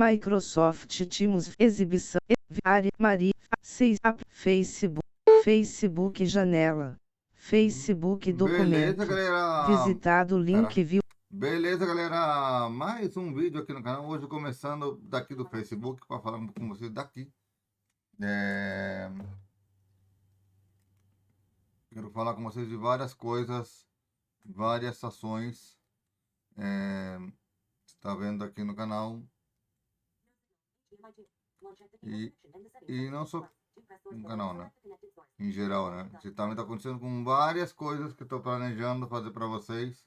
Microsoft Teams, exibição, Maria, 6, Facebook janela, Facebook documento, Beleza, galera. visitado link Pera. viu. Beleza, galera. Mais um vídeo aqui no canal. Hoje começando daqui do Facebook para falar com vocês daqui. Quero falar com vocês de várias coisas, várias ações. Está vendo aqui no canal. E não só no canal, né? Em geral, né? Também está acontecendo com várias coisas que estou planejando fazer para vocês.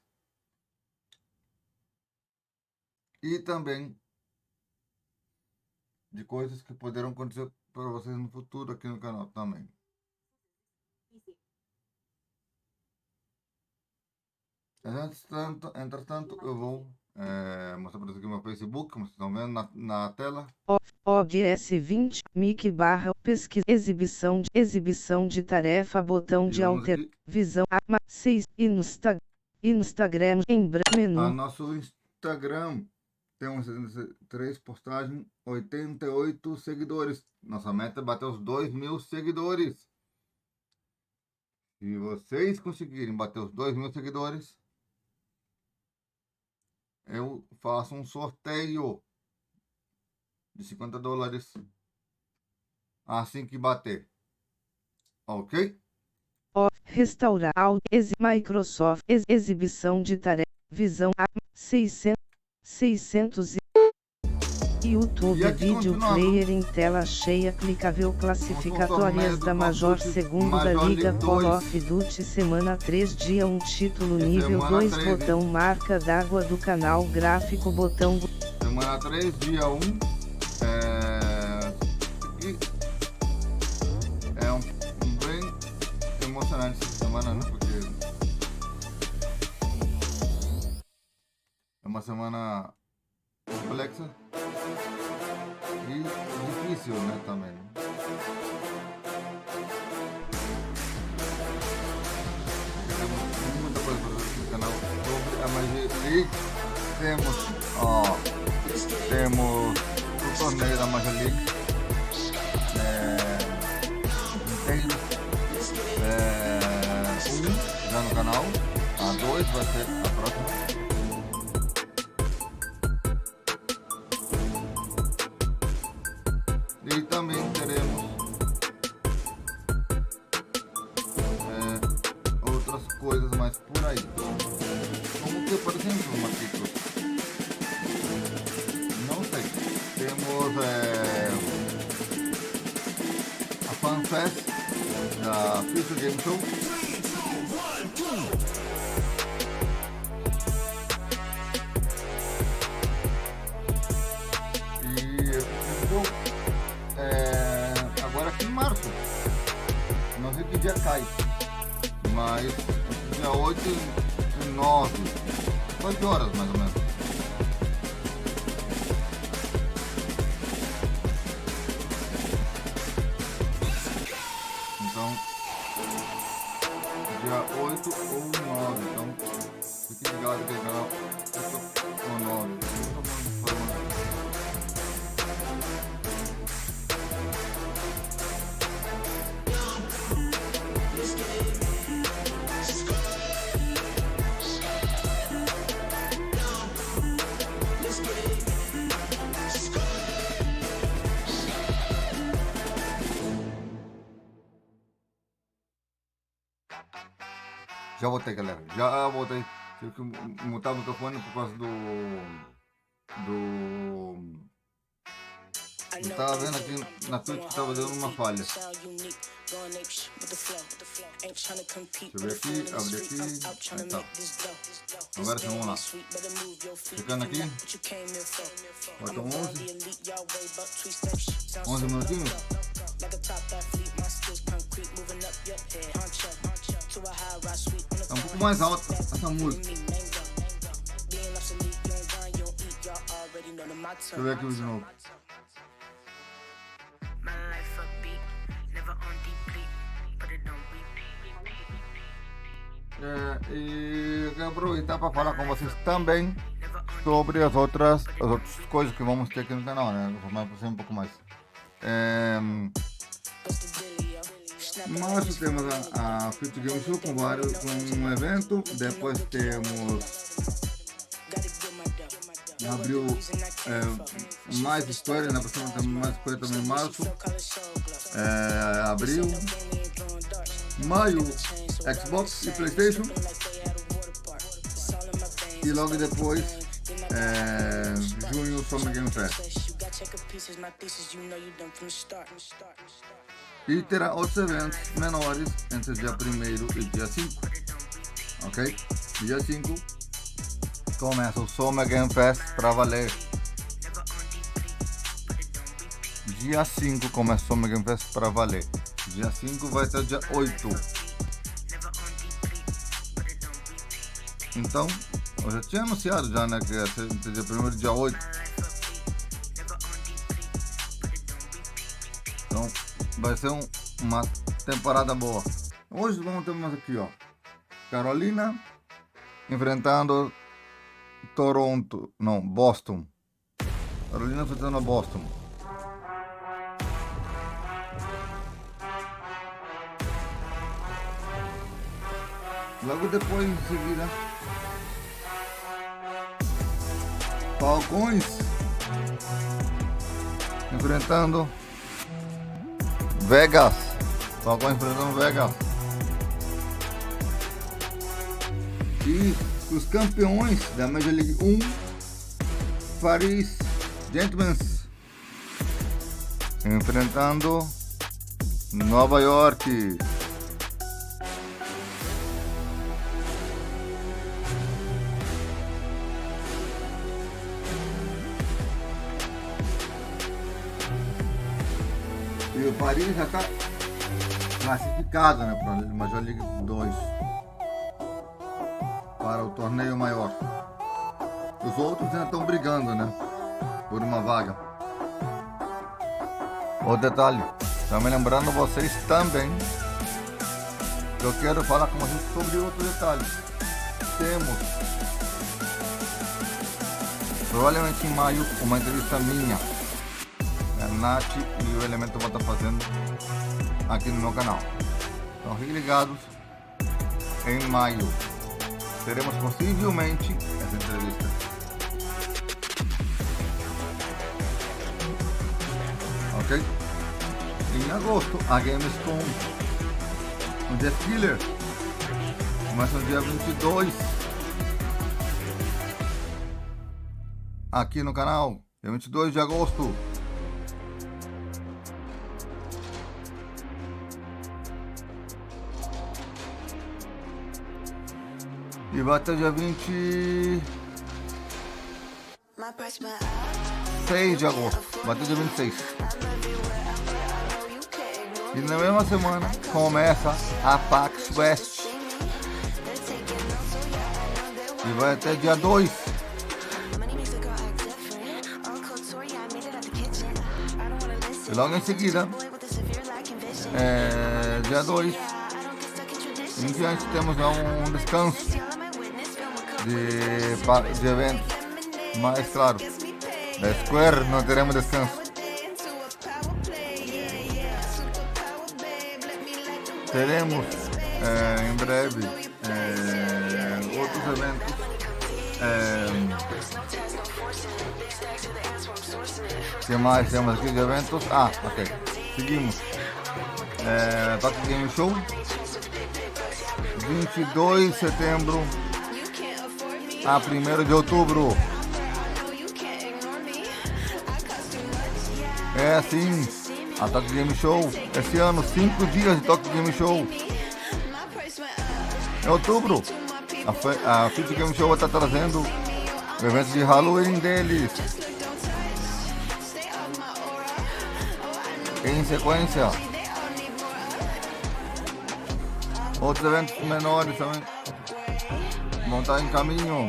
E também de coisas que poderão acontecer para vocês no futuro aqui no canal também. Entretanto, eu vou mostrar para vocês aqui meu Facebook, como vocês estão vendo na tela. OBS 20, mic barra, pesquisa, exibição de tarefa, botão de alter, visão, 6, Instagram, menu. Nosso Instagram temos 3 postagens, 88 seguidores. Nossa meta é bater os 2.000 seguidores. Se vocês conseguirem bater os 2.000 seguidores, eu faço um sorteio de $50 assim que bater. Ok? Restaurar Microsoft, exibição de tarefa, visão, 600 YouTube Video Player em tela cheia, clicável, classificatórias da Major Segunda Liga, Call of Duty Semana 3 Dia 1 Título Nível 2 Botão Marca d'água do canal Gráfico Botão Semana 3 Dia 1 é bem emocionante essa semana, né? Porque é uma semana complexa e difícil, né, também. Tem muita coisa para ver no canal sobre a Major League. Temos o torneio da Major League inteiro, já no canal, a 2 vai ser a próxima. E também teremos outras coisas mais por aí. Como que, por exemplo, Marquitos? Não sei. Temos a FanFest da Future Game Show. Agora aqui em março, não sei que dia cai, mas dia 8 e 9, 8 horas mais ou menos. Então, dia 8 ou 9, então fique ligado aqui no canal, 8 ou 9. Já voltei, galera. Já voltei. Tive que mutar o microfone por causa eu tava vendo aqui na Twitch que tava dando uma falha. Deixa eu ver aqui, abrir aqui. Aí tá. Agora sim, vamos lá. Ficando aqui. Faltam 11 minutinhos. É um pouco mais alta essa música. Deixa eu ver aqui de novo. E eu quero aproveitar para falar com vocês também sobre as outras coisas que vamos ter aqui no canal, né? Vamos fazer um pouco mais. Em março temos a Fit Game Show com um evento. Depois temos em abril mais história, na próxima temos mais história também em março. Abril, maio, Xbox e PlayStation. E logo depois, junho, Summer Game Fest. E terá outros eventos menores entre dia 1º e dia 5. Ok? Dia 5 começa o Summer Game Fest pra valer. Dia 5 começa o Summer Game Fest pra valer. Dia 5 vai até o dia 8. Então, eu já tinha anunciado já, né, que ia ser entre dia 1º e dia 8. Então, vai ser uma temporada boa. Hoje vamos ter mais aqui, ó. Carolina enfrentando Boston. Carolina enfrentando Boston. Logo depois, em seguida, Falcões enfrentando Vegas. Falcões enfrentando Vegas. E os campeões da Major League 1, Paris Gentlemen, enfrentando Nova York. E o Paris já está classificado, né, para a Major League 2, para o torneio maior. Os outros ainda estão brigando, né, por uma vaga. Outro detalhe, também lembrando vocês também, eu quero falar com vocês sobre outro detalhe. Temos, provavelmente em maio, uma entrevista minha, a Nath e o Elemento vão estar fazendo aqui no meu canal. Então fiquem ligados, em maio teremos possivelmente essa entrevista. Ok? Em agosto, a Gamescom, o The Killer, começa no dia 22 aqui no canal, dia 22 de agosto. E vai até dia 26 de agosto. Vai até dia 26. E na mesma semana começa a PAX West. E vai até dia 2. E logo em seguida, dia 2, em diante temos um descanso de eventos, mas claro, da Square não teremos descanso. Teremos em breve outros eventos. O que mais temos aqui de eventos? Ok, seguimos. Tokyo Game Show, 22 de setembro a 1º de outubro. É assim, a Tokyo Game Show, esse ano, 5 dias de Tokyo Game Show. Em outubro, a Fit Game Show vai estar trazendo o evento de Halloween deles. Em sequência, outros eventos menores também vão estar em caminho.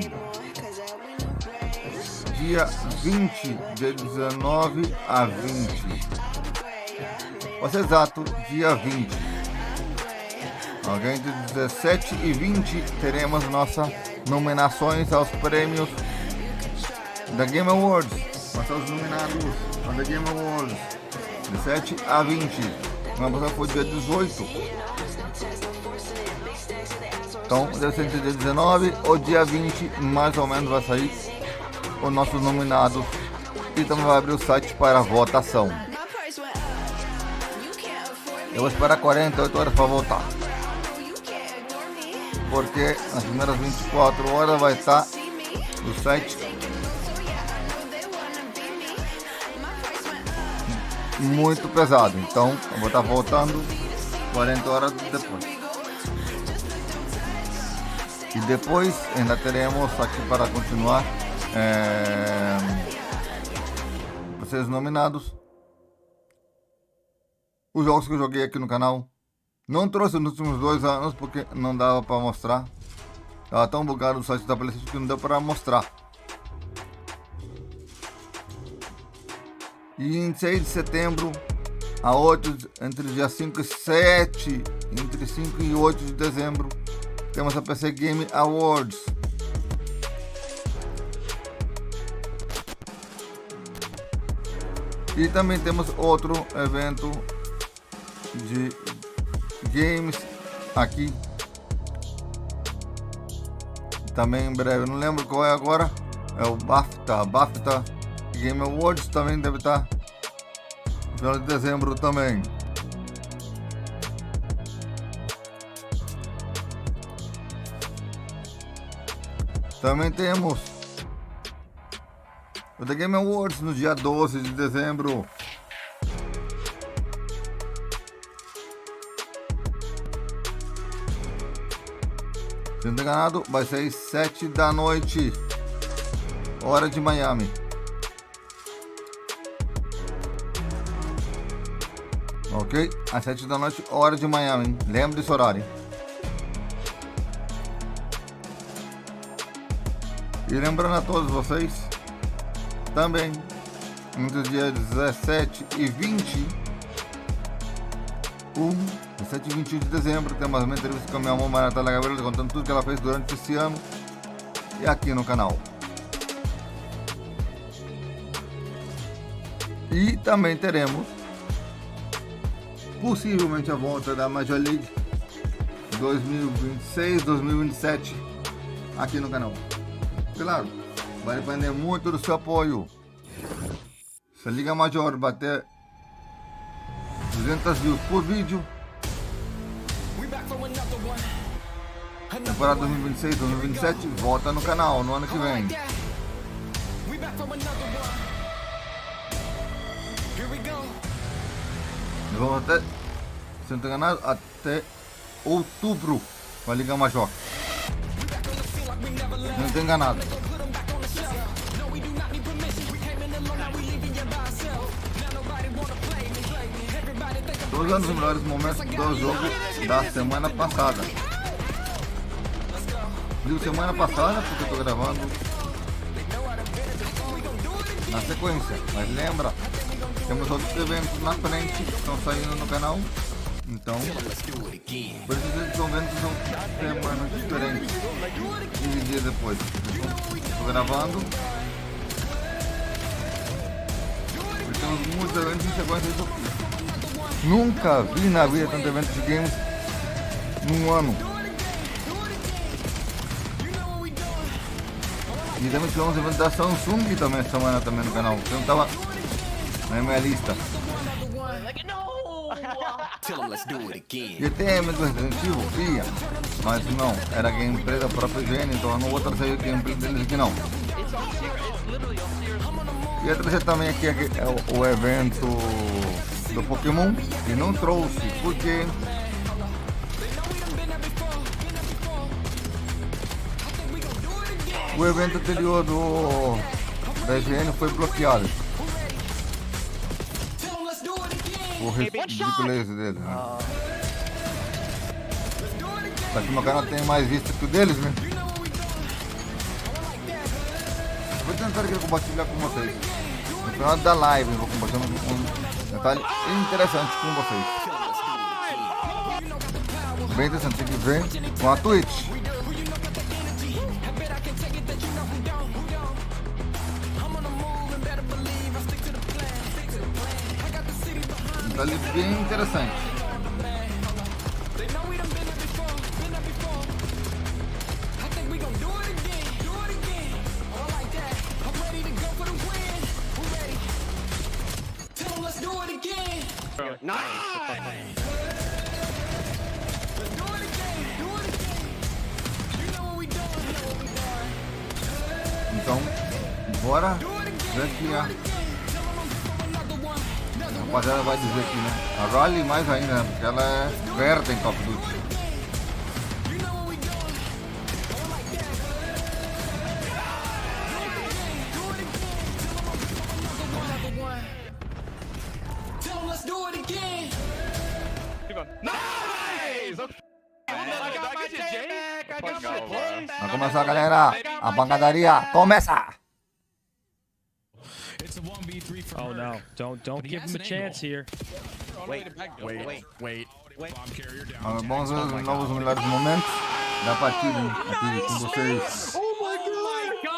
Dia 20, de 19 a 20. Vai ser exato, dia 20. Entre 17 e 20 teremos nossas nominações aos prêmios da Game Awards. Quais são os nominados da The Game Awards? De 7 a 20. Uma passada foi dia 18. Então deve ser entre dia 19 ou dia 20, mais ou menos, vai sair os nossos nominados. E também vai abrir o site para votação. Eu vou esperar 48 horas para votar, porque nas primeiras 24 horas vai estar o site muito pesado. Então eu vou estar voltando 40 horas depois. E depois ainda teremos aqui para continuar vocês nominados. Os jogos que eu joguei aqui no canal. Não trouxe nos últimos 2 anos porque não dava para mostrar. Estava tão bugado o site da PlayStation que não deu para mostrar. E em 6 de setembro a 8, entre dia 5 e 7, entre 5 e 8 de dezembro, temos a PC Game Awards. E também temos outro evento de games aqui também em breve, não lembro qual é agora, é o BAFTA Game Awards, também deve estar no final de dezembro também. Também temos o The Game Awards no dia 12 de dezembro. Se não tô enganado, vai ser às 7 da noite, hora de Miami. Ok? Às 7 da noite, hora de Miami. Lembra desse horário. E lembrando a todos vocês, também, entre os dias 17 e 21, 17 e 21 de dezembro, temos uma entrevista com a minha mãe Natália Gabriela, contando tudo que ela fez durante esse ano e aqui no canal. E também teremos possivelmente a volta da Major League 2026-2027 aqui no canal. Claro, vai depender muito do seu apoio. Se a Liga Major bater 200 views por vídeo, temporada 2026-2027 volta no canal no ano que vem. Nós vamos até, se não estou enganado, até outubro com a Liga Major. Não estou enganado. Todos os melhores momentos do jogo da semana passada. Digo semana passada porque eu estou gravando na sequência. Mas lembra, temos outros eventos na frente que estão saindo no canal. Então, por isso vocês estão vendo que são semanas diferentes. 15 dias depois. Estou gravando. Porque temos muitos eventos em sequência. Nunca vi na vida tanto evento de games num ano. E também tivemos um evento da Samsung também essa semana também no canal. Que não estava na minha lista. E até evento Resident Evil, ia, mas não, era gameplay da própria higiene, então eu não vou trazer o gameplay deles aqui não. E a trazer também aqui é o evento do Pokémon, e não trouxe, porque o evento anterior da higiene foi bloqueado. O ridiculez dele, né? Só que meu canal tem mais vista que o deles, né? Vou tentar aqui compartilhar com vocês. No final da live eu vou compartilhar um detalhe interessante com vocês. Bem interessante, tem que ver com a Twitch. Tá ali bem interessante. Então, bora ver aqui a rapaziada vai dizer aqui, né? A Riley mais ainda, né? Porque ela é esperta em Call of Duty. Vai começar, galera. A pancadaria começa. Oh no! Don't give him a chance here. Wait. Vamos ver os novos melhores momentos da partida aqui com vocês.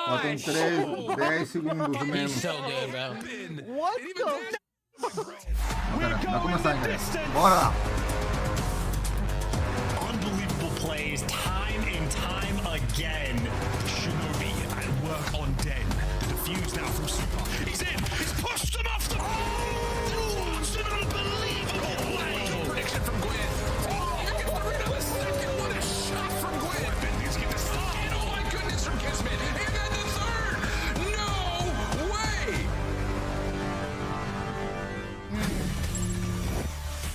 Faltam 10 segundos menos. Vai começar, hein, galera. Bora! Unbelievable plays, time and time again. Shinobi at work on Den. The fuse now from Super. He's in! He's pushed him off the... Oh, it's an unbelievable play! Exit from Gwen. Oh, you can rid of a second one. A shot from Gwen. He's getting this... Oh my goodness, from Kismet. And then the third! No way!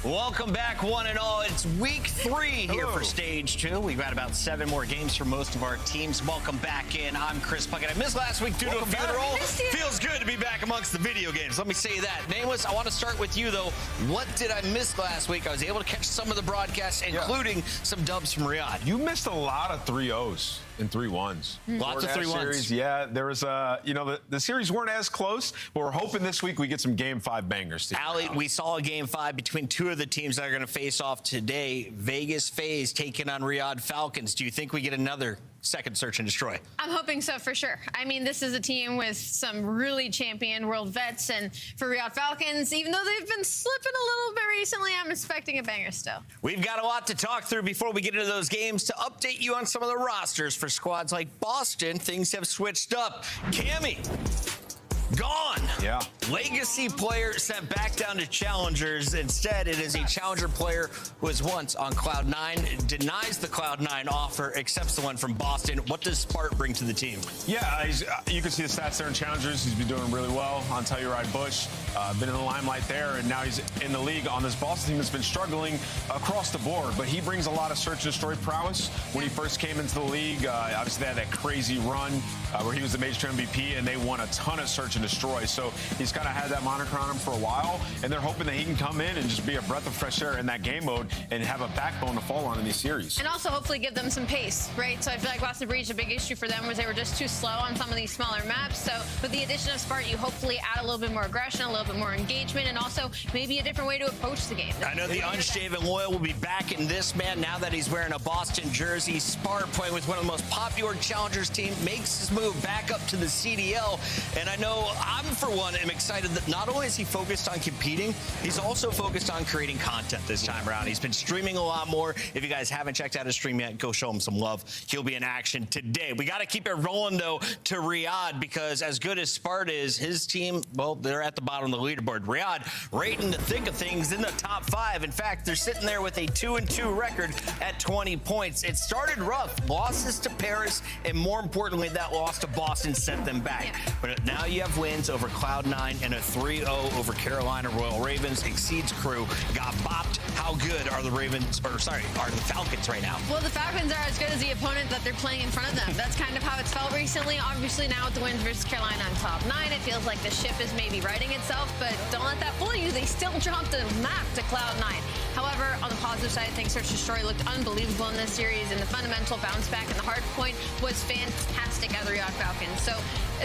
Welcome back, one and all. It's week 3 here for stage 2. We've got about 7 more games for most of our teams. Welcome back in. I'm Chris Puckett. I missed last week due to a funeral. Feels good to be back amongst the video games. Let me say that. Nameless, I want to start with you, though. What did I miss last week? I was able to catch some of the broadcasts, including some dubs from Riyadh. You missed a lot of 3-0s and 3-1s. Lots of 3-1s. Yeah, there was the series weren't as close, but we're hoping this week we get some Game 5 bangers. Allie, we saw a Game 5 between 2 of the teams that are going to face off today. Vegas FaZe taking on Riyadh Falcons. Do you think we get another second search and destroy? I'm hoping so, for sure. I mean, this is a team with some really champion world vets, and for Riyadh Falcons, even though they've been slipping a little bit recently, I'm expecting a banger still. We've got a lot to talk through before we get into those games. To update you on some of the rosters for squads like Boston, things have switched up. Cammy, gone. Yeah. Legacy player sent back down to Challengers. Instead, it is a Challenger player who was once on Cloud9, denies the Cloud9 offer, accepts the one from Boston. What does Spart bring to the team? Yeah, you can see the stats there in Challengers. He's been doing really well on Telluride Bush. Been in the limelight there, and now he's in the league on this Boston team that's been struggling across the board. But he brings a lot of search and destroy prowess. When he first came into the league, obviously they had that crazy run where he was the Major MVP, and they won a ton of search and destroy. So he's kind of had that moniker on him for a while, and they're hoping that he can come in and just be a breath of fresh air in that game mode and have a backbone to fall on in these series. And also hopefully give them some pace, right? So I feel like Boston Breach, a big issue for them was they were just too slow on some of these smaller maps. So with the addition of Spart, you hopefully add a little bit more aggression, a little bit more engagement, and also maybe a different way to approach the game. I know the Unshaven Loyal will be back in this, man, now that he's wearing a Boston jersey. Spart, playing with one of the most popular Challengers team, makes his move back up to the CDL. And I know I'm, for one, am excited that not only is he focused on competing, he's also focused on creating content this time around. He's been streaming a lot more. If you guys haven't checked out his stream yet, go show him some love. He'll be in action today. We got to keep it rolling, though, to Riyadh, because as good as Spart is, his team, well, they're at the bottom of the leaderboard. Riyadh right in the thick of things in the top 5. In fact, they're sitting there with a 2-2 record at 20 points. It started rough. Losses to Paris, and more importantly, that loss to Boston sent them back. Yeah. But now you have wins over Cloud9 and a 3-0 over Carolina Royal Ravens. Exceeds crew. Got bopped. How good are the Ravens, or sorry, are the Falcons right now? Well, the Falcons are as good as the opponent that they're playing in front of them. That's kind of how it's felt recently. Obviously, now with the wins versus Carolina on top 9, it feels like the ship is maybe righting itself, but don't let that fool you. They still jumped the map to Cloud9. However, on the positive side, I think Search and Destroy looked unbelievable in this series, and the fundamental bounce back and the hard point was fantastic at the Riyadh Falcons. So,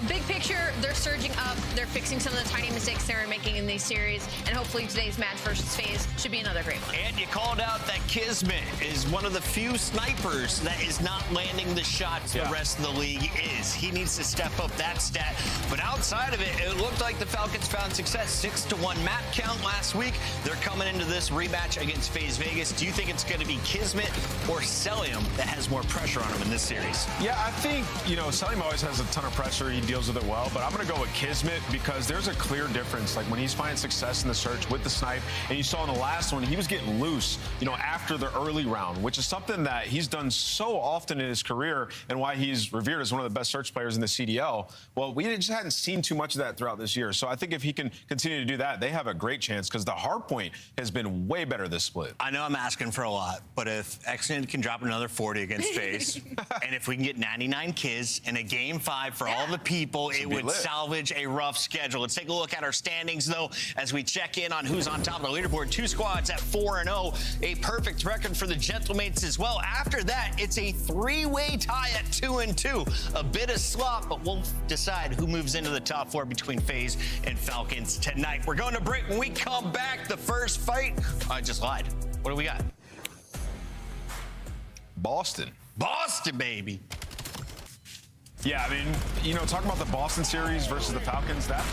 big picture, they're surging up. They're fixing some of the tiny mistakes they were making in these series, and hopefully today's match versus FaZe should be another great one. And you called out that Kismet is one of the few snipers that is not landing the shots the rest of the league is. He needs to step up that stat. But outside of it, it looked like the Falcons found success. 6-1 map count last week. They're coming into this rematch against FaZe Vegas. Do you think it's going to be Kismet or Celium that has more pressure on him in this series? Yeah, I think, Celium always has a ton of pressure. He deals with it well, but I'm going to go with Kismet because there's a clear difference. Like when he's finding success in the search with the snipe, and you saw in the last one, he was getting loose, after the early round, which is something that he's done so often in his career and why he's revered as one of the best search players in the CDL. Well, we just hadn't seen too much of that throughout this year. So I think if he can continue to do that, they have a great chance because the hard point has been way better this split. I know I'm asking for a lot, but if Exon can drop another 40 against FaZe, and if we can get 99 kills in a Game 5 for all the people, it would salvage a rough schedule. Let's take a look at our standings, though, as we check in on who's on top of the leaderboard. 2 squads at 4-0, a perfect record for the Gentlemates as well. After that, it's a 3-way tie at 2-2. A bit of slop, but we'll decide who moves into the top 4 between FaZe and Falcons tonight. We're going to break. When we come back, the first fight. I just lied. What do we got? Boston, baby. Yeah, I mean, talking about the Boston series versus the Falcons, that's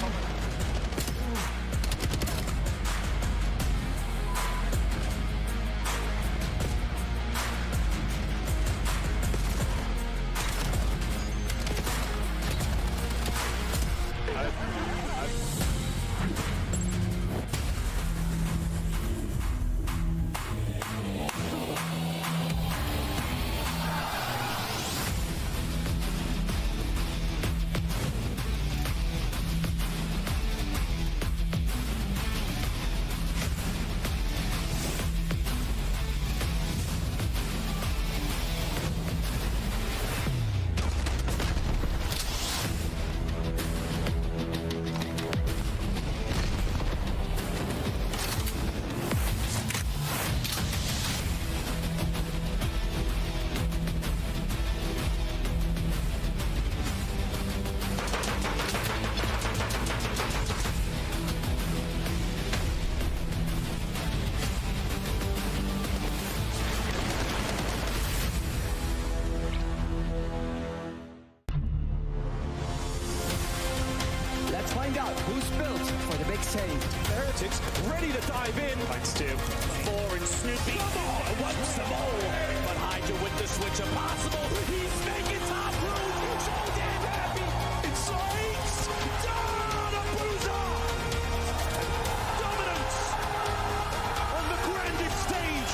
find out who's built for the big save. The Heretics ready to dive in. Fights 2. 4 and Snoopy. Come on, wipes them all. But Hydra with the switch impossible. He's making top room. So damn happy. It's Saints. Down a bruiser. Dominance on the grandest stage.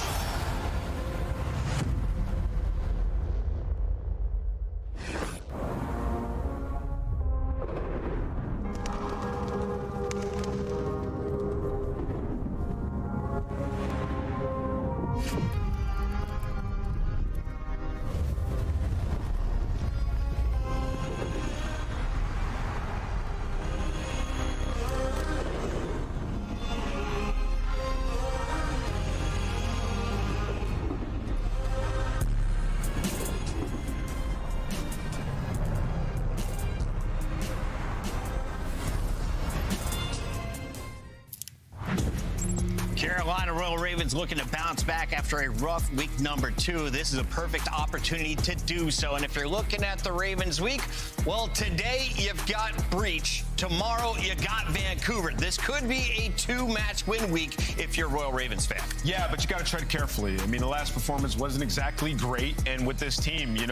Carolina Royal Ravens looking to bounce back after a rough week number 2. This is a perfect opportunity to do so. And if you're looking at the Ravens week, well, today you've got Breach. Tomorrow you got Vancouver. This could be a 2-match win week if you're a Royal Ravens fan. Yeah, but you got to tread carefully. I mean, the last performance wasn't exactly great. And with this team, you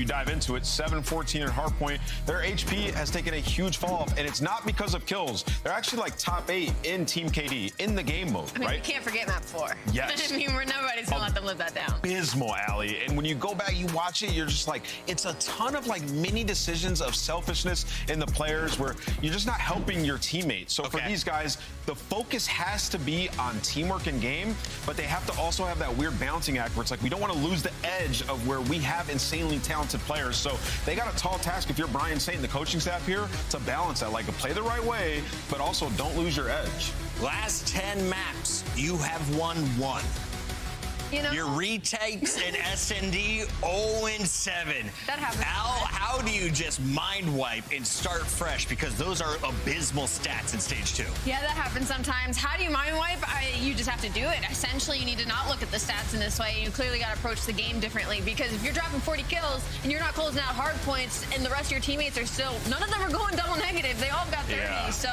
dive into it, 7-14 at hardpoint. Their HP has taken a huge fall off, and it's not because of kills. They're actually like top 8 in Team KD in the game mode, right? You can't forget map 4. Yes. I mean, nobody's going to let them live that down. Abysmal, Allie. And when you go back, you watch it, you're just like, it's a ton of like mini decisions of selfishness in the players where you're just not helping your teammates. So for these guys, the focus has to be on teamwork and game, but they have to also have that weird balancing act where it's like, we don't want to lose the edge of where we have insanely talented players. So they got a tall task if you're Brian Saint and the coaching staff here to balance that, like play the right way, but also don't lose your edge. Last 10 maps, you have won 1. Your retakes in SND 0-7. That happens. How do you just mind wipe and start fresh? Because those are abysmal stats in stage 2. Yeah, that happens sometimes. How do you mind wipe? You just have to do it. Essentially, you need to not look at the stats in this way. You clearly got to approach the game differently, because if you're dropping 40 kills and you're not closing out hard points and the rest of your teammates are still, none of them are going double negative. They all got 30. So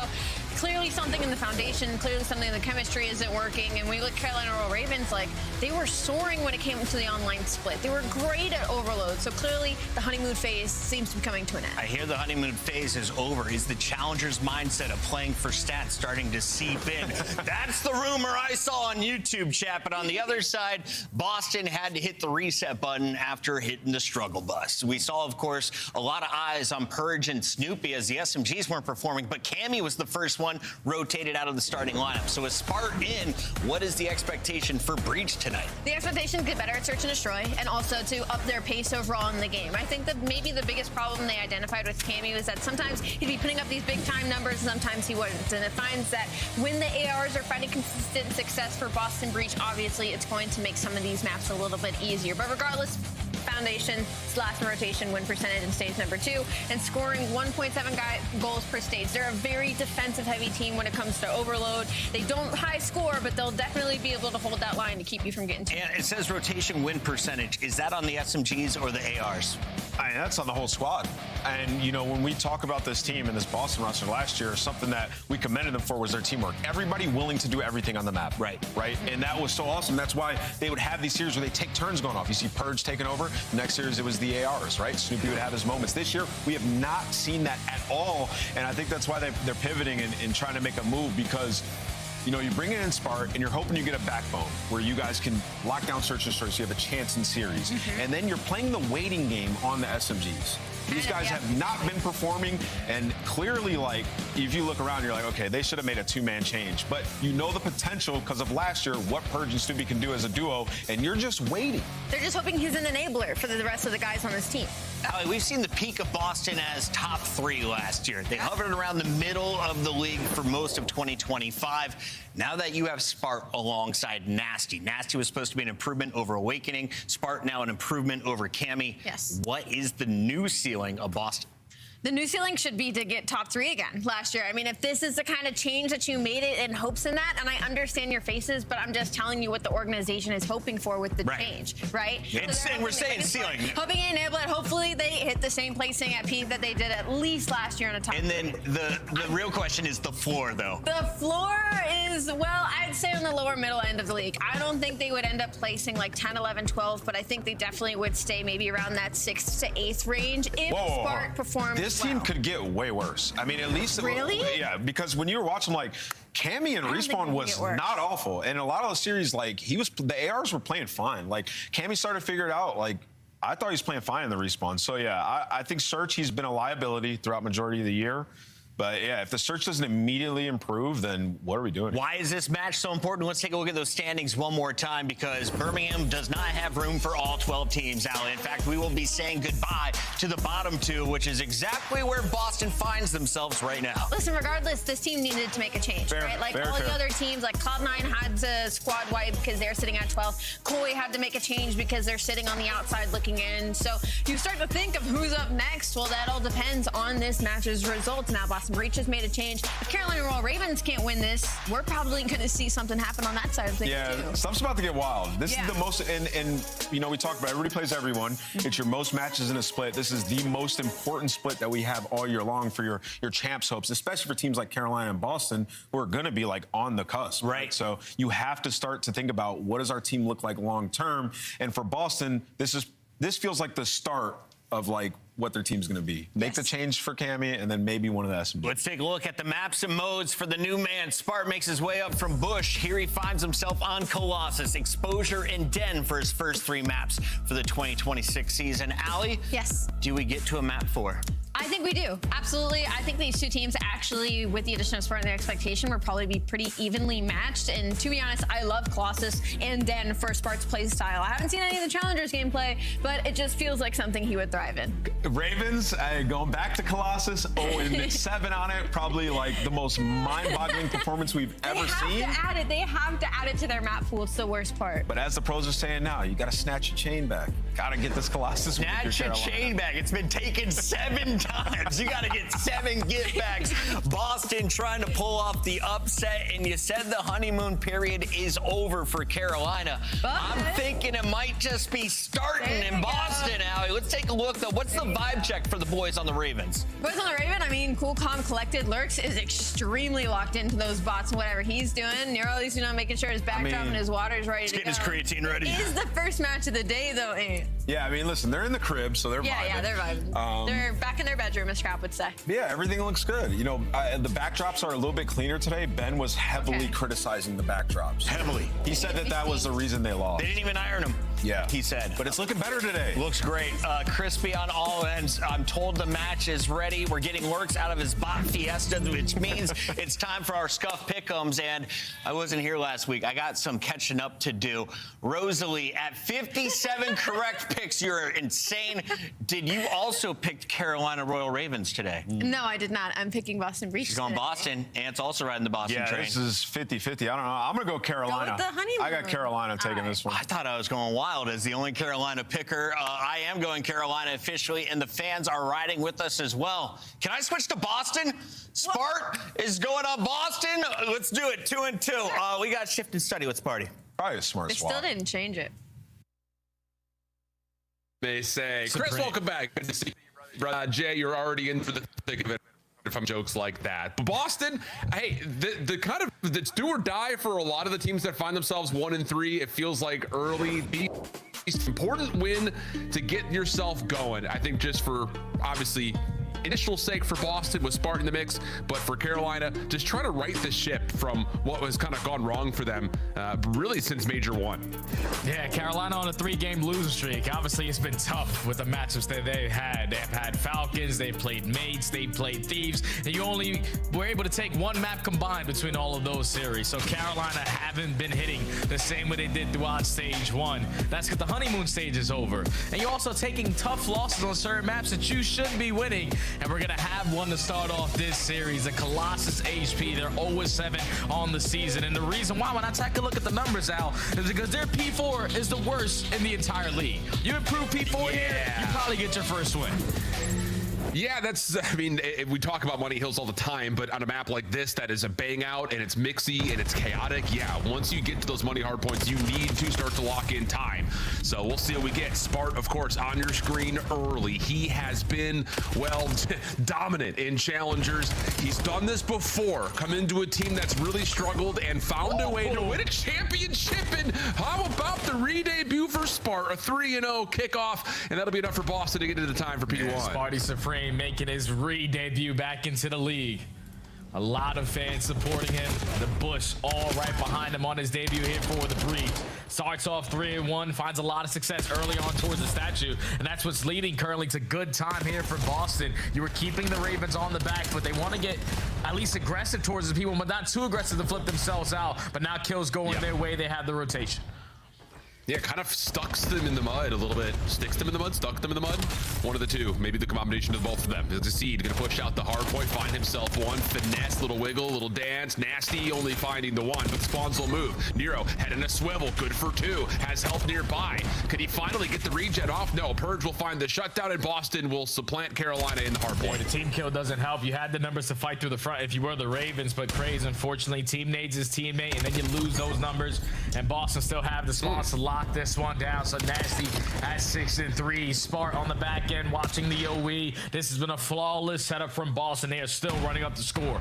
clearly something in the foundation, clearly something in the chemistry isn't working. And we look at Carolina Royal Ravens, like, they were soaring when it came to the online split. They were great at overload. So clearly the honeymoon phase seems to be coming to an end. I hear the honeymoon phase is over. Is the challenger's mindset of playing for stats starting to seep in? That's the rumor I saw on YouTube, chat. But on the other side, Boston had to hit the reset button after hitting the struggle bus. We saw, of course, a lot of eyes on Purge and Snoopy as the SMGs weren't performing, but Cammy was the first one rotated out of the starting lineup. So with Spart in, what is the expectation for Breach tonight? The expectation to get better at search and destroy, and also to up their pace overall in the game. I think that maybe the biggest problem they identified with Cammy was that sometimes he'd be putting up these big time numbers, and sometimes he wouldn't. And it finds that when the ARs are finding consistent success for Boston Breach, obviously it's going to make some of these maps a little bit easier. But regardless, foundation, slash rotation win percentage in stage number 2, and scoring 1.7 goals per stage. They're a very defensive-heavy team when it comes to overload. They don't high score, but they'll definitely be able to hold that line to keep you from getting too. And it says rotation win percentage. Is that on the SMGs or the ARs? I mean, that's on the whole squad. And, you know, when we talk about this team and this Boston roster last year, something that we commended them for was their teamwork. Everybody willing to do everything on the map. Right. And that was so awesome. That's why they would have these series where they take turns going off. You see Purge taking over. Next series, it was the ARs, right? Snoopy would have his moments. This year, we have not seen that at all. And I think that's why they're pivoting and trying to make a move, because you know, you bring in Spart, and you're hoping you get a backbone where you guys can lock down search and destroy so you have a chance in series. And then you're playing the waiting game on the SMGs. These guys have not been performing, and clearly, like, if you look around, you're like, okay, they should have made a two-man change. But you know the potential because of last year, what Purge and Snoopy can do as a duo, and you're just waiting. They're just hoping he's an enabler for the rest of the guys on this team. Allie, we've seen the peak of Boston as top 3 last year. They hovered around the middle of the league for most of 2025. Now that you have Spart alongside Nasty. Nasty was supposed to be an improvement over Awakening. Spart now an improvement over Cammy. Yes. What is the new ceiling of Boston? The new ceiling should be to get top 3 again last year. I mean, if this is the kind of change that you made it in hopes in that, and I understand your faces, but I'm just telling you what the organization is hoping for with the change, right? And we're saying ceiling. Hoping to enable it. Hopefully they hit the same placing at peak that they did at least last year in a top 3. And then the real question is the floor, though. The floor is, well, I'd say on the lower middle end of the league. I don't think they would end up placing like 10, 11, 12, but I think they definitely would stay maybe around that 6th to 8th range if Spart performs This team could get way worse. I mean, at least... Really? Yeah, because when you were watching, like, Cammy and Respawn was not awful. And a lot of the series, like, the ARs were playing fine. Like, Cammy started to figure it out. Like, I thought he was playing fine in the Respawn. So, yeah, I think Search, he's been a liability throughout majority of the year. But, yeah, if the search doesn't immediately improve, then what are we doing? Why is this match so important? Let's take a look at those standings one more time, because Birmingham does not have room for all 12 teams, Allie. In fact, we will be saying goodbye to the bottom 2, which is exactly where Boston finds themselves right now. Listen, regardless, this team needed to make a change, right? Like all the other teams, like Cloud9 had to squad wipe because they're sitting at 12. Koi had to make a change because they're sitting on the outside looking in. So you start to think of who's up next. Well, that all depends on this match's results. Now, Boston Breach has made a change. If Carolina Royal Ravens can't win this, we're probably going to see something happen on that side of things, too. Stuff's about to get wild. This is the most, and you know, we talk about everybody plays everyone. It's your most matches in a split. This is the most important split that we have all year long for your champs hopes, especially for teams like Carolina and Boston, who are going to be like on the cusp. Right. So you have to start to think about what does our team look like long term. And for Boston, this feels like the start of like what their team's going to be. Make the change for Cammy, and then maybe one of the SMGs. Let's take a look at the maps and modes for the new man. Spart makes his way up from Bush. Here he finds himself on Colossus, Exposure, and Den for his first 3 maps for the 2026 season. Allie? Yes. Do we get to a map 4? I think we do. Absolutely. I think these 2 teams actually, with the addition of Spart and their expectation, will probably be pretty evenly matched. And to be honest, I love Colossus and Den for Spart's play style. I haven't seen any of the Challengers gameplay, but it just feels like something he would thrive in. Ravens, going back to Colossus, 0-7 on it. Probably like the most mind-boggling performance we've ever seen. They have to add it to their map pool. It's the worst part. But as the pros are saying now, you got to snatch your chain back. Got to get this Colossus. Snatch your chain back. It's been taken 7 times. You got to get 7 get backs. Boston trying to pull off the upset, and you said the honeymoon period is over for Carolina. But I'm thinking it might just be starting in Boston, Allie. Let's take a look, though. What's the vibe check for the boys on the Ravens? Boys on the Raven, I mean, cool, calm, collected. Lurks is extremely locked into those bots and whatever he's doing. Nero, at least, making sure his backdrop and his water is ready to go. Getting his creatine ready. It is the first match of the day, though, ain't it? Yeah, I mean, listen, they're in the crib, so they're vibing. Yeah, they're vibing. They're back in their bedroom, as Crap would say. Yeah, everything looks good. The backdrops are a little bit cleaner today. Ben was heavily criticizing the backdrops. Heavily. He said that was the reason they lost. They didn't even iron them. Yeah. He said. But it's looking better today. Looks great. Crispy on all ends. I'm told the match is ready. We're getting Lurks out of his bot fiesta, which means it's time for our Scuff Pick'ems. And I wasn't here last week. I got some catching up to do. Rosalie, at 57 correct picks, you're insane. Did you also pick Carolina Royal Ravens today? No, I did not. I'm picking Boston Breach. She's going Boston. Ant's also riding the Boston train. This is 50-50. I don't know. I'm going to go Carolina. Go with the honeymoon. I got Carolina taking this one. I thought I was going wild as the only Carolina picker. I am going Carolina officially, and the fans are riding with us as well. Can I switch to Boston? Spart is going on Boston. Let's do it. 2-2. We got shift and study. Let's party. Probably a smart They swap. still didn't change it. They say, Chris, welcome back. Good to see you, Jay, you're already in for the thick of it from jokes like that. But Boston, hey, the kind of it's do or die for a lot of the teams that find themselves 1-3. It feels like early. Important win to get yourself going. I think just for obviously initial sake for Boston with Spartan in the mix, but for Carolina, just trying to right the ship from what was kind of gone wrong for them really since Major 1. Yeah, Carolina on a 3-game losing streak. Obviously, it's been tough with the matchups that they've had. They've had Falcons, they've played Mates, they played Thieves, and you only were able to take one map combined between all of those series. So Carolina haven't been hitting the same way they did throughout stage 1. That's because the honeymoon stage is over. And you're also taking tough losses on certain maps that you should be winning. And we're going to have one to start off this series, the Colossus HP. They're 0-7 on the season. And the reason why, when I take a look at the numbers, Al, is because their P4 is the worst in the entire league. You improve P4 here, you probably get your first win. Yeah, I mean, we talk about Money Hills all the time, but on a map like this that is a bang out and it's mixy and it's chaotic, yeah, once you get to those money hard points, you need to start to lock in time. So we'll see what we get. Spart, of course, on your screen early. He has been, well, dominant in challengers. He's done this before, come into a team that's really struggled and found a way to win a championship. And how about the re-debut for Spart, a 3-0 kickoff, and that'll be enough for Boston to get into the time for P1. Yeah, Sparty Supreme making his re-debut back into the league. A lot of fans supporting him. The Bush all right behind him on his debut here for the Breach. Starts off 3-1, finds a lot of success early on towards the statue, and that's what's leading currently to good time here for Boston. You were keeping the Ravens on the back, but they want to get at least aggressive towards the people, but not too aggressive to flip themselves out. But now kills going their way. They have the rotation. Yeah, kind of stucks them in the mud a little bit. Sticks them in the mud, stuck them in the mud. One of the two, maybe the combination of both of them. It's a Seed, gonna push out the hard point, find himself one. Finesse, little wiggle, little dance. Nasty, only finding the one, but Spawns will move. Nero, head in a swivel, good for 2. Has help nearby. Could he finally get the regen off? No, Purge will find the shutdown, and Boston will supplant Carolina in the hard point. Yeah, the team kill doesn't help. You had the numbers to fight through the front if you were the Ravens, but Craze, unfortunately, team nades his teammate, and then you lose those numbers, and Boston still have the spawns to lock this one down. So Nasty at 6-3. Spart on the back end watching the OE. This has been a flawless setup from Boston. They are still running up the score.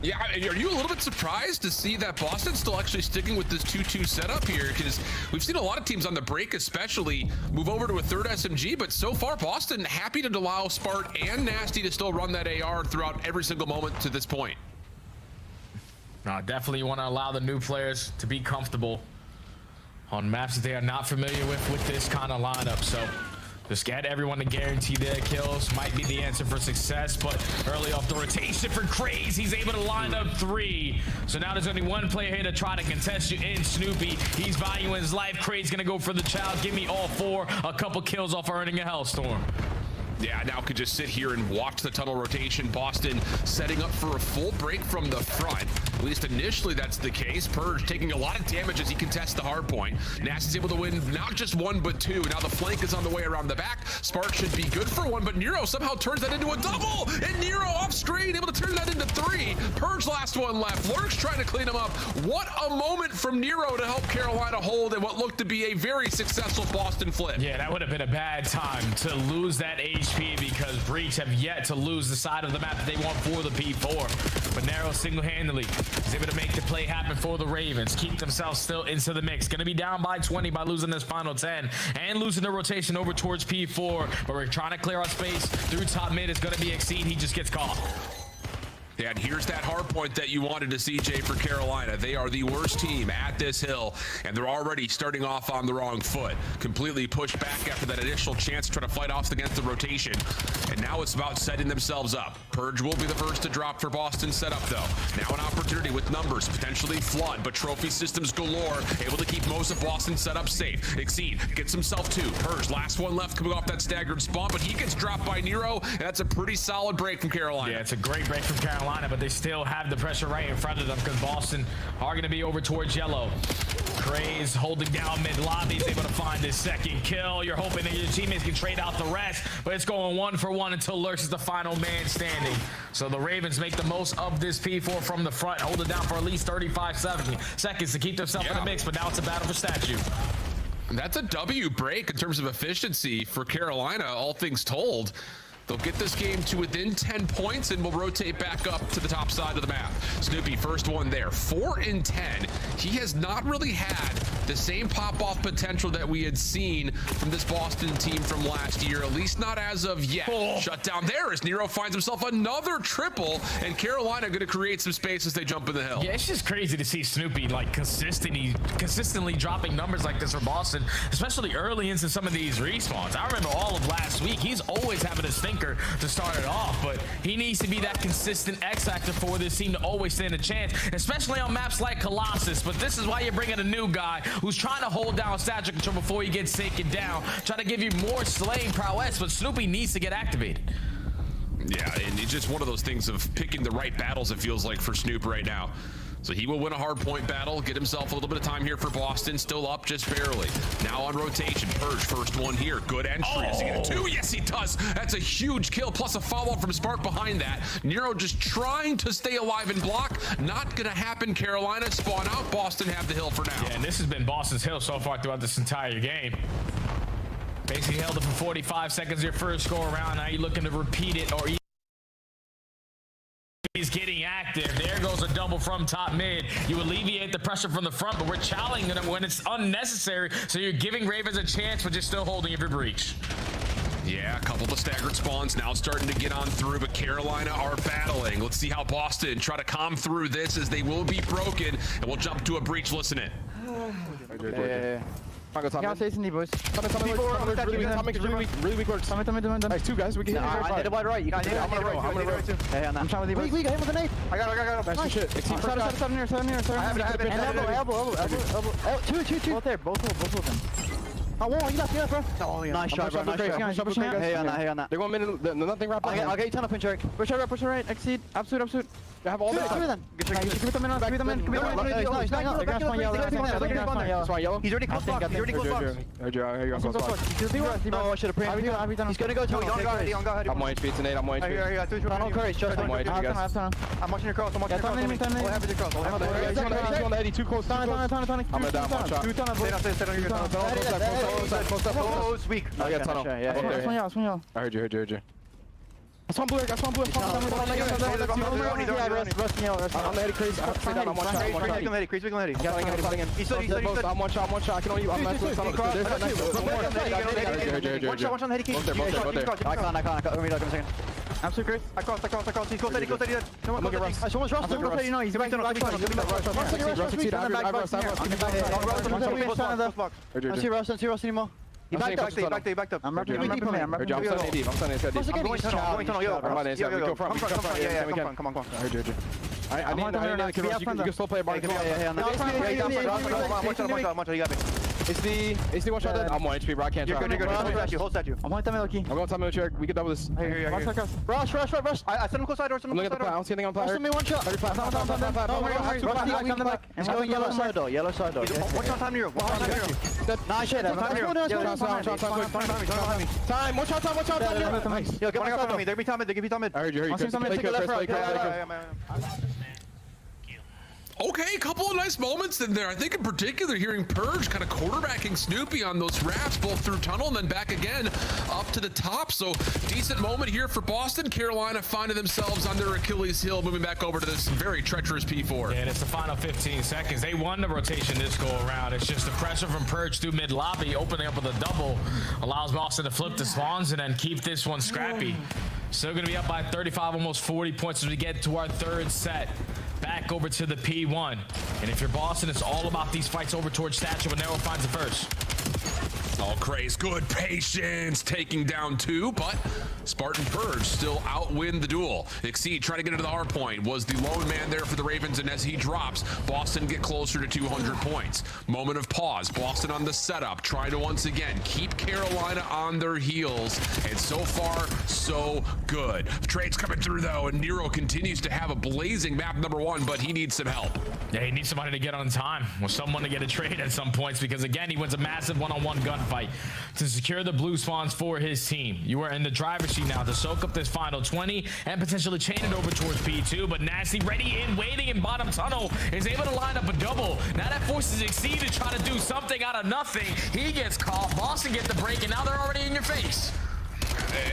Yeah, are you a little bit surprised to see that Boston's still actually sticking with this 2-2 setup here? Because we've seen a lot of teams on the break especially move over to a third SMG, but so far Boston happy to allow Spart and Nasty to still run that AR throughout every single moment to this point. Definitely want to allow the new players to be comfortable on maps that they are not familiar with this kind of lineup. So just get everyone to guarantee their kills might be the answer for success, but early off the rotation for Craze, he's able to line up 3. So now there's only one player here to try to contest you in Snoopy. He's valuing his life. Craze gonna go for the child. Give me all 4. A couple kills off earning a Hellstorm. Yeah, now could just sit here and watch the tunnel rotation. Boston setting up for a full break from the front. At least initially that's the case. Purge taking a lot of damage as he contests the hard point. Nass is able to win not just one, but two. Now the flank is on the way around the back. Spark should be good for one, but Nero somehow turns that into a double. And Nero off screen, able to turn that into three. Purge last one left. Lurk's trying to clean him up. What a moment from Nero to help Carolina hold in what looked to be a very successful Boston flip. Yeah, that would have been a bad time to lose that HP because Breach have yet to lose the side of the map that they want for the P4. But Nero single-handedly is able to make the play happen for the Ravens, keep themselves still into the mix. Going to be down by 20 by losing this final 10 and losing the rotation over towards P4. But we're trying to clear our space through top mid. It's going to be Exceed. He just gets caught. Yeah, and here's that hard point that you wanted to see, Jay, for Carolina. They are the worst team at this hill, and they're already starting off on the wrong foot. Completely pushed back after that initial chance to try to fight off against the rotation. And now it's about setting themselves up. Purge will be the first to drop for Boston's setup, though. Now an opportunity with numbers, potentially flood, but trophy systems galore, able to keep most of Boston's setup safe. Exceed gets himself two. Purge, last one left coming off that staggered spawn, but he gets dropped by Nero, and that's a pretty solid break from Carolina. Yeah, it's a great break from Carolina, but they still have the pressure right in front of them because Boston are going to be over towards yellow. Craze holding down mid lobby is able to find his second kill. You're hoping that your teammates can trade out the rest, but it's going 1 for 1 until Lurks is the final man standing. So the Ravens make the most of this P4 from the front, hold it down for at least 35 seconds to keep themselves in the mix, but now it's a battle for statue. That's a W break in terms of efficiency for Carolina, all things told. They'll get this game to within 10 points and will rotate back up to the top side of the map. Snoopy, first one there, 4 in 10. He has not really had the same pop-off potential that we had seen from this Boston team from last year, at least not as of yet. Shut down there as Nero finds himself another triple, and Carolina going to create some space as they jump in the hill. Yeah, it's just crazy to see Snoopy like consistently dropping numbers like this for Boston, especially early into some of these respawns. I remember all of last week, he's always having a stinker to start it off, but he needs to be that consistent X factor for this team to always stand a chance, especially on maps like Colossus. But this is why you're bringing a new guy who's trying to hold down stature control before he gets taken down, trying to give you more slaying prowess, but Snoopy needs to get activated. Yeah, and it's just one of those things of picking the right battles, it feels like, for Snoop right now. So he will win a hard point battle, get himself a little bit of time here for Boston, still up just barely. Now on rotation, Purge, first one here, good entry. Does he get a two? Yes, he does. That's a huge kill, plus a follow-up from Spark behind that. Nero just trying to stay alive and block. Not gonna happen. Carolina spawn out. Boston have the hill for now. Yeah, and this has been Boston's hill so far throughout this entire game. Basically held it for 45 seconds your first go around. Now you're looking to repeat it, or he's getting active. There goes a double from top mid. You alleviate the pressure from the front, but we're challenging them when it's unnecessary. So you're giving Ravens a chance, but you're still holding every breach. Yeah, a couple of staggered spawns now starting to get on through, but Carolina are battling. Let's see how Boston try to calm through this as they will be broken, and we'll jump to a breach. Listen in. Yeah, say some boys. Really weak works. Nice, two guys. We can hit I did right. You got it. I'm gonna right. Yeah, I'm trying with you. Weak, hit with an 8. I got it. Nice shit. Seven here. I have it. Elbow. Two. Both of them. Oh, whoa, you left, bro. Oh, yeah. Nice shot, bro. Nice shot. Hey on that. They're going mid. Nothing wrapped. I'll get you ton of pinch, Eric. Push right. Exceed. Absolute. They have all the time. Give them in. Nice. They're gonna spawn yellow. He's already close block. Here you go. No, I should have prayed. He's gonna go to I'm 1 HP tonight. I'm 1 HP. No courage. Just I'm watching your cross. What happened to your cross? On the Eddie. Too close. I'm gonna down one shot. Close up. Oh, it's weak. I got tunnel. Yeah. I heard you. I saw blue. I'm the heady crazy. I'm one shot. Crazy. He's I'm one shot. I can only I'm not tunnel. One shot on the heady. Both there. I can't. Let me look a second. I'm so great. I crossed. He's close. I'm gonna get Russ. Someone's Russ. No, he's back. I see Russ anymore. He backed up. I'm running. I'm standing. I'm going tunnel. Come on. I heard you. I need to. You can still play a bar. Yeah. I'm watching. You got me. AC one shot dead. I'm 1 HP, bro. I can't try. You're good. Hold statue. I'm on time, Lucky. I'm going time chair. We can double this. Here. Rush. I send him close side door. I'm looking at the plat. I don't see anything on plat. Rush me one shot. He's going yellow side door. One shot time near. Nah, shit. Time. One shot time. Nice. Yo, get my side. They give me time mid. I heard you. Take a left, right. Okay, a couple of nice moments in there. I think in particular hearing Purge kind of quarterbacking Snoopy on those wraps, both through tunnel and then back again up to the top. So decent moment here for Boston. Carolina finding themselves on their Achilles heel, moving back over to this very treacherous P4. Yeah, and it's the final 15 seconds. They won the rotation this go around. It's just the pressure from Purge through mid lobby, opening up with a double, allows Boston to flip the spawns and then keep this one scrappy. Still gonna be up by 35, almost 40 points as we get to our third set. Back over to the P1. And if you're Boston, it's all about these fights over towards Statue when Nero finds it first. All Craze, good patience, taking down 2, but Spartan Purge still outwin the duel. Exceed trying to get into the hard point, was the lone man there for the Ravens, and as he drops, Boston get closer to 200 points. Moment of pause, Boston on the setup, trying to once again keep Carolina on their heels, and so far, so good. Trades coming through though, and Nero continues to have a blazing map number 1, but he needs some help. Yeah, he needs somebody to get on time, or someone to get a trade at some points, because again, he wins a massive one-on-one gunfight to secure the blue spawns for his team. You are in the driver's seat now to soak up this final 20 and potentially chain it over towards P2, but Nasty ready in, waiting in bottom tunnel, is able to line up a double. Now that forces Exceed to try to do something out of nothing. He gets caught, Boston get the break, and now they're already in your face.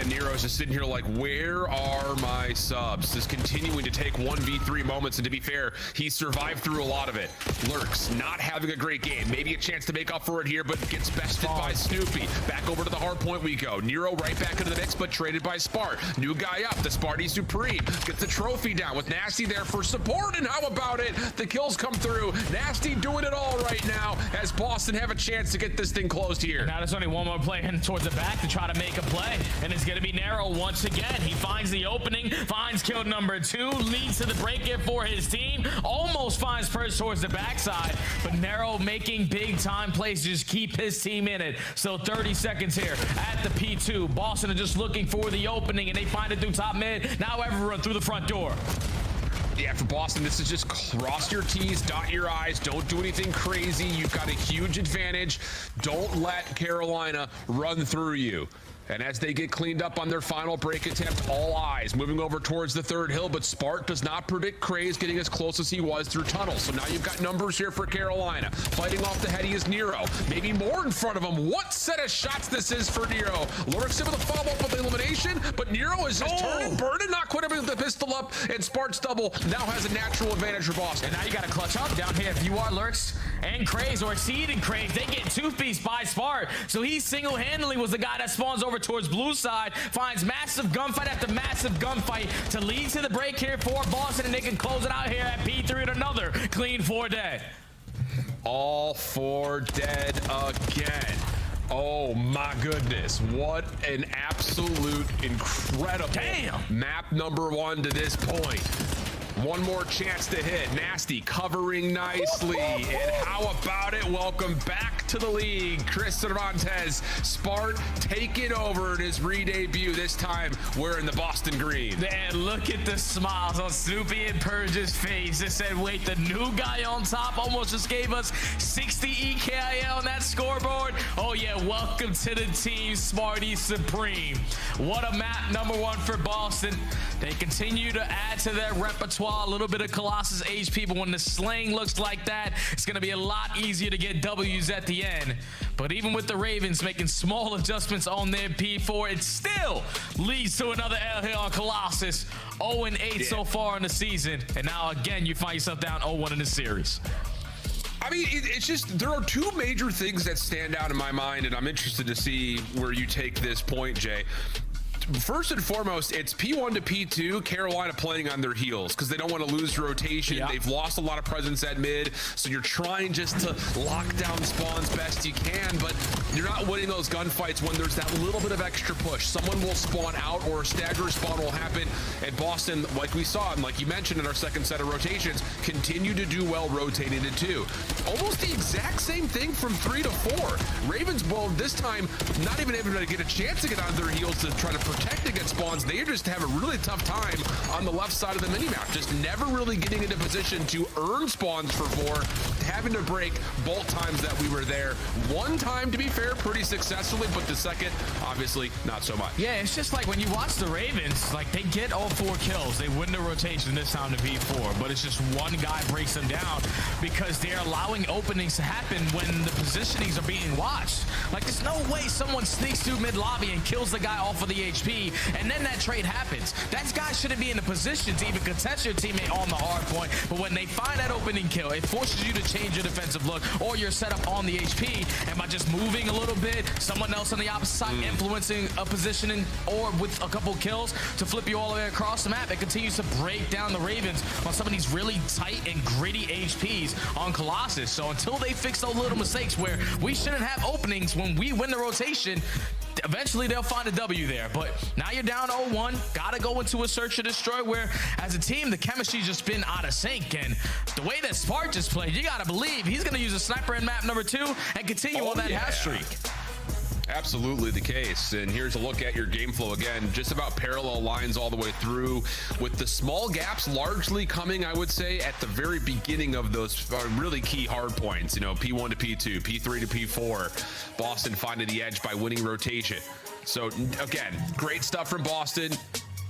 And Nero's just sitting here like, where are my subs? Just continuing to take 1v3 moments, and to be fair, he survived through a lot of it. Lurks, not having a great game. Maybe a chance to make up for it here, but gets bested by Snoopy. Back over to the hard point we go. Nero right back into the mix, but traded by Spart. New guy up, the Sparty Supreme. Gets the trophy down with Nasty there for support, and how about it? The kills come through. Nasty doing it all right now, as Boston have a chance to get this thing closed here. And now there's only one more play heading towards the back to try to make a play. And it's going to be Nero once again. He finds the opening, finds kill number 2, leads to the break-in for his team, almost finds Purge towards the backside, but Nero making big-time plays to just keep his team in it. So 30 seconds here at the P2. Boston are just looking for the opening, and they find it through top mid. Now everyone through the front door. Yeah, for Boston, this is just cross your T's, dot your I's. Don't do anything crazy. You've got a huge advantage. Don't let Carolina run through you. And as they get cleaned up on their final break attempt, all eyes moving over towards the third hill, but Spart does not predict Craze getting as close as he was through tunnel. So now you've got numbers here for Carolina. Fighting off the heady is Nero. Maybe more in front of him. What set of shots this is for Nero. Lurks able to follow up with the elimination, but Nero is just turning, burning, not quite able to get the pistol up, and Spart's double now has a natural advantage for Boston. And now you got to clutch up down here if you are Lurks and Craze, or Exceed and Craze. They get two-pieced by Spart. So he single-handedly was the guy that spawns over towards blue side, finds massive gunfight after massive gunfight to lead to the break here for Boston, and they can close it out here at P3 and another clean 4 dead. All 4 dead again. Oh my goodness, what an absolute incredible map number 1 to this point. One more chance to hit. Nasty covering nicely. And how about it? Welcome back to the league. Chris Cervantes, Spart taking over in his re-debut, this time wearing the Boston green. Man, look at the smiles on Snoopy and Purge's face. They said, wait, the new guy on top almost just gave us 60 EKIA on that scoreboard. Oh yeah, welcome to the team, Smarty Supreme. What a map number 1 for Boston. They continue to add to their repertoire. A little bit of Colossus HP, but when the slaying looks like that, it's going to be a lot easier to get W's at the end. But even with the Ravens making small adjustments on their P4, it still leads to another L here on Colossus. 0-8 so far in the season, and now again you find yourself down 0-1 in the series. I mean, it's just, there are 2 major things that stand out in my mind, and I'm interested to see where you take this point, Jay. first and foremost, it's P1 to P2, Carolina playing on their heels because they don't want to lose rotation. Yeah. They've lost a lot of presence at mid, so you're trying just to lock down spawns best you can, but you're not winning those gunfights when there's that little bit of extra push. Someone will spawn out or a stagger spawn will happen, and Boston, like we saw, and like you mentioned in our second set of rotations, continue to do well rotating to 2. Almost the exact same thing from 3 to 4. Ravens, well, this time, not even able to get a chance to get on their heels to try to protect against spawns. They just have a really tough time on the left side of the minimap, just never really getting into position to earn spawns for 4, having to break both times that we were there. One time, to be fair, pretty successfully, but the second, obviously, not so much. Yeah, it's just like when you watch the Ravens, like they get all 4 kills. They win the rotation this time to P4, but it's just one guy breaks them down because they're allowing openings to happen when the positionings are being watched. Like, there's no way someone sneaks through mid-lobby and kills the guy off of the HP, and then that trade happens. That guy shouldn't be in a position to even contest your teammate on the hard point, but when they find that opening kill, it forces you to change your defensive look or your setup on the HP, and by just moving a little bit, someone else on the opposite side influencing a positioning or with a couple kills to flip you all the way across the map, it continues to break down the Ravens on some of these really tight and gritty HPs on Colossus. So until they fix those little mistakes where we shouldn't have openings when we win the rotation, eventually they'll find a W there. But now you're down 0-1, gotta go into a search and destroy where as a team the chemistry's just been out of sync, and the way that Spark just played, you gotta believe he's gonna use a sniper in map number 2 and continue on that half streak. Absolutely the case. And here's a look at your game flow again, just about parallel lines all the way through, with the small gaps largely coming, I would say, at the very beginning of those really key hard points. You know, P1 to P2, P3 to P4, Boston finding the edge by winning rotation. So again, great stuff from Boston.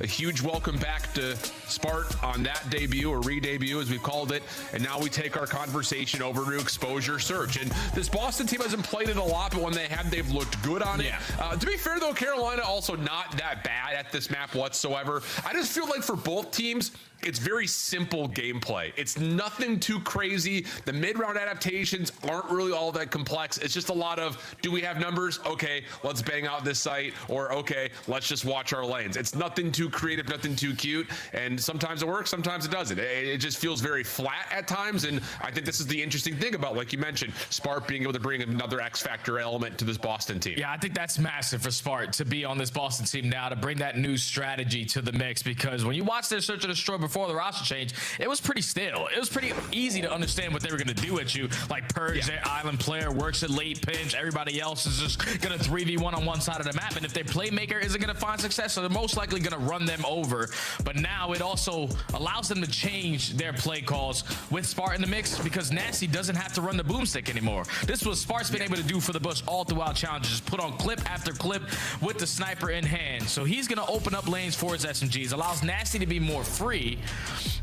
A huge welcome back to Spart on that debut, or re-debut as we've called it. And now we take our conversation over to exposure search. And this Boston team hasn't played it a lot, but when they have, they've looked good on it. To be fair though, Carolina also not that bad at this map whatsoever. I just feel like for both teams, it's very simple gameplay. It's nothing too crazy. The mid-round adaptations aren't really all that complex. It's just a lot of, do we have numbers? Okay, let's bang out this site. Or, okay, let's just watch our lanes. It's nothing too creative, nothing too cute. And sometimes it works, sometimes it doesn't. It just feels very flat at times. And I think this is the interesting thing about, like you mentioned, Spart being able to bring another X-Factor element to this Boston team. Yeah, I think that's massive for Spart to be on this Boston team now, to bring that new strategy to the mix. Because when you watch their search and destroy before the roster change, it was pretty still. It was pretty easy to understand what they were going to do at you. Like Purge, their island player, works at late pinch. Everybody else is just going to 3v1 on one side of the map. And if their playmaker isn't going to find success, so they're most likely going to run them over. But now it also allows them to change their play calls with Spart in the mix, because Nasty doesn't have to run the boomstick anymore. This was Spart's been able to do for the Bush all throughout challenges. Just put on clip after clip with the sniper in hand. So he's going to open up lanes for his SMGs, allows Nasty to be more free.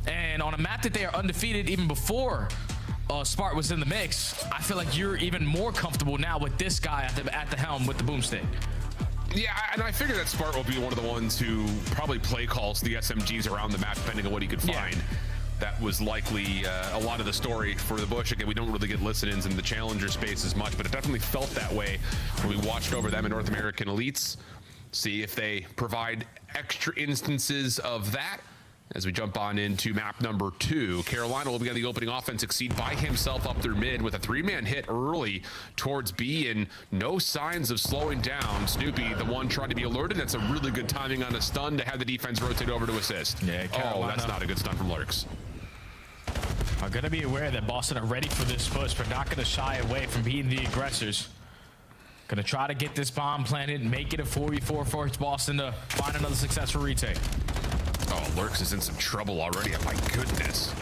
And on a map that they are undefeated even before Spart was in the mix, I feel like you're even more comfortable now with this guy at the helm with the boomstick. Yeah, and I figure that Spart will be one of the ones who probably play calls the SMGs around the map, depending on what he could find. That was likely a lot of the story for the Bush. Again, we don't really get listen-ins in the challenger space as much, but it definitely felt that way when we watched over them in North American Elites. See if they provide extra instances of that. As we jump on into map number 2, Carolina will be on the opening offense, Exceed by himself up their mid with a 3-man hit early towards B, and no signs of slowing down. Snoopy, the one trying to be alerted. That's a really good timing on a stun to have the defense rotate over to assist. Yeah, Carolina. Oh, that's not a good stun from Lurks. I'm going to be aware that Boston are ready for this push, but not going to shy away from being the aggressors. Going to try to get this bomb planted, make it a 4v4 for Boston to find another successful retake. Oh, Lurks is in some trouble already. Oh, my goodness.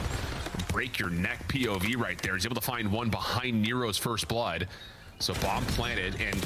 Break your neck POV right there. He's able to find one behind Nero's first blood. So bomb planted, and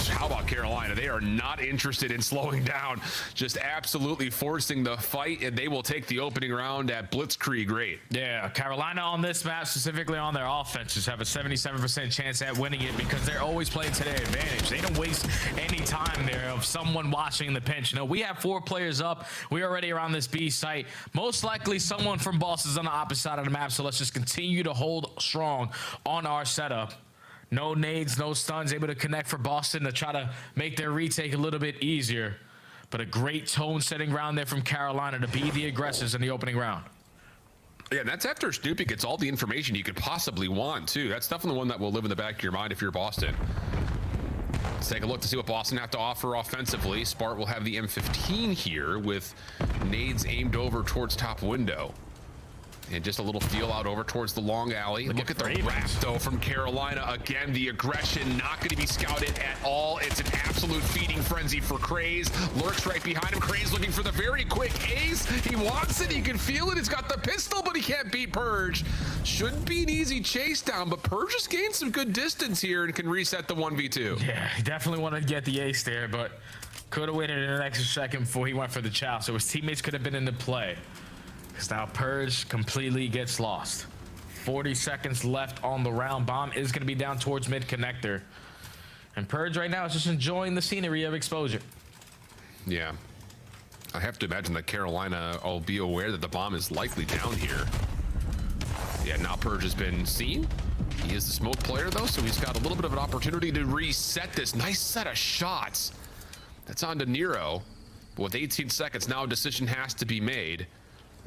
how about Carolina? They are not interested in slowing down, just absolutely forcing the fight, and they will take the opening round at Blitzkrieg rate. Yeah, Carolina on this map, specifically on their offense, just have a 77% chance at winning it because they're always playing to their advantage. They don't waste any time there of someone watching the pinch. You know, we have 4 players up. We're already around this B site. Most likely someone from Boston's on the opposite side of the map, so let's just continue to hold strong on our setup. No nades, no stuns, able to connect for Boston to try to make their retake a little bit easier. But a great tone-setting round there from Carolina to be the aggressors in the opening round. Yeah, and that's after Snoopy gets all the information you could possibly want, too. That's definitely one that will live in the back of your mind if you're Boston. Let's take a look to see what Boston have to offer offensively. Spart will have the M15 here with nades aimed over towards top window. And just a little feel out over towards the long alley. Look at the wrap, though, from Carolina. Again, the aggression not going to be scouted at all. It's an absolute feeding frenzy for Craze. Lurks right behind him. Craze looking for the very quick ace. He wants it. He can feel it. He's got the pistol, but he can't beat Purge. Shouldn't be an easy chase down, but Purge has gained some good distance here and can reset the 1v2. Yeah, he definitely wanted to get the ace there, but could have waited an extra second before he went for the chow, so his teammates could have been in the play. Because now Purge completely gets lost. 40 seconds left on the round. Bomb is going to be down towards mid connector. And Purge right now is just enjoying the scenery of exposure. Yeah. I have to imagine that Carolina will be aware that the bomb is likely down here. Yeah, now Purge has been seen. He is the smoke player, though, so he's got a little bit of an opportunity to reset this. Nice set of shots. That's on to Nero. But with 18 seconds, now a decision has to be made.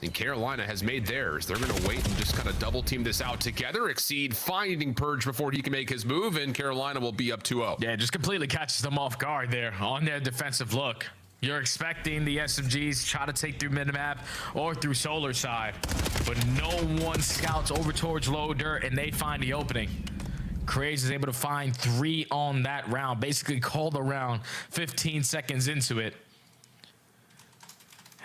And Carolina has made theirs. They're going to wait and just kind of double team this out together. Exceed finding Purge before he can make his move, and Carolina will be up 2-0. Yeah, just completely catches them off guard there on their defensive look. You're expecting the SMGs try to take through minimap or through solar side, but no one scouts over towards low dirt, and they find the opening. Craze is able to find 3 on that round, basically call the round 15 seconds into it.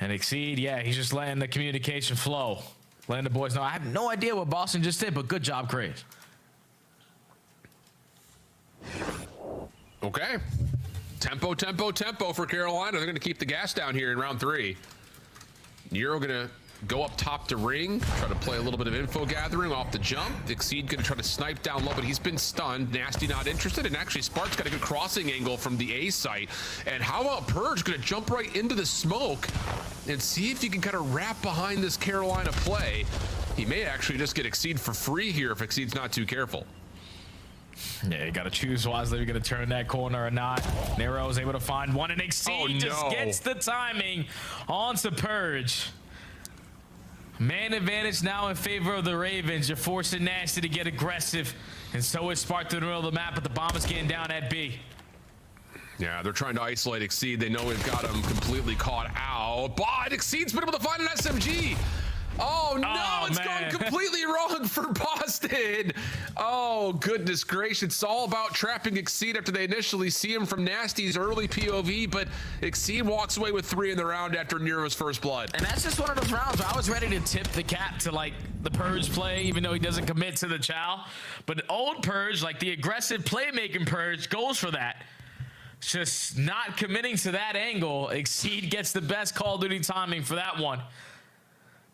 And Exceed, yeah, he's just letting the communication flow. Letting the boys know. I have no idea what Boston just did, but good job, Craze. Okay. Tempo, tempo, tempo for Carolina. They're going to keep the gas down here in round 3. Nero going to go up top to ring, try to play a little bit of info gathering off the jump. Exceed going to try to snipe down low, but he's been stunned. Nasty not interested, and actually Spart's got a good crossing angle from the A site. And how about Purge going to jump right into the smoke and see if he can kind of wrap behind this Carolina play. He may actually just get Exceed for free here if Exceed's not too careful. Yeah, you got to choose wisely. You're going to turn that corner or not. Nero is able to find one, and Exceed just gets the timing onto Purge. Man advantage now in favor of the Ravens. You're forcing Nasty to get aggressive, and so is Spark to the middle of the map, but the bomb is getting down at B. Yeah, they're trying to isolate Exceed. They know we've got him completely caught out, but Exceed's been able to find an SMG. Oh no, it's gone completely wrong for Boston. Oh, goodness gracious. It's all about trapping Exceed after they initially see him from Nasty's early POV, but Exceed walks away with 3 in the round after Nero's first blood. And that's just one of those rounds where I was ready to tip the cap to like the Purge play, even though he doesn't commit to the chow. But old Purge, like the aggressive playmaking Purge, goes for that. Just not committing to that angle. Exceed gets the best Call of Duty timing for that one.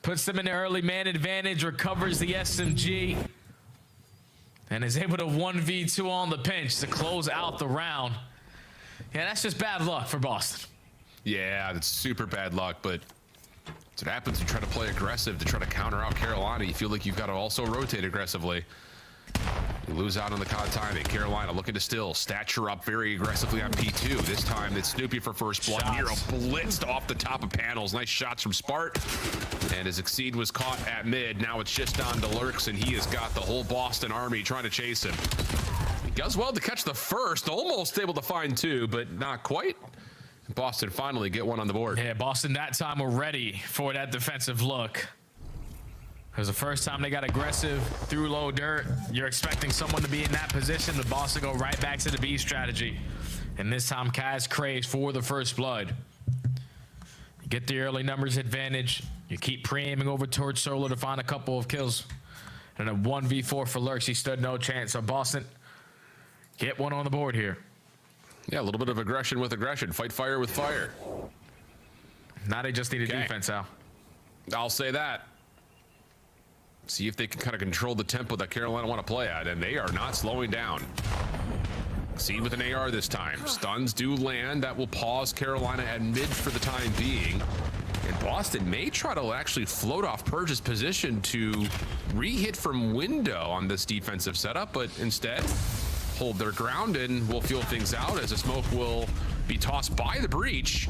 Puts them in the early man advantage, recovers the SMG, and is able to 1v2 on the pinch to close out the round. Yeah, that's just bad luck for Boston. Yeah, that's super bad luck, but that's what happens. You try to play aggressive to try to counter out Carolina. You feel like you've got to also rotate aggressively. You lose out on the COD timing. Carolina looking to still stature up very aggressively on P2. This time it's Snoopy for first blood. Nero blitzed off the top of panels. Nice shots from Spart. And as Exceed was caught at mid, now it's just on to Lurks, and he has got the whole Boston army trying to chase him. He does well to catch the first, almost able to find 2, but not quite. Boston finally get one on the board. Yeah, Boston that time were ready for that defensive look. It was the first time they got aggressive through low dirt. You're expecting someone to be in that position. The Boston go right back to the B strategy. And this time, Kaz Craze for the first blood. You get the early numbers advantage. You keep pre-aiming over towards Solo to find a couple of kills. And a 1v4 for Lurks. He stood no chance. So Boston get one on the board here. Yeah, a little bit of aggression with aggression. Fight fire with fire. Now they just need a defense, Al. I'll say that. See if they can kind of control the tempo that Carolina want to play at, and they are not slowing down. Exceed with an AR this time. Stuns do land. That will pause Carolina at mid for the time being. And Boston may try to actually float off Purge's position to re-hit from window on this defensive setup, but instead hold their ground, and we'll feel things out as the smoke will be tossed by the breach.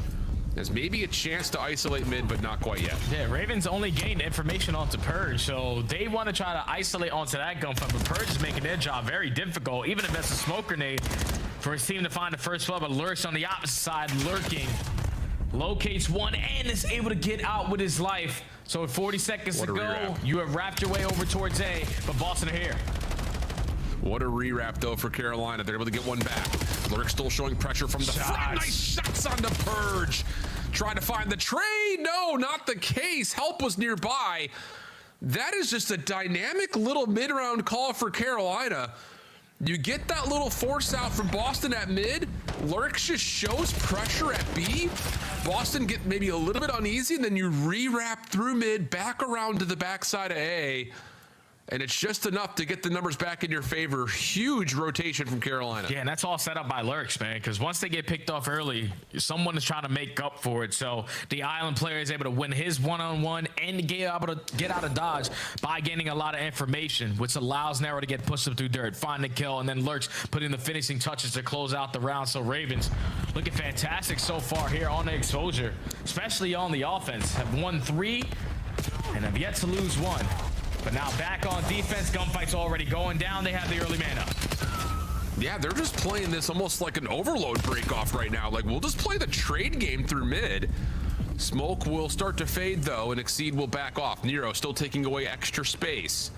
There's maybe a chance to isolate mid, but not quite yet. Yeah, Ravens only gained information onto Purge, so they want to try to isolate onto that gunfight, but Purge is making their job very difficult, even if that's a smoke grenade for his team to find the first blood, but Lurks on the opposite side lurking. Locates one and is able to get out with his life. So with 40 seconds to go, you have wrapped your way over towards A, but Boston are here. What a rewrap, though, for Carolina. They're able to get one back. Lurk still showing pressure from the front. Nice shots on the Purge. Trying to find the trade. No, not the case. Help was nearby. That is just a dynamic little mid-round call for Carolina. You get that little force out from Boston at mid. Lurk just shows pressure at B. Boston get maybe a little bit uneasy, and then you rewrap through mid, back around to the backside of A. And it's just enough to get the numbers back in your favor. Huge rotation from Carolina. Yeah, and that's all set up by Lurks, man, because once they get picked off early, someone is trying to make up for it. So the Island player is able to win his one-on-one and get able to get out of dodge by gaining a lot of information, which allows Nero to get pushed up through dirt, find the kill, and then Lurks putting the finishing touches to close out the round. So Ravens looking fantastic so far here on the exposure, especially on the offense. Have won 3 and have yet to lose 1. But now back on defense, gunfight's already going down. They have the early man up. Yeah, they're just playing this almost like an overload break-off right now. Like, we'll just play the trade game through mid. Smoke will start to fade, though, and Exceed will back off. Nero still taking away extra space.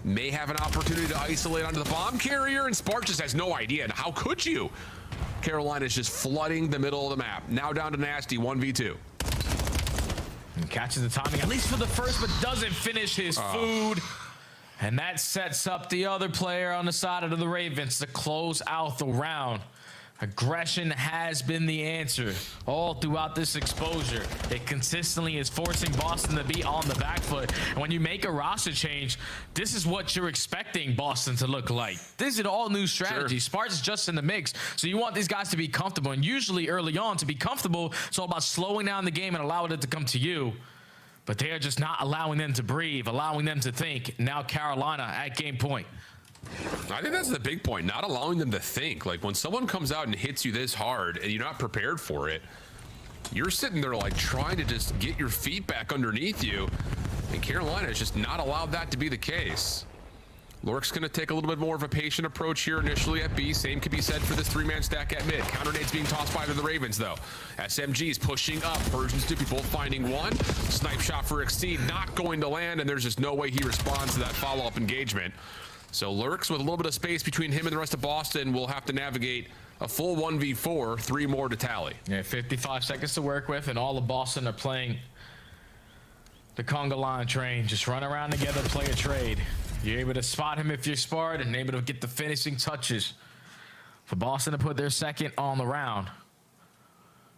May have an opportunity to isolate onto the bomb carrier, and Spark just has no idea. And how could you? Carolina's just flooding the middle of the map. Now down to Nasty, 1v2. And catches the timing, at least for the first, but doesn't finish his food. And that sets up the other player on the side of the Ravens to close out the round. Aggression has been the answer all throughout this exposure. It consistently is forcing Boston to be on the back foot. And when you make a roster change, this is what you're expecting Boston to look like. This is an all-new strategy. Sure. Sparks is just in the mix. So you want these guys to be comfortable. And usually early on, to be comfortable, it's all about slowing down the game and allowing it to come to you. But they are just not allowing them to breathe, allowing them to think. Now Carolina at game point. I think that's the big point, not allowing them to think. Like, when someone comes out and hits you this hard and you're not prepared for it, you're sitting there like trying to just get your feet back underneath you, and Carolina has just not allowed that to be the case. Lurk's going to take a little bit more of a patient approach here initially at B. Same could be said for this 3-man stack at mid. Counter nades being tossed by the Ravens, though. SMG's pushing up. Purge and Snoopy both finding one. Snipe shot for Exceed, not going to land, and there's just no way he responds to that follow-up engagement. So Lurks, with a little bit of space between him and the rest of Boston, will have to navigate a full 1v4, 3 more to tally. Yeah, 55 seconds to work with, and all of Boston are playing the conga line train. Just run around together, play a trade. You're able to spot him if you're smart and able to get the finishing touches for Boston to put their second on the round.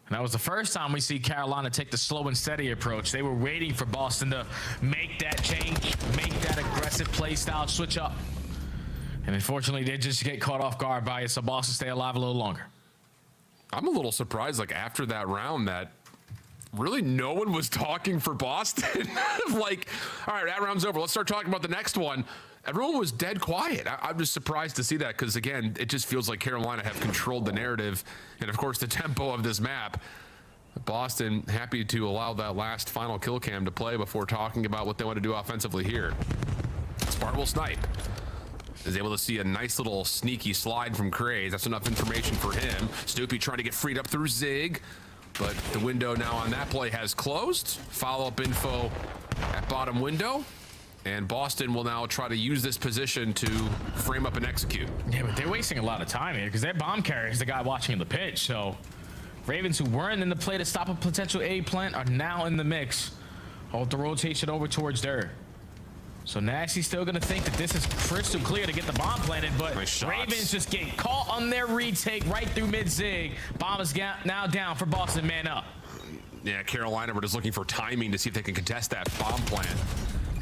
And that was the first time we see Carolina take the slow and steady approach. They were waiting for Boston to make that change, make that aggressive play style switch up. And unfortunately, they just get caught off guard by it, so Boston stay alive a little longer. I'm a little surprised, like, after that round, that really no one was talking for Boston. Like, all right, that round's over. Let's start talking about the next one. Everyone was dead quiet. I'm just surprised to see that because, again, it just feels like Carolina have controlled the narrative and, of course, the tempo of this map. Boston happy to allow that last final kill cam to play before talking about what they want to do offensively here. Spart will snipe. Is able to see a nice little sneaky slide from Craze. That's enough information for him. Snoopy trying to get freed up through Zig, but the window now on that play has closed. Follow-up info at bottom window, and Boston will now try to use this position to frame up and execute. Yeah, but they're wasting a lot of time here because their bomb carrier is the guy watching in the pitch. So Ravens, who weren't in the play to stop a potential A plant, are now in the mix. Hold the rotation over towards dirt. So Nasty's still going to think that this is crystal clear to get the bomb planted, but nice Ravens just get caught on their retake right through mid-zig. Bomb is now down for Boston, man up. Yeah, Carolina were just looking for timing to see if they can contest that bomb plant.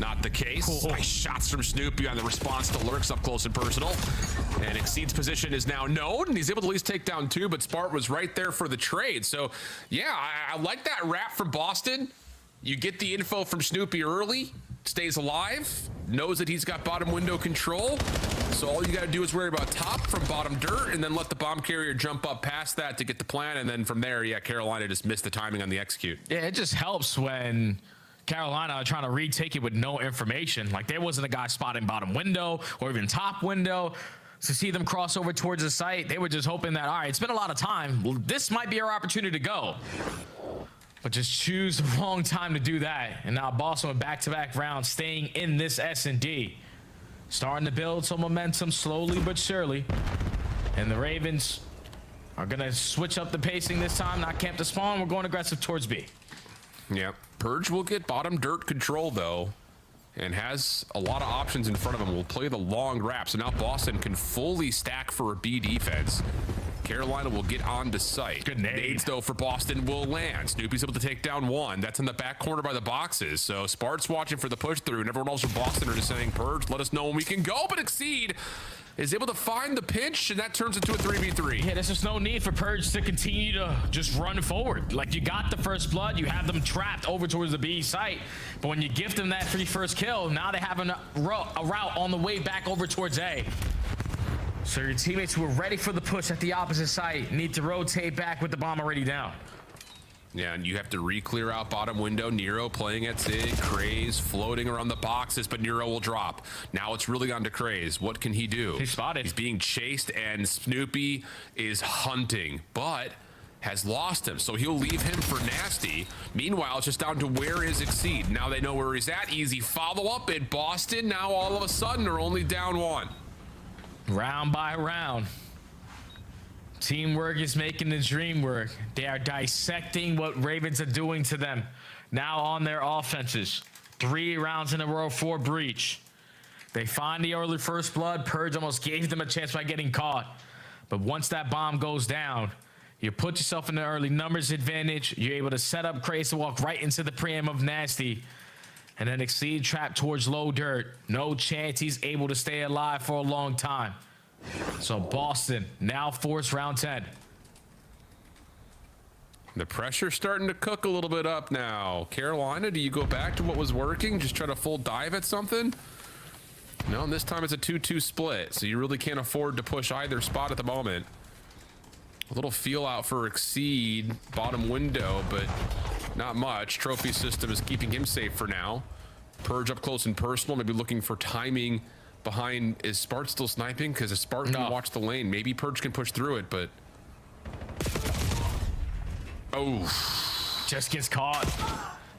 Not the case. Cool. Nice shots from Snoopy on the response to Lurks up close and personal. And Exceed's position is now known, and he's able to at least take down 2, but Spart was right there for the trade. So, yeah, I like that wrap from Boston. You get the info from Snoopy early. stays alive, knows that he's got bottom window control. So all you got to do is worry about top from bottom dirt and then let the bomb carrier jump up past that to get the plan. And then from there, yeah, Carolina just missed the timing on the execute. Yeah, it just helps when Carolina are trying to retake it with no information. Like there wasn't a guy spotting bottom window or even top window. To see them cross over towards the site, they were just hoping that, all right, it's been a lot of time. Well, this might be our opportunity to go. But just choose the wrong time to do that. And now Boston with back-to-back rounds staying in this S&D. Starting to build some momentum slowly but surely. And the Ravens are going to switch up the pacing this time. Not camp to spawn. We're going aggressive towards B. Yeah, Purge will get bottom dirt control, though, and has a lot of options in front of him. Will play the long wrap, so now Boston can fully stack for a B defense. Carolina will get on to site. Good nades, though, for Boston will land. Snoopy's able to take down one. That's in the back corner by the boxes. So Spart's watching for the push through, and everyone else from Boston are just saying, Purge, let us know when we can go. But Exceed is able to find the pinch, and that turns into a 3v3. Yeah, there's just no need for Purge to continue to just run forward. Like, you got the first blood, you have them trapped over towards the B site, but when you gift them that first kill, now they have a route on the way back over towards A. So your teammates who are ready for the push at the opposite site need to rotate back with the bomb already down. Yeah, and you have to re-clear out bottom window. Nero playing at Zig. Craze floating around the boxes, but Nero will drop. Now it's really on to Craze. What can he do? He's spotted. He's being chased, and Snoopy is hunting, but has lost him, so he'll leave him for Nasty. Meanwhile, it's just down to where is Exceed. Now they know where he's at. Easy follow-up at Boston. Now all of a sudden, they're only down one. Round by round. Teamwork is making the dream work. They are dissecting what Ravens are doing to them. Now on their offenses. 3 rounds in a row for Breach. They find the early first blood. Purge almost gave them a chance by getting caught. But once that bomb goes down, you put yourself in the early numbers advantage. You're able to set up Craze to walk right into the preem of Nasty. And then Exceed trapped towards low dirt. No chance he's able to stay alive for a long time. So Boston now force round 10. The pressure's starting to cook a little bit up now. Carolina, do you go back to what was working? Just try to full dive at something? No, and this time it's a 2-2 split, so you really can't afford to push either spot at the moment. A little feel out for Exceed, bottom window, but not much. Trophy system is keeping him safe for now. Purge up close and personal, maybe looking for timing behind. Is Spart still sniping? Because if Spart can watch the lane, maybe Purge can push through it, but... Oh. Just gets caught.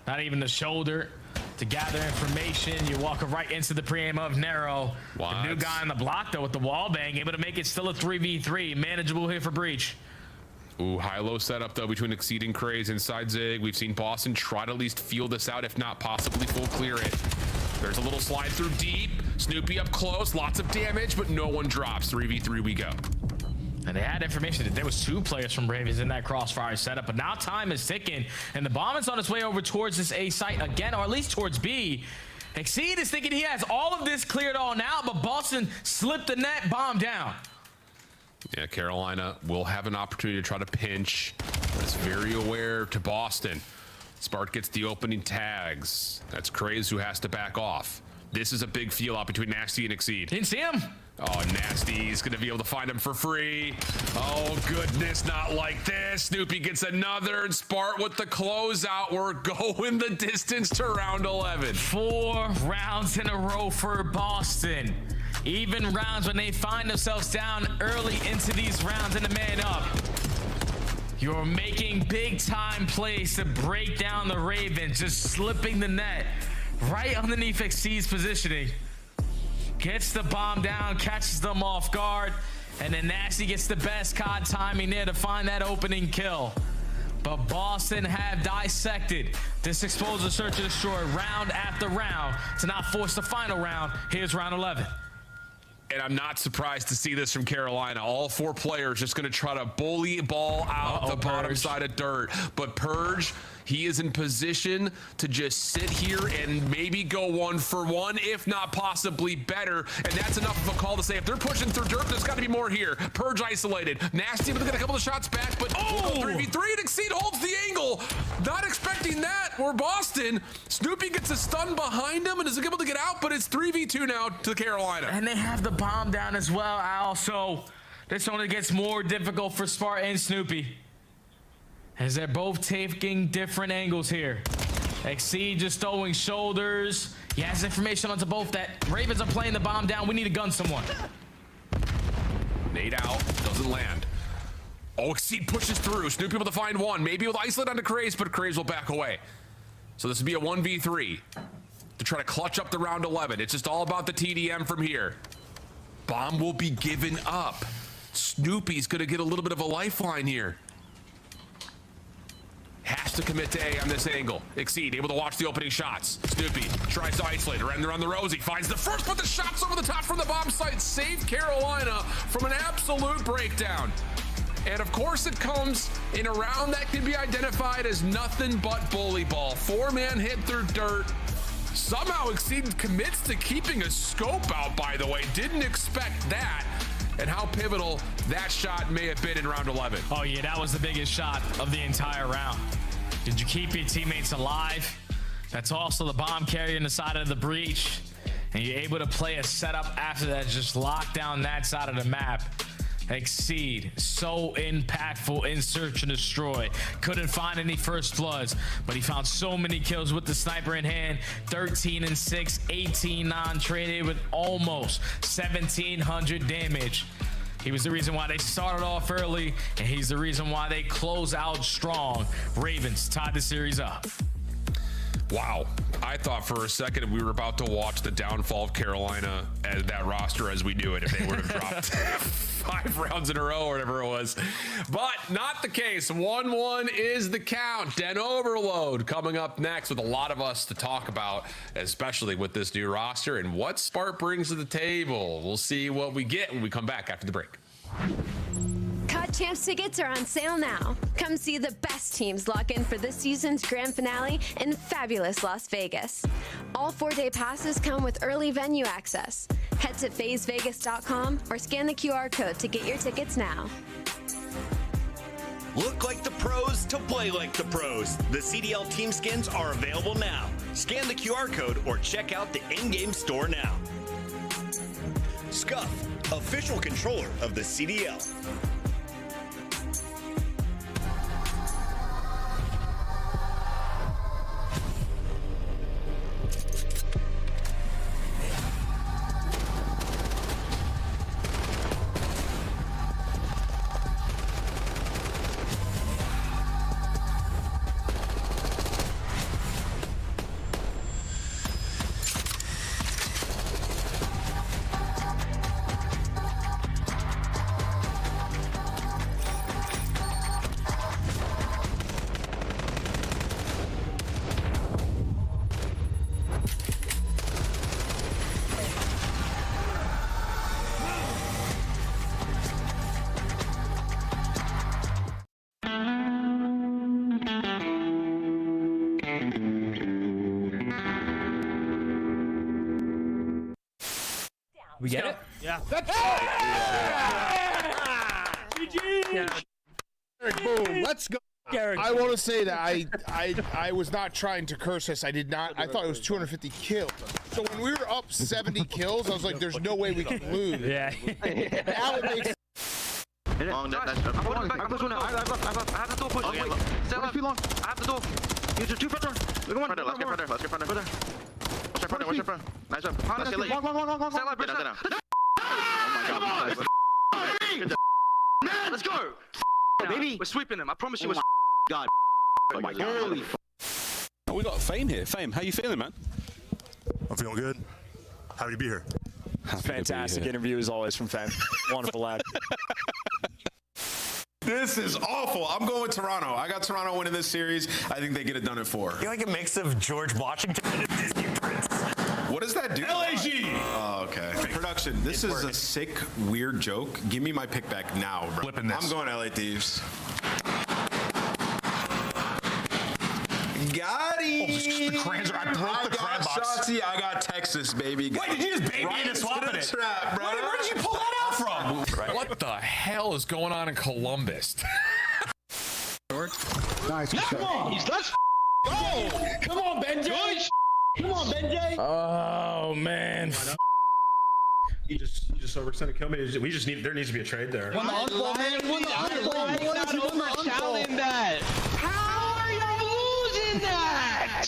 Not even the shoulder to gather information. You walk right into the preaim of Nero. The new guy on the block, though, with the wall bang, able to make it still a 3v3. Manageable here for Breach. Ooh, high-low setup, though, between Exceed and Craze inside Zig. We've seen Boston try to at least feel this out, if not possibly full clear it. There's a little slide through deep. Snoopy up close, lots of damage, but no one drops. 3v3 we go. And they had information that there was 2 players from Ravens in that crossfire setup, but now time is ticking, and the bomb is on its way over towards this A site again, or at least towards B. Exceed is thinking he has all of this cleared on now, but Boston slipped the net, bomb down. Yeah, Carolina will have an opportunity to try to pinch, but it's very aware to Boston. Spart gets the opening tags. That's Craze who has to back off. This is a big feel out between Nasty and Exceed. Didn't see him. Oh, Nasty's gonna be able to find him for free. Oh, goodness, not like this. Snoopy gets another, and Spart with the closeout. We're going the distance to round 11. 4 rounds in a row for Boston. Even rounds when they find themselves down early into these rounds in the man up. You're making big time plays to break down the Ravens, just slipping the net right underneath Exceed's positioning. Gets the bomb down, catches them off guard, and then Nasty gets the best COD timing there to find that opening kill. But Boston have dissected this exposure search and destroy round after round to not force the final round. Here's round 11. And I'm not surprised to see this from Carolina. All 4 players just going to try to bully ball out the bottom side of dirt. But Purge, he is in position to just sit here and maybe go 1 for 1, if not possibly better. And that's enough of a call to say, if they're pushing through dirt, there's got to be more here. Purge isolated. Nasty able to get a couple of shots back, but 3v3 and Exceed holds the angle. Not expecting that. We're Boston. Snoopy gets a stun behind him and is able to get out, but it's 3v2 now to Carolina. And they have the bomb down as well, Al. So this only gets more difficult for Sparta and Snoopy, as they're both taking different angles here. Exceed just throwing shoulders. He has information onto both that Ravens are playing the bomb down. We need to gun someone. Nade out, doesn't land. Oh, Exceed pushes through. Snoopy able to find one. Maybe with isolate onto Craze, but Craze will back away. So this will be a 1v3 to try to clutch up the round 11. It's just all about the TDM from here. Bomb will be given up. Snoopy's gonna get a little bit of a lifeline here. Has to commit to A on this angle. Exceed, able to watch the opening shots. Snoopy tries to isolate, around the Rosie, finds the first, but the shots over the top from the bomb site save Carolina from an absolute breakdown. And of course it comes in a round that can be identified as nothing but bully ball. 4-man hit through dirt. Somehow Exceed commits to keeping a scope out, by the way. Didn't expect that. And how pivotal that shot may have been in round 11. Oh yeah, that was the biggest shot of the entire round. Did you keep your teammates alive? That's also the bomb carrier in the side of the breach. And you're able to play a setup after that, just lock down that side of the map. Exceed, so impactful in search and destroy. Couldn't find any first bloods, but he found so many kills with the sniper in hand. 13 and 6, 18 non-traded with almost 1,700 damage. He was the reason why they started off early, and he's the reason why they close out strong. Ravens tied the series up. Wow. I thought for a second we were about to watch the downfall of Carolina as that roster as we knew it, if they would have dropped 5 rounds in a row or whatever it was. But not the case. 1-1 is the count. Den Overload coming up next with a lot of us to talk about, especially with this new roster and what Spart brings to the table. We'll see what we get when we come back after the break. COD Champs tickets are on sale now. Come see the best teams lock in for this season's grand finale in fabulous Las Vegas. All 4-day passes come with early venue access. Head to phasevegas.com or scan the QR code to get your tickets now. Look like the pros to play like the pros. The CDL team skins are available now. Scan the QR code or check out the in-game store now. Scuff, official controller of the CDL. We get it? Yeah. GG! Boom. Let's go. I want to say that I was not trying to curse us. I did not. I thought it was 250 kills. So when we were up 70 kills, I was like, "There's no way we can lose." Yeah. Now it makes. I'm pulling back. I'm pushing now. I have the door push. Wait. Stay left. I have the door. Use your 2 front door. Look at one. Let's get front door. Let's get front door. Watch your front. Nice job. Let's get late. Stay left. Stay down. Oh my God. Let's go. Baby. We're sweeping them. I promise you. God. Oh my God. Holy Oh, we got Fame here. Fame, how you feeling, man? I'm feeling good. Happy to be here. Fantastic interview as always from Fame. Wonderful lad. This is awful. I'm going with Toronto. I got Toronto winning this series. I think they get it done in 4. You're like a mix of George Washington and Disney Prince. What does that do? LAG! Oh, okay. Production, this is a sick, weird joke. Give me my pick back now, bro. Flipping this. I'm going LA Thieves. Got him. I got Shotzi. I got Texas, baby. Wait, did you just baby into swapping it? Trap, bro. Where did you pull that out from? What the hell is going on in Columbus? Nice. Come on, let's go. Come on, Benjay. Come on, Benjay. Oh man. You just overextended kill me. We just need. There needs to be a trade there. When the uncle, man. When the uncle. Not overselling that. How are you losing that?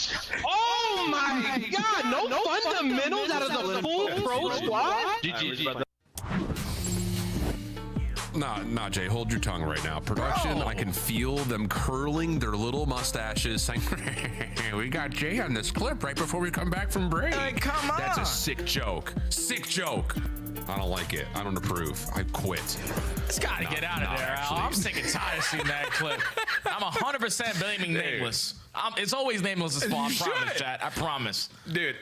Oh my God! No fundamentals out of the full pro squad. GG, brother. Nah, Jay, hold your tongue right now. Production, I can feel them curling their little mustaches saying, we got Jay on this clip right before we come back from break. Hey, come on. That's a sick joke. Sick joke. I don't like it. I don't approve. I quit. It's got to get out of there, Al. I'm sick and tired of seeing that clip. I'm 100% blaming Nameless. It's always Nameless' fault. I promise, chat. I promise. Dude.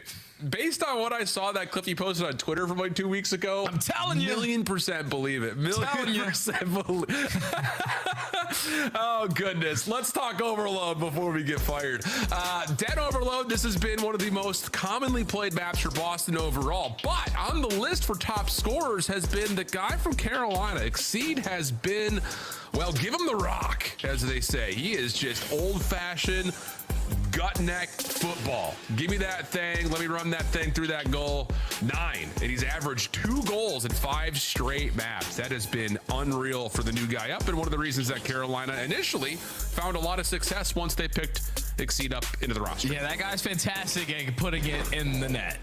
Based on what I saw that clip you posted on Twitter from like 2 weeks ago, I'm telling you, 1,000,000% believe it. 1,000,000% believe. Oh goodness, let's talk overload before we get fired. Dead overload. This has been one of the most commonly played maps for Boston overall, but on the list for top scorers has been the guy from Carolina. Exceed has been, well, give him the rock, as they say. He is just old-fashioned gut neck football. Give me that thing. Let me run that thing through that goal. 9. And he's averaged 2 goals in 5 straight maps. That has been unreal for the new guy up, and one of the reasons that Carolina initially found a lot of success once they picked Exceed up into the roster. Yeah, that guy's fantastic at putting it in the net.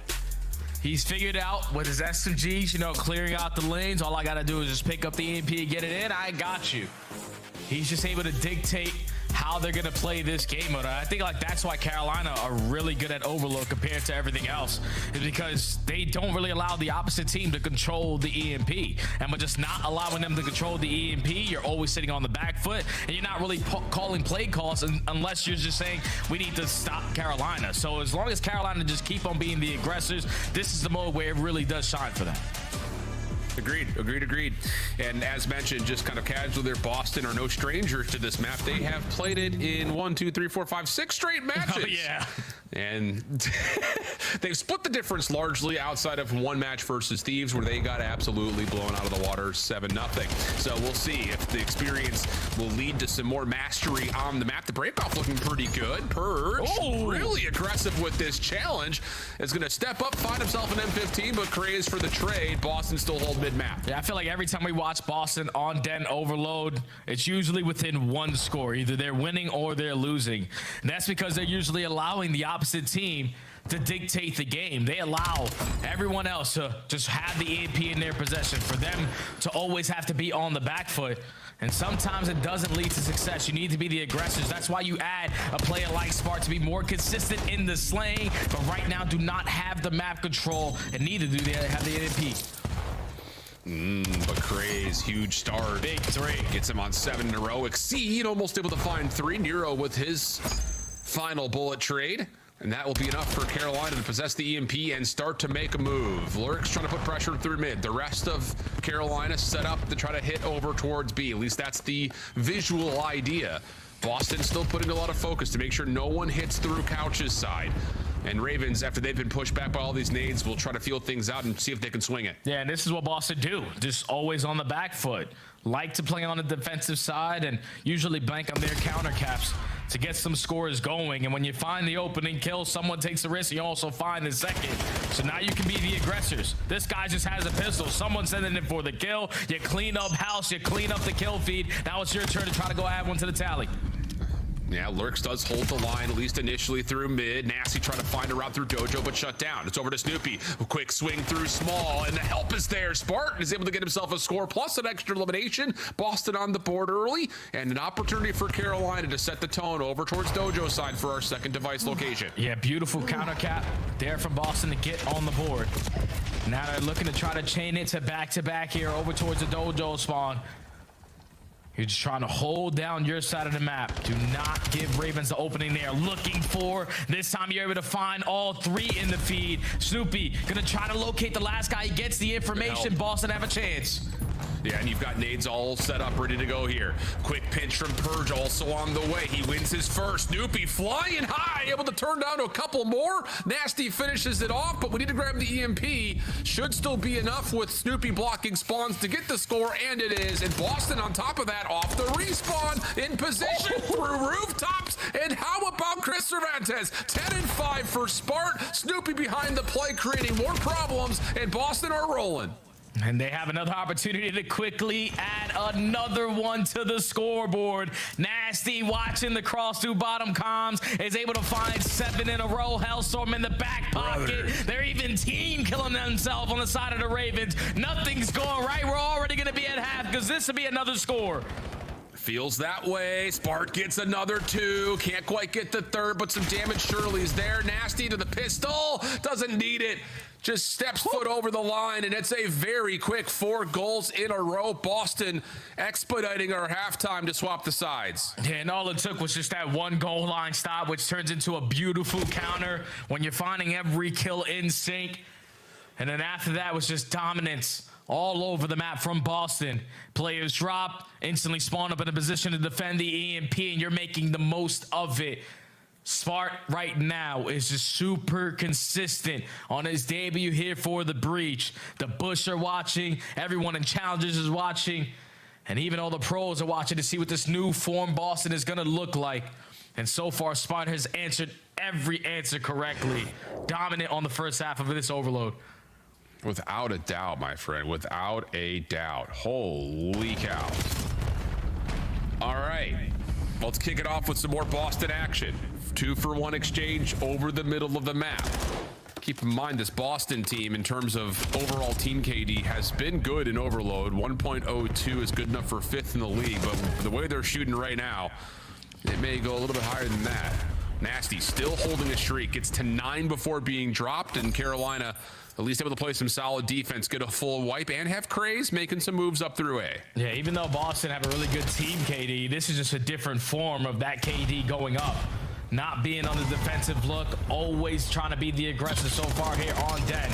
He's figured out with his SMGs, you know, clearing out the lanes. All I got to do is just pick up the EMP and get it in. I got you. He's just able to dictate how they're going to play this game mode. I think like that's why Carolina are really good at overload compared to everything else, is because they don't really allow the opposite team to control the EMP. And by just not allowing them to control the EMP, you're always sitting on the back foot, and you're not really calling play calls unless you're just saying we need to stop Carolina. So as long as Carolina just keep on being the aggressors, this is the mode where it really does shine for them. Agreed. And as mentioned, just kind of casually there, Boston are no strangers to this map. They have played it in 1, 2, 3, 4, 5, 6 straight matches. Oh, yeah. And they've split the difference largely outside of one match versus Thieves, where they got absolutely blown out of the water 7-0. So we'll see if the experience will lead to some more mastery on the map. The breakoff looking pretty good. Purge, really aggressive with this challenge. Is going to step up, find himself an M15, but craze for the trade. Boston still hold mid-map. Yeah, I feel like every time we watch Boston on Den Overload, it's usually within one score. Either they're winning or they're losing. And that's because they're usually allowing the opposite team to dictate the game. They allow everyone else to just have the EMP in their possession, for them to always have to be on the back foot. And sometimes it doesn't lead to success. You need to be the aggressors. That's why you add a player like Spark to be more consistent in the slaying, but right now do not have the map control, and neither do they have the EMP. But Craze, huge start. Big 3. Gets him on 7 in a row. Exceed almost able to find 3. Nero with his final bullet trade. And that will be enough for Carolina to possess the EMP and start to make a move. Lurk's trying to put pressure through mid. The rest of Carolina set up to try to hit over towards B. At least that's the visual idea. Boston still putting a lot of focus to make sure no one hits through Couch's side. And Ravens, after they've been pushed back by all these nades, will try to feel things out and see if they can swing it. Yeah, and this is what Boston do. Just always on the back foot. Like to play on the defensive side and usually bank on their counter caps to get some scores going. And when you find the opening kill, someone takes a risk, you also find the second. So now you can be the aggressors. This guy just has a pistol. Someone's sending it for the kill. You clean up house, you clean up the kill feed. Now it's your turn to try to go add one to the tally. Yeah, Lurks does hold the line, at least initially through mid. Nasty trying to find a route through Dojo, but shut down. It's over to Snoopy. A quick swing through small, and the help is there. Spartan is able to get himself a score, plus an extra elimination. Boston on the board early, and an opportunity for Carolina to set the tone over towards Dojo side for our second device location. Yeah, beautiful counter cap there from Boston to get on the board. Now they're looking to try to chain it to back here over towards the Dojo spawn. You're just trying to hold down your side of the map. Do not give Ravens the opening they are looking for. This time you're able to find all 3 in the feed. Snoopy gonna try to locate the last guy. He gets the information. Boston have a chance. Yeah, and you've got nades all set up, ready to go here. Quick pinch from Purge also on the way. He wins his first. Snoopy flying high, able to turn down to a couple more. Nasty finishes it off, but we need to grab the EMP. Should still be enough with Snoopy blocking spawns to get the score, and it is. And Boston on top of that, off the respawn, in position through rooftops. And how about Chris Cervantes? 10-5 for Spart. Snoopy behind the play, creating more problems, and Boston are rolling. And they have another opportunity to quickly add another one to the scoreboard. Nasty watching the cross through bottom comms is able to find 7 in a row. Hellstorm in the back pocket. They're even team killing themselves on the side of the Ravens. Nothing's going right. We're already going to be at half because this will be another score. Feels that way. Spart gets another 2. Can't quite get the third, but some damage surely is there. Nasty to the pistol. Doesn't need it. Just steps foot over the line, and it's a very quick 4 goals in a row. Boston expediting our halftime to swap the sides. Yeah, and all it took was just that 1 goal line stop, which turns into a beautiful counter when you're finding every kill in sync. And then after that was just dominance all over the map from Boston. Players drop, instantly spawn up in a position to defend the EMP, and you're making the most of it. Spart right now is just super consistent on his debut here for the Breach. The Bush are watching, everyone in Challengers is watching, and even all the pros are watching to see what this new form Boston is going to look like. And so far, Spart has answered every answer correctly. Dominant on the first half of this overload. Without a doubt, my friend. Without a doubt. Holy cow. All right. Let's kick it off with some more Boston action. 2-for-1 exchange over the middle of the map. Keep in mind, this Boston team, in terms of overall team KD, has been good in overload. 1.02 is good enough for 5th in the league, but the way they're shooting right now, it may go a little bit higher than that. Nasty still holding a streak. Gets to 9 before being dropped, and Carolina at least able to play some solid defense, get a full wipe, and have Craze making some moves up through A. Yeah, even though Boston have a really good team KD, this is just a different form of that KD going up. Not being on the defensive look, always trying to be the aggressor so far here on Den.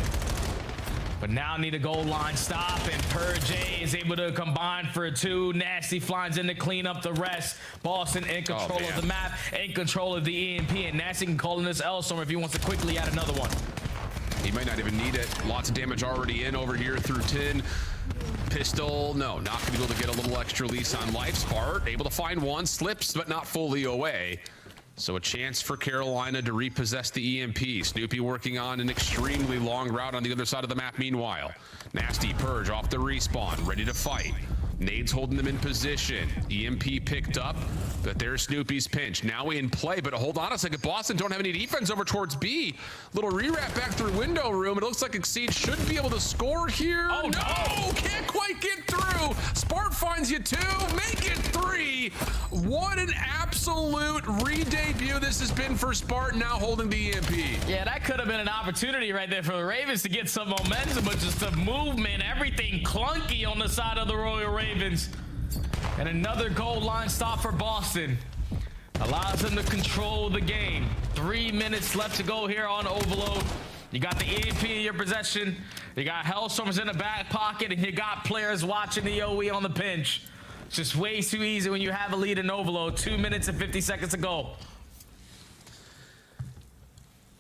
But now need a goal line stop, and Purge is able to combine for a 2. Nasty flies in to clean up the rest. Boston in control of the map, in control of the EMP, and Nasty can call in this L-Storm if he wants to quickly add another one. He might not even need it. Lots of damage already in over here through tin. Pistol, no, not going to be able to get a little extra lease on life. Spart, able to find 1, slips, but not fully away. So a chance for Carolina to repossess the EMP. Snoopy working on an extremely long route on the other side of the map meanwhile. Nasty Purge off the respawn, ready to fight. Nades holding them in position. EMP picked up, but there's Snoopy's pinch. Now in play, but hold on a second. Boston don't have any defense over towards B. Little re-wrap back through window room. It looks like Exceed should be able to score here. Oh, no! Can't quite get through. Spart finds you 2. Make it 3. What an absolute re-debut this has been for Spart, now holding the EMP. Yeah, that could have been an opportunity right there for the Ravens to get some momentum, but just the movement, everything clunky on the side of the Royal Ravens. And another goal line stop for Boston. Allows them to control the game. 3 minutes left to go here on overload. You got the EMP in your possession. You got Hellstorms in the back pocket, and you got players watching the OE on the pinch. It's just way too easy when you have a lead in overload. 2 minutes and 50 seconds to go.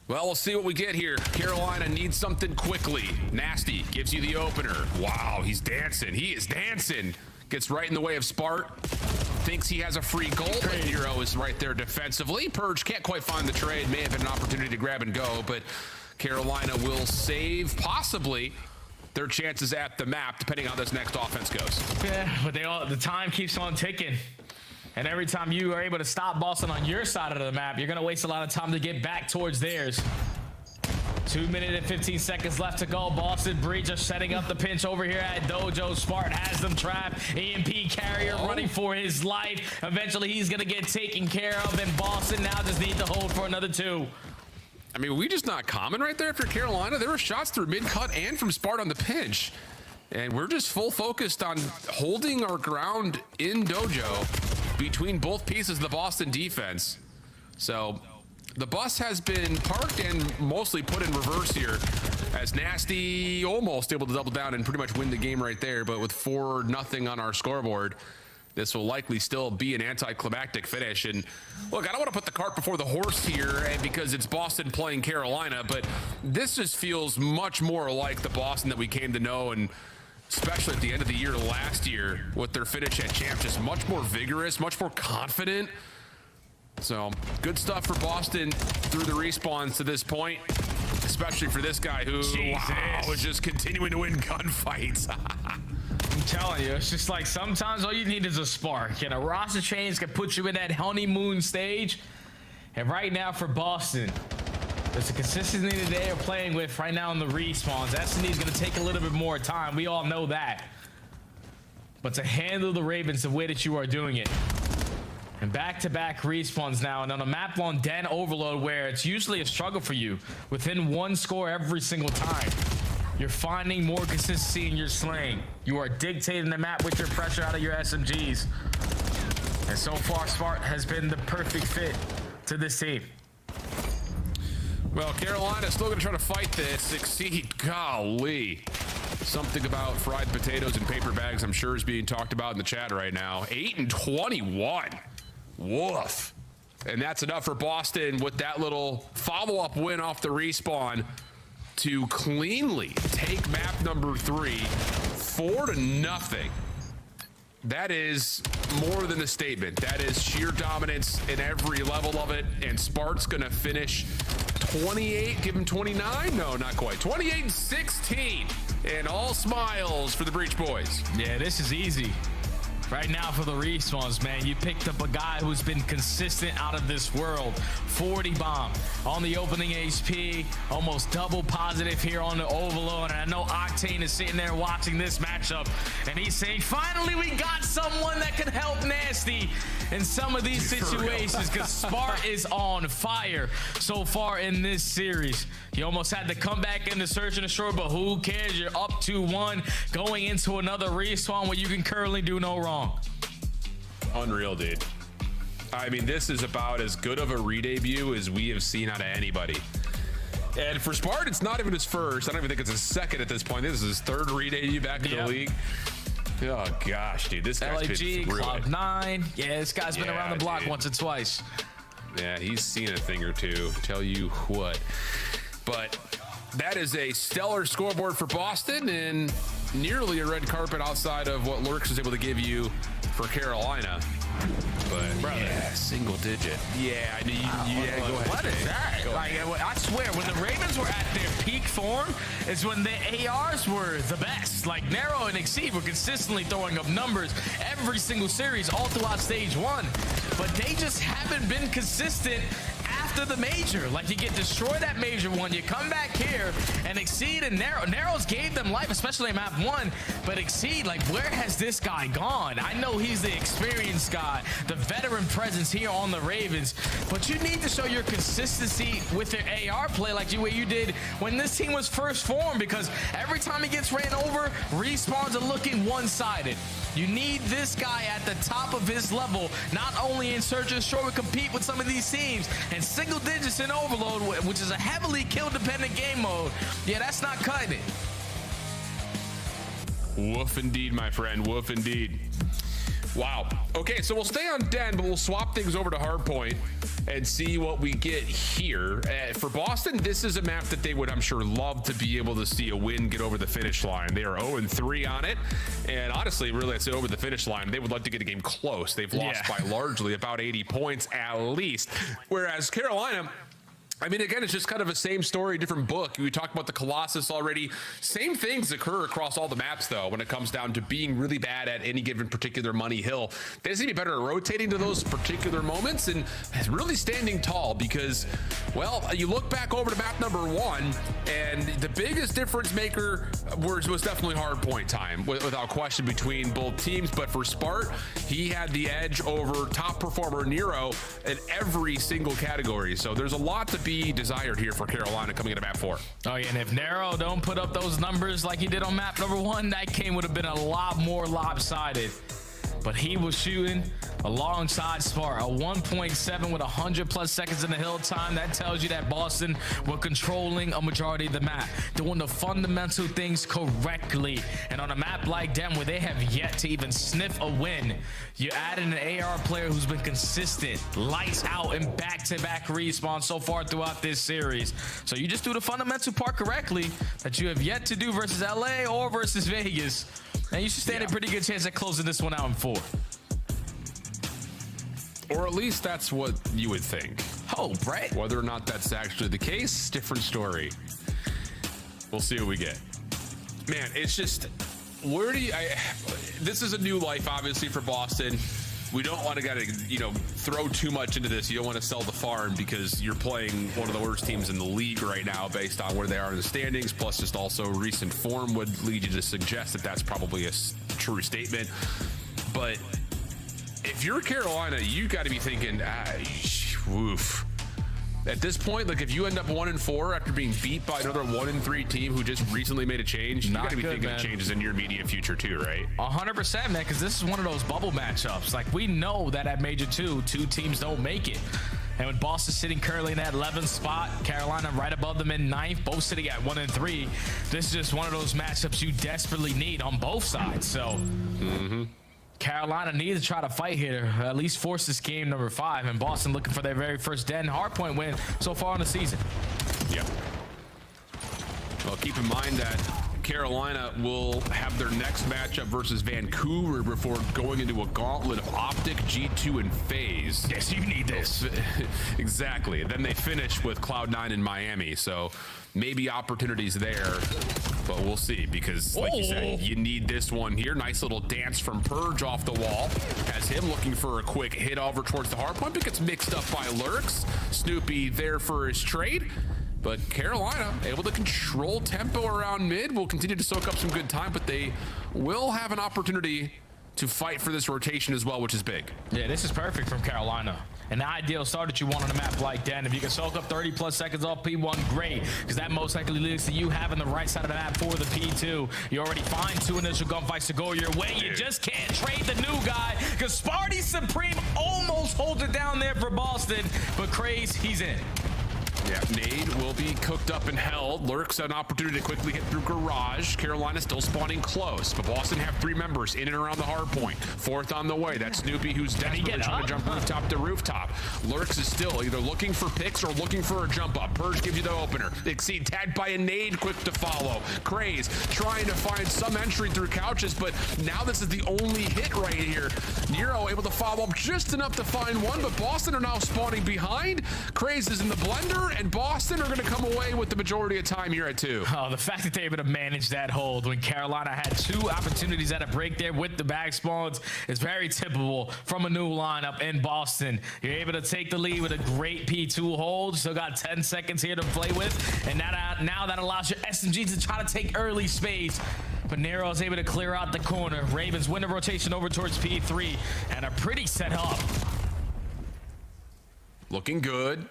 Well, we'll see what we get here. Carolina needs something quickly. Nasty gives you the opener. Wow, he's dancing. He is dancing. Gets right in the way of Spart. Thinks he has a free goal, but Hero is right there defensively. Purge can't quite find the trade. May have been an opportunity to grab and go, but Carolina will save, possibly, their chances at the map, depending on how this next offense goes. Yeah, but the time keeps on ticking. And every time you are able to stop Boston on your side of the map, you're going to waste a lot of time to get back towards theirs. 2 minutes and 15 seconds left to go. Boston Breach are setting up the pinch over here at Dojo. Spart has them trapped. EMP carrier running for his life. Eventually, he's going to get taken care of, and Boston now just need to hold for another 2. I mean, we just not common right there for Carolina. There were shots through mid-cut and from Spart on the pinch. And we're just full focused on holding our ground in Dojo between both pieces of the Boston defense. So the bus has been parked and mostly put in reverse here. as Nasty almost able to double down and pretty much win the game right there, but with 4-0 on our scoreboard, this will likely still be an anticlimactic finish. And look, I don't want to put the cart before the horse here because it's Boston playing Carolina, but this just feels much more like the Boston that we came to know, and especially at the end of the year last year with their finish at champ, just much more vigorous, much more confident. So good stuff for Boston through the respawns to this point, especially for this guy who was just continuing to win gunfights. I'm telling you, it's just like sometimes all you need is a spark, and a roster change can put you in that honeymoon stage. And right now for Boston, there's a consistency that they are playing with right now in the respawns. S&D is going to take a little bit more time. We all know that. But to handle the Ravens the way that you are doing it, and back-to-back respawns now, and on a map on Den Overload where it's usually a struggle for you within one score every single time, you're finding more consistency in your slaying. You are dictating the map with your pressure out of your SMGs. And so far, Smart has been the perfect fit to this team. Well, Carolina's still going to try to fight this. Succeed. Golly. Something about fried potatoes and paper bags, I'm sure, is being talked about in the chat right now. 8-21. Woof. And that's enough for Boston with that little follow-up win off the respawn to cleanly take map number 3, 4-0. That is more than a statement. That is sheer dominance in every level of it. And Spart's going to finish 28, give him 29? No, not quite. 28-16. And all smiles for the Breach Boys. Yeah, this is easy. Right now for the respawns, man, you picked up a guy who's been consistent out of this world. 40 bomb on the opening HP, almost double positive here on the Overload. And I know Octane is sitting there watching this matchup, and he's saying, finally we got someone that can help Nasty in some of these situations, because Spart is on fire so far in this series. He almost had to come back into Search and Destroy, but who cares? You're up 2-1 going into another respawn where you can currently do no wrong. Unreal, dude. I mean, this is about as good of a re-debut as we have seen out of anybody. And for Spart, it's not even his first. I don't even think it's his second at this point. This is his third re-debut back in the league. Oh, gosh, dude. This guy's LAG, been Cloud9. Yeah, this guy's been around the block once or twice. Yeah, he's seen a thing or two. Tell you what. But that is a stellar scoreboard for Boston and nearly a red carpet outside of what Lurks was able to give you for Carolina. But yeah, single digit. Yeah, I mean, yeah, go ahead. What is that? Like, I swear, when the Ravens were at their peak form is when the ARs were the best. Like, Nero and Exceed were consistently throwing up numbers every single series all throughout stage 1. But they just haven't been consistent after the major. Like, you get destroyed at major 1, you come back here, and Exceed and Nero's gave them life, especially in map 1. But Exceed, like, where has this guy gone? I know he's the experienced guy, the veteran presence here on the Ravens, but you need to show your consistency with your AR play like the way you did when this team was first formed, because every time he gets ran over, respawns are looking one-sided. You need this guy at the top of his level, not only in Search and Destroy, but compete with some of these teams, and single digits in Overload, which is a heavily kill-dependent game mode. Yeah, that's not cutting it. Woof indeed, my friend. Woof indeed. Wow. Okay, so we'll stay on Den, but we'll swap things over to Hardpoint and see what we get here. For Boston, this is a map that they would, I'm sure, love to be able to see a win get over the finish line. They are 0-3 on it. And honestly, really, I'd say over the finish line, they would like to get a game close. They've lost by largely about 80 points at least. Whereas Carolina, I mean, again, it's just kind of a same story, different book. We talked about the Colossus already. Same things occur across all the maps, though, when it comes down to being really bad at any given particular money hill. They seem to be better at rotating to those particular moments and really standing tall because, well, you look back over to map number 1, and the biggest difference maker was definitely Hardpoint time, without question, between both teams. But for Spart, he had the edge over top performer Nero in every single category. So there's a lot to be desired here for Carolina coming into map 4. Oh yeah, and if Nero don't put up those numbers like he did on map number 1, that game would have been a lot more lopsided. But he was shooting alongside Smart. A 1.7 with 100+ seconds in the hill time. That tells you that Boston were controlling a majority of the map, doing the fundamental things correctly. And on a map like them, where they have yet to even sniff a win, you add in an AR player who's been consistent, lights out, and back-to-back respawn so far throughout this series. So you just do the fundamental part correctly that you have yet to do versus LA or versus Vegas, and you should stand a pretty good chance at closing this one out in 4. Or at least that's what you would think. Oh, Brett. Whether or not that's actually the case, different story. We'll see what we get. Man, it's just, where do you, this is a new life, obviously, for Boston. We don't want to throw too much into this. You don't want to sell the farm because you're playing one of the worst teams in the league right now based on where they are in the standings. Plus, just also recent form would lead you to suggest that that's probably a true statement. But if you're Carolina, you got to be thinking, woof. At this point, like if you end up 1-4 after being beat by another 1-3 team who just recently made a change, you got to be thinking of changes in your immediate future too, right? 100%, man, because this is one of those bubble matchups. Like, we know that at Major 2 teams don't make it. And with Boston sitting currently in that 11th spot, Carolina right above them in 9th, both sitting at 1-3, this is just one of those matchups you desperately need on both sides. So Carolina needs to try to fight here, at least force this game number 5, and Boston looking for their very first Den hardpoint win so far in the season. Yeah. Well, keep in mind that Carolina will have their next matchup versus Vancouver before going into a gauntlet of Optic, G2, and FaZe. Yes, you need this. Exactly. Then they finish with Cloud9 in Miami, so maybe opportunities there, but we'll see, because like you said, you need this one here. Nice little dance from Purge off the wall. Has him looking for a quick hit over towards the hardpoint, but gets mixed up by Lurks. Snoopy there for his trade. But Carolina able to control tempo around mid, will continue to soak up some good time, but they will have an opportunity to fight for this rotation as well, which is big. Yeah, this is perfect from Carolina. An ideal start that you want on a map like that. And if you can soak up 30+ seconds off P1, great, because that most likely leads to you having the right side of the map for the P2. You already find 2 initial gunfights to go your way. You just can't trade the new guy, because Sparty Supreme almost holds it down there for Boston, but Craze, he's in. Yeah, Nade will be cooked up and held. Lurks an opportunity to quickly hit through Garage. Carolina still spawning close, but Boston have 3 members in and around the hard point. 4th on the way. That's Snoopy, who's desperately trying to jump rooftop to rooftop. Lurks is still either looking for picks or looking for a jump up. Purge gives you the opener. Exceed tagged by a nade, quick to follow. Craze trying to find some entry through couches, but now this is the only hit right here. Nero able to follow up just enough to find one, but Boston are now spawning behind. Craze is in the blender, and Boston are going to come away with the majority of time here at 2. Oh, the fact that they're able to manage that hold when Carolina had 2 opportunities at a break there with the back spawns is very typical from a new lineup in Boston. You're able to take the lead with a great P2 hold. Still got 10 seconds here to play with, and now that allows your SMG to try to take early space. But Nero is able to clear out the corner. Ravens win the rotation over towards P3 and are pretty set up. Looking good.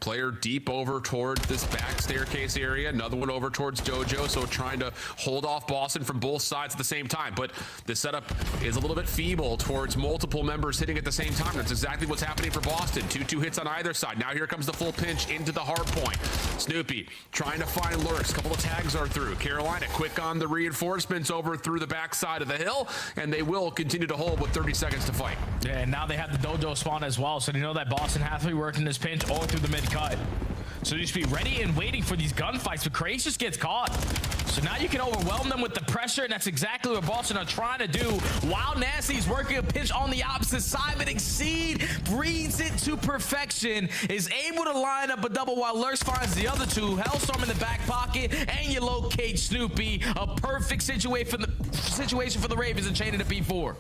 Player deep over toward this back staircase area. Another one over towards Dojo. So trying to hold off Boston from both sides at the same time. But the setup is a little bit feeble towards multiple members hitting at the same time. That's exactly what's happening for Boston. 2-2 hits on either side. Now here comes the full pinch into the hard point. Snoopy trying to find Lurks. A couple of tags are through. Carolina quick on the reinforcements over through the back side of the hill. And they will continue to hold with 30 seconds to fight. Yeah, and now they have the Dojo spawn as well. So they know that Boston has to be working this pinch all through the mid cut. So you should be ready and waiting for these gunfights, but Craze just gets caught. So now you can overwhelm them with the pressure, and that's exactly what Boston are trying to do. While Nasty's working a pitch on the opposite side, but Exceed breeds it to perfection, is able to line up a double while Lurks finds the other 2. Hellstorm in the back pocket, and you locate Snoopy. A perfect situation for the Ravens and chain it to P4.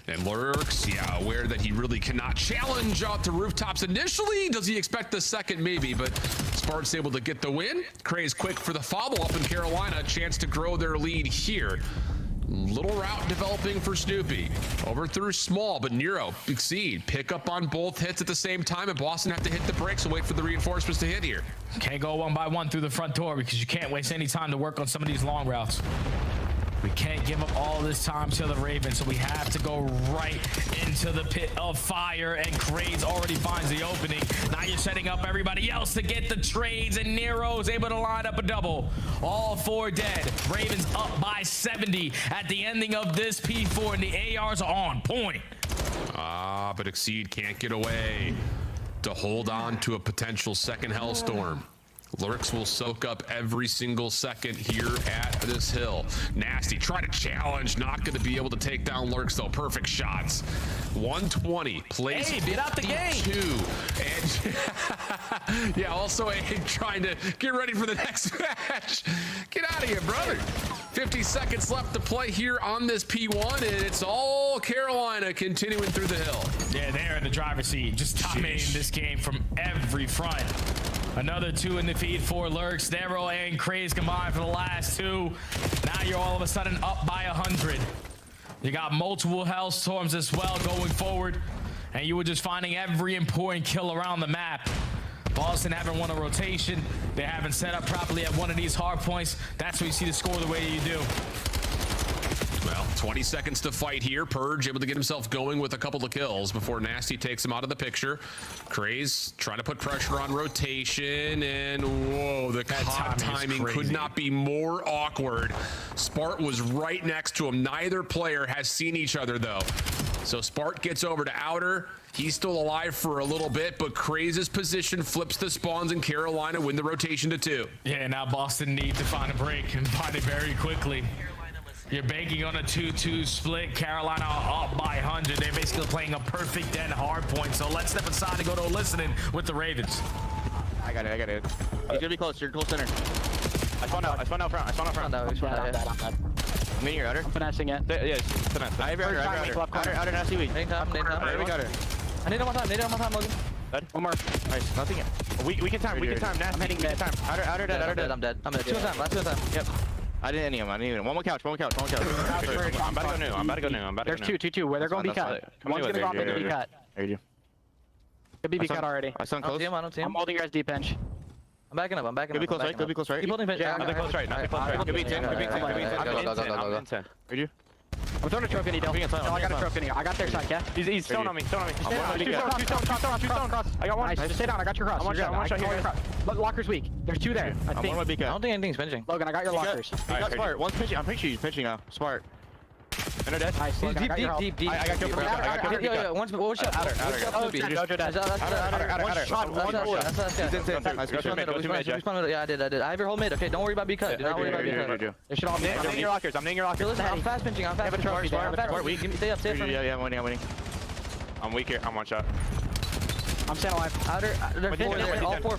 And Lurks, yeah, aware that he really cannot challenge out to rooftops initially. Does he expect the second? Maybe, but Spart's able to get the win. Craze quick for the follow-up in Carolina. A chance to grow their lead here. Little route developing for Snoopy. Over through small, but Nero, Exceed, pick up on both hits at the same time, and Boston have to hit the brakes and wait for the reinforcements to hit here. Can't go one by one through the front door because you can't waste any time to work on some of these long routes. We can't give up all this time to the Ravens, so we have to go right into the pit of fire, and Craze already finds the opening. Now you're setting up everybody else to get the trades, and Nero's able to line up a double. All 4 dead. Ravens up by 70 at the ending of this P4, and the ARs are on point. But Exceed can't get away to hold on to a potential second Hellstorm. Lurks will soak up every single second here at this hill. Nasty, try to challenge, not going to be able to take down Lurks though. Perfect shots. 120 plays. Hey, get out the game. And yeah, also Abe trying to get ready for the next match. Get out of here, brother. 50 seconds left to play here on this P1, and it's all Carolina continuing through the hill. Yeah, they're in the driver's seat, just dominating this game from every front. Another 2 in the feed for Lurks. Nero and Craze combined for the last 2. Now you're all of a sudden up by 100. You got multiple Hellstorms as well going forward, and you were just finding every important kill around the map. Boston haven't won a rotation. They haven't set up properly at one of these hard points. That's where you see the score the way you do. Well, 20 seconds to fight here. Purge able to get himself going with a couple of kills before Nasty takes him out of the picture. Craze trying to put pressure on rotation, and whoa, the timing could not be more awkward. Spart was right next to him. Neither player has seen each other though. So Spart gets over to outer. He's still alive for a little bit, but Craze's position flips the spawns, and Carolina win the rotation to 2. Yeah, now Boston need to find a break and find it very quickly. You're banking on a 2-2 split. Carolina up by 100. They're basically playing a perfect dead hard point. So let's step aside and go to listening with the Ravens. I got it. He's gonna be close. You're close center. I spawned out front. I'm in your outer. I'm finessing it. Yes, finesse. I have your outer, nasty weak. Name time. I need him on time, Logan. Dead. One more. Nice. Nothing. We can time. Nasty. I'm hitting mid. Outer dead. I'm dead. I'm dead. 2 on time. Yep. I didn't any of them. One more couch. I'm about to go new. There's 2. Where they're going to be cut. One's going to go mid to be cut. There you do. Could be cut already. I sound close. I don't see him. I'm holding your guys deep bench. I'm backing up. Could be close right. Keep holding bench. Yeah, nothing close right. Could be 10. I'm in 10. Are you? I'm throwing a choke in you, Del. No, I got a choke in you. I got their side, yeah? He's stone on me. Two stone. I got one. Just stay down. I got your cross. One shot here. Locker's weak. There's 2 there. I think. I don't think anything's pinching. Logan, I got your lockers. I got Smart. One's pinching. I'm pretty sure he's pinching now. Smart. And they're dead. Nice. Deep. I got killed from outer. One shot. Outer. Yeah, I did. I have your whole mid. Okay, don't worry about being cut. Do not worry about being cut. They should all be. I'm in your lockers. Listen, I'm fast pinching. Stay up. Yeah, I'm winning. I'm weak here. I'm one shot. I'm staying alive. Outer. All four.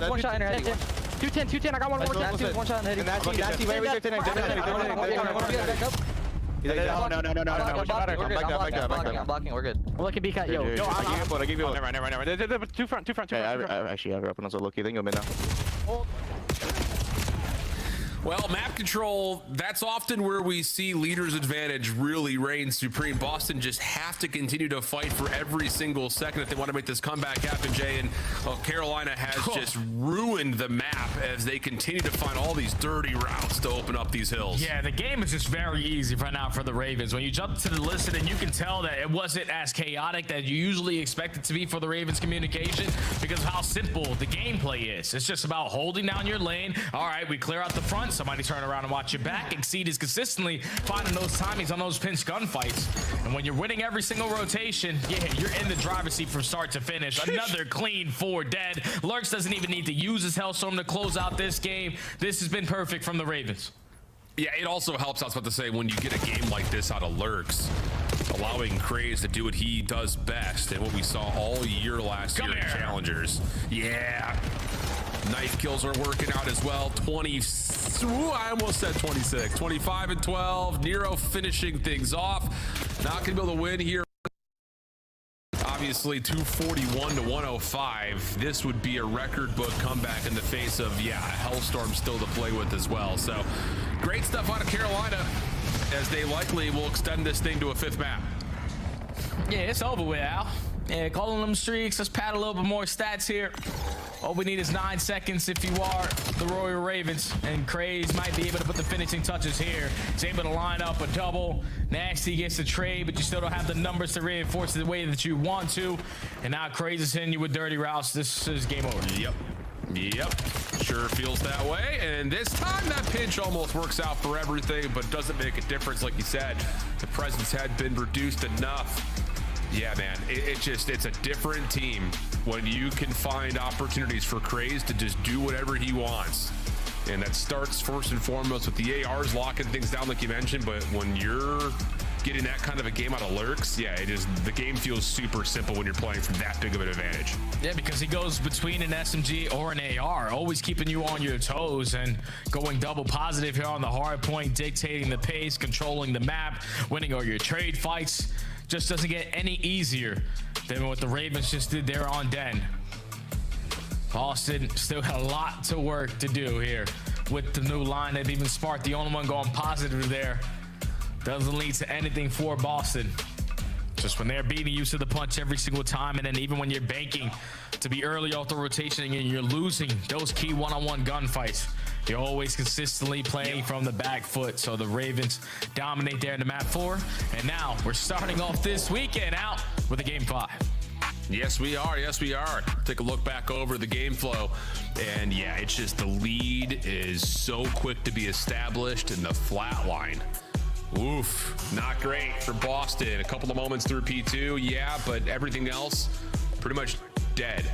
One shot in her head. 210. I got one more. One shot in the head. Nasty. Wait. No. I'm blocking. We're good. I'm looking B cut. Yo. I give you one. Never. Two front. Actually, I have your weapon on so low-key. Then you'll mid now. Well, map control, that's often where we see leaders' advantage really reign supreme. Boston just have to continue to fight for every single second if they want to make this comeback happen, Jay. And Carolina has just ruined the map as they continue to find all these dirty routes to open up these hills. Yeah, the game is just very easy right now for the Ravens. When you jump to the list, and you can tell that it wasn't as chaotic that you usually expect it to be for the Ravens communication because of how simple the gameplay is. It's just about holding down your lane. All right, we clear out the front. Somebody turn around and watch your back. Exceed is consistently finding those timings on those pinch gunfights. And when you're winning every single rotation, yeah, you're in the driver's seat from start to finish. Another clean 4 dead. Lurks doesn't even need to use his Hellstorm to close out this game. This has been perfect from the Ravens. Yeah, it also helps, I was about to say, when you get a game like this out of Lurks, allowing Craze to do what he does best and what we saw all year last year in Challengers. Yeah. Knife kills are working out as well. I almost said 26. 25 and 12. Nero finishing things off. Not going to be able to win here. Obviously, 241 to 105. This would be a record book comeback in the face of, Hellstorm still to play with as well. So, great stuff out of Carolina as they likely will extend this thing to a 5th map. Yeah, it's over with, Al. Yeah, calling them streaks. Let's pad a little bit more stats here. All we need is 9 seconds if you are the Royal Ravens, and Craze might be able to put the finishing touches here. He's able to line up a double. Nasty gets the trade, but you still don't have the numbers to reinforce it the way that you want to. And now Craze is hitting you with dirty routes. This is game over. Yep. Sure feels that way. And this time that pinch almost works out for everything, but doesn't make a difference. Like you said, the presence had been reduced enough. Yeah, man, it's a different team when you can find opportunities for Craze to just do whatever he wants. And that starts first and foremost with the ARs locking things down like you mentioned, but when you're getting that kind of a game out of lurks, yeah, the game feels super simple when you're playing from that big of an advantage. Yeah, because he goes between an SMG or an AR, always keeping you on your toes and going double positive here on the hard point, dictating the pace, controlling the map, winning all your trade fights. Just doesn't get any easier than what the Ravens just did there on Den. Boston still got a lot to work to do here with the new line. They've even Smart, the only one going positive there. Doesn't lead to anything for Boston. Just when they're beating you to the punch every single time, and then even when you're banking to be early off the rotation and you're losing those key one-on-one gunfights, you're always consistently playing from the back foot. So the Ravens dominate there in the map 4. And now we're starting off this weekend out with a game 5. Yes, we are. Take a look back over the game flow. And yeah, it's just the lead is so quick to be established in the flat line. Oof, not great for Boston. A couple of moments through P2, yeah, but everything else pretty much dead.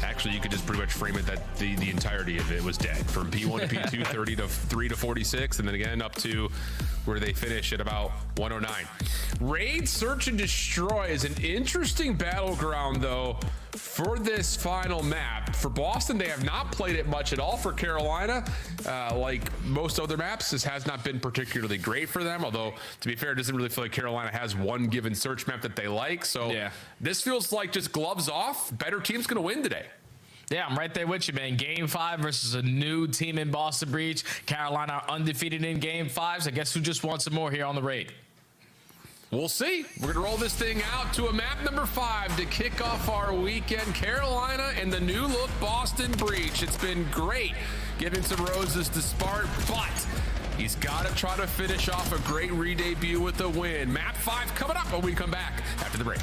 Actually, you could just pretty much frame it that the entirety of it was dead. From P1 to P2, 30 to 3 to 46, and then again up to where they finish at about 109. Raid Search and Destroy is an interesting battleground, though, for this final map. For Boston, they have not played it much at all. For Carolina, like most other maps, this has not been particularly great for them, although, to be fair, it doesn't really feel like Carolina has one given search map that they like. So yeah, this feels like just gloves off. Better team's going to win today. Yeah, I'm right there with you, man. Game 5 versus a new team in Boston Breach. Carolina are undefeated in Game 5s. I guess who just wants some more here on the raid? We'll see. We're going to roll this thing out to a map number 5 to kick off our weekend. Carolina and the new look Boston Breach. It's been great giving some roses to Spart, but he's got to try to finish off a great re-debut with a win. Map 5 coming up when we come back after the break.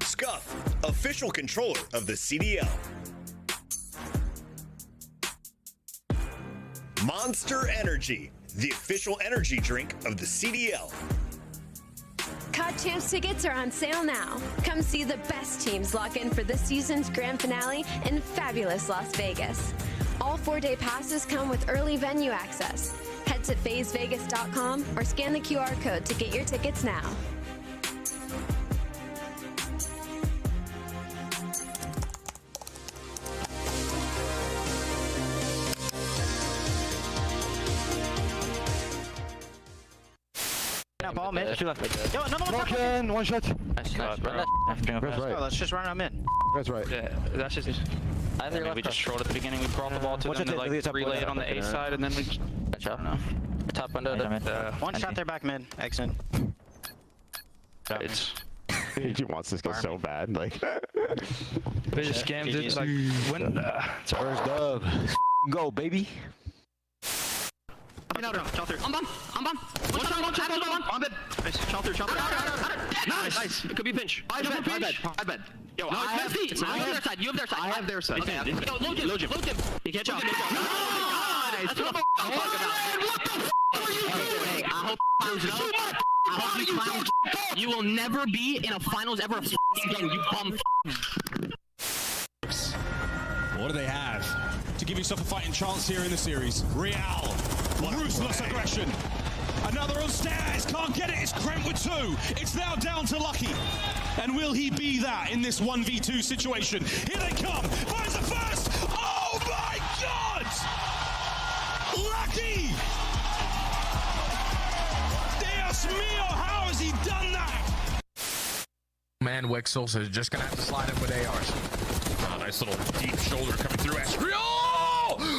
Scuff, official controller of the CDL. Monster Energy, the official energy drink of the CDL. COD Champs tickets are on sale now. Come see the best teams lock in for this season's grand finale in fabulous Las Vegas. All 4-day passes come with early venue access. Head to phasevegas.com or scan the QR code to get your tickets now. Ball mid, 2 left. Yo, another one. Broken, 1 shot. Nice, bro. Let's just run him in. That's right. Yeah, that's just. I think we just trolled at the beginning. We brought the ball to them to like relay it on the A side, and then we. I don't know. Top window. One shot there back mid. Exit. He wants this to go so bad, like. They just scammed it. Like when. It's first dub. Go, baby. I'm bomb. One shot, on bed. Nice, shot through. Nice. It could be pinch. I bet. Yo, no, I have their side. You have their side. I have their side. Okay. Yo, load him. He can't jump. Nice. That's what I'm talking about. I hope you will never be in a finals ever again, you bum. What do they have to give yourself a fighting chance here in the series? Real. Ruthless aggression. Another on stairs. Can't get it. It's Krent with 2. It's now down to Lucky. And will he be that in this 1v2 situation? Here they come. Finds the first. Oh my God! Lucky! Dios mío, how has he done that? Man, Wixels is just going to have to slide in with ARs. Oh, nice little deep shoulder coming through. Astrio!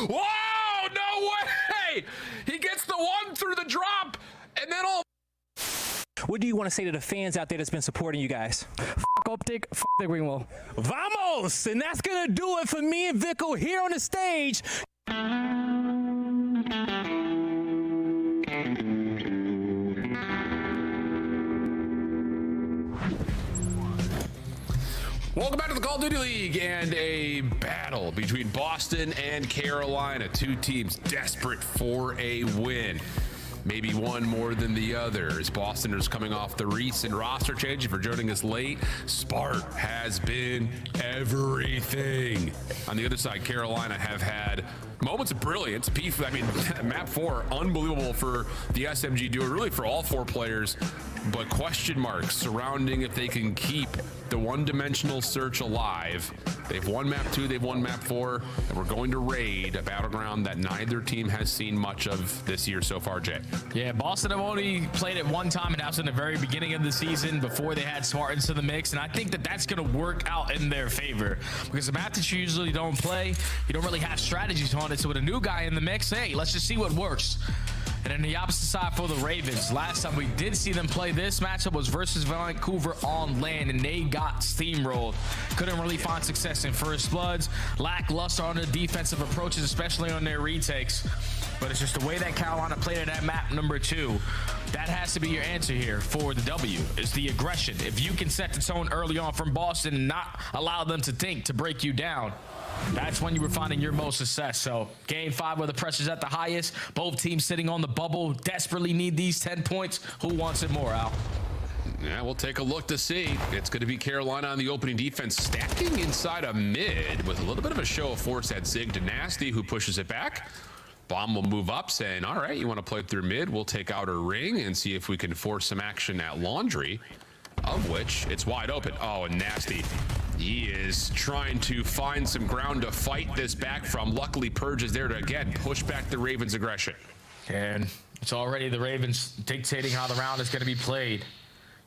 Wow! No way! way. He gets the one through the drop, and then all. What do you want to say to the fans out there that's been supporting you guys? F Optic, f the green wall. Vamos! And that's going to do it for me and Vico here on the stage. Welcome back to the Call of Duty League and a battle between Boston and Carolina. Two teams desperate for a win. Maybe one more than the other. As Bostoners coming off the recent roster change. If you're joining us late, Spart has been everything. On the other side, Carolina have had moments of brilliance. Map 4, unbelievable for the SMG duo, really for all four players, but question marks surrounding if they can keep the one-dimensional search alive. They've won map 2, they've won map 4, and we're going to raid a battleground that neither team has seen much of this year so far, Jay. Yeah, Boston have only played it one time, and that was in the very beginning of the season before they had Spartans to the mix, and I think that that's going to work out in their favor because the map that you usually don't play, you don't really have strategies on it. So with a new guy in the mix, hey, let's just see what works. And then the opposite side for the Ravens. Last time we did see them play this matchup was versus Vancouver on land, and they got steamrolled. Couldn't really find success in first bloods. Lackluster on the defensive approaches, especially on their retakes. But it's just the way that Carolina played it at map number 2. That has to be your answer here for the W, is the aggression. If you can set the tone early on from Boston and not allow them to think to break you down, that's when you were finding your most success. So game 5 where the pressure's at the highest, both teams sitting on the bubble, desperately need these 10 points. Who wants it more, Al? Yeah, we'll take a look to see. It's going to be Carolina on the opening defense, stacking inside a mid with a little bit of a show of force at Zig to Nasty, who pushes it back. Bomb will move up, saying, all right, you want to play through mid? We'll take out a ring and see if we can force some action at Laundry, of which it's wide open. Oh, and Nasty. He is trying to find some ground to fight this back from. Luckily, Purge is there to, again, push back the Ravens' aggression. And it's already the Ravens dictating how the round is going to be played.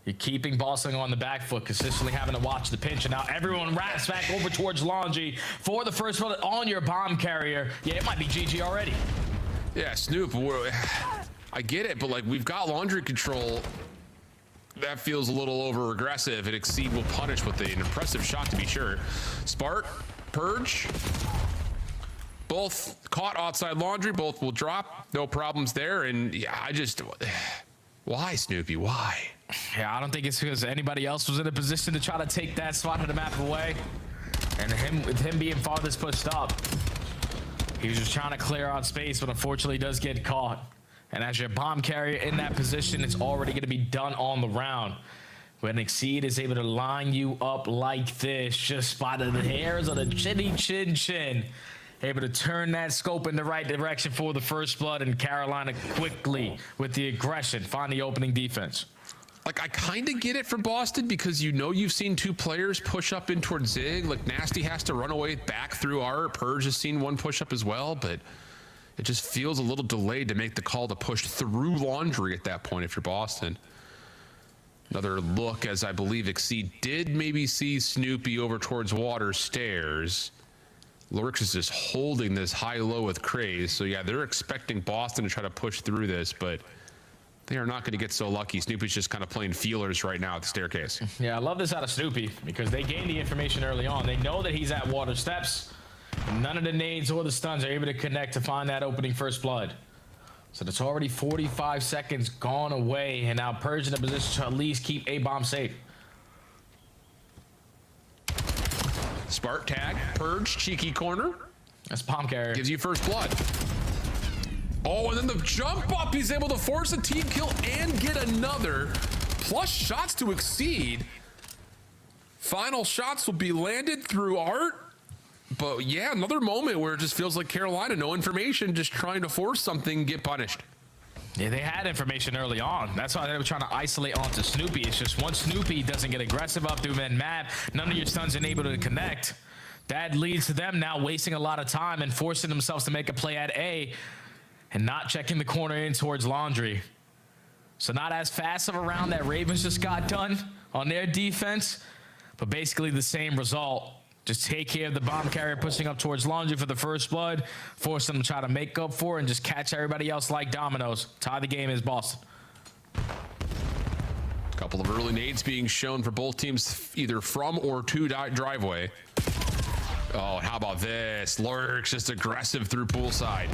You're keeping Boston on the back foot, consistently having to watch the pinch. And now everyone wraps back over towards Laundry for the first one on your bomb carrier. Yeah, it might be GG already. Yeah, Snoop, I get it, but like we've got Laundry control. That feels a little over aggressive, and Exceed will punish with an impressive shot to be sure. Spart, Purge, both caught outside Laundry, both will drop, no problems there. And yeah, why, Snoopy, why? Yeah, I don't think it's because anybody else was in a position to try to take that spot of the map away. And with him being farthest pushed up, he was just trying to clear out space, but unfortunately does get caught. And as your bomb carrier in that position, it's already going to be done on the round. When Exceed is able to line you up like this, just by the hairs of the chin, able to turn that scope in the right direction for the first blood, and Carolina quickly, with the aggression, find the opening defense. Like, I kind of get it from Boston because you've seen 2 players push up in towards Zig. Like, Nasty has to run away back through Art. Purge has seen 1 push up as well, but it just feels a little delayed to make the call to push through Laundry at that point if you're Boston. Another look, as I believe Exceed did maybe see Snoopy over towards Water Stairs. Lurks is just holding this high-low with Craze. So, yeah, they're expecting Boston to try to push through this, but they are not going to get so lucky. Snoopy's just kind of playing feelers right now at the staircase. Yeah, I love this out of Snoopy because they gained the information early on. They know that he's at Water Steps. None of the nades or the stuns are able to connect to find that opening first blood. So that's already 45 seconds gone away, and now Purge in a position to at least keep A-bomb safe. Spart tag, Purge, cheeky corner. That's bomb carrier. Gives you first blood. Oh, and then the jump up, he's able to force a team kill and get another. Plus shots to Exceed. Final shots will be landed through Art. But yeah, another moment where it just feels like Carolina, no information, just trying to force something, get punished. Yeah, they had information early on. That's why they were trying to isolate onto Snoopy. It's just once Snoopy doesn't get aggressive up through mid-map, none of your stuns are able to connect. That leads to them now wasting a lot of time and forcing themselves to make a play at A and not checking the corner in towards Laundry. So not as fast of a round that Ravens just got done on their defense, but basically the same result. Just take care of the bomb carrier pushing up towards Laundry for the first blood. Force them to try to make up for it and just catch everybody else like dominoes. Tie the game is Boston. A couple of early nades being shown for both teams, either from or to driveway. Oh, and how about this? Lurks just aggressive through poolside.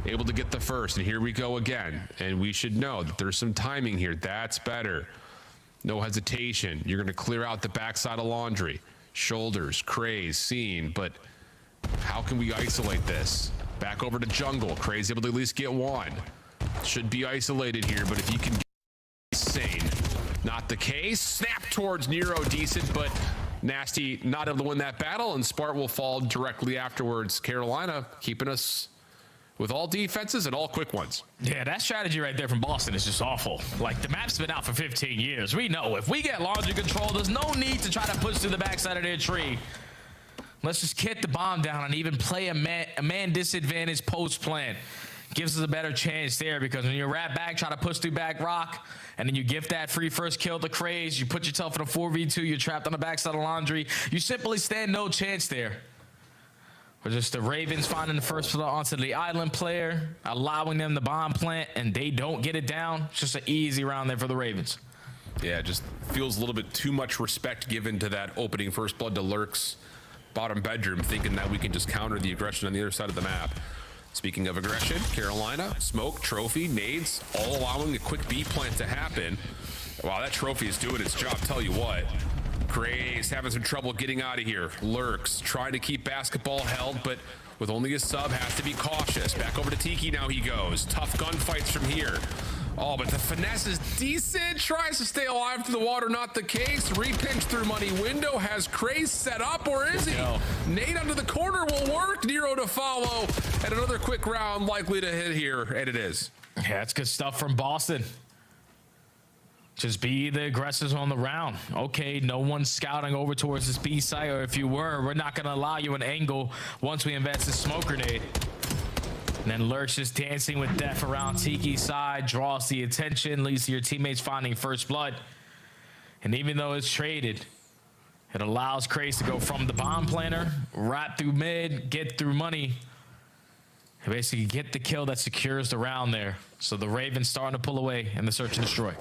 Able to get the first, and here we go again. And we should know that there's some timing here. That's better. No hesitation. You're going to clear out the backside of Laundry. Shoulders, Craze, seen, but how can we isolate this? Back over to Jungle. Craze able to at least get one. Should be isolated here, but if you can get insane. Not the case. Snap towards Nero, decent, but Nasty not able to win that battle, and Spart will fall directly afterwards. Carolina keeping us with all defenses and all quick ones. Yeah, that strategy right there from Boston is just awful. Like, the map's been out for 15 years. We know if we get Laundry control, there's no need to try to push through the backside of their tree. Let's just get the bomb down and even play a man disadvantage post plan. Gives us a better chance there, because when you wrap back, try to push through back rock, and then you gift that free first kill to Craze, you put yourself in a 4v2, you're trapped on the backside of Laundry. You simply stand no chance there. Or just the Ravens finding the first floor onto the island player, allowing them the bomb plant, and they don't get it down. It's just an easy round there for the Ravens. Yeah, it just feels a little bit too much respect given to that opening first blood to Lurk's bottom bedroom, thinking that we can just counter the aggression on the other side of the map. Speaking of aggression, Carolina, smoke, trophy, nades, all allowing a quick B plant to happen. Wow, that trophy is doing its job, tell you what. Craze having some trouble getting out of here. Lurks trying to keep basketball held, but with only a sub, has to be cautious. Back over to Tiki now he goes. Tough gunfights from here. Oh, but the finesse is decent. Tries to stay alive through the water, not the case. Repinch through money window. Has Craze set up, or is he? Nade under the corner will work. Nero to follow. And another quick round likely to hit here, and it is. Yeah, that's good stuff from Boston. Just be the aggressors on the round. Okay, no one's scouting over towards this B site, or if you were, we're not going to allow you an angle once we invest this smoke grenade. And then Lurch just dancing with death around Tiki's side, draws the attention, leads to your teammates finding first blood. And even though it's traded, it allows Craze to go from the bomb planter, wrap through mid, get through money, and basically get the kill that secures the round there. So the Ravens starting to pull away in the search and destroy.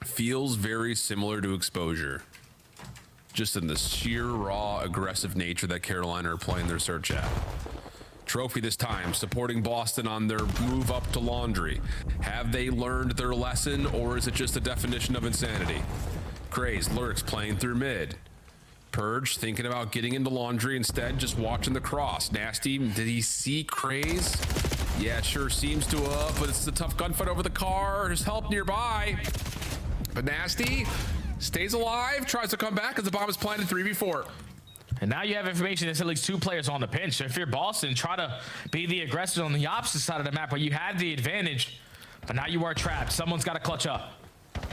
Feels very similar to Exposure, just in the sheer raw aggressive nature that Carolina are playing their search at. Trophy this time supporting Boston on their move up to Laundry. Have they learned their lesson, or is it just a definition of insanity? Craze Lurks playing through mid. Purge thinking about getting into Laundry, instead just watching the cross. Nasty, did he see Craze? Yeah, sure seems to have, but it's a tough gunfight over the car. There's help nearby. But Nasty stays alive, tries to come back as the bomb is planted 3v4. And now you have information that's at least two players on the pinch. So if you're Boston, try to be the aggressor on the opposite side of the map where you had the advantage, but now you are trapped. Someone's got to clutch up.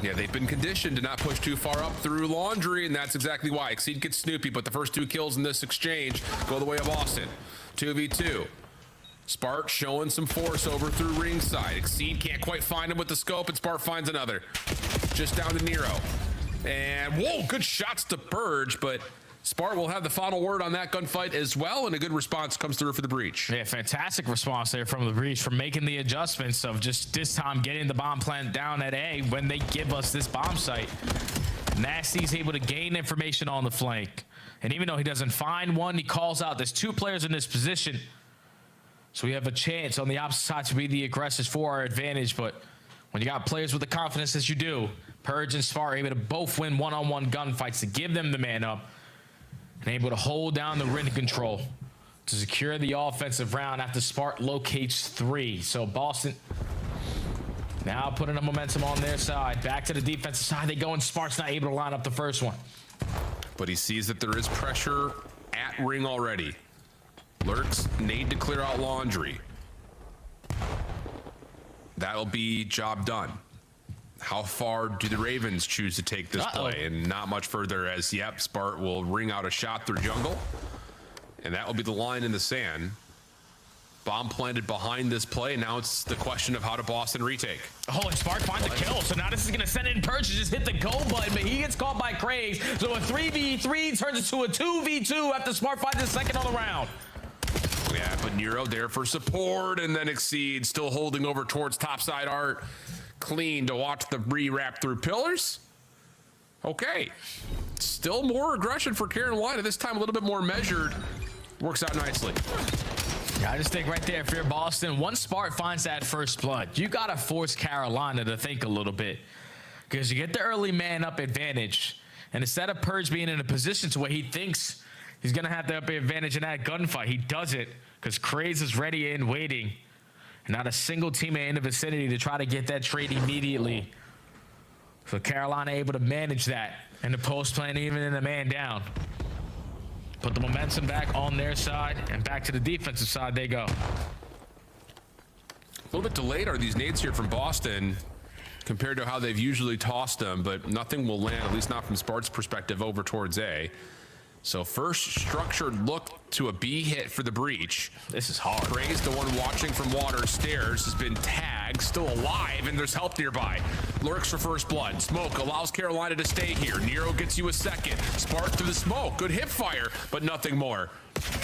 Yeah, they've been conditioned to not push too far up through Laundry, and that's exactly why. Exceed gets Snoopy, but the first two kills in this exchange go the way of Boston. 2v2. Spart showing some force over through ringside. Exceed can't quite find him with the scope, and Spart finds another. Just down to Nero. And whoa, good shots to Purge, but Spart will have the final word on that gunfight as well, and a good response comes through for the breach. Yeah, fantastic response there from the breach for making the adjustments of just this time getting the bomb plant down at A when they give us this bomb site. Nasty's able to gain information on the flank. And even though he doesn't find one, he calls out there's two players in this position. So we have a chance on the opposite side to be the aggressors for our advantage, but when you got players with the confidence as you do, Purge and Spart are able to both win one-on-one gunfights to give them the man up and able to hold down the ring control to secure the offensive round after Spart locates 3. So Boston now putting the momentum on their side. Back to the defensive side they go, and Spart's not able to line up the first one. But he sees that there is pressure at ring already. Lurks need to clear out Laundry. That'll be job done. How far do the Ravens choose to take this play? And not much further, as yep, Spart will ring out a shot through jungle. And that will be the line in the sand. Bomb planted behind this play. Now it's the question of how to Boston retake. Oh, and Spark finds the kill. So now this is going to send in Purge to just hit the go button, but he gets caught by Craze. So a 3v3 turns into a 2v2 after Spark finds his second on the round. Yeah, but Nero there for support, and then Exceed still holding over towards topside art. Clean to watch the re-wrap through pillars. Okay. Still more aggression for Carolina. This time a little bit more measured. Works out nicely. Yeah, I just think right there, if you're Boston, once Spark finds that first blood, you got to force Carolina to think a little bit. Because you get the early man up advantage. And instead of Purge being in a position to where he thinks he's going to have the upper advantage in that gunfight, he doesn't. Because Craze is ready and waiting. And not a single teammate in the vicinity to try to get that trade immediately. So Carolina able to manage that. And the post plan even in the man down. Put the momentum back on their side, and back to the defensive side they go. A little bit delayed are these nades here from Boston compared to how they've usually tossed them, but nothing will land, at least not from Spart's perspective, over towards A. So first structured look to a B hit for the breach. This is hard. Craze, the one watching from water stairs, has been tagged, still alive, and there's help nearby. Lurks for first blood. Smoke allows Carolina to stay here. Nero gets you a second. Spark through the smoke. Good hip fire, but nothing more.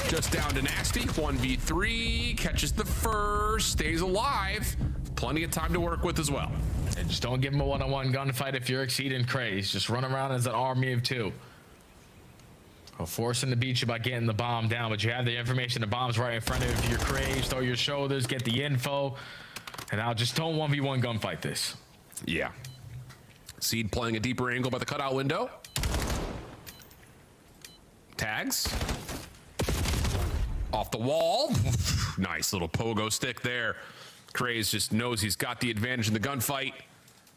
Just down to Nasty. 1v3. Catches the first. Stays alive. Plenty of time to work with as well. And just don't give him a one-on-one gunfight if you're Exceeding Craze. Just run around as an army of two. Forcing to beat you by getting the bomb down, but you have the information. The bomb's right in front of you. You're Craze, throw your shoulders, get the info, and I'll just don't 1v1 gunfight this. Yeah. Seed playing a deeper angle by the cutout window. Tags. Off the wall. Nice little pogo stick there. Craze just knows he's got the advantage in the gunfight.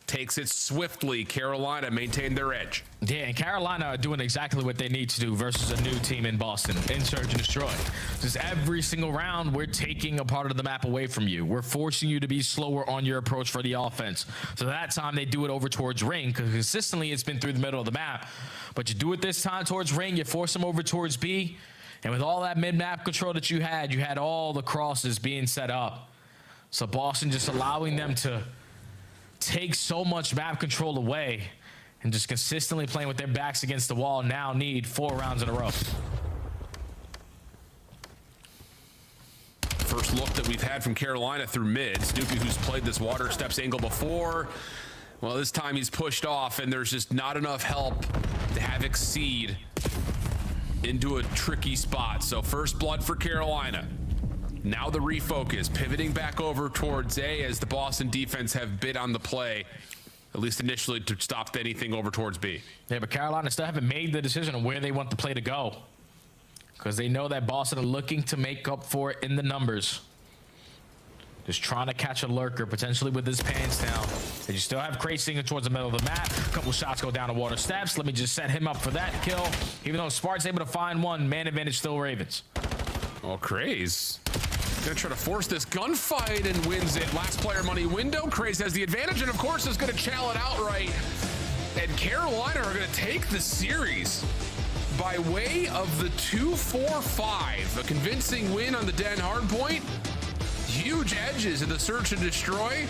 Takes it swiftly. Carolina maintained their edge. Yeah, and Carolina are doing exactly what they need to do versus a new team in Boston. Insert and destroy. Just every single round, we're taking a part of the map away from you. We're forcing you to be slower on your approach for the offense. So that time they do it over towards ring, because consistently it's been through the middle of the map. But you do it this time towards ring, you force them over towards B. And with all that mid-map control that you had all the crosses being set up. So Boston just allowing them to take so much map control away and just consistently playing with their backs against the wall now need 4 rounds in a row. First look that we've had from Carolina through mid. Snoopy, who's played this water steps angle before, well, this time he's pushed off and there's just not enough help to have Exceed into a tricky spot. So first blood for Carolina. Now the refocus, pivoting back over towards A as the Boston defense have bid on the play, at least initially, to stop anything over towards B. Yeah, but Carolina still haven't made the decision on where they want the play to go, because they know that Boston are looking to make up for it in the numbers. Just trying to catch a lurker, potentially with his pants down. And you still have Craze singing towards the middle of the map. A couple shots go down to water steps. Let me just set him up for that kill. Even though Spart's able to find one, man advantage still Ravens. Oh, Craze gonna try to force this gunfight and wins it. Last player money window. Craze has the advantage and of course is gonna chow it outright. And Carolina are gonna take the series by way of the 2-4-5. A convincing win on the Den hardpoint. Huge edges in the search and destroy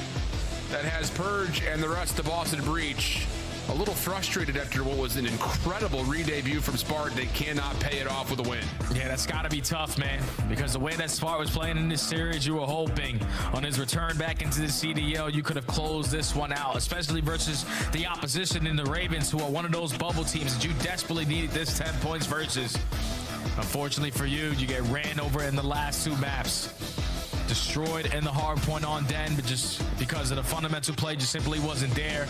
that has Purge and the rest of Boston Breach a little frustrated after what was an incredible re-debut from Spartan. They cannot pay it off with a win. Yeah, that's got to be tough, man, because the way that Spartan was playing in this series, you were hoping on his return back into the CDL, you could have closed this one out, especially versus the opposition in the Ravens, who are one of those bubble teams that you desperately needed this 10 points versus. Unfortunately for you, you get ran over in the last 2 maps. Destroyed in the hard point on Den, but just because of the fundamental play just simply wasn't there.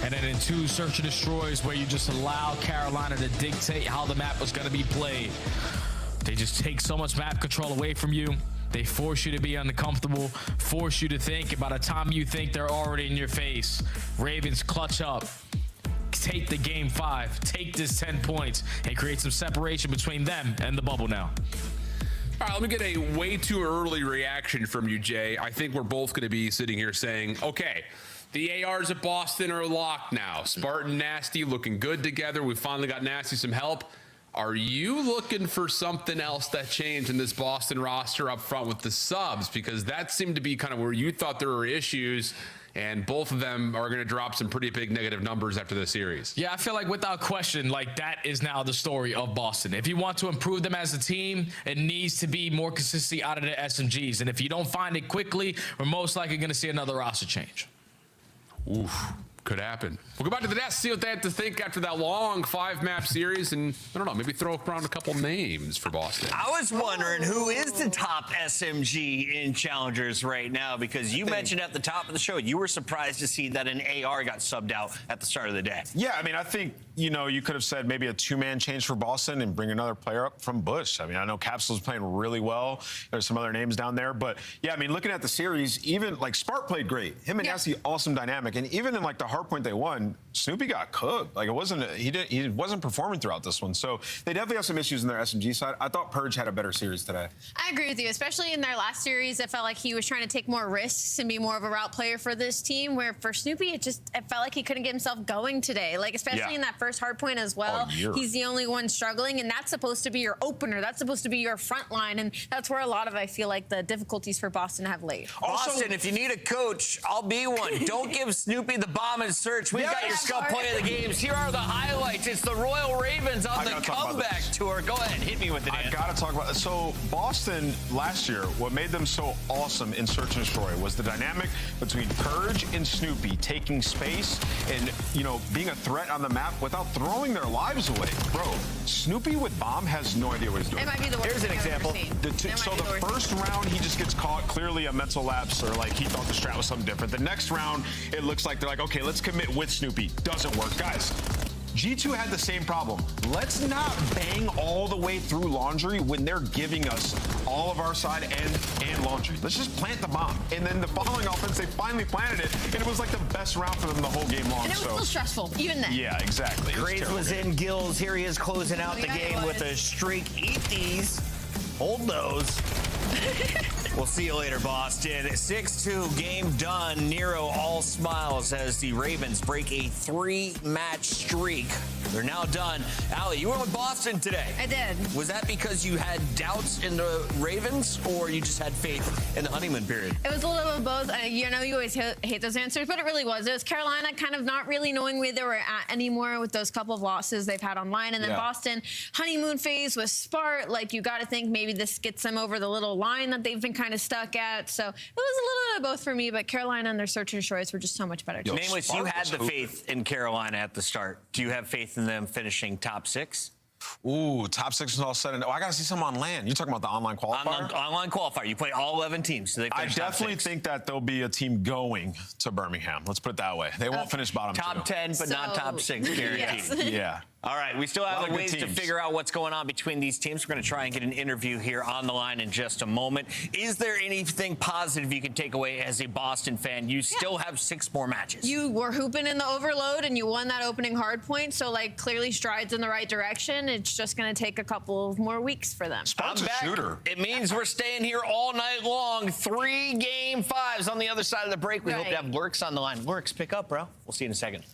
And then in 2 search and destroys where you just allow Carolina to dictate how the map was going to be played. They just take so much map control away from you. They force you to be uncomfortable, force you to think, and by the time you think they're already in your face, Ravens clutch up, take the game 5, take this 10 points, and create some separation between them and the bubble now. All right, let me get a way too early reaction from you, Jay. I think we're both going to be sitting here saying, okay, the ARs at Boston are locked now. Spartan, Nasty looking good together. We finally got Nasty some help. Are you looking for something else that changed in this Boston roster up front with the subs? Because that seemed to be kind of where you thought there were issues, and both of them are going to drop some pretty big negative numbers after the series. Yeah, I feel like without question, like that is now the story of Boston. If you want to improve them as a team, it needs to be more consistency out of the SMGs. And if you don't find it quickly, we're most likely going to see another roster change. Oof. Could happen. We'll go back to the desk, see what they have to think after that long 5-map series, and I don't know, maybe throw around a couple names for Boston. I was wondering who is the top SMG in Challengers right now, because you mentioned at the top of the show you were surprised to see that an AR got subbed out at the start of the day. Yeah, I mean, I think, you could have said maybe a 2-man change for Boston and bring another player up from Bush. I mean, I know Capsule's playing really well. There's some other names down there. But, yeah, I mean, looking at the series, even, like, Spark played great. Him and Yassi, awesome dynamic. And even in, like, the hardpoint they won, Snoopy got cooked. Like, he wasn't performing throughout this one. So they definitely have some issues in their SMG side. I thought Purge had a better series today. I agree with you, especially in their last series. I felt like he was trying to take more risks and be more of a route player for this team, where for Snoopy, it felt like he couldn't get himself going today. Like, especially in that first hardpoint as well. He's the only one struggling, and that's supposed to be your opener. That's supposed to be your front line, and that's where a lot of, I feel like, the difficulties for Boston have laid. Boston, if you need a coach, I'll be one. Don't give Snoopy the bomb and search. We've got your scuff play of the games. Here are the highlights. It's the Royal Ravens on the comeback tour. Go ahead, hit me with it, Dan. I've got to talk about it. So Boston last year, what made them so awesome in Search and Destroy was the dynamic between Purge and Snoopy taking space and, being a threat on the map without throwing their lives away. Bro, Snoopy with bomb has no idea what he's doing. It might be the worst Here's an thing example. I've ever seen. So the first round, he just gets caught, clearly a mental lapse, or like he thought the strat was something different. The next round, it looks like they're like, okay, let's commit with Snoopy. Doesn't work. Guys, G2 had the same problem. Let's not bang all the way through laundry when they're giving us all of our side and laundry. Let's just plant the bomb. And then the following offense, they finally planted it, and it was like the best round for them the whole game long. And it was still stressful, even then. Yeah, exactly. Graves was in, Gills. Here he is closing out the game with a streak. Eat these. Hold those. We'll see you later, Boston. 6-2 game done. Nero all smiles as the Ravens break a 3-match streak. They're now done. Allie, you went with Boston today. I did. Was that because you had doubts in the Ravens, or you just had faith in the honeymoon period? It was a little of both. You always hate those answers, but it really was. It was Carolina kind of not really knowing where they were at anymore with those couple of losses they've had online. And then Boston, honeymoon phase with Spart. Like, you got to think maybe this gets them over the little line that they've been kind of stuck at. So it was a little bit of both for me, but Carolina and their search and choice were just so much better. Namely, you had the faith in Carolina at the start. Do you have faith in them finishing top 6? Ooh, top 6 is all said. And I got to see some on land. You're talking about the online qualifier? Online qualifier. You play all 11 teams. So they I definitely think that there'll be a team going to Birmingham. Let's put it that way. They won't finish bottom top 10, but not top 6, guaranteed. Yes. Yeah. All right, we still have a ways to figure out what's going on between these teams. We're going to try and get an interview here on the line in just a moment. Is there anything positive you can take away as a Boston fan? You still have 6 more matches. You were hooping in the overload, and you won that opening hard point, so, clearly strides in the right direction. It's just going to take a couple of more weeks for them. Spark's a shooter. It means we're staying here all night long. 3 game 5s on the other side of the break. We hope to have Lurks on the line. Lurks, pick up, bro. We'll see you in a second.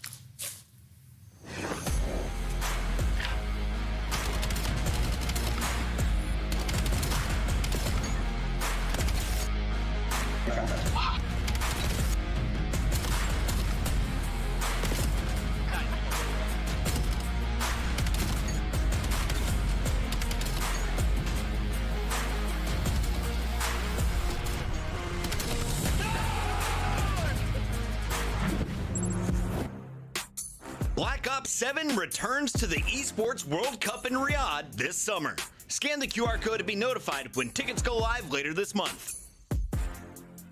Black Ops 7 returns to the Esports World Cup in Riyadh this summer. Scan the QR code to be notified when tickets go live later this month.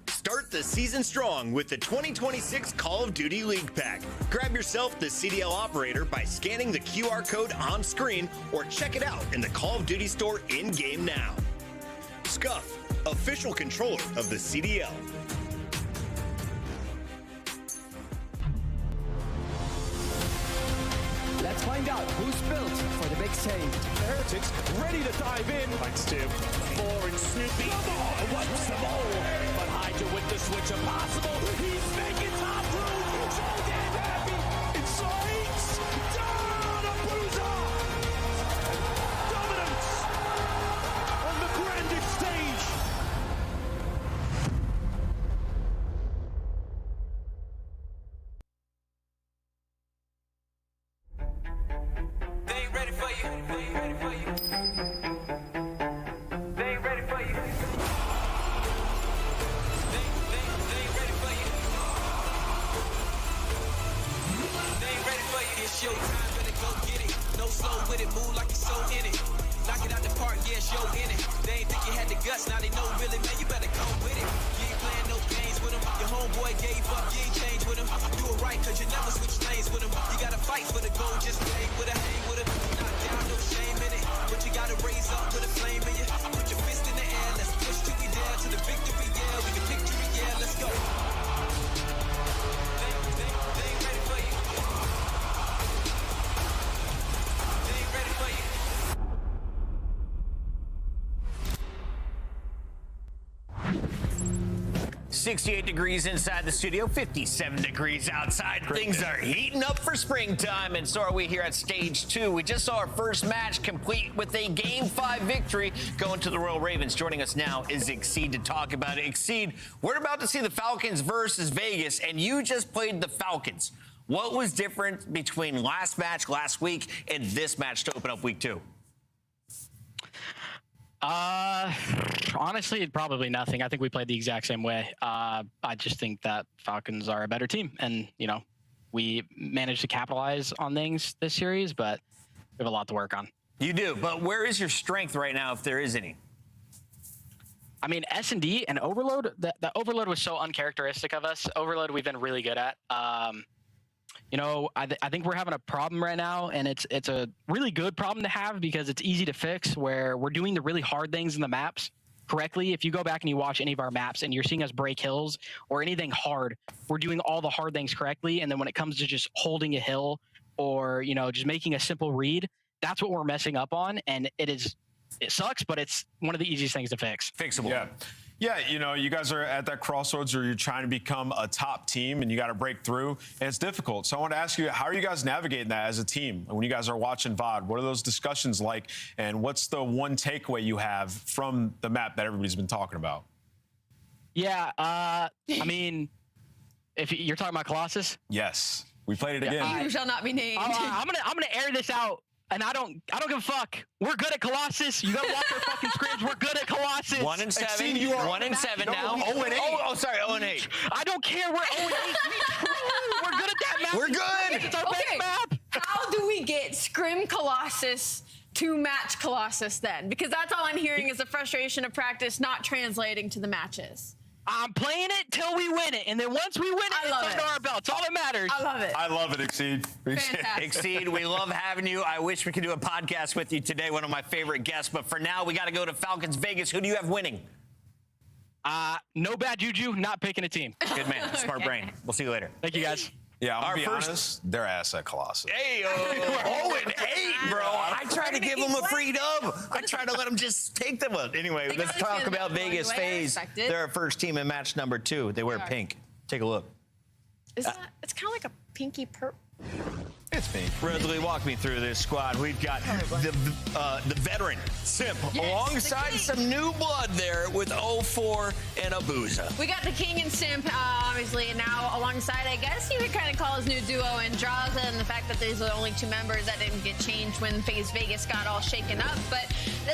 Start the season strong with the 2026 Call of Duty League Pack. Grab yourself the CDL operator by scanning the QR code on screen or check it out in the Call of Duty store in-game now. Scuff, official controller of the CDL. Let's find out who's built for the big save. The Heretics ready to dive in. Thanks to 4 and Snoopy. Wipes them all. But Hydra with the switch impossible. He's making top room. So damn happy. It's down a bruiser. with it, move like you're so in it. Knock it out the park, yeah, show in it. They ain't think you had the guts, now they know really, man, you better come with it. You ain't playing no games with them. Your homeboy gave up, you ain't changed with him. Do it right, cause you never switch lanes with him. You gotta fight for the goal, just hang with it, hang with it. Not down, no shame in it. But you gotta raise up with a flame in you. Put your fist in the air, let's push till we dare to the victory, yeah. We can victory, yeah, let's go. They ain't ready for you. They ain't ready for you. 68 degrees inside the studio, 57 degrees outside. Things are heating up for springtime, and so are we here at Stage 2. We just saw our first match complete with a Game 5 victory going to the Royal Ravens. Joining us now is Exceed to talk about it. Exceed, we're about to see the Falcons versus Vegas, and you just played the Falcons. What was different between last match last week and this match to open up week 2? Honestly, probably nothing. I think we played the exact same way. I just think that Falcons are a better team, and we managed to capitalize on things this series, but we have a lot to work on. You do, but where is your strength right now, if there is any? I mean, S&D and Overload. The Overload was so uncharacteristic of us. Overload we've been really good at. I think we're having a problem right now, and it's a really good problem to have because it's easy to fix, where we're doing the really hard things in the maps correctly. If you go back and you watch any of our maps and you're seeing us break hills or anything hard, we're doing all the hard things correctly. And then when it comes to just holding a hill or, just making a simple read, that's what we're messing up on. And it sucks, but it's one of the easiest things to fix. Fixable. Yeah. Yeah, you guys are at that crossroads where you're trying to become a top team and you got to break through, and it's difficult. So I want to ask you, how are you guys navigating that as a team? When you guys are watching VOD, what are those discussions like, and what's the one takeaway you have from the map that everybody's been talking about? Yeah, I mean, if you're talking about Colossus? Yes, we played it again. You shall not be named. I'm gonna air this out. And I don't give a fuck. We're good at Colossus. You gotta watch our fucking scrims. We're good at Colossus. 1-7. You are 1-7 now. 0-8. Oh, sorry, 0-8. I don't care. We're 0-8. We're good at that map. We're good. It's our best map. How do we get Scrim Colossus to match Colossus then? Because that's all I'm hearing is the frustration of practice not translating to the matches. I'm playing it till we win it, and then once we win it, it's under our belt. It's all that matters. I love it. I love it, Exceed. Exceed, we love having you. I wish we could do a podcast with you today, one of my favorite guests. But for now, we got to go to Falcons Vegas. Who do you have winning? No bad juju, not picking a team. Good man. Smart brain. We'll see you later. Thank you, guys. Yeah, I'll be honest, they're ass at Colossus. Hey, 0-8, bro. I try to give them a free dub. I try to let them just take them up. Anyway, let's talk about Vegas FaZe. They're our first team in match number 2. They wear pink. Take a look. It's kind of like a pinky purple. It's pink. Rodley, walk me through this squad. We've got the veteran Simp alongside some new blood there with 0-4 and Abuza. We got the King and Simp, obviously, and now alongside, I guess you could kind of call his new duo Andraza, and the fact that there's only 2 members that didn't get changed when FaZe Vegas got all shaken up. But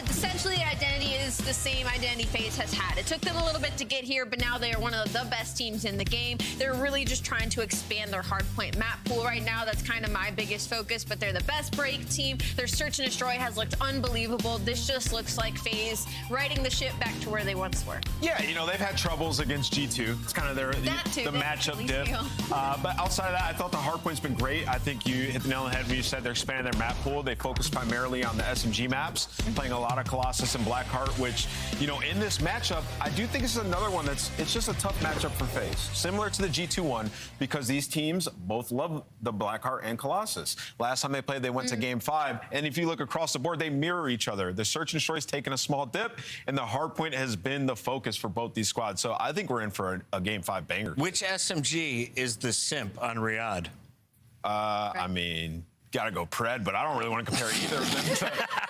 essentially, the identity is the same identity FaZe has had. It took them a little bit to get here, but now they are one of the best teams in the game. They're really just trying to expand their hardpoint map pool right now. That's kind of my biggest focus, but they're the best break team. Their search and destroy has looked unbelievable. This just looks like FaZe riding the ship back to where they once were. Yeah, they've had troubles against G2. It's kind of the matchup dip. But outside of that, I thought the hardpoint's been great. I think you hit the nail on the head when you said they're expanding their map pool. They focus primarily on the SMG maps, playing a lot of Colossus and Blackheart, which, in this matchup, I do think this is another one it's just a tough matchup for FaZe. Similar to the G2 one, because these teams both love the Blackheart and Colossus. Last time they played, they went to Game 5, and if you look across the board, they mirror each other. The search and destroy's taken a small dip, and the hardpoint has been the focus for both these squads. So I think we're in for a Game 5 banger. Which SMG is the Simp on Riyadh? I mean, gotta go Pred, but I don't really want to compare either of them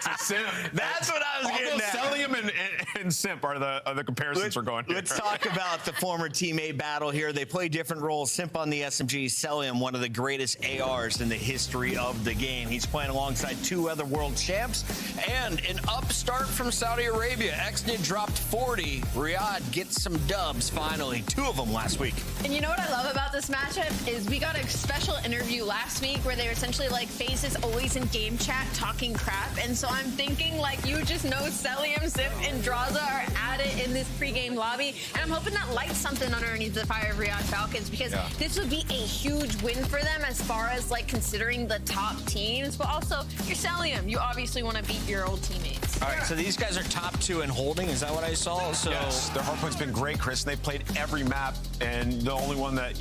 That's what I was getting at. Cellium and Simp are the comparisons we're going here. Let's talk about the former teammate battle here. They play different roles. Simp on the SMG, Cellium, one of the greatest ARs in the history of the game. He's playing alongside 2 other world champs and an upstart from Saudi Arabia. Xnid dropped 40. Riyadh gets some dubs finally. 2 of them last week. And you know what I love about this matchup is we got a special interview last week where they were essentially like, FaZe is always in game chat talking crap. And so I'm thinking like you just know Cellium, Simp, and Draza are at it in this pregame lobby. And I'm hoping that lights something underneath the fire of Riyadh Falcons because this would be a huge win for them as far as like considering the top teams. But also, you're Cellium. You obviously want to beat your old teammates. All right, so these guys are top 2 in holding. Is that what I saw? So yes, their hardpoint's been great, Chris. And they've played every map, and the only one that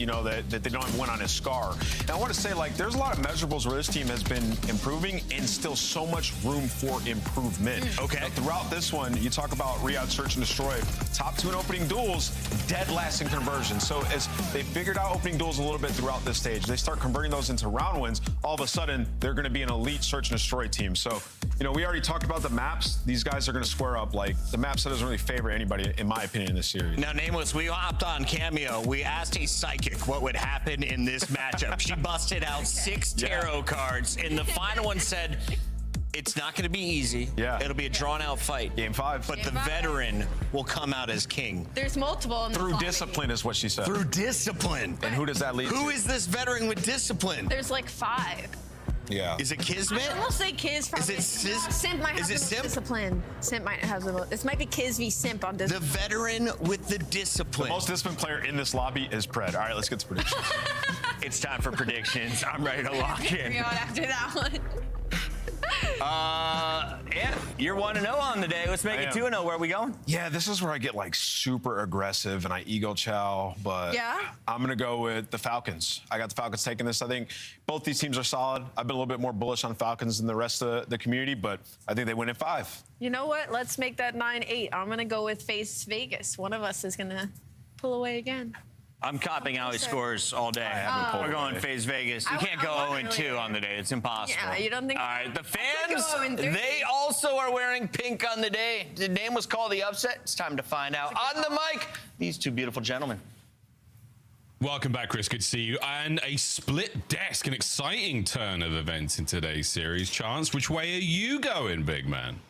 that they don't have win on is Scar. And I want to say, like, there's a lot of measurables where this team has been improving, and still so much room for improvement. Okay. Now, throughout this one, you talk about Riyadh Search and Destroy, top 2 in opening duels, dead last in conversion. So as they figured out opening duels a little bit throughout this stage, they start converting those into round wins. All of a sudden, they're going to be an elite Search and Destroy team. So, we already talked about the maps. These guys are going to square up. Like, the map set doesn't really favor anybody, in my opinion, in this series. Now, Nameless, we hopped on Cameo. We asked a psychic what would happen in this matchup. She busted out 6 tarot cards, and the final one said, it's not going to be easy. Yeah. It'll be a drawn-out fight. Game 5. But the veteran will come out as king. There's multiple. In the Through discipline is what she said. Through discipline. And who does that lead to? Who is this veteran with discipline? There's like 5. Yeah. Is it Kismet? I almost say Kiz. Probably. Is it Simp might have Is it the most Simp? discipline. Simp might have the most. This might be Kiz v Simp on discipline. The veteran with the discipline. The most disciplined player in this lobby is Pred. All right, let's get to predictions. It's time for predictions. I'm ready to lock in. Going after that one. Yeah, you're 1-0 on the day. Let's make it 2-0. Where are we going? Yeah, this is where I get like super aggressive and I ego chow, but I'm gonna go with the Falcons. I got the Falcons taking this. I think both these teams are solid. I've been a little bit more bullish on Falcons than the rest of the community, but I think they win in 5. You know what? Let's make that 9-8. I'm gonna go with FaZe Vegas. One of us is gonna pull away again. I'm copying Ali's scores all day. We're going FaZe Vegas. You can't go 0-2 on the day. It's impossible. Yeah, you don't think? All right, the fans, they also are wearing pink on the day. The name was called the upset. It's time to find out. On the mic, these 2 beautiful gentlemen. Welcome back, Chris. Good to see you. And a split desk, an exciting turn of events in today's series. Chance, which way are you going, big man?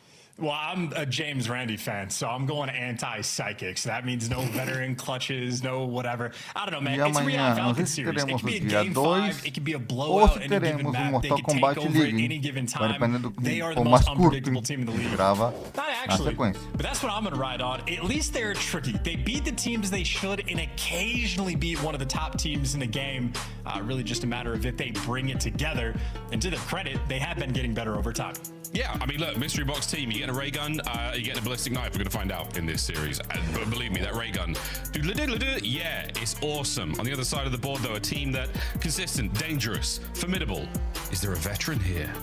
Well, I'm a James Randi fan, so I'm going anti-psychic. So that means no veteran clutches, no whatever. I don't know, man. It's Riyadh Falcons series. It could be a game 5. It could be a blowout any given map. They could take over at any given time. They are the most unpredictable team in the league. Not actually, but that's what I'm going to ride on. At least they're tricky. They beat the teams they should and occasionally beat one of the top teams in the game. Really just a matter of if they bring it together. And to their credit, they have been getting better over time. Yeah, I mean, look, mystery box team, you get a ray gun, you get a ballistic knife. We're going to find out in this series. But believe me, that ray gun, yeah, it's awesome. On the other side of the board, though, a team that consistent, dangerous, formidable. Is there a veteran here?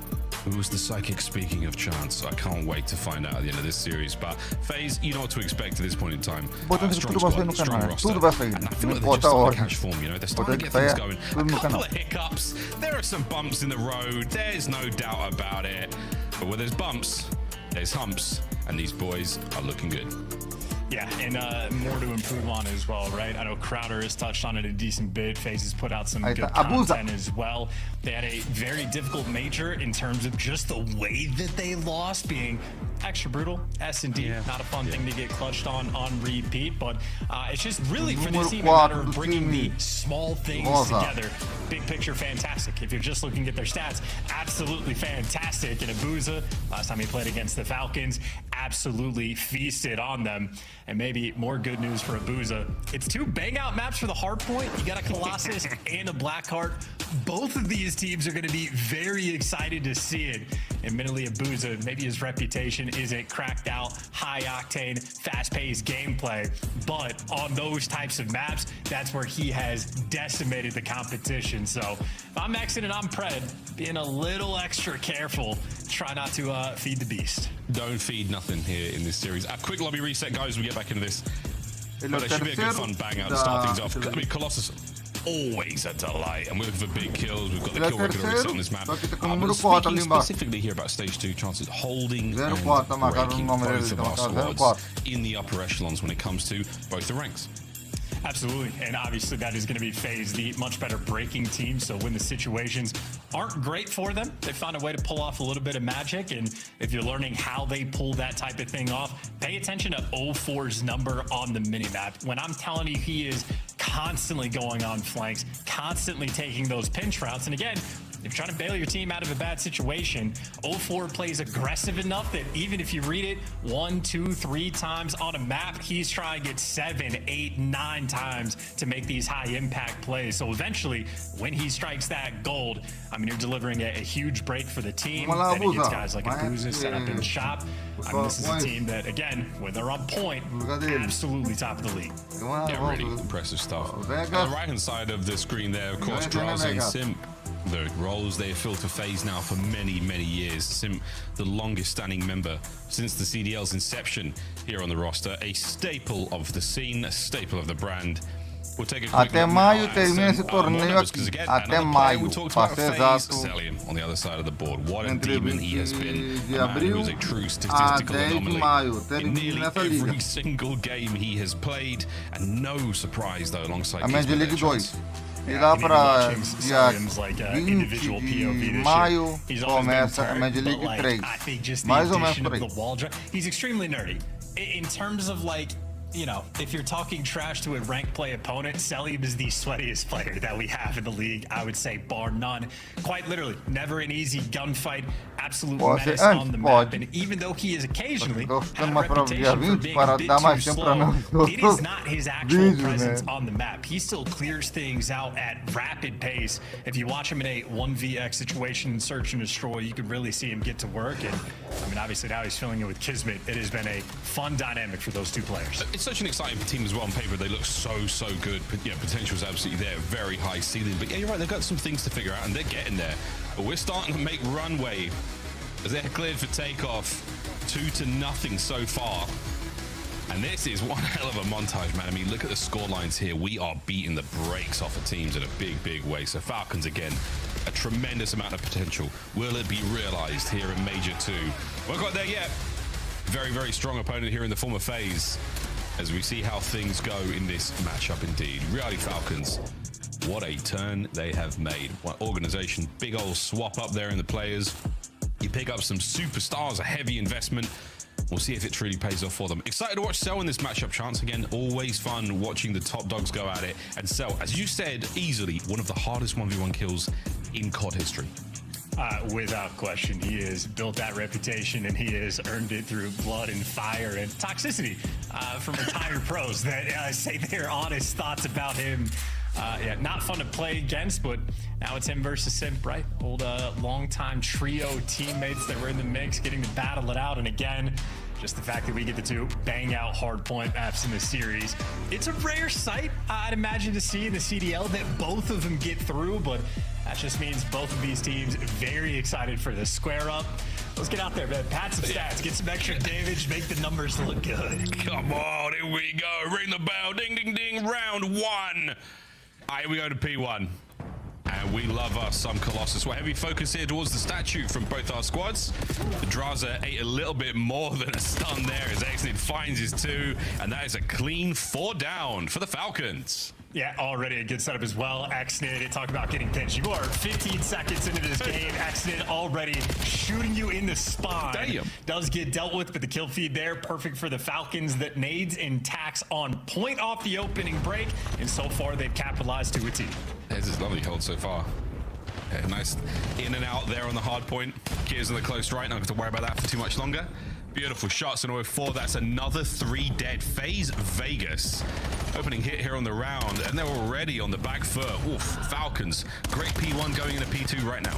Who was the psychic speaking of Chance? I can't wait to find out at the end of this series. But FaZe, you know what to expect at this point in time. Strong squad, strong roster. And I feel like they're just starting to catch form, you know? They're starting to get things going. A couple of hiccups. There are some bumps in the road. There's no doubt about it. But where there's bumps, there's humps. And these boys are looking good. Yeah, and more to improve on as well, right? I know Crowder has touched on it a decent bit. FaZe has put out some good content as well. They had a very difficult major in terms of just the way that they lost, being extra brutal. S&D, not a fun thing to get clutched on repeat, but it's just really for this team a matter of bringing the small things together. Big picture, fantastic. If you're just looking at their stats, absolutely fantastic. And Abuza, last time he played against the Falcons, absolutely feasted on them. And maybe more good news for Abuza. It's 2 bang-out maps for the Hardpoint. You got a Colossus and a Blackheart. Both of these teams are going to be very excited to see it. Admittedly, Abuza, maybe his reputation isn't cracked out, high-octane, fast-paced gameplay. But on those types of maps, that's where he has decimated the competition. So if I'm Exit and I'm Pred, being a little extra careful. Try not to feed the beast. Don't feed nothing here in this series. A quick lobby reset, guys. We get back into this. But it should be a good fun bang out to start things off. I mean, Colossus. always a delight. And we're looking for big kills. We've got the kill record already set on this map. Speaking specifically here about stage 2 chances, holding and breaking both of our squads in the upper echelons when it comes to both the ranks. Absolutely, and obviously that is going to be FaZe, the much better breaking team, so when the situations aren't great for them, they found a way to pull off a little bit of magic, and if you're learning how they pull that type of thing off, pay attention to 04's number on the minimap. When I'm telling you he is constantly going on flanks, constantly taking those pinch routes, and again, if you're trying to bail your team out of a bad situation, 04 plays aggressive enough that even if you read it 1, 2, 3 times on a map, he's trying to get 7, 8, 9 times to make these high impact plays. So eventually, when he strikes that gold, I mean, you're delivering a huge break for the team. Then it gets guys like Abuza set up in the shop. I mean, this is a team that, again, when they're on point, absolutely top of the league. Yeah, really impressive stuff. On the right-hand side of the screen there, of course, Draza and Simp. The roles they have filled for FaZe now for many, many years. Simp, the longest standing member since the CDL's inception here on the roster. A staple of the scene, a staple of the brand. We'll take a quick Até maio termina esse torneio aqui. Até maio. Passei exato. On the other side of the board. What a demon he has been. De abril a true statistical a 10 de anomaly. maio. In nearly every liga. single game he has played. And no surprise though, alongside A média League 2. E Yeah, lá I mean, para watching dia Salim's, like, 20 individual POV de this maio year, he's always been começa a turned, Major but, League like, 3. I think just the Mais ou menos addition por of aí. the wall drive, he's extremely nerdy. In terms of, like, you know, if you're talking trash to a rank play opponent, Selim is the sweatiest player that we have in the league, I would say, bar none. Quite literally, never an easy gunfight, absolute menace on the map, and even though he is occasionally had a reputation for being a bit too slow, it is not his actual presence on the map. He still clears things out at rapid pace. If you watch him in a 1vx situation in Search and Destroy, you can really see him get to work, and I mean, obviously now he's filling it with Kismet. It has been a fun dynamic for those two players. It's such an exciting team as well on paper. They look so good. You know, potential is absolutely there. Very high ceiling. But yeah, you're right. They've got some things to figure out, and they're getting there. But we're starting to make runway as they're cleared for takeoff. 2-0 so far. And this is one hell of a montage, man. I mean, look at the score lines here. We are beating the brakes off of teams in a big way. So Falcons, again, a tremendous amount of potential. Will it be realized here in Major 2? We're not quite there yet. Very strong opponent here in the form of FaZe, as we see how things go in this matchup indeed. Reality Falcons, what a turn they have made. What organization, big old swap up there in the players. You pick up some superstars, a heavy investment. We'll see if it truly pays off for them. Excited to watch Cell in this matchup, Chance. Again, always fun watching the top dogs go at it. And Cell, as you said, easily one of the hardest 1v1 kills in COD history. Without question, he has built that reputation, and he has earned it through blood and fire and toxicity from retired pros that say their honest thoughts about him. Yeah, not fun to play against, but now it's him versus Simp, right? Old longtime trio teammates that were in the mix, getting to battle it out. And again, just the fact that we get the two bang out hardpoint maps in the series. It's a rare sight, I'd imagine, to see in the CDL that both of them get through, but that just means both of these teams very excited for the square up. Let's get out there, man. Pat some stats, get some extra damage, make the numbers look good. Come on, here we go. Ring the bell. Ding, ding, ding. Round 1. All right, here we go to P1. And we love us some Colossus. We're heavy focus here towards the statue from both our squads. The Draza ate a little bit more than a stun there as Exit finds his 2. And that is a clean 4 down for the Falcons. Yeah, already a good setup as well. Xnid, talk about getting pinched. You are 15 seconds into this game. Xnid already shooting you in the spine. Damn. Does get dealt with, but the kill feed there, perfect for the Falcons. That nades and tacks on point off the opening break. And so far, they've capitalized to a T. This is lovely hold so far. Yeah, nice in and out there on the hard point. Gears on the close right, not going to worry about that for too much longer. Beautiful shots on 04. That's another 3 dead. FaZe Vegas. Opening hit here on the round, and they're already on the back foot. Oof, Falcons. Great P1 going into P2 right now.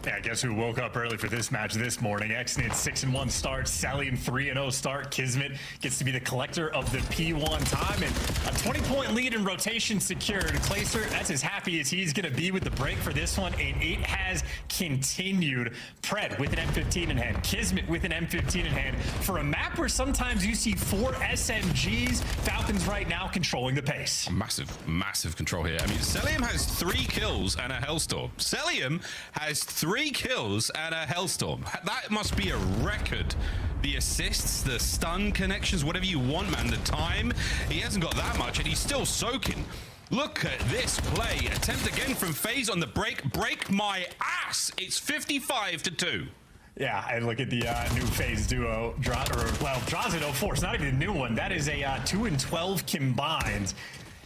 Yeah, guess who woke up early for this match this morning? Xnid 6-1 start, Cellium 3-0 start. Kismet gets to be the collector of the P1 time, and a 20-point lead in rotation secured. Clayster, that's as happy as he's going to be with the break for this one, and it has continued. Pred with an M15 in hand, Kismet with an M15 in hand. For a map where sometimes you see 4 SMGs, Falcons right now controlling the pace. Massive control here. I mean, Cellium has 3 kills and a Hellstorm. Cellium has 3 kills and a Hellstorm. That must be a record. The assists, the stun connections, whatever you want, man. The time, he hasn't got that much, and he's still soaking. Look at this play. Attempt again from FaZe on the break. Break my ass. It's 55-2. Yeah, and look at the new FaZe duo. Drazen 04. It's not even a new one. That is a 2-12 combined.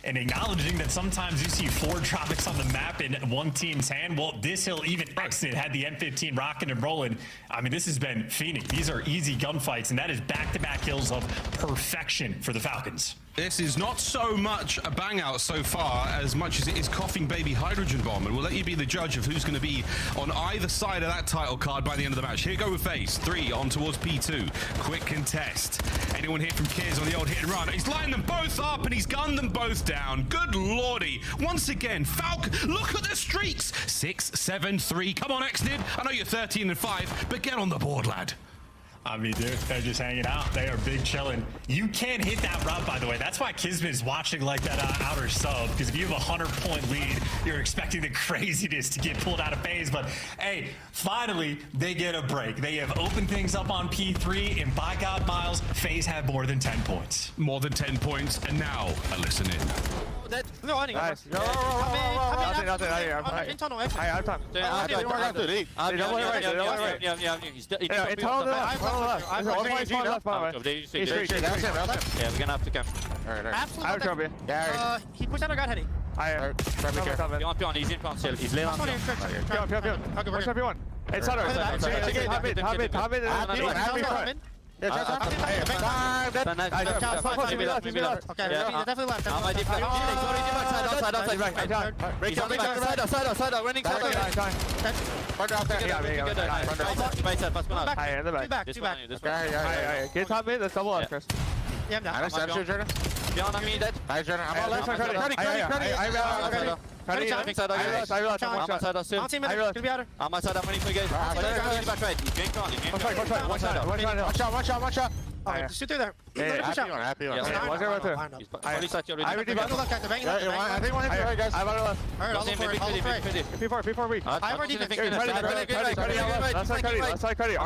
And acknowledging that sometimes you see 4 tropics on the map in one team's hand. Well, this hill, even Xnid had the M15 rocking and rolling. I mean, this has been fiending. These are easy gunfights, and that is back-to-back hills of perfection for the Falcons. This is not so much a bang out so far as much as it is coughing baby hydrogen bomb, and we'll let you be the judge of who's going to be on either side of that title card by the end of the match. Here go with FaZe 3 on towards P2. Quick contest. Anyone here from Kiers on the old hit and run? He's lined them both up and he's gunned them both down. Good lordy. Once again, Falcon, look at the streaks. 6-7-3. Come on, Xnid. I know you're 13-5, but get on the board, lad. I mean, dude, they're just hanging out. They are big chilling. You can't hit that route, by the way. That's why Kismet is watching like that outer sub, because if you have a 100-point lead, you're expecting the craziness to get pulled out of FaZe. But hey, finally, they get a break. They have opened things up on P3, and by God, Miles, FaZe have more than 10 points. More than 10 points, and now a listen in. Nice. Nothing. In tunnel, exit. I have time. Yeah, we're gonna have to come. Absolutely. He pushed out our god heading. Pion, he's in pion still. He's laying on pion. Where's everyone? It's Sutter. Have it. Yeah, definitely left. Get top mid, let's double up, Chris. Yeah, I'm down. Beyond on me, dead. I'm on left. On my side, I'm running for you guys. Back right. He's going on. One shot. Just shoot through there. Happy on. I think one hit right, guys. I'm on the left. P4 weak. I'm already defending. Let's side Cuddy.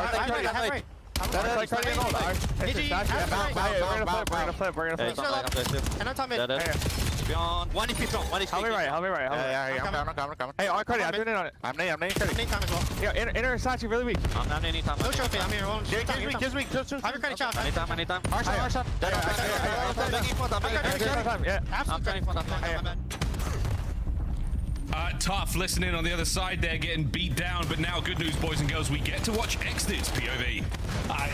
We're gonna flip. And I'm top mid. Beyond. One is P1. One is Help me right. Yeah, I'm coming. Hey, I'm Cuddy. I'm doing it on it. I'm nade time as well. Yeah, inner Sachi really weak. I'm down anytime. No trophy. I'm here. Gives weak. I'm your Cuddy chop. Anytime. Arshot. Yeah. Absolutely. Tough listening on the other side there, getting beat down, but now good news, boys and girls, we get to watch Xnid's POV.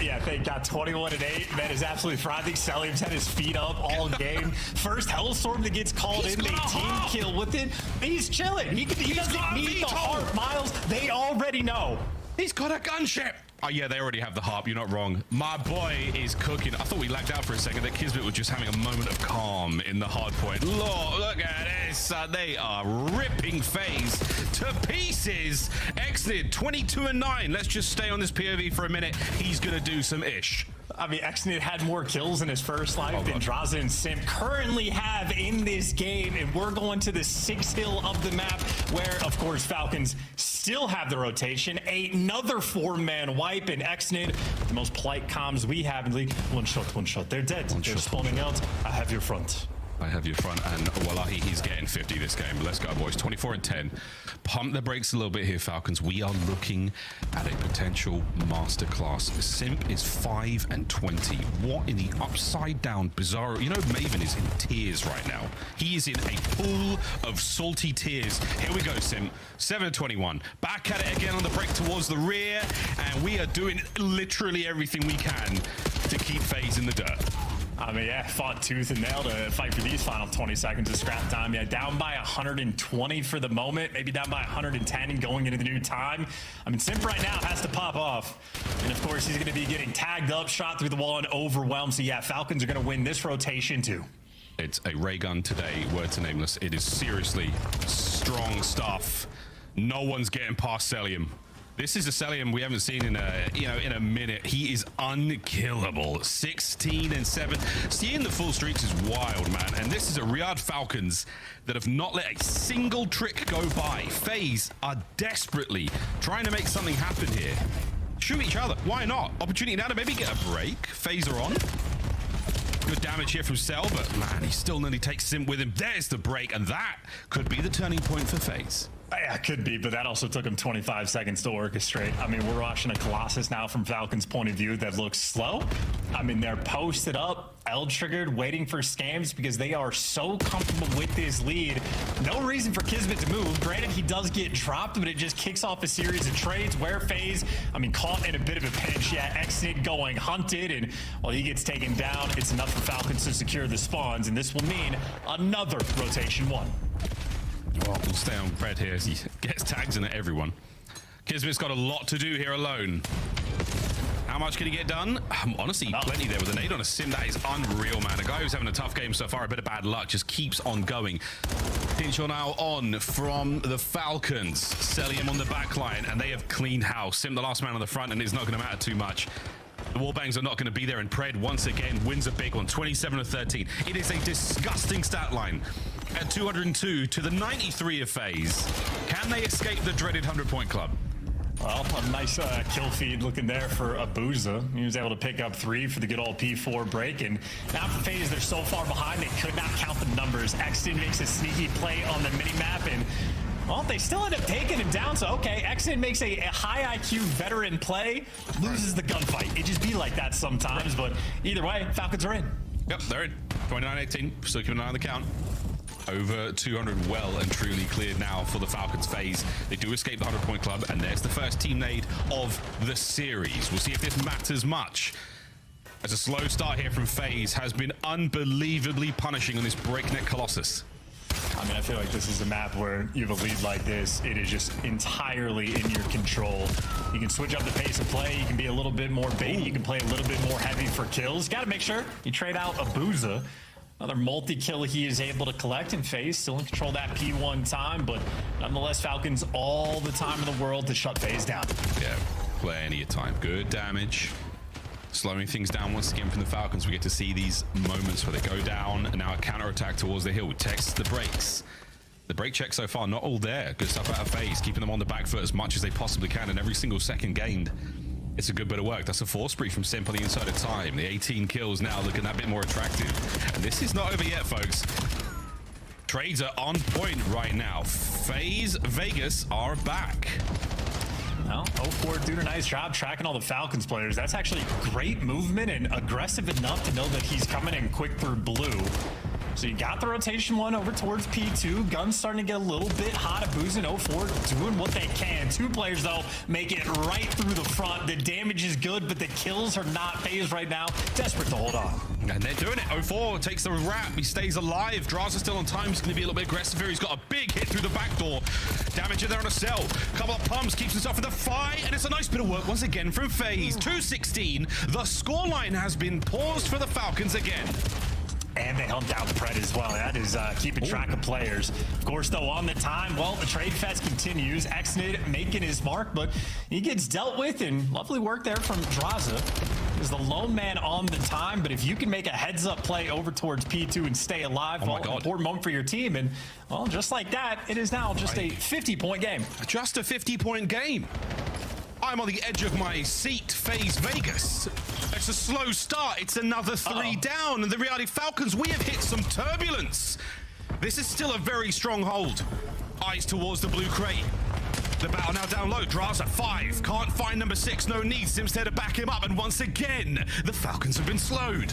Yeah, they got 21-8. That is absolutely frothy. Cellium's had his feet up all game. First Hellstorm that gets called in, they team kill with it. He's chilling. He doesn't need the heart, Miles. They already know. He's got a gunship. Oh yeah, they already have the harp. You're not wrong. My boy is cooking. I thought we lagged out for a second. That Kismet was just having a moment of calm in the hard point. Look at this. They are ripping FaZe to pieces. Xnid 22-9. Let's just stay on this POV for a minute. He's gonna do some ish. I mean, Xnid had more kills in his first life than Drazen and Simp currently have in this game, and we're going to the 6th hill of the map, where, of course, Falcons still have the rotation. Another 4-man wipe, and Xnid, the most polite comms we have in the league. One shot. They're dead. They're spawning out. I have your front. I have your front, and wallahi, he's getting 50 this game. Let's go, boys. 24-10. Pump the brakes a little bit here, Falcons. We are looking at a potential masterclass. Simp is 5-20. What in the upside down bizarro? You know, Maven is in tears right now. He is in a pool of salty tears. Here we go, Simp. 7-21. Back at it again on the break towards the rear, and we are doing literally everything we can to keep FaZe in the dirt. I mean, yeah, fought tooth and nail to fight for these final 20 seconds of scrap time. Yeah, down by 120 for the moment, maybe down by 110 and going into the new time. I mean, Simp right now has to pop off. And of course, he's going to be getting tagged up, shot through the wall, and overwhelmed. So yeah, Falcons are going to win this rotation too. It's a ray gun today, word to nameless. It is seriously strong stuff. No one's getting past Celium. This is a Celium we haven't seen in a minute. He is unkillable. 16 and 7. Seeing the full streaks is wild, man. And this is a Riyadh Falcons that have not let a single trick go by. FaZe are desperately trying to make something happen here. Shoot each other. Why not? Opportunity now to maybe get a break. FaZe are on. Good damage here from Cell, but man, he still nearly takes Simp with him. There's the break, and that could be the turning point for FaZe. Yeah, it could be, but that also took him 25 seconds to orchestrate. I mean, we're watching a Colossus now from Falcons' point of view that looks slow. I mean, they're posted up, L-triggered, waiting for scams because they are so comfortable with this lead. No reason for Kismet to move. Granted, he does get dropped, but it just kicks off a series of trades where FaZe, I mean, caught in a bit of a pinch. Yeah, Exit going hunted, and while he gets taken down, it's enough for Falcons to secure the spawns, and this will mean another rotation one. Well, we'll stay on Fred here as he gets tags in at everyone. Kismet's got a lot to do here alone. How much can he get done? Honestly, plenty there with an 8 on a Sim. That is unreal, man. A guy who's having a tough game so far, a bit of bad luck, just keeps on going. Pinch now on from the Falcons. Celium on the back line, and they have cleaned house. Sim, the last man on the front, and it's not going to matter too much. The wallbangs are not going to be there, and Pred once again wins a big one, 27 of 13. It is a disgusting stat line. At 202 to the 93 of FaZe. Can they escape the dreaded 100-point club? Well, a nice kill feed looking there for Abuza. He was able to pick up 3 for the good old P4 break. And now for FaZe, they're so far behind, they could not count the numbers. Exton makes a sneaky play on the mini-map, and well, they still end up taking him down. So, okay, Exton makes a high IQ veteran play, loses the gunfight. It just be like that sometimes, but either way, Falcons are in. Yep, they're in. 29-18, still keeping an eye on the count. Over 200 well and truly cleared now for the Falcons. FaZe. They do escape the 100-point club, and there's the first team nade of the series. We'll see if this matters much. As a slow start here from FaZe has been unbelievably punishing on this breakneck Colossus. I mean, I feel like this is a map where you have a lead like this. It is just entirely in your control. You can switch up the pace of play. You can be a little bit more bait. You can play a little bit more heavy for kills. Got to make sure you trade out Abuza. Another multi-kill he is able to collect, and FaZe still in control of that P1 time, but nonetheless, Falcons all the time in the world to shut FaZe down. Yeah, plenty of time. Good damage. Slowing things down once again from the Falcons. We get to see these moments where they go down, and now a counter-attack towards the hill. Tests the brakes. The brake check so far, not all there. Good stuff out of FaZe, keeping them on the back foot as much as they possibly can, and every single second gained. It's a good bit of work. That's a 4 spree from Simp on the inside of time. The 18 kills now looking that bit more attractive. And this is not over yet, folks. Trades are on point right now. FaZe Vegas are back. Well, 04 doing a nice job tracking all the Falcons players. That's actually great movement and aggressive enough to know that he's coming in quick for blue. So you got the rotation one over towards P2. Guns starting to get a little bit hot. Abuza and 04 doing what they can. 2 players, though, make it right through the front. The damage is good, but the kills are not. FaZe right now desperate to hold on. And they're doing it. 04 takes the wrap. He stays alive. Draza still on time. He's going to be a little bit aggressive here. He's got a big hit through the back door. Damage in there on a Cell. Couple of pumps. Keeps himself in the fight. And it's a nice bit of work once again from FaZe. 2-16. The scoreline has been paused for the Falcons again. And they held down Pred as well. That is keeping track of players. Of course, though, on the time, well, the trade fest continues. Xnid making his mark, but he gets dealt with, and lovely work there from Draza. Is the lone man on the time, but if you can make a heads-up play over towards P2 and stay alive, well, an important moment for your team, and, well, just like that, it is now just a 50-point game. Just a 50-point game. I'm on the edge of my seat, FaZe Vegas. It's a slow start. It's another 3 down. And the Riyadh Falcons, we have hit some turbulence. This is still a very strong hold. Eyes towards the blue crate. The battle now down low. Draza 5. Can't find number 6. No need. Sims there to back him up. And once again, the Falcons have been slowed.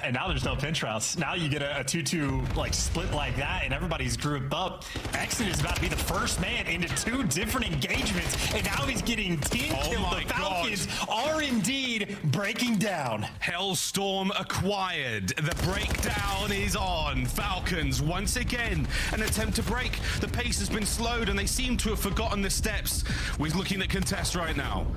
And now there's no pinch routes. Now you get a 2-2 like split like that, and everybody's grouped up. Exit is about to be the first man into 2 different engagements, and now he's getting team killed. The Falcons are indeed breaking down. Hellstorm acquired. The breakdown is on. Falcons, once again, an attempt to break. The pace has been slowed, and they seem to have forgotten the steps. We're looking at contest right now.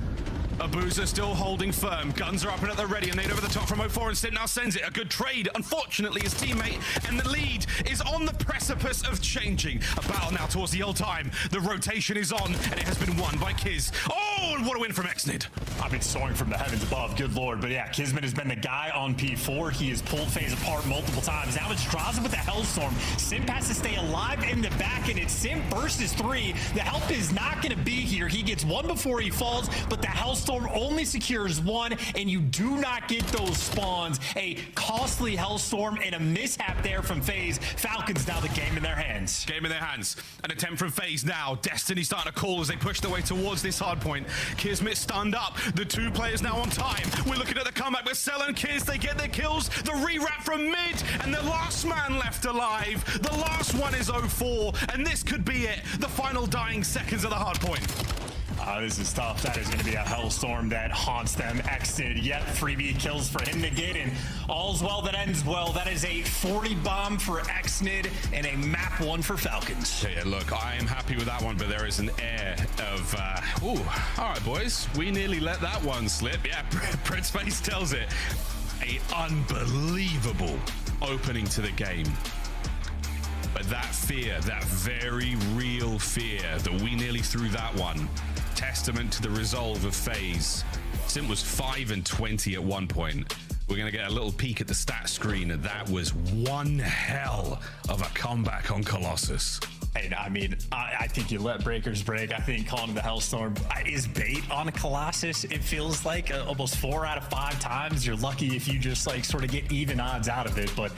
Abuza still holding firm. Guns are up and at the ready, and nade over the top from 04, and Sim now sends it. A good trade. Unfortunately, his teammate, and the lead is on the precipice of changing. A battle now towards the old time. The rotation is on, and it has been won by Kiz. Oh, and what a win from Exnid. I've been soaring from the heavens above, good lord. But yeah, Kismet has been the guy on P4. He has pulled FaZe apart multiple times. Now it's Drazen with the Hellstorm. Simp has to stay alive in the back, and it's Simp versus 3. The help is not going to be here. He gets 1 before he falls, but the Hellstorm only secures 1, and you do not get those spawns. A costly Hellstorm and a mishap there from FaZe. Falcons now the game in their hands. Game in their hands. An attempt from FaZe now. Destiny starting to call as they push their way towards this hard point. Kismet stunned up. The 2 players now on time. We're looking at the comeback with Cell and Kiz. They get their kills. The rewrap from mid, and the last man left alive. The last one is 04, and this could be it. The final dying seconds of the hard point. This is tough. That is going to be a Hellstorm that haunts them. Exted, yet freebie kills for him to get, and all's well that ends well. That is a 40 bomb for Exnid and a map 1 for Falcons. Yeah, look, I am happy with that one, but there is an air of, ooh, all right, boys, we nearly let that one slip. Yeah, Prince Face tells it. A unbelievable opening to the game. But that fear, that very real fear that we nearly threw that one, testament to the resolve of FaZe. Sim was 5 and 20 at one point. We're going to get a little peek at the stat screen, and that was one hell of a comeback on Colossus. And I mean, I think you let breakers break. I think calling the Hellstorm is bait on a Colossus. It feels like almost 4 out of 5 times. You're lucky if you just like sort of get even odds out of it. But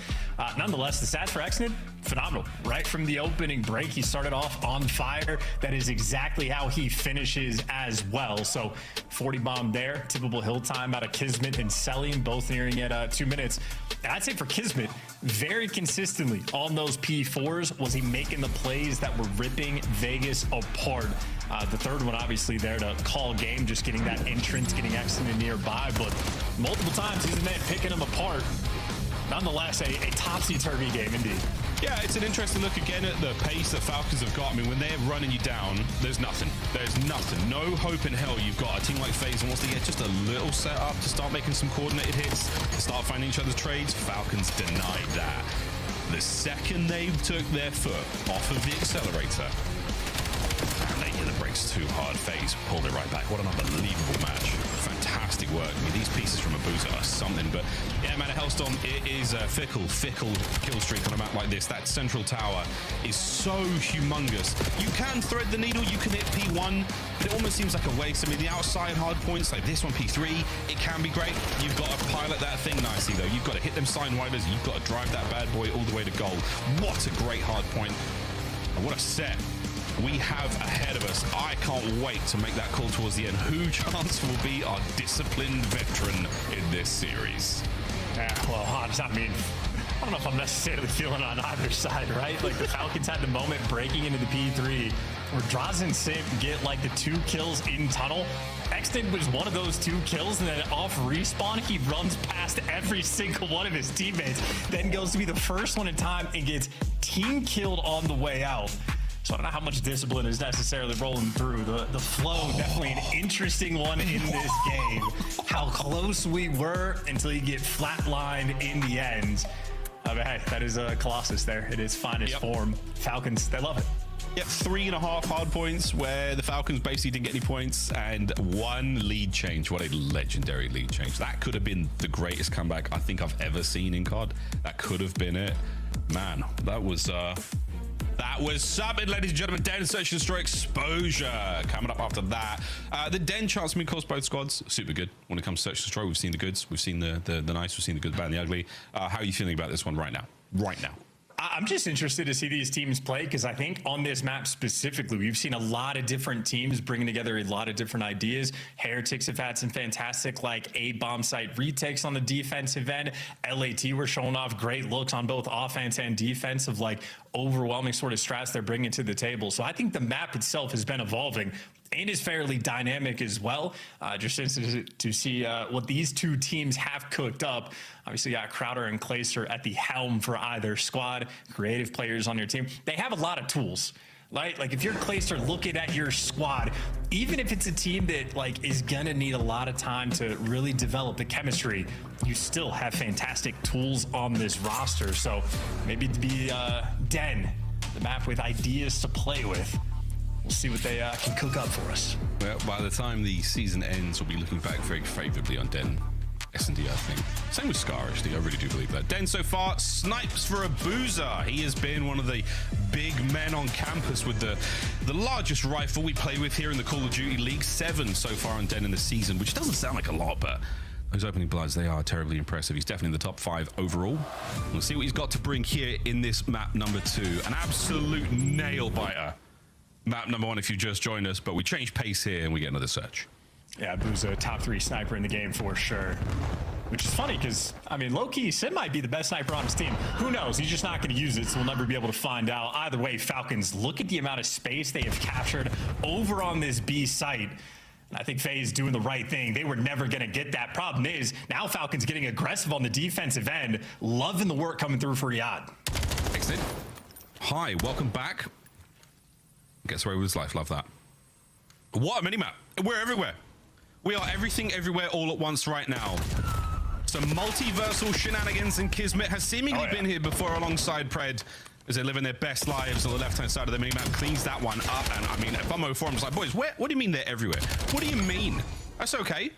nonetheless, the stats for Exnid, phenomenal. Right from the opening break, he started off on fire. That is exactly how he finishes as well. So 40 bomb there, typical hill time out of Kismet and Selling, both nearing at 2 minutes. And I'd say for Kismet, very consistently on those P4s was he making the plays that were ripping Vegas apart. The third one obviously there to call game, just getting that entrance, getting Exnid nearby, but multiple times he's in there picking them apart. Nonetheless, a topsy-turvy game indeed. Yeah, it's an interesting look again at the pace that Falcons have got. I mean, when they're running you down, there's nothing. There's nothing. No hope in hell you've got a team like FaZe wants to get just a little setup to start making some coordinated hits, start finding each other's trades. Falcons denied that. The second they took their foot off of the accelerator, and they hit the brakes too hard, FaZe pulled it right back. What an unbelievable match. Fantastic work. I mean, these pieces from Abuza are something, but yeah, man, Hellstorm, it is a fickle kill streak on a map like this. That central tower is so humongous. You can thread the needle, you can hit P1, but it almost seems like a waste. I mean, the outside hard points like this one, P3, it can be great. You've got to pilot that thing nicely, though. You've got to hit them sign wipers. You've got to drive that bad boy all the way to goal. What a great hard point. And what a set we have ahead of us. I can't wait to make that call towards the end. Who chance will be our disciplined veteran in this series? Yeah, well, I mean, I don't know if I'm necessarily feeling on either side, right? Like the Falcons had the moment breaking into the P3 where Drazen and Simp get like the 2 kills in tunnel. Exnid was one of those 2 kills, and then off respawn, he runs past every single one of his teammates, then goes to be the first one in time and gets team killed on the way out. So I don't know how much discipline is necessarily rolling through. The flow, definitely an interesting one in this game. How close we were until you get flatlined in the end. I mean, hey, that is a Colossus there. It is finest form. Falcons, they love it. Yep, 3.5 hard points where the Falcons basically didn't get any points, and 1 lead change. What a legendary lead change. That could have been the greatest comeback I think I've ever seen in COD. That could have been it. Man, that was something, ladies and gentlemen. Den Search and Destroy Exposure coming up after that. The Den chance me across both squads, super good. When it comes to Search and Destroy, we've seen the goods, we've seen the nice, we've seen the good, the bad, and the ugly. How are you feeling about this one right now? Right now. I'm just interested to see these teams play, because I think on this map specifically, we've seen a lot of different teams bringing together a lot of different ideas. Heretics have had some fantastic like A-bomb site retakes on the defensive end. LAT were showing off great looks on both offense and defense of like overwhelming sort of strats they're bringing to the table. So I think the map itself has been evolving. and is fairly dynamic as well. Just interested to see what these two teams have cooked up. Obviously, you got Crowder and Clayster at the helm for either squad. Creative players on your team. They have a lot of tools. Right? Like if you're Clayster looking at your squad, even if it's a team that like is gonna need a lot of time to really develop the chemistry, you still have fantastic tools on this roster. So maybe to be Den, the map with ideas to play with. We'll see what they can cook up for us. Well, by the time the season ends, we'll be looking back very favorably on Den. S&D, I think. Same with Scar, actually. I really do believe that. Den so far snipes for a boozer. He has been one of the big men on campus with the largest rifle we play with here in the Call of Duty League. 7 so far on Den in the season, which doesn't sound like a lot, but those opening bloods, they are terribly impressive. He's definitely in the top 5 overall. We'll see what he's got to bring here in this map number 2. An absolute nail-biter. Map number 1 if you just joined us, but we change pace here and we get another search. Yeah, Boo's a top 3 sniper in the game for sure. Which is funny because, I mean, low-key, Sid might be the best sniper on his team. Who knows? He's just not going to use it, so we'll never be able to find out. Either way, Falcons, look at the amount of space they have captured over on this B site. And I think FaZe doing the right thing. They were never going to get that. Problem is, now Falcons getting aggressive on the defensive end. Loving the work coming through for Riyadh. Thanks, Sid. Hi, welcome back. Gets away with his life. Love that. What a mini-map. We're everywhere. We are everything, everywhere, all at once right now. Some multiversal shenanigans, and Kismet has seemingly been here before alongside Pred as they're living their best lives on the left-hand side of the minimap. Cleans that one up, and I mean, if I'm over forums like, boys, what do you mean they're everywhere? What do you mean? That's okay.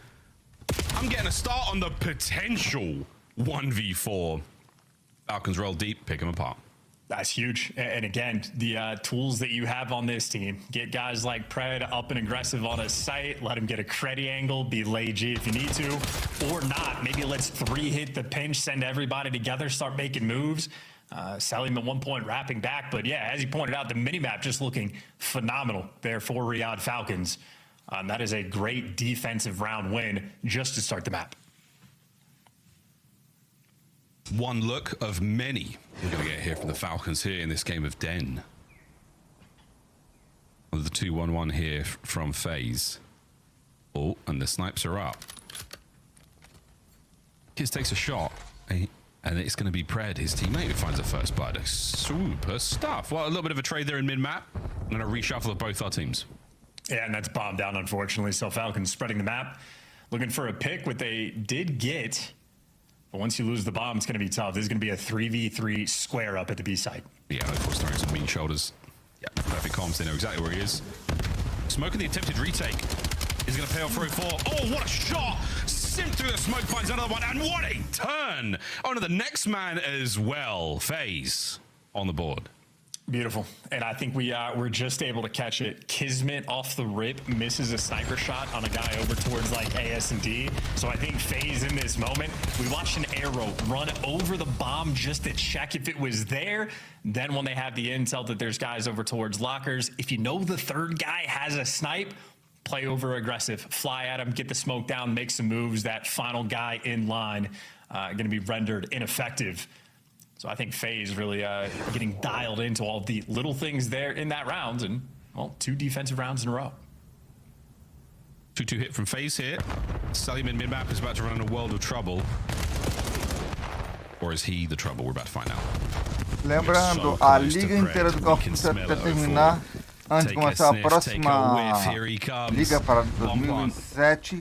I'm getting a start on the potential 1v4. Falcons roll deep, pick them apart. That's huge. And again, the tools that you have on this team, get guys like Pred up and aggressive on a site, let him get a creddy angle, be lazy if you need to, or not. Maybe let's 3-hit the pinch, send everybody together, start making moves. Selling at one point, wrapping back. But yeah, as you pointed out, the minimap just looking phenomenal there for Riyadh Falcons. That is a great defensive round win just to start the map. One look of many we're going to get here from the Falcons here in this game of Den. The 2-1-1 here from FaZe. Oh, and the snipes are up. Kiz takes a shot, and it's going to be Pred, his teammate, who finds the first blood. Super stuff. Well, a little bit of a trade there in mid-map. I'm going to reshuffle of both our teams. Yeah, and that's bombed down, unfortunately. So Falcons spreading the map, looking for a pick. What they did get... But once you lose the bomb, it's going to be tough. This is going to be a 3v3 square up at the B site. Yeah, of course, throwing some mean shoulders. Yeah, perfect comms. They know exactly where he is. Smoking the attempted retake is going to pay off for 4. Oh, what a shot! Simp through the smoke, finds another one, and what a turn! Oh, no, the next man as well. FaZe on the board. Beautiful. And I think we're just able to catch it. Kismet off the rip misses a sniper shot on a guy over towards like AS&D. So I think FaZe in this moment, we watched an arrow run over the bomb just to check if it was there. Then when they have the intel that there's guys over towards lockers, if you know the third guy has a snipe, play over aggressive, fly at him, get the smoke down, make some moves. That final guy in line going to be rendered ineffective. So I think FaZe really getting dialed into all the little things there in that round, and, well, 2 defensive rounds in a row. 2-2 hit from FaZe here. Salim mid-map is about to run in a world of trouble. Or is he the trouble? We're about to find out. Lembrando, a liga inteira do Qualifiers até terminar, antes de começar a próxima liga para 2027,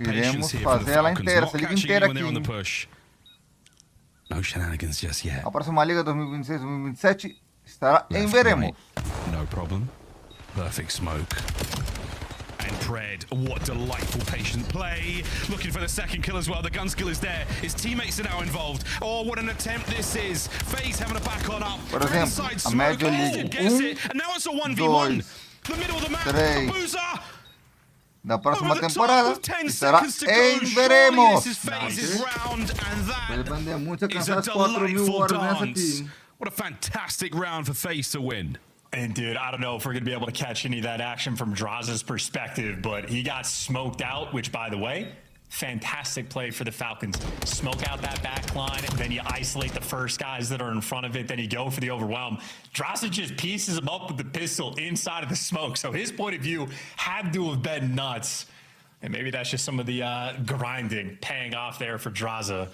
iremos fazer ela inteira, essa liga inteira aqui. No shenanigans just yet. A próxima liga 2026-2027 estará em veremos. No problem. Perfect smoke. And Pred, what delightful patient play. Looking for the second kill as well. The gun skill is there. His teammates are now involved. Oh, what an attempt this is. FaZe having a back on up. Por exemplo, a média liga 1, 2, 3 da próxima temporada estará em veremos. Vai depender muito de alcançar as 4.000 horas nessa aqui. What a fantastic round for FaZe to win. And dude, I don't know if we're going to be able to catch any of that action from Draz's perspective, but he got smoked out, which, by the way, Fantastic play for the Falcons. Smoke out that back line, then you isolate the first guys that are in front of it, then you go for the overwhelm. Drossage just pieces him up with the pistol inside of the smoke, so his point of view had to have been nuts. And maybe that's just some of the grinding paying off there for Draza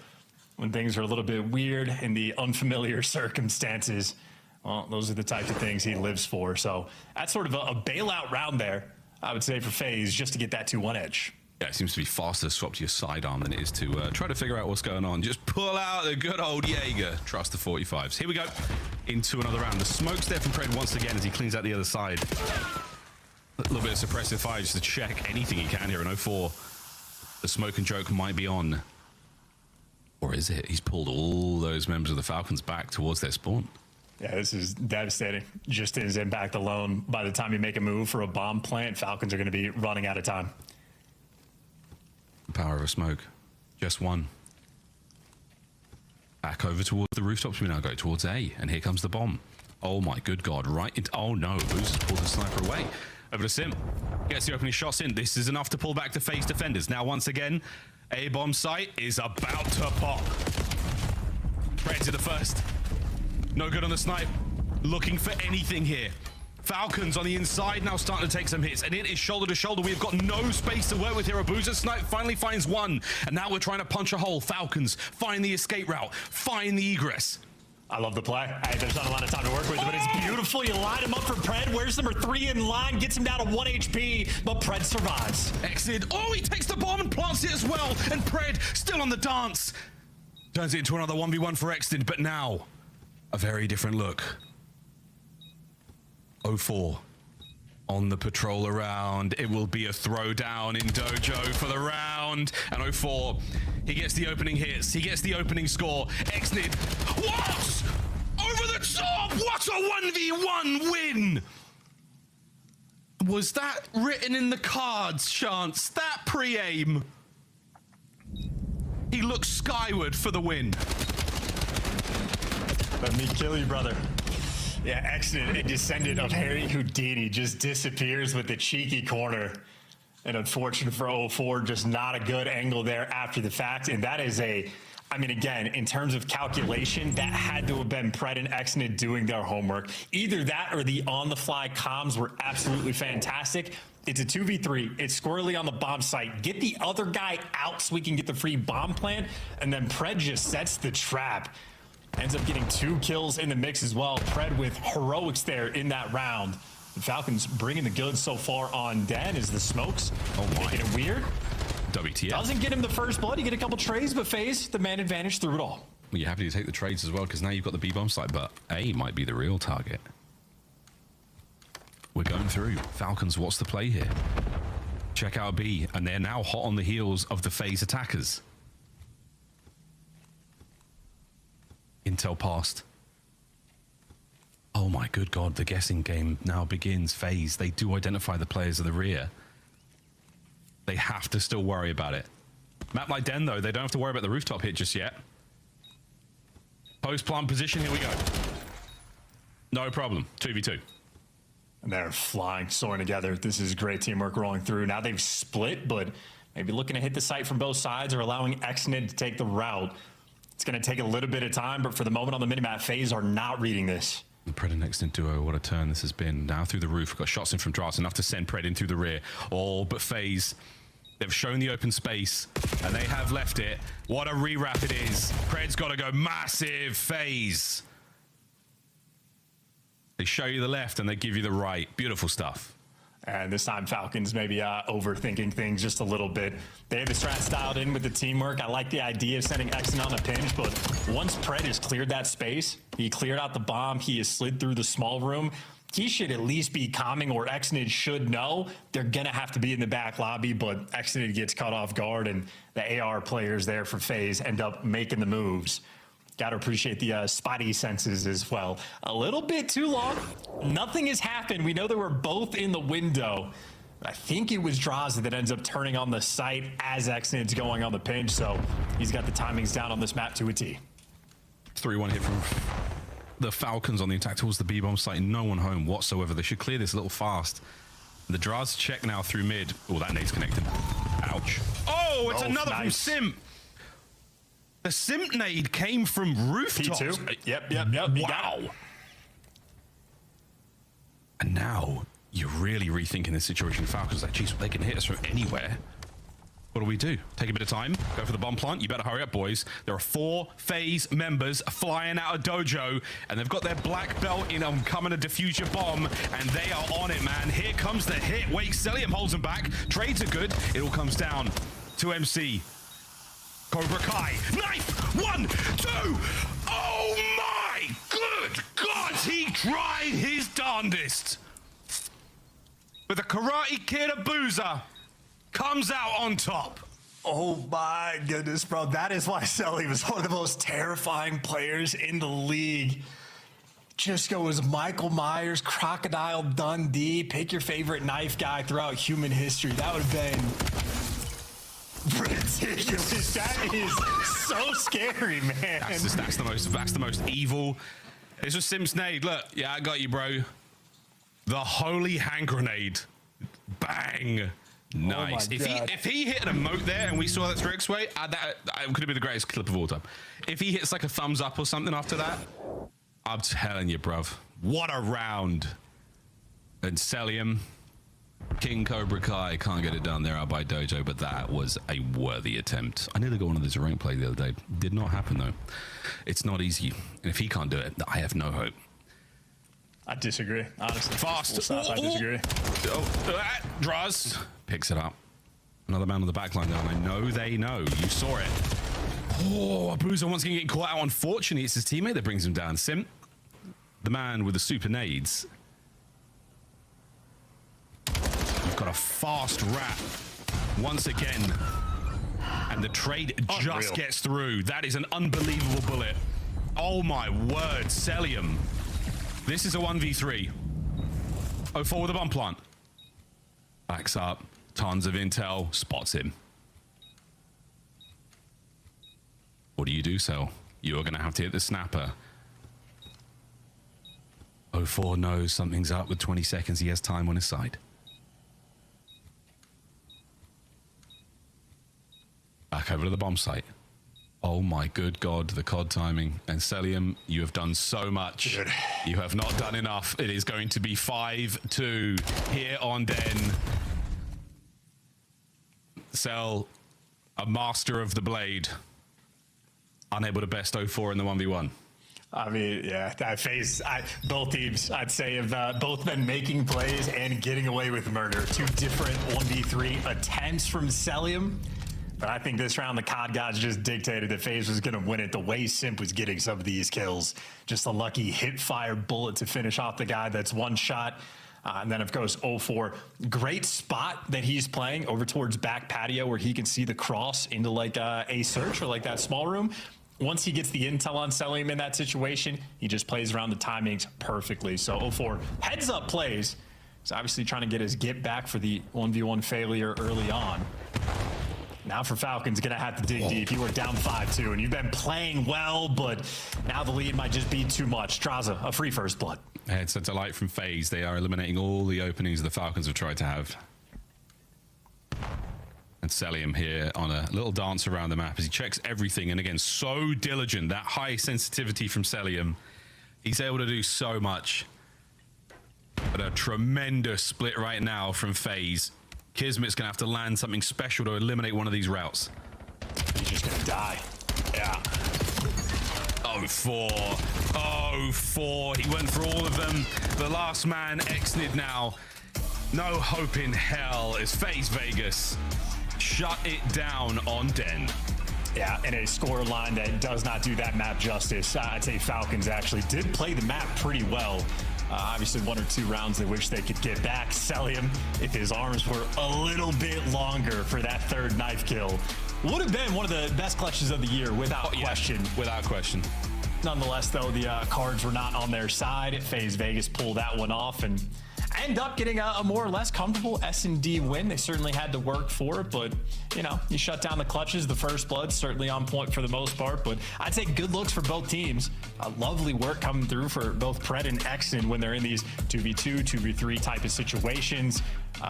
when things are a little bit weird in the unfamiliar circumstances. Well, those are the types of things he lives for. So that's sort of a bailout round there, I would say, for FaZe, just to get that 2-1 edge. Yeah, it seems to be faster to swap to your sidearm than it is to try to figure out what's going on. Just pull out the good old Jaeger. Trust the 45s. Here we go into another round. The smoke's there from Pred once again as he cleans out the other side. A little bit of suppressive fire just to check anything he can here in 04. The smoke and joke might be on. Or is it? He's pulled all those members of the Falcons back towards their spawn. Yeah, this is devastating. Just his impact alone. By the time you make a move for a bomb plant, Falcons are going to be running out of time. The power of a smoke. Just one. Back over towards the rooftops. We now go towards A. And here comes the bomb. Oh my good God. Right into... Oh no. Boozer's pulled the sniper away. Over to Sim. Gets the opening shots in. This is enough to pull back the FaZe defenders. Now once again, A bomb site is about to pop. Right to the first. No good on the snipe. Looking for anything here. Falcons on the inside now starting to take some hits, and it is shoulder to shoulder. We've got no space to work with here. Abuza snipe finally finds one, and now we're trying to punch a hole. Falcons find the escape route, find the egress. I love the play. Hey, there's not a lot of time to work with, but it's beautiful. You line him up for Pred. Where's number 3 in line? Gets him down to 1 HP, but Pred survives. Exit. Oh, he takes the bomb and plants it as well, and Pred still on the dance. Turns it into another 1v1 for Extend, but now a very different look. 04 on the patrol around. It will be a throwdown in Dojo for the round. And 04, he gets the opening hits. He gets the opening score. Exnid, what? Over the top! What a 1v1 win! Was that written in the cards, Chance? That pre-aim? He looks skyward for the win. Let me kill you, brother. Yeah, excellent. A descendant of Harry Houdini just disappears with the cheeky corner. And unfortunate for 04, just not a good angle there after the fact. And that is I mean, again, in terms of calculation, that had to have been Pred and Exnid doing their homework. Either that or the on-the-fly comms were absolutely fantastic. It's a 2v3. It's squarely on the bomb site. Get the other guy out so we can get the free bomb plant. And then Pred just sets the trap. Ends up getting 2 kills in the mix as well. Pred with heroics there in that round. The Falcons bringing the goods so far on Den as the smokes. Making it weird. WTF. Doesn't get him the first blood. You get a couple trades, but FaZe, the man advantage through it all. Well, you're happy to take the trades as well, because now you've got the B-bomb site, but A might be the real target. We're going through. Falcons, what's the play here? Check out B, and they're now hot on the heels of the FaZe attackers. Intel passed. Oh my good God, the guessing game now begins. FaZe, they do identify the players of the rear. They have to still worry about it. Map like Den, though, they don't have to worry about the rooftop hit just yet. Post-plant position, here we go. No problem, 2v2. And they're flying, soaring together. This is great teamwork rolling through. Now they've split, but maybe looking to hit the site from both sides or allowing Exnid to take the route. It's going to take a little bit of time, but for the moment on the minimap, FaZe are not reading this. Pred and Extend duo, what a turn this has been. Now through the roof, got shots in from Dras, enough to send Pred in through the rear. Oh, but FaZe, they've shown the open space, and they have left it. What a rewrap it is. Pred's got to go massive. FaZe. They show you the left, and they give you the right. Beautiful stuff. And this time Falcons maybe overthinking things just a little bit. They have the strats dialed in with the teamwork. I like the idea of sending Exen on a pinch, but once Pred has cleared that space, he cleared out the bomb, he has slid through the small room, he should at least be calming, or Exnid should know they're gonna have to be in the back lobby, but Exnid gets caught off guard, and the AR players there for FaZe end up making the moves. Got to appreciate the spotty senses as well. A little bit too long. Nothing has happened. We know they were both in the window. I think it was Draza that ends up turning on the site as Exnid's going on the pinch, so he's got the timings down on this map to a T. 3-1 hit from the Falcons on the attack towards the B-bomb site. No one home whatsoever. They should clear this a little fast. The Draza check now through mid. Oh, that nade's connected. Ouch. Oh! Oh, it's another from Simp. The Simp nade came from rooftops. P2. Yep. Wow. And now you're really rethinking the situation. Falcons like, geez, they can hit us from anywhere. What do we do? Take a bit of time, go for the bomb plant. You better hurry up, boys. There are 4 FaZe members flying out of dojo, and they've got their black belt in coming to defuse your bomb, and they are on it, man. Here comes the hit. Wait, Celium holds them back. Trades are good. It all comes down to MC. Cobra Kai. Knife! 1, 2! Oh my good God! He tried his darndest. But the Karate Kid Abuser comes out on top. Oh my goodness, bro. That is why Selly was one of the most terrifying players in the league. Just goes Michael Myers, Crocodile Dundee, pick your favorite knife guy throughout human history. That would have been ridiculous. That is so scary, man. That's the most evil. This was Sim's nade. Look, yeah, I got you, bro. The holy hand grenade. Bang. Nice. If he hit an emote there and we saw that straight away, that could have been the greatest clip of all time. If he hits like a thumbs up or something after that, I'm telling you, bruv. What a round. And Celium, King Cobra Kai can't get it done there out by Dojo, but that was a worthy attempt. I nearly got one of those rank play the other day. Did not happen though. It's not easy. And if he can't do it, I have no hope. I disagree, honestly. Fast. I disagree. Draws. Picks it up. Another man on the back line there, and I know they know. You saw it. Oh, Abuser once again getting caught out. Unfortunately, it's his teammate that brings him down. Sim, the man with the super nades. You've got a fast wrap once again. And the trade just gets through. That is an unbelievable bullet. Oh my word, Celium. This is a 1v3. 04 with a bomb plant. Backs up. Tons of intel. Spots him. What do you do, Cell? You're going to have to hit the snapper. 04 knows something's up with 20 seconds. He has time on his side. Back over to the bomb site. Oh my good God, the COD timing. And Celium, you have done so much. Good. You have not done enough. It is going to be 5-2 here on Den. Cell, a master of the blade. Unable to best 04 in the 1v1. I mean, yeah, that phase, both teams, I'd say, have both been making plays and getting away with murder. 2 different 1v3 attempts from Celium. But I think this round, the COD gods just dictated that FaZe was going to win it. The way Simp was getting some of these kills. Just a lucky hit-fire bullet to finish off the guy that's one shot. And then, of course, 04. Great spot that he's playing over towards back patio where he can see the cross into like a search or like that small room. Once he gets the intel on Celium in that situation, he just plays around the timings perfectly. So 04 heads up plays. He's obviously trying to get his get back for the 1v1 failure early on. Now for Falcons, gonna have to dig deep. You were down 5-2, and you've been playing well, but now the lead might just be too much. Straza, a free first blood. It's a delight from FaZe. They are eliminating all the openings the Falcons have tried to have. And Celium here on a little dance around the map as he checks everything. And again, so diligent. That high sensitivity from Celium. He's able to do so much. But a tremendous split right now from FaZe. Kismet's gonna have to land something special to eliminate one of these routes. He's just gonna die. Yeah. 04. 04. He went through all of them. The last man exited now. No hope in hell as FaZe Vegas shut it down on Den. Yeah, and a score line that does not do that map justice. I'd say Falcons actually did play the map pretty well. Obviously, 1 or 2 rounds they wish they could get back. Celium, if his arms were a little bit longer for that 3rd knife kill, would have been one of the best clutches of the year without question. Without question. Nonetheless, though, the cards were not on their side. FaZe Vegas pulled that one off, and end up getting a more or less comfortable S&D win. They certainly had to work for it, but you know, you shut down the clutches. The first blood certainly on point for the most part, but I'd say good looks for both teams. Lovely work coming through for both Pred and Exon when they're in these 2v2, 2v3 type of situations.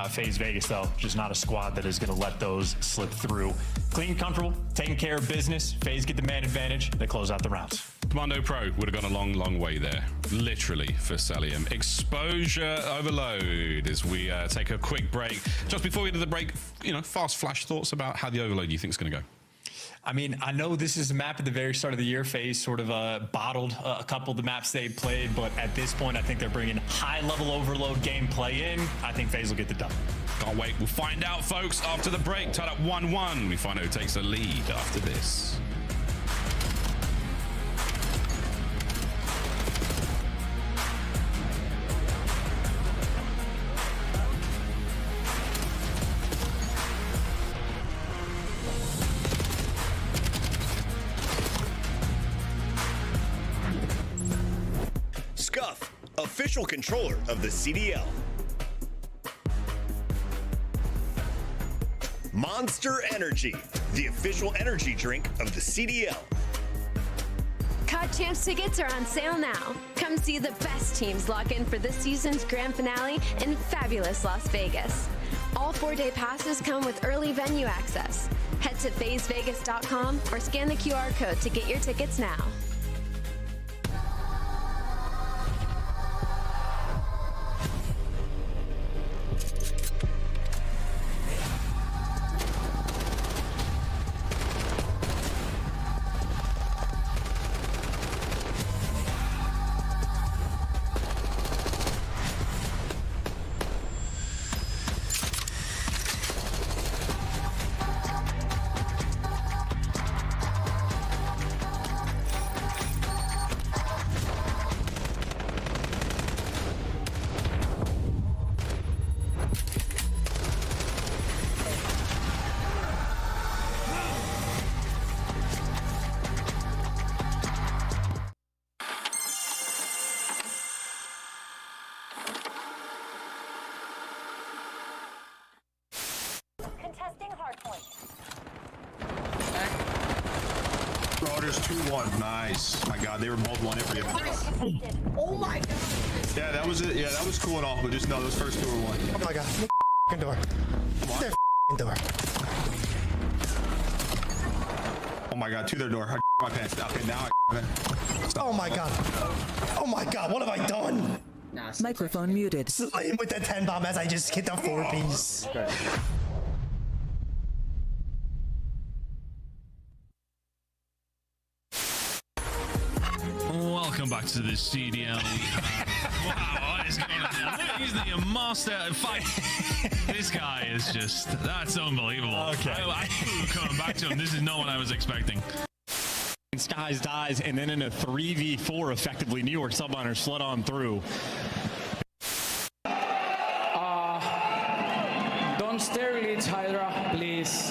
FaZe Vegas, though, just not a squad that is going to let those slip through. Clean, comfortable, taking care of business. FaZe get the man advantage. They close out the rounds. Commando Pro would have gone a long, long way there, literally, for Celium. Exposure overload as we take a quick break. Just before we do the break, you know, fast flash thoughts about how the overload you think is going to go. I mean, I know this is a map at the very start of the year. FaZe sort of bottled a couple of the maps they played, but at this point, I think they're bringing high-level overload gameplay in. I think FaZe will get the dub. Can't wait. We'll find out, folks, after the break. Tied up 1-1. We find out who takes the lead after this. Scuff, official controller of the CDL. Monster Energy, the official energy drink of the CDL. COD Champs tickets are on sale now. Come see the best teams lock in for this season's grand finale in fabulous Las Vegas. All 4-day passes come with early venue access. Head to FaZeVegas.com or scan the QR code to get your tickets now. Oh, there's 2-1. Nice. My God, they were both 1 every. Oh my God. Yeah, that was it. Yeah, that was cool and all, but just know those first 2 were 1. Oh my God. Their door. Their door. Oh my God, to their door. I my pants. Okay, now I. Oh my God. Oh my God, what have I done? Microphone muted. Slaying with the 10 bomb as I just hit the 4-piece. Okay. Welcome back to the CDL. Wow, what is going on? He's the master at fight. This guy is just, that's unbelievable. Okay. Coming back to him, this is not what I was expecting. Skies dies, and then in a 3v4, effectively, New York Subliners slid on through. Don't stare at Hydra, please.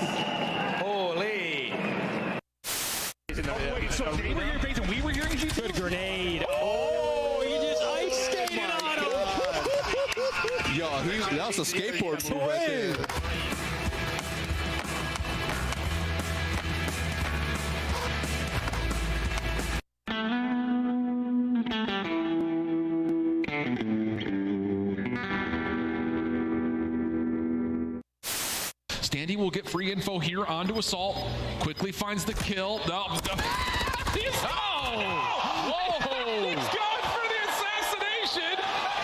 Holy. Wait, so we were hearing Faith and we were hearing G2? Good grenade. Oh, he just ice skated on him. Yo, that was a skateboard move right there. Standy will get free info here onto Assault. Quickly finds the kill. No. Whoa! He's going for the assassination.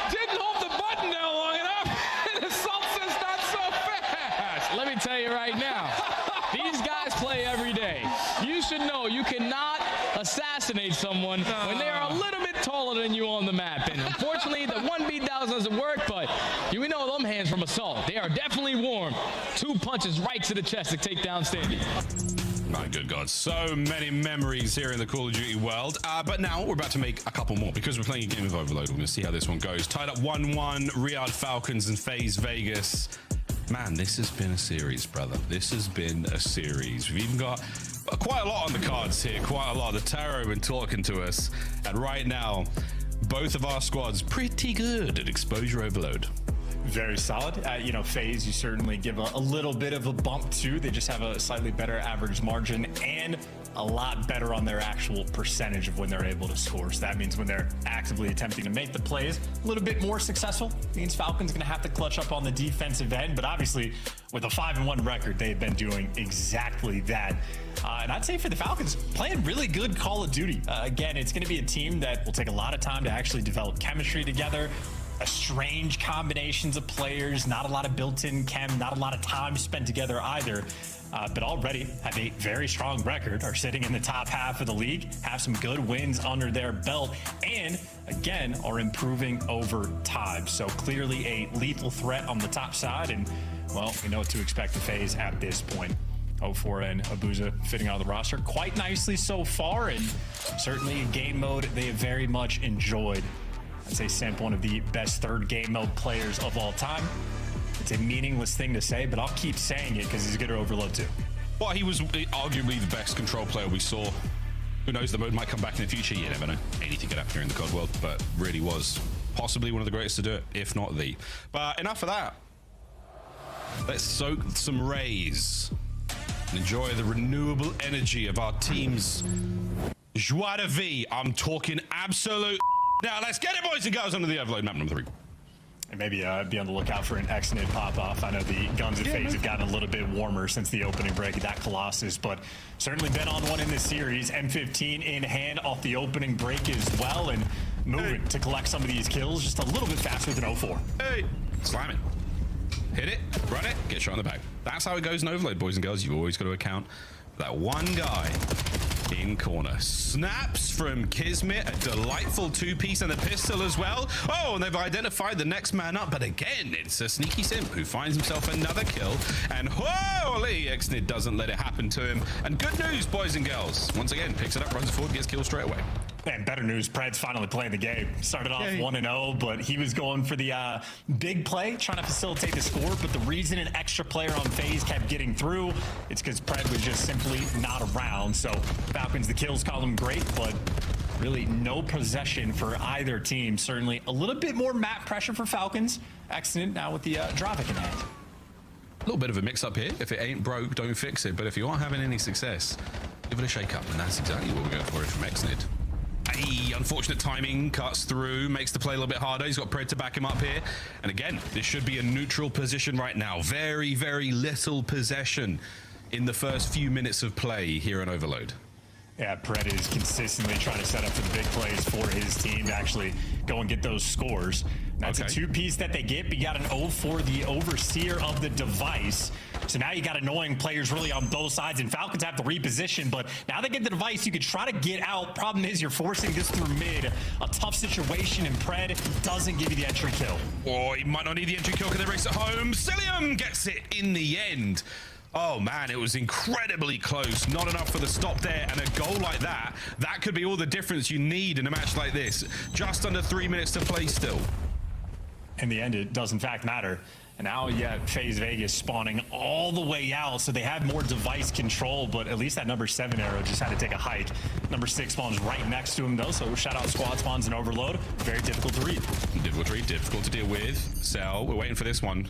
Didn't hold the button down long enough. And Assault says not so fast. Let me tell you right now, these guys play every day. You should know you cannot assassinate someone when they are a little bit taller than you on the map. And unfortunately, the 1v doesn't work, but you know them hands from Assault. They are definitely warm. 2 punches right to the chest to take down Standy. My good God, so many memories here in the Call of Duty world. But now we're about to make a couple more because we're playing a game of Overload. We're going to see how this one goes. Tied up 1-1, Riyadh Falcons and FaZe Vegas. Man, this has been a series, brother. This has been a series. We've even got quite a lot on the cards here, quite a lot. The Tarot have been talking to us. And right now, both of our squads pretty good at exposure overload. Very solid. You know, FaZe, you certainly give a little bit of a bump to. They just have a slightly better average margin and a lot better on their actual percentage of when they're able to score. So that means when they're actively attempting to make the plays, a little bit more successful. Means Falcons going to have to clutch up on the defensive end. But obviously, with a 5-1 record, they've been doing exactly that. And I'd say for the Falcons, playing really good Call of Duty. Again, it's going to be a team that will take a lot of time to actually develop chemistry together. Strange combinations of players, not a lot of built-in chem, not a lot of time spent together either. But already have a very strong record, are sitting in the top half of the league, have some good wins under their belt, and again, are improving over time. So clearly a lethal threat on the top side, and well, we know what to expect of FaZe at this point. 0-4 and Abuza fitting out of the roster quite nicely so far, and certainly a game mode they have very much enjoyed. I'd say Simp, one of the best third game mode players of all time. It's a meaningless thing to say, but I'll keep saying it because he's good at overload too. Well, he was arguably the best control player we saw. Who knows, the mode might come back in the future. You never know. Anything could happen here in the COD world, but really was possibly one of the greatest to do it, if not the. But enough of that. Let's soak some rays and enjoy the renewable energy of our team's joie de vie. I'm talking absolute. Now let's get it, boys and girls, onto the overload map number 3. And maybe be on the lookout for an Exnid pop-off. I know the guns at FaZe have gotten a little bit warmer since the opening break of that Colossus, but certainly been on one in this series. M15 in hand off the opening break as well, and moving to collect some of these kills just a little bit faster than 0-4. Hey, slam it. Hit it, run it, get shot in the back. That's how it goes in overload, boys and girls. You've always got to account for that one guy in corner. Snaps from Kismet, a delightful 2-piece and a pistol as well. Oh, and they've identified the next man up, but again, it's a sneaky Simp who finds himself another kill, and holy, Exnid doesn't let it happen to him. And good news, boys and girls. Once again, picks it up, runs forward, gets killed straight away. And better news, Pred's finally playing the game. Started off 1-0, but he was going for the big play, trying to facilitate the score. But the reason an extra player on FaZe kept getting through, it's because Pred was just simply not around. So Falcons, the kills column great, but really no possession for either team. Certainly a little bit more map pressure for Falcons. Accident now with the Dravik in hand. A little bit of a mix-up here. If it ain't broke, don't fix it. But if you aren't having any success, give it a shake-up. And that's exactly what we're going for from Exnid. Hey, unfortunate timing, cuts through, makes the play a little bit harder. He's got Pred to back him up here. And again, this should be a neutral position right now. Very, very little possession in the first few minutes of play here on Overload. Yeah, Pred is consistently trying to set up for the big plays for his team to actually go and get those scores. That's a 2-piece that they get, but you got an 0 for the overseer of the device. So now you got annoying players really on both sides, and Falcons have to reposition, but now they get the device. You could try to get out. Problem is you're forcing this through mid. A tough situation, and Pred doesn't give you the entry kill. Oh, he might not need the entry kill. Can they race it home? Cilium gets it in the end. Oh man, it was incredibly close. Not enough for the stop there, and a goal like that, that could be all the difference you need in a match like this. Just under 3 minutes to play still. In the end, it does in fact matter. And now you have FaZe Vegas spawning all the way out, so they have more device control, but at least that number 7 arrow just had to take a hike. Number 6 spawns right next to him though, so shout out squad spawns and overload. Very difficult to read. Difficult to read, difficult to deal with. Cell, we're waiting for this one.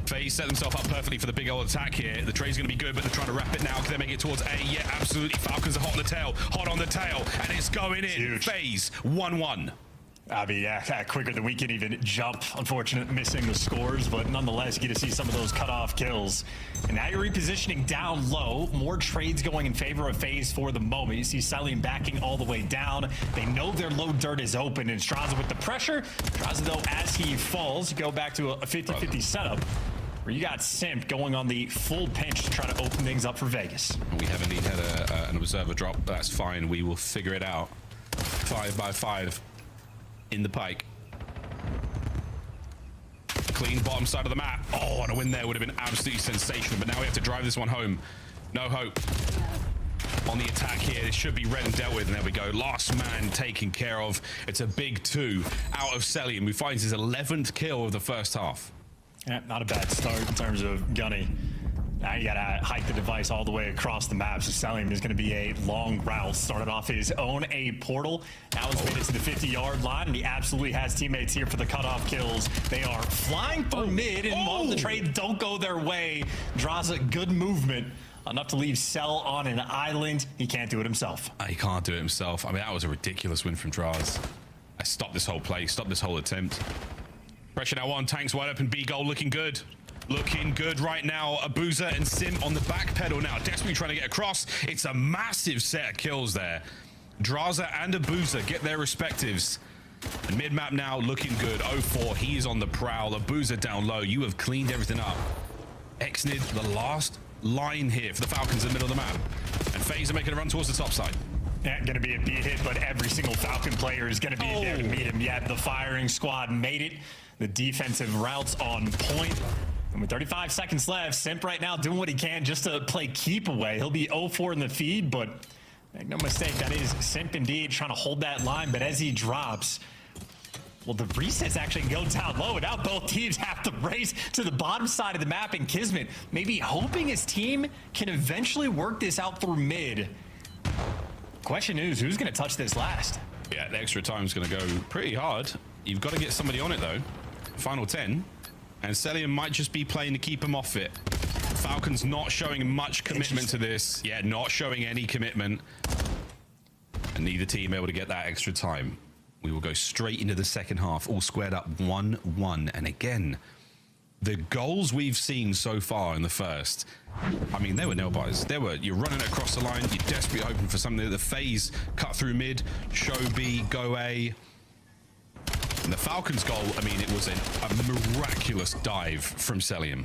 FaZe set themselves up perfectly for the big old attack here. The trade's going to be good, but they're trying to wrap it now. Can they make it towards A? Yeah, absolutely. Falcons are hot on the tail. Hot on the tail. And it's going in. Huge. FaZe 1-1. Yeah, quicker than we can even jump. Unfortunate missing the scores, but nonetheless, you get to see some of those cut-off kills. And now you're repositioning down low. More trades going in favor of FaZe for the moment. You see Celium backing all the way down. They know their low dirt is open, and Straza with the pressure. Straza, though, as he falls, you go back to a 50-50 setup, where you got Simp going on the full pinch to try to open things up for Vegas. We have indeed had an observer drop. That's fine. We will figure it out. 5 by 5 in the pike. Clean bottom side of the map. Oh, and a win there would have been absolutely sensational, but now we have to drive this one home. No hope on the attack here. This should be read and dealt with, and there we go. Last man taken care of. It's a big 2 out of Celium, who finds his 11th kill of the first half. Yeah, not a bad start in terms of Gunny. Now you gotta hike the device all the way across the map. So Selim is gonna be a long route. Started off his own A portal. Now he's made it to the 50-yard line, and he absolutely has teammates here for the cutoff kills. They are flying through mid, and while the trades don't go their way, draws a good movement. Enough to leave Cell on an island. He can't do it himself. He can't do it himself. I mean, that was a ridiculous win from Draz. I stopped this whole play, stopped this whole attempt. Pressure now on, tanks wide open, B goal looking good. Looking good right now. Abuza and Sim on the back pedal now. Desperately trying to get across. It's a massive set of kills there. Draza and Abuza get their respectives. And mid-map now looking good. 0-4, he is on the prowl. Abuza down low. You have cleaned everything up. Exnid, the last line here for the Falcons in the middle of the map. And FaZe are making a run towards the top side. Yeah, gonna be a beat hit, but every single Falcon player is gonna be there to meet him. Yeah, the firing squad made it. The defensive routes on point. And with 35 seconds left, Simp right now doing what he can just to play keep away. He'll be 0-4 in the feed, but make no mistake, that is Simp indeed trying to hold that line. But as he drops, well, the resets actually go down low, and now both teams have to race to the bottom side of the map. And Kismet maybe hoping his team can eventually work this out through mid. Question is, who's going to touch this last? Yeah, the extra time is going to go pretty hard. You've got to get somebody on it, though. Final 10. And Celium might just be playing to keep him off it. Falcons not showing much commitment to this. Yeah, not showing any commitment. And neither team able to get that extra time. We will go straight into the second half, all squared up 1-1. And again, the goals we've seen so far in the first, I mean, they were nail-biters. You're running across the line, you're desperately hoping for something. The FaZe cut through mid, show B, go A. And the Falcons goal, I mean, it was a miraculous dive from Celium.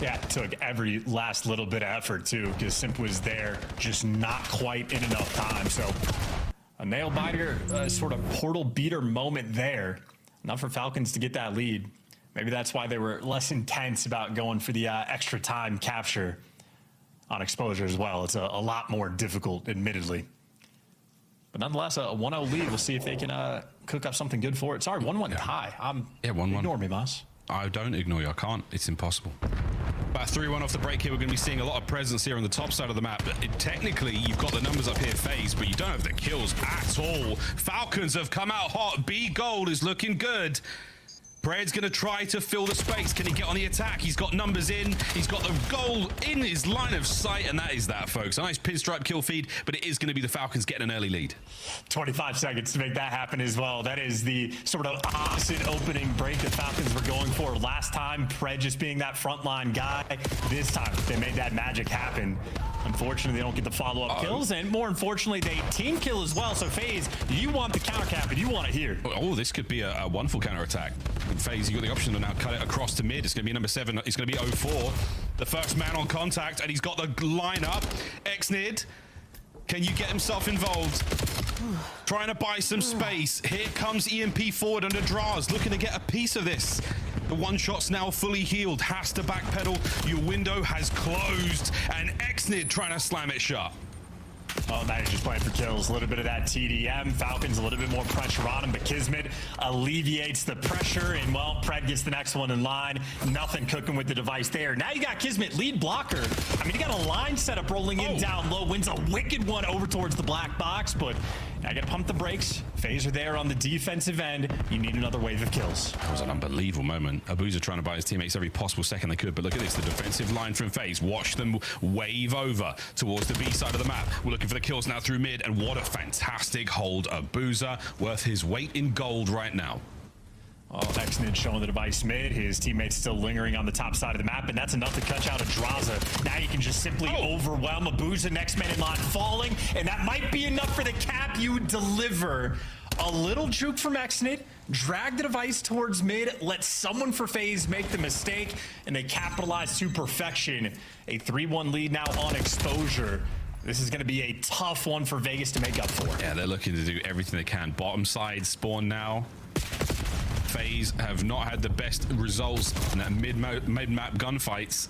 Yeah, it took every last little bit of effort, too, because Simp was there, just not quite in enough time. So a nail-biter, sort of portal beater moment there. Enough for Falcons to get that lead. Maybe that's why they were less intense about going for the extra time capture on exposure as well. It's a lot more difficult, admittedly. But nonetheless, a 1-0 lead. We'll see if they can cook up something good for it. Sorry, 1-1 tie. Yeah, 1-1. Ignore me, Moss. I don't ignore you. I can't. It's impossible. About 3-1 off the break here. We're going to be seeing a lot of presence here on the top side of the map. Technically, you've got the numbers up here, FaZe, but you don't have the kills at all. Falcons have come out hot. B Gold is looking good. Bread's going to try to fill the space. Can he get on the attack? He's got numbers in. He's got the goal in his line of sight, and that is that, folks. A nice pinstripe kill feed, but it is going to be the Falcons getting an early lead. 25 seconds to make that happen as well. That is the sort of opposite opening break the Falcons were going for last time. Pred just being that frontline guy. This time, they made that magic happen. Unfortunately, they don't get the follow-up kills, and more unfortunately, they team kill as well. So, FaZe, you want the counter cap, and you want it here. Oh, this could be a wonderful counter attack. FaZe, you got the option to now cut it across to mid. It's going to be number 7. It's going to be 0-4. The first man on contact, and he's got the lineup. Exnid, can you get himself involved? Trying to buy some space. Here comes EMP forward under Draz, looking to get a piece of this. The one shot's now fully healed. Has to backpedal. Your window has closed, and Exnid trying to slam it shut. Oh, now he's just playing for kills. A little bit of that TDM. Falcons a little bit more pressure on him, but Kismet alleviates the pressure, and, well, Pred gets the next one in line. Nothing cooking with the device there. Now you got Kismet, lead blocker. I mean, you got a line setup rolling in down low. Wins a wicked one over towards the black box, but I gotta pump the brakes. FaZe are there on the defensive end. You need another wave of kills. That was an unbelievable moment. Abuza trying to buy his teammates every possible second they could, but look at this, the defensive line from FaZe. Watch them wave over towards the B side of the map. We're looking for the kills now through mid, and what a fantastic hold. Abuza worth his weight in gold right now. Oh, Exnid showing the device mid. His teammates still lingering on the top side of the map, and that's enough to catch out a Draza. Now you can just simply overwhelm Abuza. Next man in line falling, and that might be enough for the cap you deliver. A little juke from Exnid, drag the device towards mid, let someone for FaZe make the mistake, and they capitalize to perfection. A 3-1 lead now on exposure. This is going to be a tough one for Vegas to make up for. Yeah, they're looking to do everything they can. Bottom side spawn now. FaZe have not had the best results in that mid-map gunfights.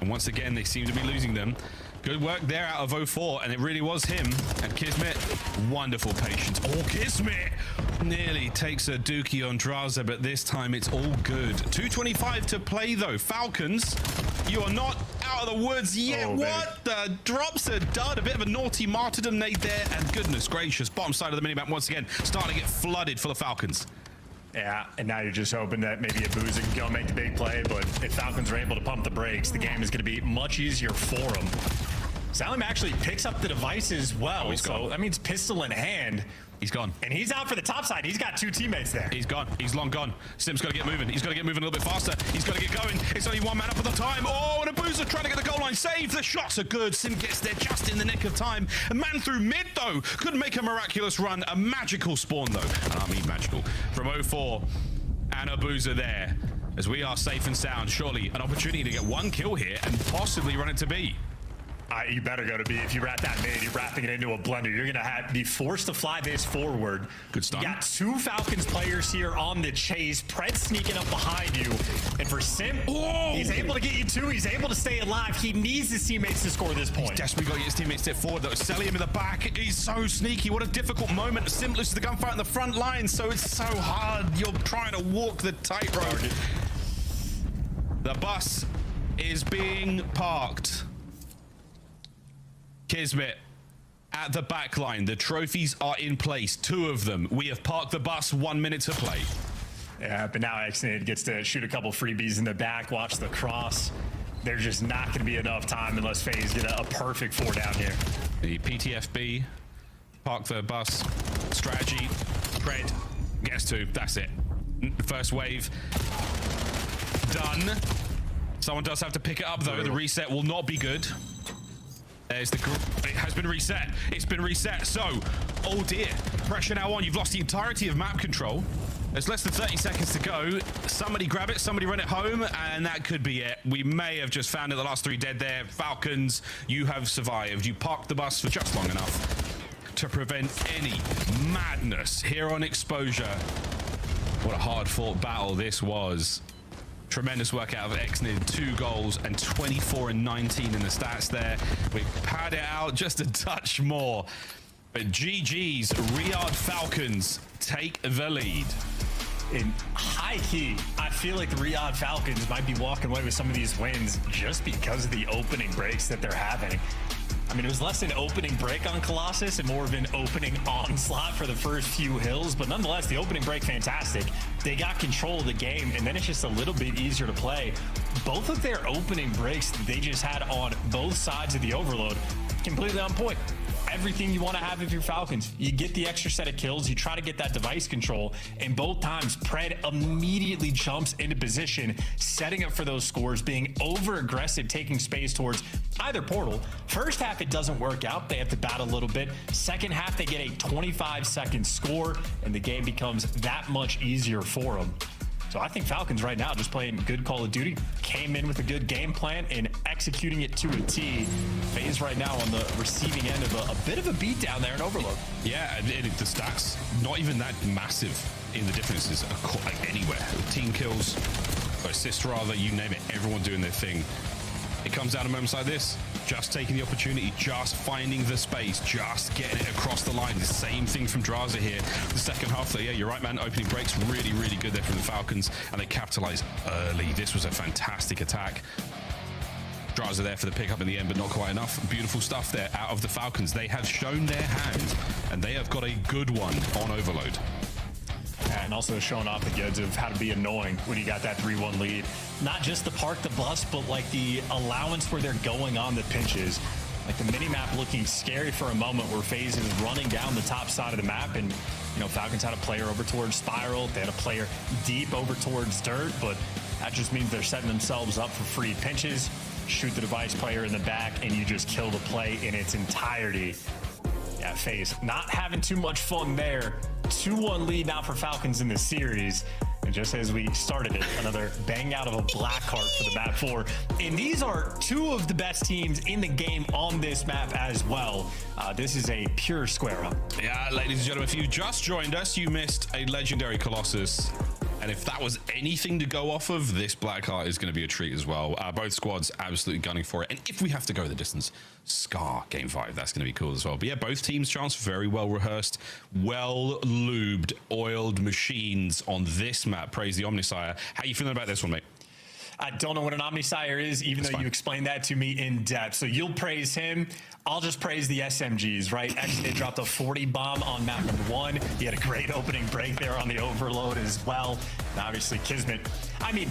And once again, they seem to be losing them. Good work there out of 04, and it really was him. And Kismet, wonderful patience. Oh, Kismet nearly takes a dookie on Draza, but this time it's all good. 2:25 to play, though. Falcons, you are not out of the woods yet. What? The drops a dud, a bit of a naughty martyrdom nade there, and goodness gracious, bottom side of the minimap once again, starting to get flooded full of Falcons. Yeah, and now you're just hoping that maybe Abuza can go make the big play, but if Falcons are able to pump the brakes, the game is going to be much easier for them. Salim actually picks up the device as well, so that means pistol in hand. He's gone. And he's out for the top side. He's got 2 teammates there. He's gone. He's long gone. Sim's got to get moving. He's got to get moving a little bit faster. He's got to get going. It's only 1 man up at the time. Oh, and Abuza trying to get the goal line. Save. The shots are good. Sim gets there just in the nick of time. A man through mid, though. Couldn't make a miraculous run. A magical spawn, though. And I mean magical. From 04. And Abuza there. As we are safe and sound. Surely an opportunity to get 1 kill here and possibly run it to B. You better go to B. If you wrap that mid, you're wrapping it into a blender. You're going to be forced to fly this forward. Good stun. You got 2 Falcons players here on the chase. Pred sneaking up behind you. And for Sim, he's able to get you 2. He's able to stay alive. He needs his teammates to score this point. He's desperately got to get his teammates to step forward, though. Selling him in the back. He's so sneaky. What a difficult moment. Sim loses the gunfight in the front line, so it's so hard. You're trying to walk the tightrope. The bus is being parked. Kismet at the back line. The trophies are in place. 2 of them. We have parked the bus. 1 minute to play. Yeah, but now Xnid gets to shoot a couple freebies in the back. Watch the cross. There's just not going to be enough time unless FaZe get a perfect 4 down here. The PTFB, park the bus strategy. Pred gets 2. That's it. First wave done. Someone does have to pick it up, though. The reset will not be good. There's the group. It has been reset. It's been reset. So, oh dear. Pressure now on. You've lost the entirety of map control. There's less than 30 seconds to go. Somebody grab it. Somebody run it home. And that could be it. We may have just found it. The last 3 dead there. Falcons, you have survived. You parked the bus for just long enough to prevent any madness here on Exposure. What a hard-fought battle this was. Tremendous work out of Xnid. 2 goals and 24 and 19 in the stats there. We pad it out just a touch more. But GG's Riyadh Falcons take the lead. In high key, I feel like the Riyadh Falcons might be walking away with some of these wins just because of the opening breaks that they're having. I mean, it was less an opening break on Colossus and more of an opening onslaught for the first few hills, but nonetheless, the opening break, fantastic. They got control of the game, and then it's just a little bit easier to play. Both of their opening breaks they just had on both sides of the overload, completely on point. Everything you want to have if you're Falcons. You get the extra set of kills, you try to get that device control, and both times Pred immediately jumps into position, setting up for those scores, being over aggressive, taking space towards either portal. First half it doesn't work out, they have to battle a little bit. Second half they get a 25-second score, and the game becomes that much easier for them. So I think Falcons right now just playing good Call of Duty, came in with a good game plan and executing it to a T. FaZe right now on the receiving end of a bit of a beat down there in Overload. Yeah, the stats, not even that massive in the differences like anywhere. Team kills, or assists rather, you name it, everyone doing their thing. It comes down to moments like this, just taking the opportunity, just finding the space, just getting it across the line. The same thing from Draza here. The second half, though, yeah, you're right, man. Opening breaks really, really good there from the Falcons, and they capitalize early. This was a fantastic attack. Draza there for the pickup in the end, but not quite enough. Beautiful stuff there out of the Falcons. They have shown their hand, and they have got a good one on Overload. And also showing off the goods of how to be annoying when you got that 3-1 lead. Not just the park the bus, but like the allowance where they're going on the pinches. Like the mini-map looking scary for a moment where FaZe is running down the top side of the map, and you know, Falcons had a player over towards Spiral, they had a player deep over towards Dirt, but that just means they're setting themselves up for free pinches, shoot the device player in the back, and you just kill the play in its entirety. Yeah, FaZe not having too much fun there. 2-1 lead now for Falcons in this series. And just as we started it, another bang out of a black heart for the map 4. And these are 2 of the best teams in the game on this map as well. This is a pure square up. Yeah, ladies and gentlemen, if you just joined us, you missed a legendary Colossus And if that was anything to go off of, this Blackheart is going to be a treat as well. Both squads absolutely gunning for it. And if we have to go the distance, Scar Game 5, that's going to be cool as well. But yeah, both teams' chance, very well rehearsed, well-lubed, oiled machines on this map. Praise the Omnisire. How are you feeling about this one, mate? I don't know what an Omnisire is, even though you explained that to me in depth. So you'll praise him. I'll just praise the SMGs, right? Actually, they dropped a 40 bomb on map number 1. He had a great opening break there on the overload as well. And obviously, Kismet. I mean,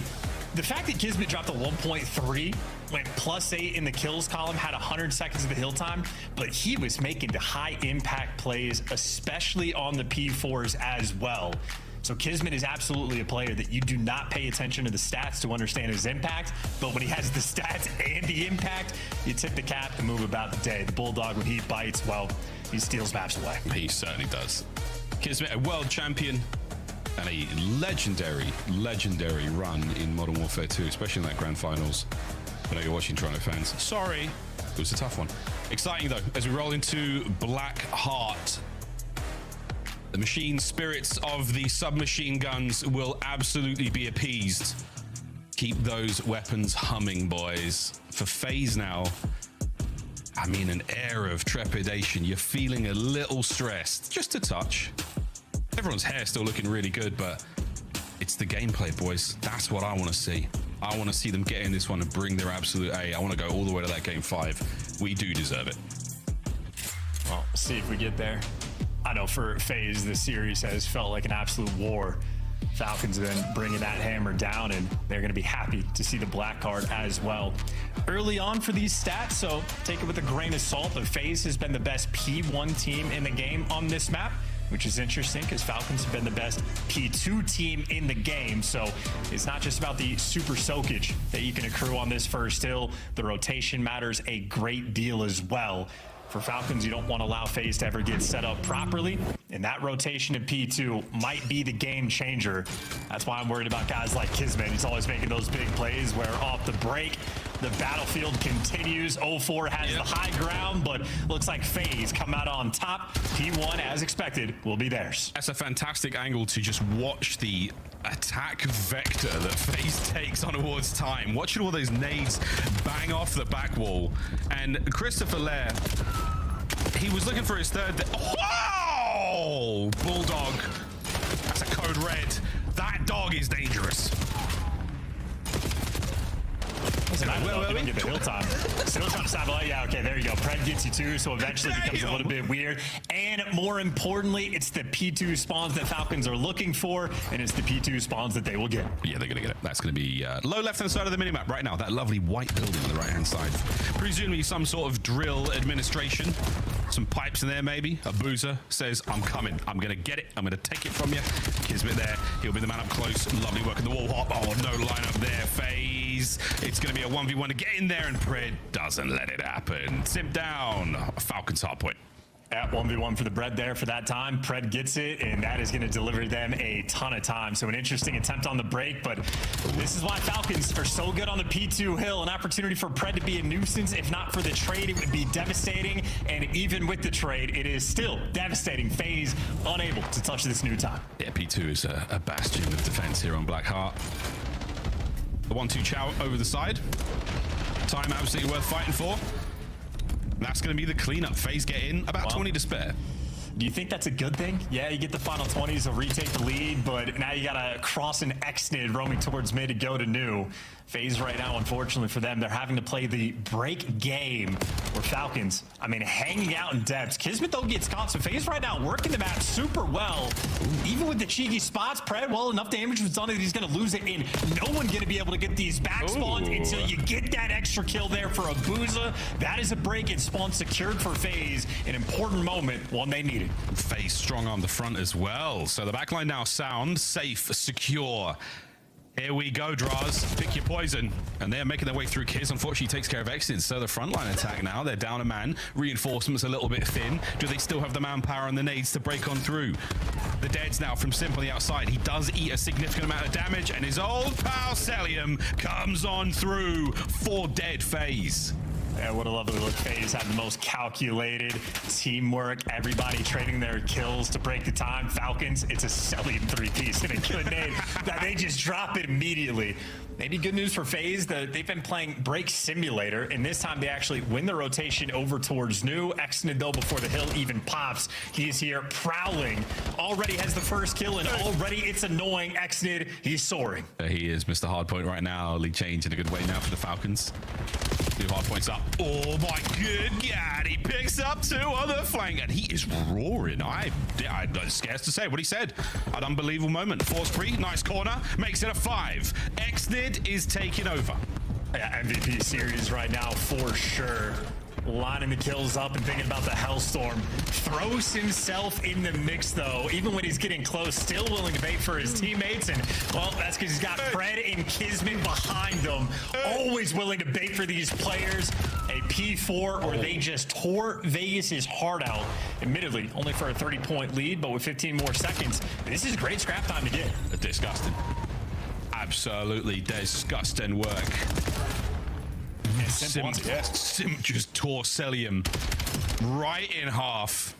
the fact that Kismet dropped a 1.3, went +8 in the kills column, had 100 seconds of the hill time, but he was making the high impact plays, especially on the P4s as well. So Kismet is absolutely a player that you do not pay attention to the stats to understand his impact, but when he has the stats and the impact, you tip the cap and move about the day. The Bulldog, when he bites, well, he steals maps away. He certainly does. Kismet, a world champion and a legendary run in Modern Warfare 2, especially in that grand finals. I know you're watching, Toronto fans. Sorry, it was a tough one. Exciting though, as we roll into Blackheart. The machine spirits of the submachine guns will absolutely be appeased. Keep those weapons humming, boys. For FaZe now, I mean, an air of trepidation. You're feeling a little stressed, just a touch. Everyone's hair still looking really good, but it's the gameplay, boys. That's what I want to see. I want to see them get in this one and bring their absolute A. I want to go all the way to that game 5. We do deserve it. Well, see if we get there. I know for FaZe, this series has felt like an absolute war. Falcons have been bringing that hammer down, and they're going to be happy to see the black card as well. Early on for these stats, so take it with a grain of salt, but FaZe has been the best P1 team in the game on this map, which is interesting because Falcons have been the best P2 team in the game. So it's not just about the super soakage that you can accrue on this first hill. The rotation matters a great deal as well. For Falcons, you don't want to allow FaZe to ever get set up properly, and that rotation in P2 might be the game changer. That's why I'm worried about guys like Kismet. He's always making those big plays where off the break, the battlefield continues. 0-4 has the high ground, but looks like FaZe come out on top. P1, as expected, will be theirs. That's a fantastic angle to just watch the attack vector that FaZe takes on towards time. Watching all those nades bang off the back wall. And Christopher Lair, he was looking for his third. Whoa! Bulldog. That's a code red. That dog is dangerous. Listen, I don't even get the hill time. Still trying to stop it. Yeah, okay, there you go. Pred gets you too, so eventually it becomes a little bit weird. And more importantly, it's the P2 spawns that Falcons are looking for, and it's the P2 spawns that they will get. Yeah, they're going to get it. That's going to be low left-hand side of the minimap right now. That lovely white building on the right-hand side. Presumably some sort of drill administration. Some pipes in there, maybe. A boozer says, I'm coming. I'm going to get it. I'm going to take it from you. Kismet there. He'll be the man up close. Lovely work in the wall hop. Oh, no lineup there. FaZe. It's going to be a 1v1 to get in there, and Pred doesn't let it happen. Simp down. Falcons hard point. At 1v1 for the bread there for that time. Pred gets it, and that is going to deliver them a ton of time. So an interesting attempt on the break, but this is why Falcons are so good on the P2 hill. An opportunity for Pred to be a nuisance. If not for the trade, it would be devastating. And even with the trade, it is still devastating. FaZe unable to touch this new time. Yeah, P2 is a bastion of defense here on Blackheart. The 1-2 chow over the side. Time absolutely worth fighting for. That's going to be the cleanup. FaZe get in, about 20 to spare. Do you think that's a good thing? Yeah, you get the final 20s to retake the lead, but now you got to cross an X-Nid roaming towards mid to go to new. FaZe right now, unfortunately for them, they're having to play the break game where Falcons, I mean, hanging out in depths. Kismet, though, gets caught. So FaZe right now working the map super well. Even with the cheeky spots, Pred, well, enough damage was done that he's going to lose it, and no one going to be able to get these back spawns until you get that extra kill there for a Booza. That is a break and spawn secured for FaZe. An important moment, one they needed. FaZe strong on the front as well. So the backline now sound, safe, secure. Here we go, Draws. Pick your poison. And they're making their way through. Kiz unfortunately takes care of Exit. So the frontline attack now, they're down a man. Reinforcements a little bit thin. Do they still have the manpower and the nades to break on through? The deads now from Simp on the outside. He does eat a significant amount of damage, and his old pal Celium comes on through for dead FaZe. Yeah, what a lovely look. FaZe had the most cow calculated teamwork, everybody trading their kills to break the time. Falcons, it's a Cellium 3-piece and a good nade that they just drop it immediately. Maybe good news for FaZe that they've been playing Break Simulator, and this time they actually win the rotation over towards New. Exnid, though, before the hill even pops, he is here prowling. Already has the first kill, and already it's annoying. Exnid, he's soaring. He is Mr. Hardpoint right now. League change in a good way now for the Falcons. Two hardpoints up. Oh my good God, he picks up two on the flank, and he is roaring. I'm scared to say what he said. An unbelievable moment. Force free, nice corner, makes it a 5. Exnid is taking over. Yeah, MVP series right now for sure. Lining the kills up and thinking about the Hellstorm. Throws himself in the mix, though. Even when he's getting close, still willing to bait for his teammates. And, well, that's because he's got Fred and Kismet behind them. Always willing to bait for these players. A P4, or they just tore Vegas' heart out. Admittedly, only for a 30-point lead, but with 15 more seconds, this is great scrap time to get. Disgusting. Absolutely disgusting work. Sim just tore Cellium right in half.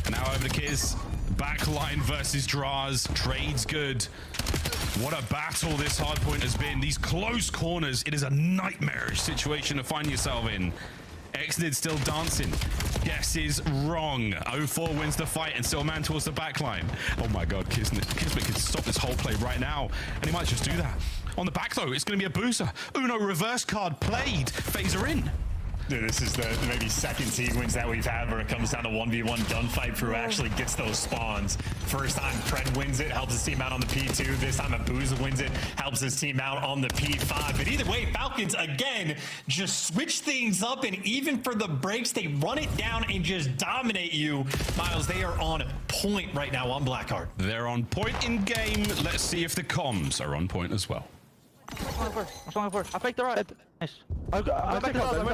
Now over to Kiz. Backline versus Draz. Trades good. What a battle this hardpoint has been. These close corners, it is a nightmarish situation to find yourself in. Exnid still dancing. Guesses wrong. 0-4 wins the fight and still a man towards the backline. Oh my God, Kismet could stop this whole play right now, and he might just do that. On the back though, it's going to be a boozer. Uno reverse card played. Phaser in. Dude, this is the maybe second sequence that we've had where it comes down to 1v1 gunfight for who actually gets those spawns. First time Pred wins it, helps his team out on the P2. This time Abuza wins it, helps his team out on the P5. But either way, Falcons, again, just switch things up. And even for the breaks, they run it down and just dominate you. Miles, they are on point right now on Blackheart. They're on point in game. Let's see if the comms are on point as well. I faked the right. Nice. I'm back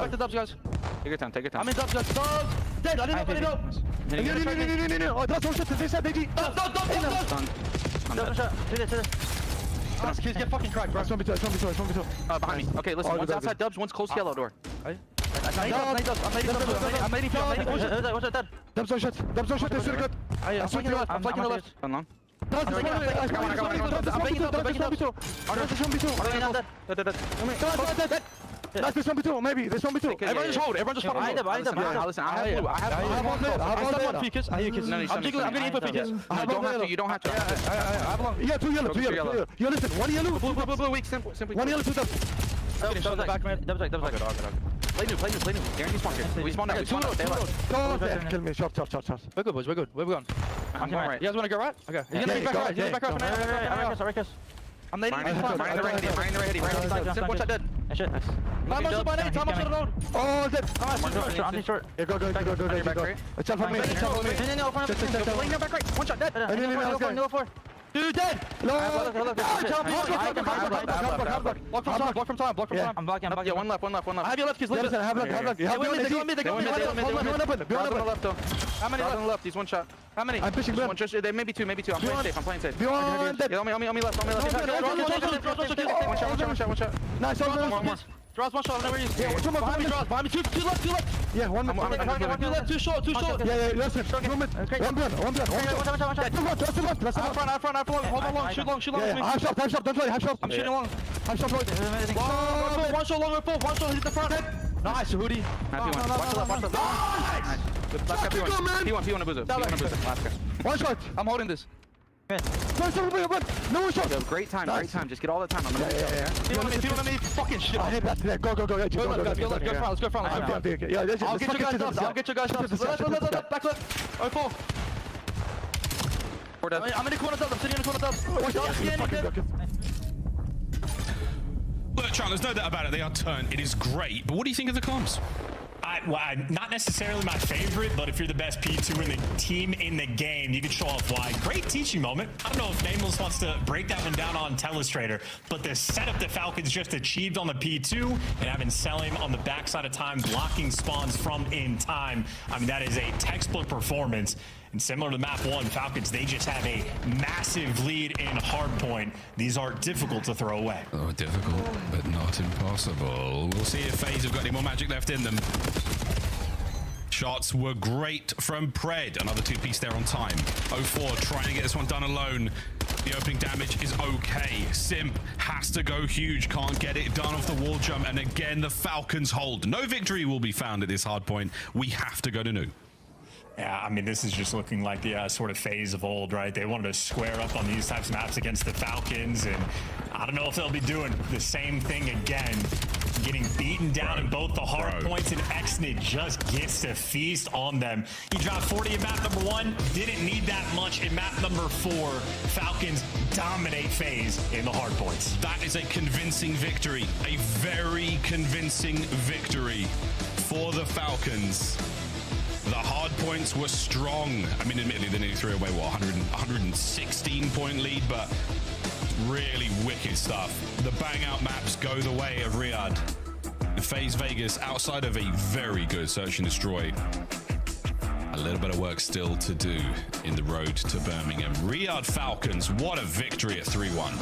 to dubs, guys. Take your time, take your time. I'm in dubs, guys. Dubs! Dead, I didn't know. No. Oh, that's one shot. They said, DG. Dubs, kids get fucking cracked, bro. It's 1v2. Behind me. Okay, listen, one's outside dubs, one's close yellow door. I'm nading dubs. Watch that. Dubs one shot. They're super good. I'm flanking the left. One long. I'm That's this 1v2, maybe. This 1v2. Everyone just hold. Everyone just follow. Listen, I have one. I'm gonna eat for PKs. You don't have to. I have long. Yeah, two yellow. You listen, one yellow. Blue, weak, simple. One yellow, two dubs. Double side. Play new. Guarantee spawn here. We spawn out. Kill me. Shot. We're good, boys. Where we going? I'm going right. You guys want to go right? Okay. You're gonna be back right. You're back right. I reckon. I'm nading. Mine the ready. Watch that dead. Shit. Time on by nade. Time on the road. Oh, dead. I'm short. Yeah, go. It's up for me. No. Playing back right. One shot dead. No 4. Dude, dead! Block from time. I'm blocking. Yeah, one left. I have your left, kids. Listen, I have left. They go on mid. Beyond left, though. How many left? He's one shot. How many? I'm pushing one. There may be two. I'm playing safe. Beyond dead. On me left. One shot. Nice. One more. Draws one shot, I know where he is. Yeah, one more behind me. Two left. Yeah, one left. Too short. Yeah, listen. One blood. That's the one. Out front. Hold on long. Shoot long. Half shot. Don't play. Half shot. I'm shooting long. Half shot. One shot long. One shot hit the front. Nice, Hoodie. Watch the left. Nice. Good. Last guy, P1 Abuza. One shot. I'm holding this. No shot. Yo, great time. Just get all the time. I'm gonna if you want me, fucking shit. I hit that today. Go. Go front. Let's go front. Yeah, I'll get you guys up. Back left. 0-4. I'm in the corner dubs. I'm sitting in the corner dubs. Look, Charles, there's no doubt about it. They are turned. It is great. But what do you think of the comms? Not necessarily my favorite, but if you're the best P2 in the team in the game, you can show off why. Great teaching moment. I don't know if Nameless wants to break that one down on Telestrator, but the setup the Falcons just achieved on the P2 and having Selim on the backside of time, blocking spawns from in time. I mean, that is a textbook performance. And similar to map 1, Falcons, they just have a massive lead in hardpoint. These are difficult to throw away. Oh, difficult, but not impossible. We'll see if FaZe have got any more magic left in them. shots were great from Pred. Another 2-piece there on time. 0-4 trying to get this one done alone. The opening damage is okay. Simp has to go huge. Can't get it done off the wall jump. And again, the Falcons hold. No victory will be found at this hard point. We have to go to new. Yeah, I mean, this is just looking like the sort of phase of old, right? They wanted to square up on these types of maps against the Falcons, and I don't know if they'll be doing the same thing again. Getting beaten down in both the hard points, and Exnid just gets to feast on them. He dropped 40 in map number 1, didn't need that much in map number 4. Falcons dominate phase in the hard points. That is a convincing victory, a very convincing victory for the Falcons. The hard points were strong. I mean, admittedly, they nearly threw away, what, 116-point lead, but really wicked stuff. The bang-out maps go the way of Riyadh. FaZe Vegas, outside of a very good search and destroy, a little bit of work still to do in the road to Birmingham. Riyadh Falcons, what a victory at 3-1.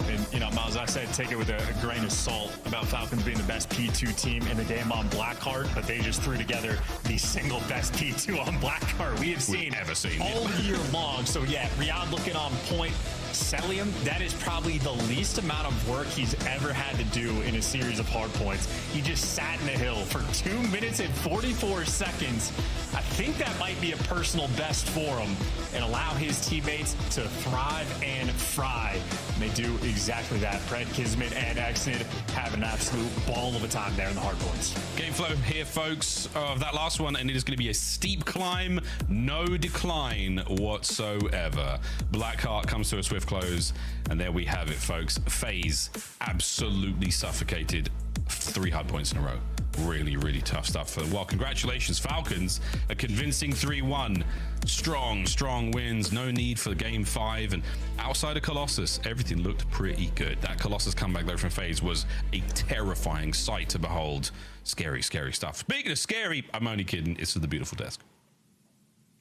And, you know, Miles, I said take it with a grain of salt about Falcons being the best P2 team in the game on Blackheart, but they just threw together the single best P2 on Blackheart we have seen all year long. So, yeah, Riyadh looking on point. Celium, that is probably the least amount of work he's ever had to do in a series of hard points. He just sat in the hill for 2 minutes and 44 seconds. I think that might be a personal best for him and allow his teammates to thrive and fry. And they do exactly that. Pred, Kismet, and Exnid have an absolute ball of a time there in the hard points. Game flow here, folks, of that last one, and it is going to be a steep climb, no decline whatsoever. Blackheart comes to a swift close, and there we have it, folks. FaZe absolutely suffocated 3 hard points in a row. Really, really tough stuff for them. Well, congratulations, Falcons. A convincing 3-1. Strong wins. No need for game 5. And outside of Colossus, everything looked pretty good. That Colossus comeback, though, from FaZe was a terrifying sight to behold. Scary stuff. Speaking of scary, I'm only kidding. It's to the beautiful desk.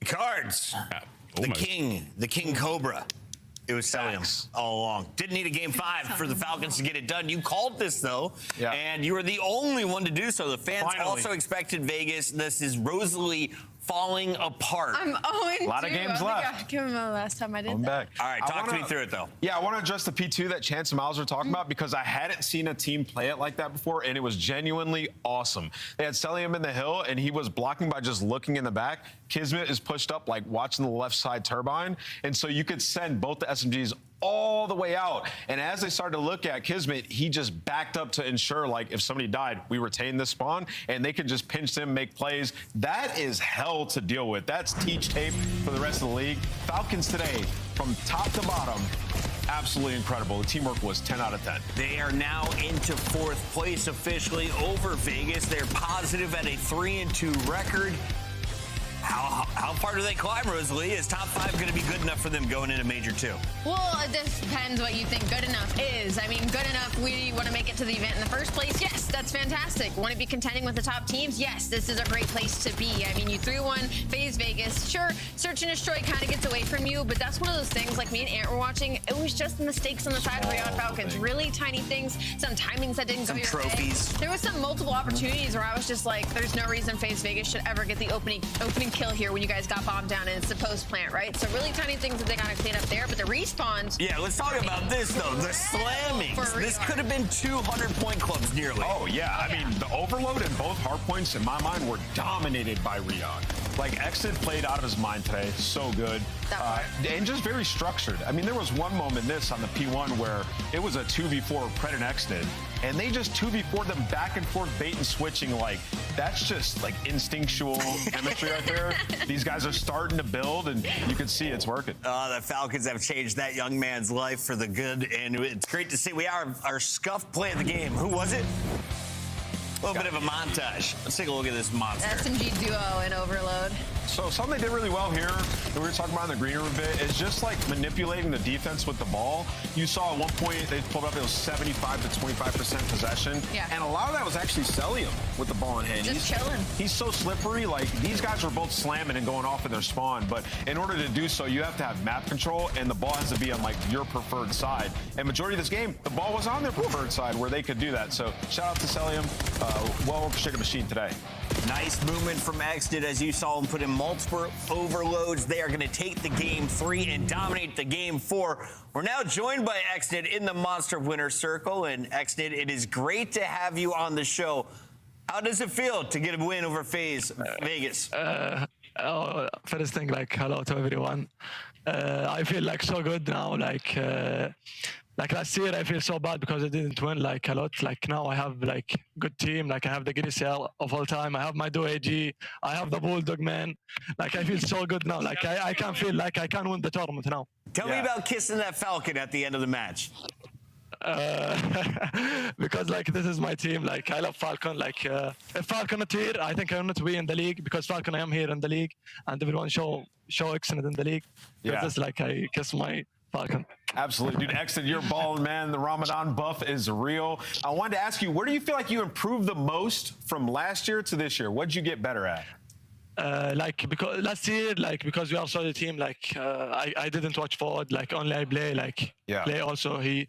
Cards. The King Cobra. It was Celium all along. Didn't need a game 5 for the Falcons to get it done. You called this, though, and you were the only one to do so. The fans also expected Vegas. This is Rosalie falling apart. I'm 0-2. A lot of games left. I can't remember the last time I did that. Back. All right, talk to me through it, though. Yeah, I want to address the P2 that Chance and Miles were talking about, because I hadn't seen a team play it like that before, and it was genuinely awesome. They had Celium in the hill, and he was blocking by just looking in the back. Kismet is pushed up, like watching the left side turbine, and so you could send both the SMGs all the way out. And as they started to look at Kismet, he just backed up to ensure, like, if somebody died, we retain this spawn, and they could just pinch them, make plays. That is hell to deal with. That's teach tape for the rest of the league. Falcons today, from top to bottom, absolutely incredible. The teamwork was 10 out of 10. They are now into 4th place officially over Vegas. They're positive at a 3-2 record. How far do they climb, Rosalie? Is top 5 going to be good enough for them going into Major 2? Well, it just depends what you think good enough is. I mean, good enough, we want to make it to the event in the first place. Yes, that's fantastic. Want to be contending with the top teams? Yes, this is a great place to be. I mean, you threw one, FaZe Vegas. Sure, Search and Destroy kind of gets away from you, but that's one of those things, like me and Ant were watching, it was just mistakes on the side of Riyadh Falcons. Really tiny things, some timings that didn't go your trophies. Way. There was some multiple opportunities where I was just like, there's no reason FaZe Vegas should ever get the opening kill here when you guys got bombed down and it's the post plant, right? So really tiny things that they got to clean up there, but the respawns. Yeah, let's talk about this, though. The slammings. This could have been 200-point clubs nearly. Oh, yeah. I mean, the overload in both hard points, in my mind, were dominated by Riyadh. Like, Exit played out of his mind today. So good. And just very structured. I mean, there was one moment on the P1 where it was a 2v4 Pred and Exit, and they just 2v4 them back and forth, bait and switching. Like, that's just like instinctual chemistry right there. These guys are starting to build, and you can see it's working. The Falcons have changed that young man's life for the good, and it's great to see. We are our scuffed play of the game. Who was it? A little bit of a montage. Let's take a look at this monster. SMG duo in Overload. So something they did really well here, that we were talking about in the green room a bit, is just like manipulating the defense with the ball. You saw at one point they pulled up, it was 75 to 25% possession. Yeah. And a lot of that was actually Celium with the ball in hand. Just chilling. He's so slippery. Like, these guys were both slamming and going off in their spawn, but in order to do so, you have to have map control, and the ball has to be on, like, your preferred side. And majority of this game, the ball was on their preferred side where they could do that. So shout out to Celium. Well-orchestrated machine today. Nice movement from Exton as you saw him put in multiple overloads. They are going to take the game 3 and dominate the game 4. We're now joined by Exton in the Monster Winner Circle. And Exton, it is great to have you on the show. How does it feel to get a win over FaZe Vegas? First thing, like, hello to everyone. I feel like so good now. Like last year, I feel so bad because I didn't win like a lot. Like now I have like good team. Like I have the greatest CL of all time. I have my duo AG. I have the Bulldog man. Like I feel so good now. Like I can feel like I can win the tournament now. Tell me about kissing that Falcon at the end of the match. Because like this is my team. Like I love Falcon. Like if Falcon not here, I think I'm not be in the league because Falcon I am here in the league and everyone show excellent in the league. Yeah. This like I kiss my Falcon. Absolutely, dude. Exton, you're balling, man. The Ramadan buff is real. I wanted to ask you, where do you feel like you improved the most from last year to this year? What did you get better at? Like because last year, like because we are solid team, like I didn't watch forward, like only I play, like play also. He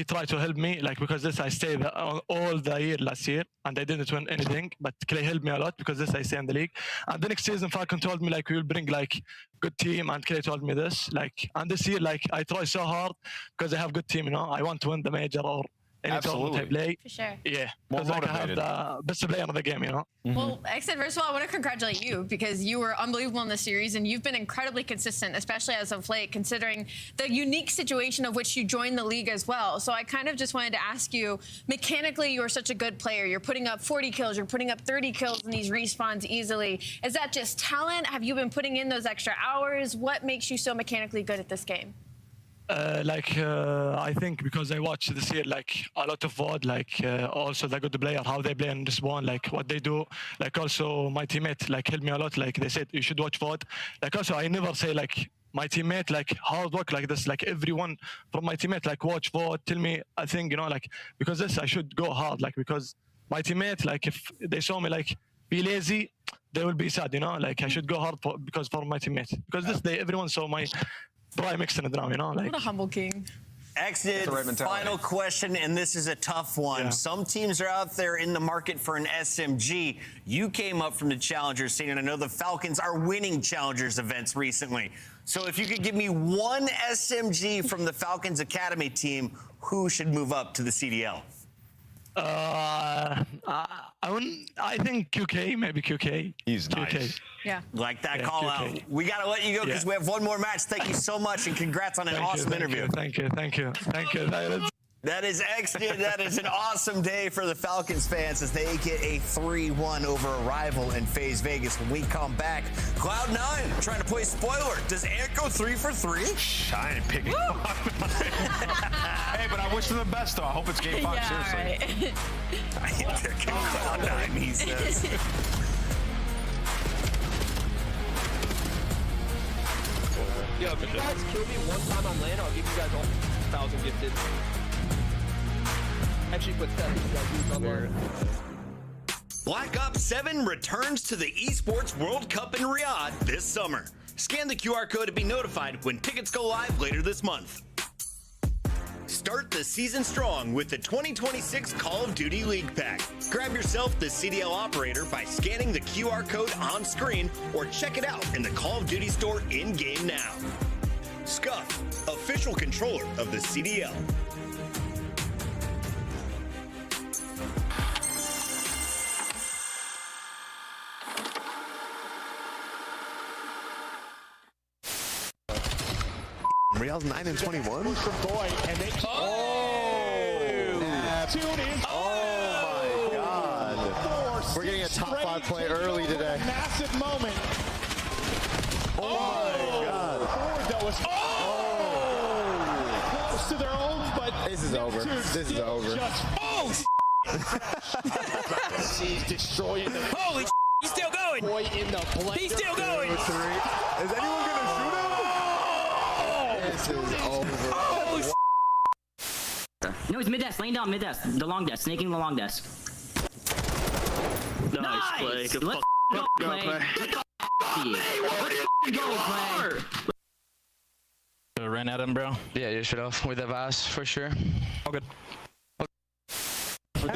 tried to help me, like because this I stayed all the year last year and I didn't win anything, but Clay helped me a lot because this I stay in the league. And the next season Falcon told me like we will bring like good team and Clay told me this, like and this year like I try so hard because I have good team, you know. I want to win the major or any tournament I play. For sure. Yeah. Because like I have the best player of the game, you know. Well, Exton, first of all, I want to congratulate you because you were unbelievable in the series and you've been incredibly consistent, especially as of late, considering the unique situation of which you joined the league as well. So I kind of just wanted to ask you, mechanically, you are such a good player. You're putting up 40 kills, you're putting up 30 kills in these respawns easily. Is that just talent? Have you been putting in those extra hours? What makes you so mechanically good at this game? I think because I watched this year like a lot of VOD, like also the good player, how they play in this one, like what they do. Like also my teammate like helped me a lot. Like they said you should watch VOD. Like also I never say like my teammate like hard work like this. Like everyone from my teammate like watch VOD, tell me I think, you know, like because this I should go hard, like because my teammate like if they saw me like be lazy, they will be sad, you know. Like I should go hard because for my teammate, because this day everyone saw my prime extended now, you know. Like what a humble king. Exit, final question, and this is a tough one. Yeah. Some teams are out there in the market for an SMG. You came up from the Challengers scene, and I know the Falcons are winning Challengers events recently. So if you could give me one SMG from the Falcons Academy team, who should move up to the CDL? I think QK, maybe QK. He's QK. Nice. Yeah. Like that call QK. Out. We got to let you go because we have one more match. Thank you so much and congrats on an awesome interview. Thank you. That is excellent. That is an awesome day for the Falcons fans as they get a 3-1 over a rival in FaZe Vegas. When we come back, Cloud9 trying to play spoiler. Does Ant go 3 for 3? I ain't picking up. Hey, but I wish them the best, though. I hope it's game 5, seriously. Right. I ain't picking Cloud9, he says. Yo, if you guys kill me one time on land, I'll give you guys all 1,000 gifted. Actually, put that you guys use online. Black Ops 7 returns to the Esports World Cup in Riyadh this summer. Scan the QR code to be notified when tickets go live later this month. Start the season strong with the 2026 Call of Duty League Pack. Grab yourself the CDL operator by scanning the QR code on screen or check it out in the Call of Duty store in-game now. Scuff, official controller of the CDL. Real's 9 and 21. From Boy, and they my God. We're getting a top 5 play early today. Massive moment. Oh my God. Close to their own, but this is over. This is over. He's destroying the. Holy he's still going. Boy in the blender. He's still going. 2, 3. Is anyone going to shoot him? This is over. No, he's mid-desk, laying down mid-desk. The long desk, snaking the long desk. Nice play. Good Let's go, Clay. Let's go, Clay. Ran at him, bro. Yeah, you should have with the Vaz for sure. All good. They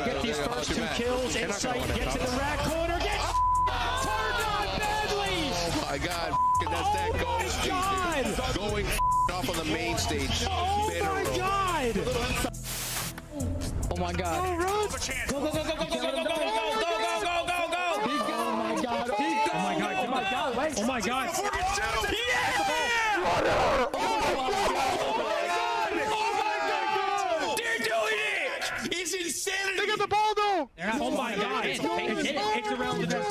get these first first 2 kills inside, gets in the rack corner, gets turned on badly. Oh my God, that's that Ghosty going off on the main stage. Oh my God. Oh my God. Go, go, go, go, go, go, go, go, go, go, go, go, go, go. Oh my God. Oh my God. Oh my God. Oh my God. Yeah! They're doing it! It's insanity! They got the ball though! Oh my God. It's around the net.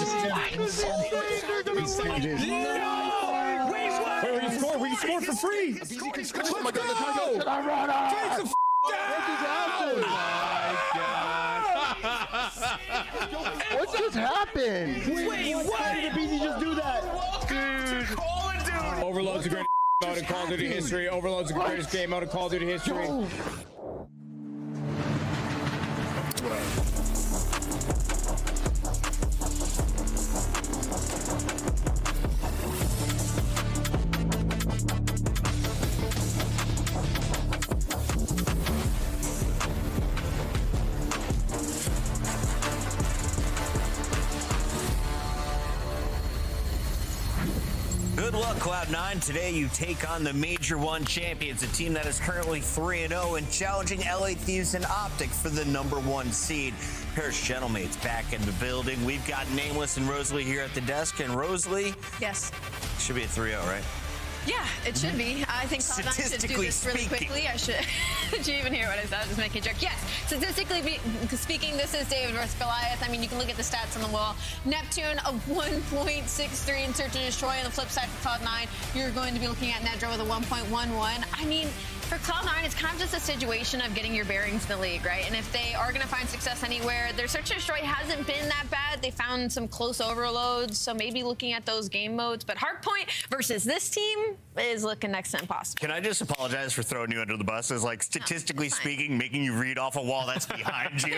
We can score for free. Oh my God, what just happened? Wait, why did BZ just do that? Dude. Call of Duty. Overload's the greatest mode in Call of Duty history. Overload's the greatest game mode in Call of Duty history. Good luck, Cloud9. Today you take on the Major 1 champions, a team that is currently 3-0 and challenging LA Thieves and Optic for the #1 seed. Paris Gentlemates back in the building. We've got Nameless and Rosalie here at the desk. And Rosalie? Yes. Should be a 3-0, right? Yeah, it should be. I think Cloud9 should do this really quickly. I should. Did you even hear what I said? I was just making a joke. Yes, statistically speaking, this is David versus Goliath. I mean, you can look at the stats on the wall. Neptune of 1.63 in Search and Destroy. On the flip side for Cloud9, you're going to be looking at Nedra with a 1.11. I mean, for Cloud9, it's kind of just a situation of getting your bearings in the league, right? And if they are going to find success anywhere, their Search and Destroy hasn't been that bad. They found some close overloads, so maybe looking at those game modes. But Hardpoint versus this team is looking next to impossible. Can I just apologize for throwing you under the bus? As like statistically speaking, making you read off a wall that's behind you.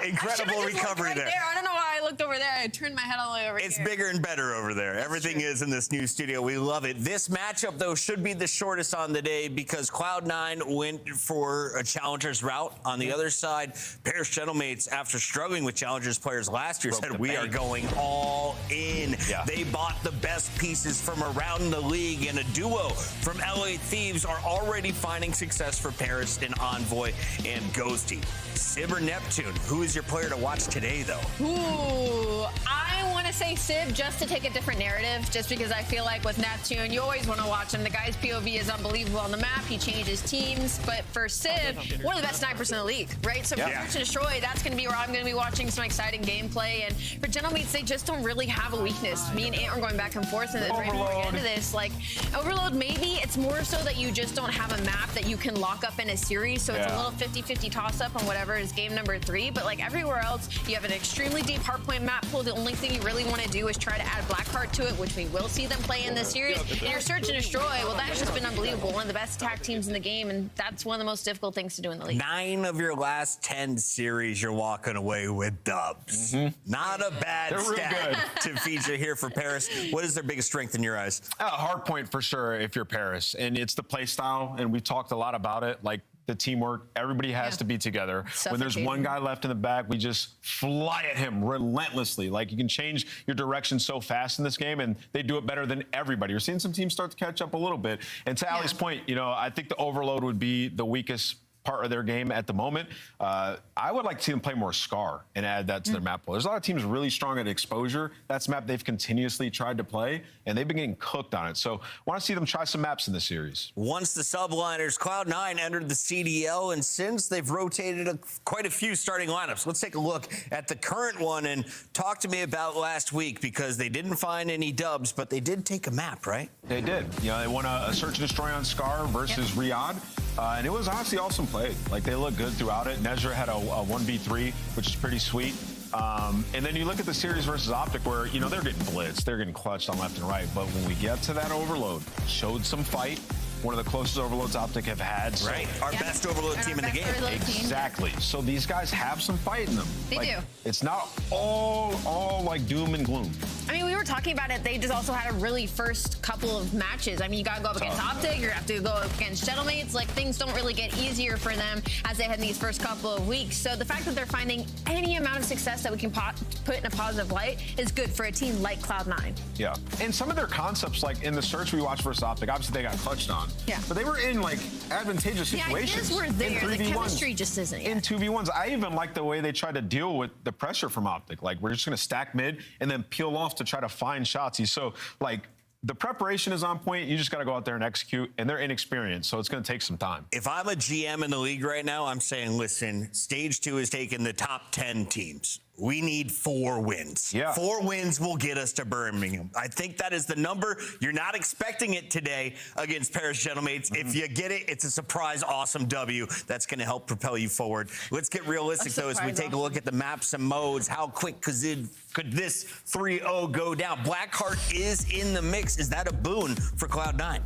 Incredible recovery there. I don't know why I looked over there. I turned my head all the way over It's here. bigger and better over there. Everything is in this new studio. We love it. This matchup, though, should be the shortest on the day because Cloud9 went for a Challengers route. On the other side, Paris Gentlemates, after struggling with Challengers players last year, said we are going all in. Yeah. They bought the best pieces from around the league, and a duo from LA Thieves are already finding success for Paris in Envoy and Ghosty. Sib or Neptune, who is your player to watch today, though? Ooh, I want to say Sib just to take a different narrative, just because I feel like with Neptune, you always want to watch him. The guy's POV is unbelievable on the map. He changes teams. But for Sib, one of the best snipers in the league, right? So for Search and Destroy, that's going to be where I'm going to be watching some exciting gameplay. And for Gentlemates, they just don't really have a weakness. Me and Ant are going back and forth in the into this. Like, Overload, maybe it's more so that you just don't have a map that you can lock up in a series. So it's a little 50-50 toss-up on whatever is game number 3. But like everywhere else, you have an extremely deep hardpoint map pool. The only thing you really want to do is try to add Blackheart to it, which we will see them play in this series. And your Search and Destroy, well, that's just been unbelievable. One of the best attack teams in the game, and that's one of the most difficult things to do in the league. 9 of your last 10 series, you're walking away with dubs. Not a bad stat to feature here for Paris. What is their biggest strength in your eyes? Hardpoint for sure if you're Paris. And it's the play style, and we talked a lot about it. Like, the teamwork, everybody has to be together. When there's one guy left in the back, we just fly at him relentlessly. Like, you can change your direction so fast in this game, and they do it better than everybody. You're seeing some teams start to catch up a little bit. And to Ali's point, you know, I think the Overload would be the weakest part of their game at the moment. I would like to see them play more Scar and add that to their map pool. There's a lot of teams really strong at exposure. That's a map they've continuously tried to play, and they've been getting cooked on it. So I want to see them try some maps in the series. Once the subliners, Cloud9 entered the CDL, and since they've rotated quite a few starting lineups. Let's take a look at the current one and talk to me about last week, because they didn't find any dubs, but they did take a map, right? They did. You know, they won a Search and Destroy on Scar versus Riyadh, and it was honestly awesome play. Like, they looked good throughout it. Nezra had a 1v3, which is pretty sweet. And then you look at the series versus Optic, where, you know, they're getting blitzed, they're getting clutched on left and right. But when we get to that Overload, showed some fight. One of the closest overloads Optic have had. So. Right, our best overload team in the game. Exactly. So these guys have some fight in them. They do. It's not all like doom and gloom. I mean, we were talking about it, they just also had a really first couple of matches. I mean, you got to go up against Optic, you have to go up against Gentleman's. Like, things don't really get easier for them as they had in these first couple of weeks. So the fact that they're finding any amount of success that we can put in a positive light is good for a team like Cloud9. Yeah. And some of their concepts, like in the search we watched versus Optic, obviously they got clutched on. Yeah. But they were in, like, advantageous situations. Yeah, we're there. In 3v1s. The chemistry just isn't yet. In 2v1s. I even like the way they tried to deal with the pressure from Optic. Like, we're just going to stack mid and then peel off to try to find shots. So, like, the preparation is on point. You just got to go out there and execute, and they're inexperienced, so it's going to take some time. If I'm a GM in the league right now, I'm saying, listen, stage 2 is taking the top 10 teams. We need 4 wins. Yeah. 4 wins will get us to Birmingham. I think that is the number. You're not expecting it today against Paris Gentleman's. If you get it, it's a surprise, awesome W that's going to help propel you forward. Let's get realistic, though, as we take a look at the maps and modes. How quick could this 3-0 go down? Blackheart is in the mix. Is that a boon for Cloud9?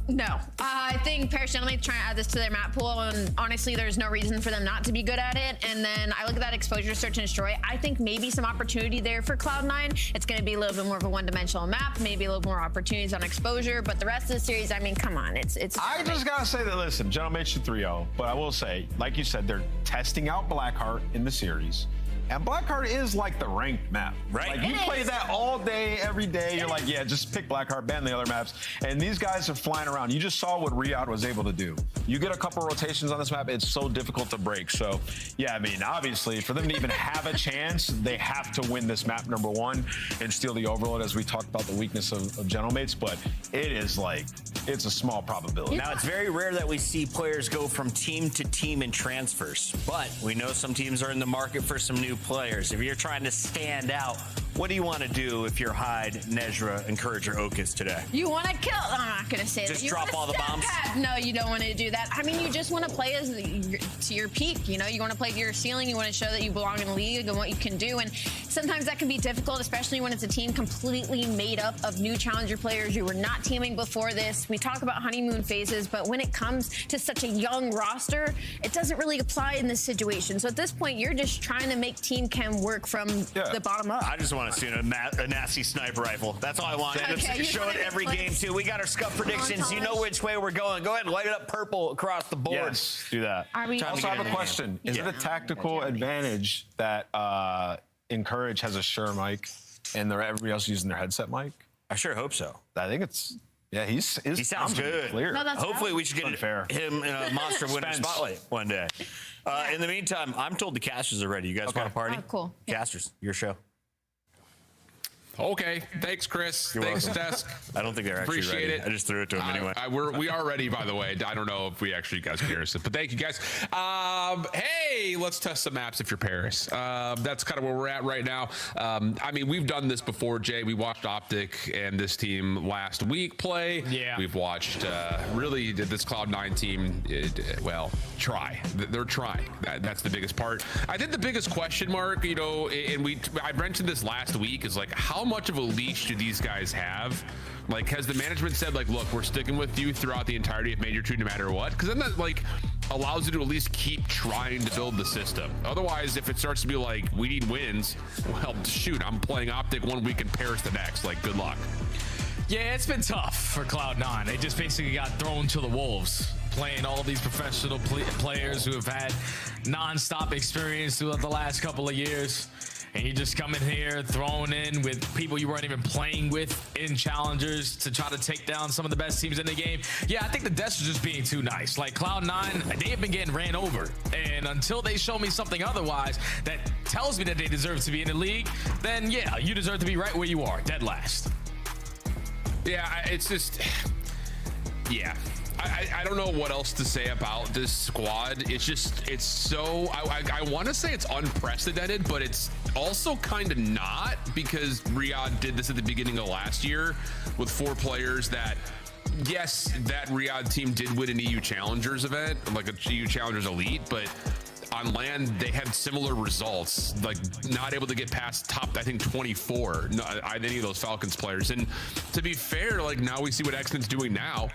No. I think Paris Gentleman's trying to add this to their map pool, and honestly, there's no reason for them not to be good at it. And then I look at that exposure, search, and destroy. I think maybe some opportunity there for Cloud9. It's going to be a little bit more of a one-dimensional map, maybe a little more opportunities on exposure, but the rest of the series, I mean, come on. It's. I just got to say that, listen, Gentlemen should 3-0, but I will say, like you said, they're testing out Blackheart in the series. And Blackheart is like the ranked map. Right. Like, you play that all day, every day. You're like, yeah, just pick Blackheart, ban the other maps. And these guys are flying around. You just saw what Riyadh was able to do. You get a couple rotations on this map, it's so difficult to break. So, yeah, I mean, obviously, for them to even have a chance, they have to win this map, number 1, and steal the Overload, as we talked about the weakness of Gentlemates. But it is like, it's a small probability. Now, it's very rare that we see players go from team to team in transfers, but we know some teams are in the market for some new players. If you're trying to stand out, what do you want to do if you're Hyde, Nezra, Encourager, Okus today? You want to kill? I'm not going to say just that. You drop all the bombs? No, you don't want to do that. I mean, you just want to play to your peak. You know, you want to play to your ceiling. You want to show that you belong in the league and what you can do. And sometimes that can be difficult, especially when it's a team completely made up of new challenger players. You were not teaming before this. We talk about honeymoon phases, but when it comes to such a young roster, it doesn't really apply in this situation. So at this point, you're just trying to make Team Chem work from the bottom up. I just want to see a nasty sniper rifle. That's all I want. Okay, show it every game, too. We got our scuff predictions. You know which way we're going. Go ahead and light it up purple across the board. Yes, do that. Also, I have a question. Is it a tactical advantage that Encourage has a Shure mic and everybody else using their headset mic? I sure hope so. I think it's... Yeah, he sounds good. Clear. No, hopefully we should get him in a Monster Winner Spotlight one day. In the meantime, I'm told the casters are ready. You guys want to party? Oh, cool. Casters, your show. Okay, thanks, Chris. Thanks, Desk. I don't think they're actually Appreciate ready. it. I just threw it to them anyway. We are ready, by the way. I don't know if we actually guys can hear us, but thank you, guys. Hey, let's test some maps if you're Paris. That's kind of where we're at right now. I mean, we've done this before, Jay. We watched Optic and this team last week play. Yeah. We've watched really this Cloud9 team, try. They're trying. That's the biggest part. I think the biggest question mark, you know, and I mentioned this last week, is like, how much of a leash do these guys have? Like, has the management said, like, look, we're sticking with you throughout the entirety of Major 2 no matter what? Because then that, like, allows you to at least keep trying to build the system. Otherwise, if it starts to be like, we need wins, well, shoot, I'm playing Optic 1 week and Paris the next. Like, good luck. Yeah, it's been tough for Cloud9. They just basically got thrown to the wolves, playing all these professional players who have had non-stop experience throughout the last couple of years. And you just come in here thrown in with people you weren't even playing with in challengers to try to take down some of the best teams in the game. Yeah, I think the Deaths are just being too nice. Like, Cloud9, they have been getting ran over. And until they show me something otherwise that tells me that they deserve to be in the league, then yeah, you deserve to be right where you are, dead last. Yeah, it's just... Yeah. I don't know what else to say about this squad. It's just, it's so, I want to say it's unprecedented, but it's also kind of not, because Riyadh did this at the beginning of last year with 4 players that, yes, that Riyadh team did win an EU Challengers event, like a EU Challengers Elite, but on land, they had similar results, like not able to get past top, I think, 24, any of those Falcons players. And to be fair, like, now we see what X-Men's doing now.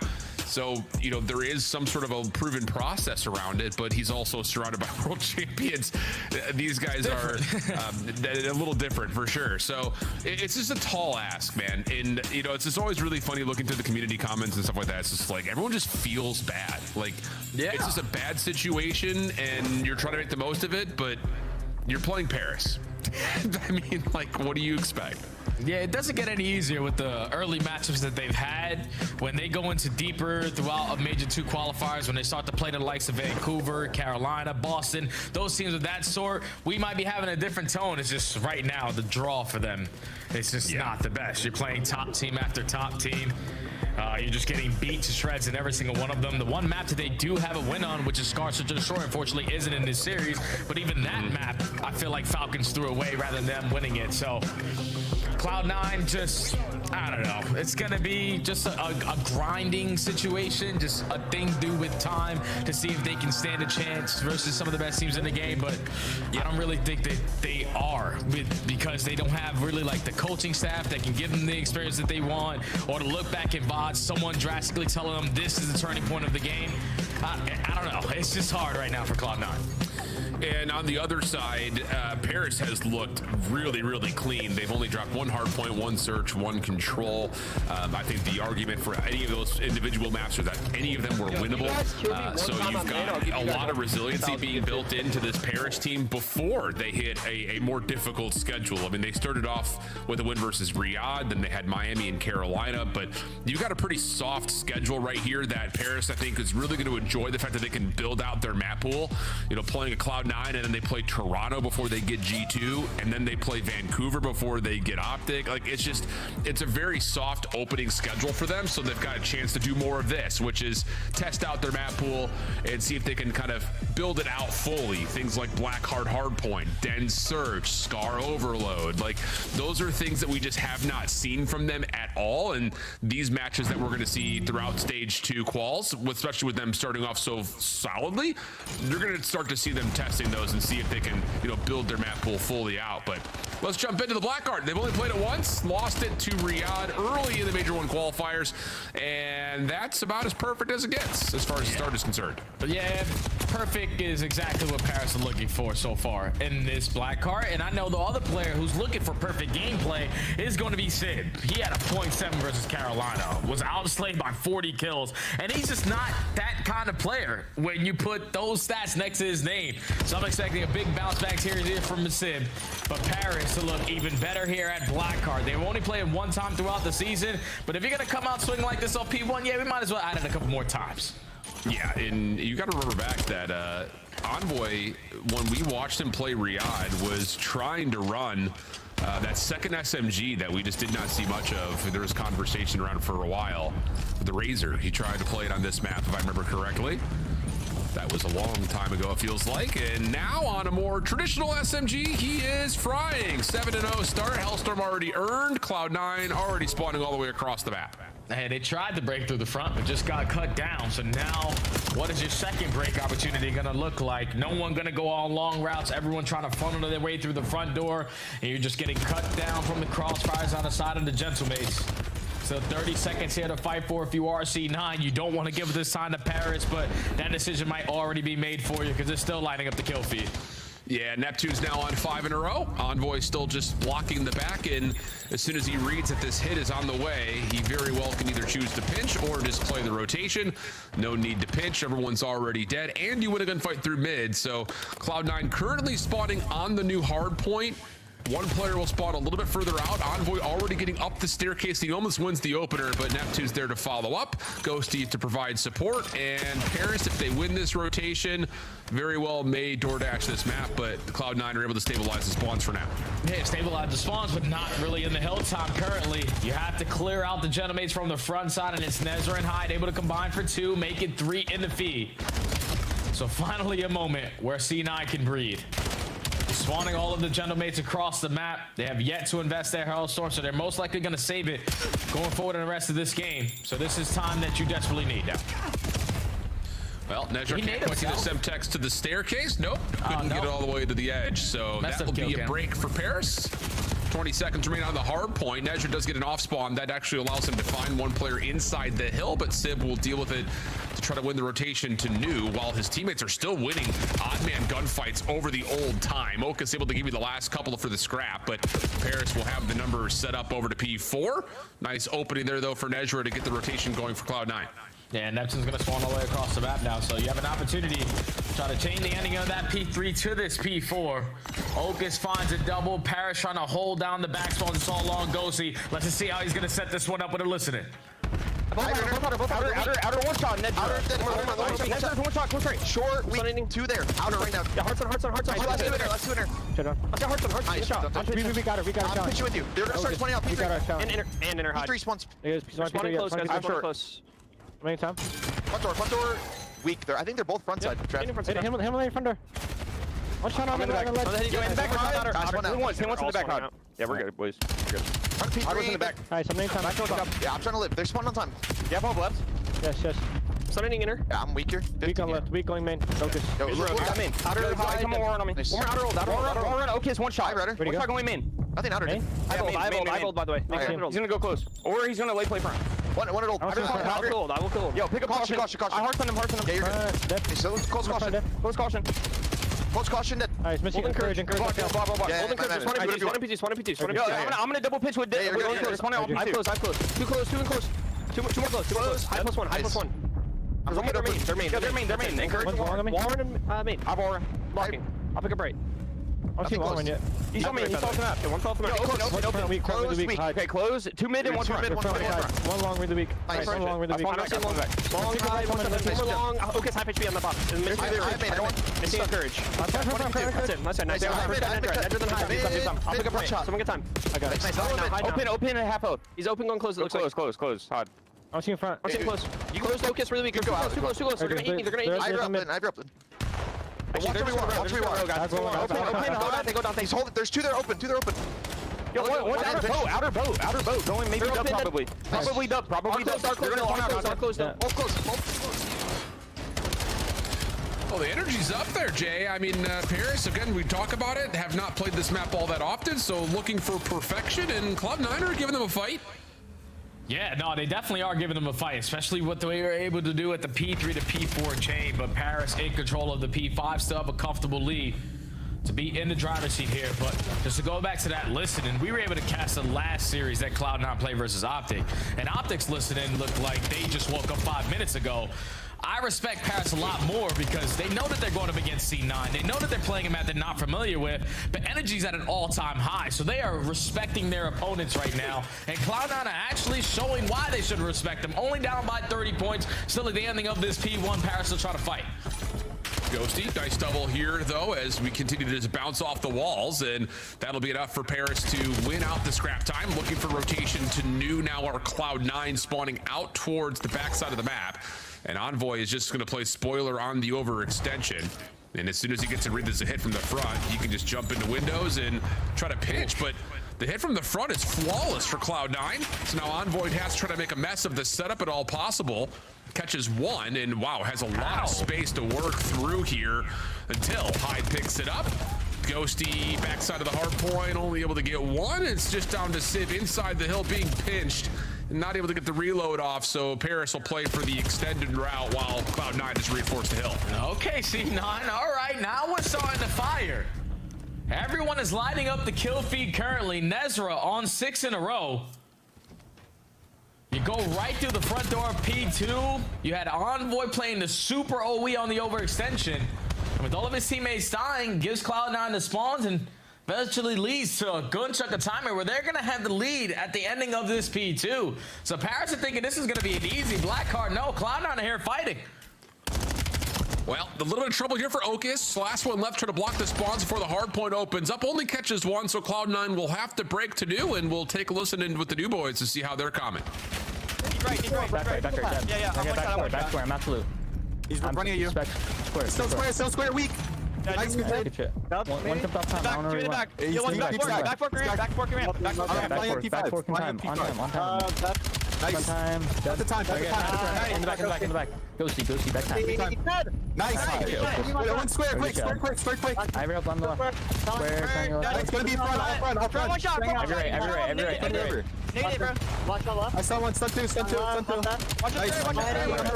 So, you know, there is some sort of a proven process around it, but he's also surrounded by world champions. These guys are a little different for sure. So it's just a tall ask, man. And, you know, it's just always really funny looking through the community comments and stuff like that. It's just like everyone just feels bad. Like, it's just a bad situation and you're trying to make the most of it, but you're playing Paris. I mean, like, what do you expect? Yeah, it doesn't get any easier with the early matchups that they've had. When they go into deeper throughout a Major 2 qualifiers, when they start to play the likes of Vancouver, Carolina, Boston, those teams of that sort, we might be having a different tone. It's just right now, the draw for them, it's just not the best. You're playing top team after top team. You're just getting beat to shreds in every single one of them. The one map that they do have a win on, which is Scars to Destroy, unfortunately isn't in this series. But even that map, I feel like Falcons threw away rather than them winning it. So Cloud9 just, I don't know. It's going to be just a grinding situation, just a thing to do with time to see if they can stand a chance versus some of the best teams in the game. But I don't really think that they are, because they don't have really like the coaching staff that can give them the experience that they want, or to look back at VODs, someone drastically telling them this is the turning point of the game. I don't know. It's just hard right now for Cloud9. And on the other side, Paris has looked really, really clean. They've only dropped one hard point, one search, one control. I think the argument for any of those individual maps is that any of them were winnable. So you've got a lot of resiliency being built into this Paris team before they hit a more difficult schedule. I mean, they started off with a win versus Riyadh, then they had Miami and Carolina, but you've got a pretty soft schedule right here that Paris, I think, is really going to enjoy the fact that they can build out their map pool. You know, playing a Cloud9, and then they play Toronto before they get G2, and then they play Vancouver before they get Optic. Like, it's a very soft opening schedule for them, so they've got a chance to do more of this, which is test out their map pool and see if they can kind of build it out fully. Things like Black Heart Hardpoint, Den Search, Scar Overload, like those are things that we just have not seen from them at all. And these matches that we're going to see throughout stage 2 quals, especially with them starting off so solidly, you're going to start to see them testing those and see if they can, you know, build their map pool fully out. But let's jump into the Blackheart. They've only played it once, lost it to Riyadh early in the Major 1 qualifiers, and that's about as perfect as it gets as far as the start is concerned. Yeah, perfect is exactly what Paris is looking for so far in this Blackheart. And I know the other player who's looking for perfect gameplay is going to be Sid. He had a 0.7 versus Carolina, was outslayed by 40 kills, and he's just not that kind of player when you put those stats next to his name. So I'm expecting a big bounce back here from Sid, but Paris to look even better here at Blackheart. They've only played one time throughout the season, but if you're going to come out swinging like this on P1, yeah, we might as well add it a couple more times. Yeah, and you got to remember back that Envoy, when we watched him play Riyadh, was trying to run that second SMG that we just did not see much of. There was conversation around for a while. The Razor, he tried to play it on this map, if I remember correctly. That was a long time ago, it feels like. And now on a more traditional SMG, he is frying. 7-0 start. Hellstorm already earned. Cloud9 already spawning all the way across the map. Hey, they tried to break through the front, but just got cut down. So now, what is your second break opportunity going to look like? No one going to go all long routes. Everyone trying to funnel their way through the front door. And you're just getting cut down from the crossfires on the side of the Gentlemates. So 30 seconds here to fight for. If you are C9, you don't want to give this time to Paris, but that decision might already be made for you because they're still lining up the kill feed. Yeah, Neptune's now on 5 in a row. Envoy still just blocking the back, and as soon as he reads that this hit is on the way, he very well can either choose to pinch or just play the rotation. No need to pinch. Everyone's already dead, and you win a gunfight through mid. So Cloud9 currently spawning on the new hard point. One player will spawn a little bit further out. Envoy already getting up the staircase. He almost wins the opener, but Neptune's there to follow up. Ghosty to provide support. And Paris, if they win this rotation, very well may DoorDash this map, but the Cloud9 are able to stabilize the spawns for now. Yeah, stabilize the spawns, but not really in the Hilltop currently. You have to clear out the Gentlemates from the front side, and it's Nezra and Hyde able to combine for 2, make it 3 in the feed. So finally a moment where C9 can breathe. Spawning all of the Gentlemates across the map. They have yet to invest their Hellstorm, so they're most likely going to save it going forward in the rest of this game. So this is time that you desperately need now. Well, Nezra can't quite get the Semtex to the staircase. Nope, couldn't get it all the way to the edge. So that will be a break for Paris. 20 seconds remain on the hard point. Nezra does get an off spawn. That actually allows him to find one player inside the hill, but Sib will deal with it to try to win the rotation to New, while his teammates are still winning odd man gunfights over the old time. Oka's able to give you the last couple for the scrap, but Paris will have the numbers set up over to P4. Nice opening there, though, for Nezra to get the rotation going for Cloud9. Yeah, Neptune's going to spawn all the way across the map now, so you have an opportunity to try to change the ending of that P3 to this P4. Ocus finds a double. Paris trying to hold down the back spawn. It's all long Ghosty. Let's just see how he's going to set this one up with a listening. Outer one shot. Nezra's one shot. Close right. Short. Weak. 2 there. Outer right now. Yeah, hearts on. Last 2 in there. Let's get hearts on. Nice shot. We got it. I'll pitch you with you. They're going to start spawning out. P3. And inner hide. P3 spawns. Spawning close, guys. I'm sure. How many times? Front door. Weak there. I think they're both front side. Him on the front door. One shot on the back. In the back hide. Hit once in the back hide. Yeah, we're good, boys. We're good. I was in the back. Alright, so many times. Yeah, I'm trying to live. They're spawning on time. Yeah, both left. Yes. Stunning inner. Yeah, I'm weak here. Weak on left. Weak going main. Focus. Yo, I'm in. Outer hide. Come on me. One more outer roll. Okay, it's one shot. One shot going main. Nothing outer. I hold, by the way. He's gonna go close. Or he's gonna lay play front. One at old. I will kill him. Yo, pick up caution. I heart on him. Yeah, you're good. Close caution. Close caution. Alright, he's missing encourage. Holding curve. One MPGs. I'm gonna double pitch with this. I'm close. Too close. Two more close. High plus one. They're main. Encourage. Warren and main. I've Aura. Locking. I'll pick up right. I'm seeing Warren yet. He's on me. He's off the map. One fell from the map. Close. Okay, close. 2 mid and 1 front. One long really weak. Nice. One long really weak. Long high. One long. Okay, high pitch on the box. Missing encourage. That's it. Nice. Edger than high. I'll pick up right. Someone get time. I got it. Open and half out. He's open going close. It looks like. Close. Hard. I'm seeing front. I'm seeing close. You close Ocus really weak. Too close. They're gonna eat me. I dropped in. Watch every wall. Open. They go down. There's 2 there open. Yo, one outer boat. Going maybe dub probably. Probably dub. They're gonna spawn out. Close. Well, the energy's up there, Jay. I mean, Paris, again, we talk about it, have not played this map all that often, so looking for perfection, and Cloud9 are giving them a fight. Yeah, no, they definitely are giving them a fight, especially what they were able to do at the P3 to P4 chain. But Paris in control of the P5, still have a comfortable lead to be in the driver's seat here. But just to go back to that listening, we were able to cast the last series that Cloud9 played versus Optic. And Optic's listening looked like they just woke up 5 minutes ago. I respect Paris a lot more because they know that they're going up against C9. They know that they're playing a map they're not familiar with, but energy's at an all-time high. So they are respecting their opponents right now. And Cloud9 are actually showing why they should respect them. Only down by 30 points. Still at the ending of this P1, Paris will try to fight. Ghosty, nice double here, though, as we continue to just bounce off the walls, and that'll be enough for Paris to win out the scrap time. Looking for rotation to New, now our Cloud9 spawning out towards the backside of the map. And Envoy is just going to play spoiler on the overextension. And as soon as he gets to read this a hit from the front, he can just jump into windows and try to pinch. But the hit from the front is flawless for Cloud9. So now Envoy has to try to make a mess of the setup at all possible. Catches one, and wow, has a lot of space to work through here until Hyde picks it up. Ghosty backside of the hard point, only able to get one. It's just down to Civ inside the hill being pinched. Not able to get the reload off, so Paris will play for the extended route while Cloud9 is reinforced the hill. Okay, C9, all right, now we're starting to fire. Everyone is lining up the kill feed currently. Nezra on 6 in a row. You go right through the front door of P2. You had Envoy playing the super OE on the overextension. And with all of his teammates dying, gives Cloud9 the spawns and eventually leads to a good chunk of timer where they're going to have the lead at the ending of this P2. So Paris are thinking this is going to be an easy black card. No, Cloud9 are here fighting. Well, a little bit of trouble here for Ocus. Last one left, trying to block the spawns before the hard point opens up. Only catches one, so Cloud9 will have to break to New, and we'll take a listen in with the New boys to see how they're coming. He's right. Back right. Yeah. Back square, I'm absolute. He's running at you. Still square, weak. Nice, good shit. One comes off time. Back, give me the back. Yo, one back fork ramp. Back fork ramp. Back fork in time. On time. Nice. Time. Got the time. In the back. Ghosty, back time. Nice. One square, quick. Ivory up on the left. Square, It's gonna be front. One shot. Every right. Negative, bro. Watch my left. I saw one. Stun two. Nice.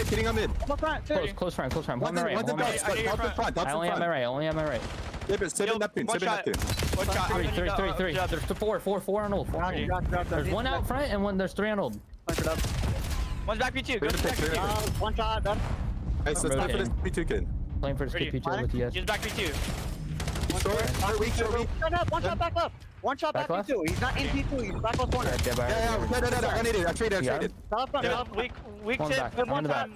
Getting on mid. Close front. On the right. I only have my right. Save Neptune. One shot. Three. There's four on old. There's one out front and there's three on old. One's back P2. One shot, done. Nice, let's play for this P2 kid. Playing for this P2 with you guys. He's back P2. Short. One shot back left. One shot back P2. He's not in P2. He's back left corner. No. I need it. I traded. Weak tip. One time.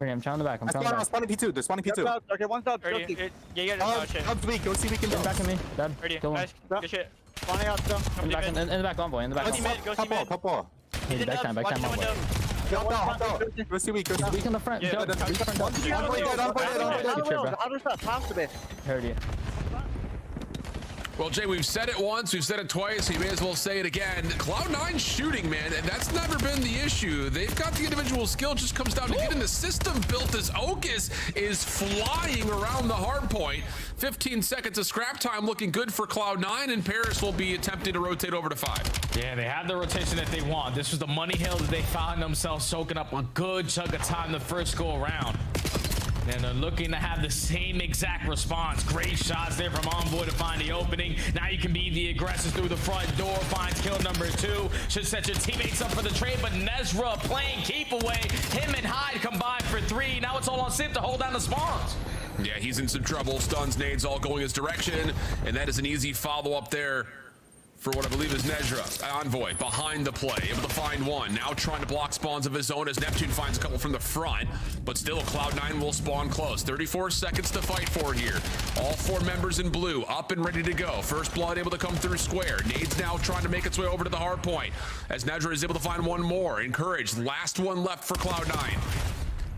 I'm trying the back. I'm spawning P2. They're spawning P2. Okay, one sub. Hub's weak. Go see we can do. Back at me. Dead. Nice. Good shit. Spawning out still. In the back envoy. Top ball. Back time. Go see weak. Weak in the front. Heard you. Well, Jay, we've said it once, we've said it twice, so you may as well say it again. Cloud9 shooting, man, and that's never been the issue. They've got the individual skill, just comes down to getting the system built as Okus is flying around the hard point. 15 seconds of scrap time looking good for Cloud9, and Paris will be attempting to rotate over to 5. Yeah, they have the rotation that they want. This was the money hill that they found themselves soaking up a good chunk of time the first go around. And they're looking to have the same exact response. Great shots there from Envoy to find the opening. Now you can be the aggressors through the front door. Finds kill number 2. Should set your teammates up for the trade, but Nezra playing keep away. Him and Hyde combined for 3. Now it's all on Sip to hold down the spawns. Yeah, he's in some trouble. Stuns, nades all going his direction. And that is an easy follow-up there for what I believe is Nezra. Envoy behind the play, able to find one. Now trying to block spawns of his own as Neptune finds a couple from the front, but still Cloud9 will spawn close. 34 seconds to fight for here. All 4 members in blue up and ready to go. First blood able to come through square. Nades now trying to make its way over to the hard point as Nezra is able to find one more. Encouraged, last one left for Cloud9.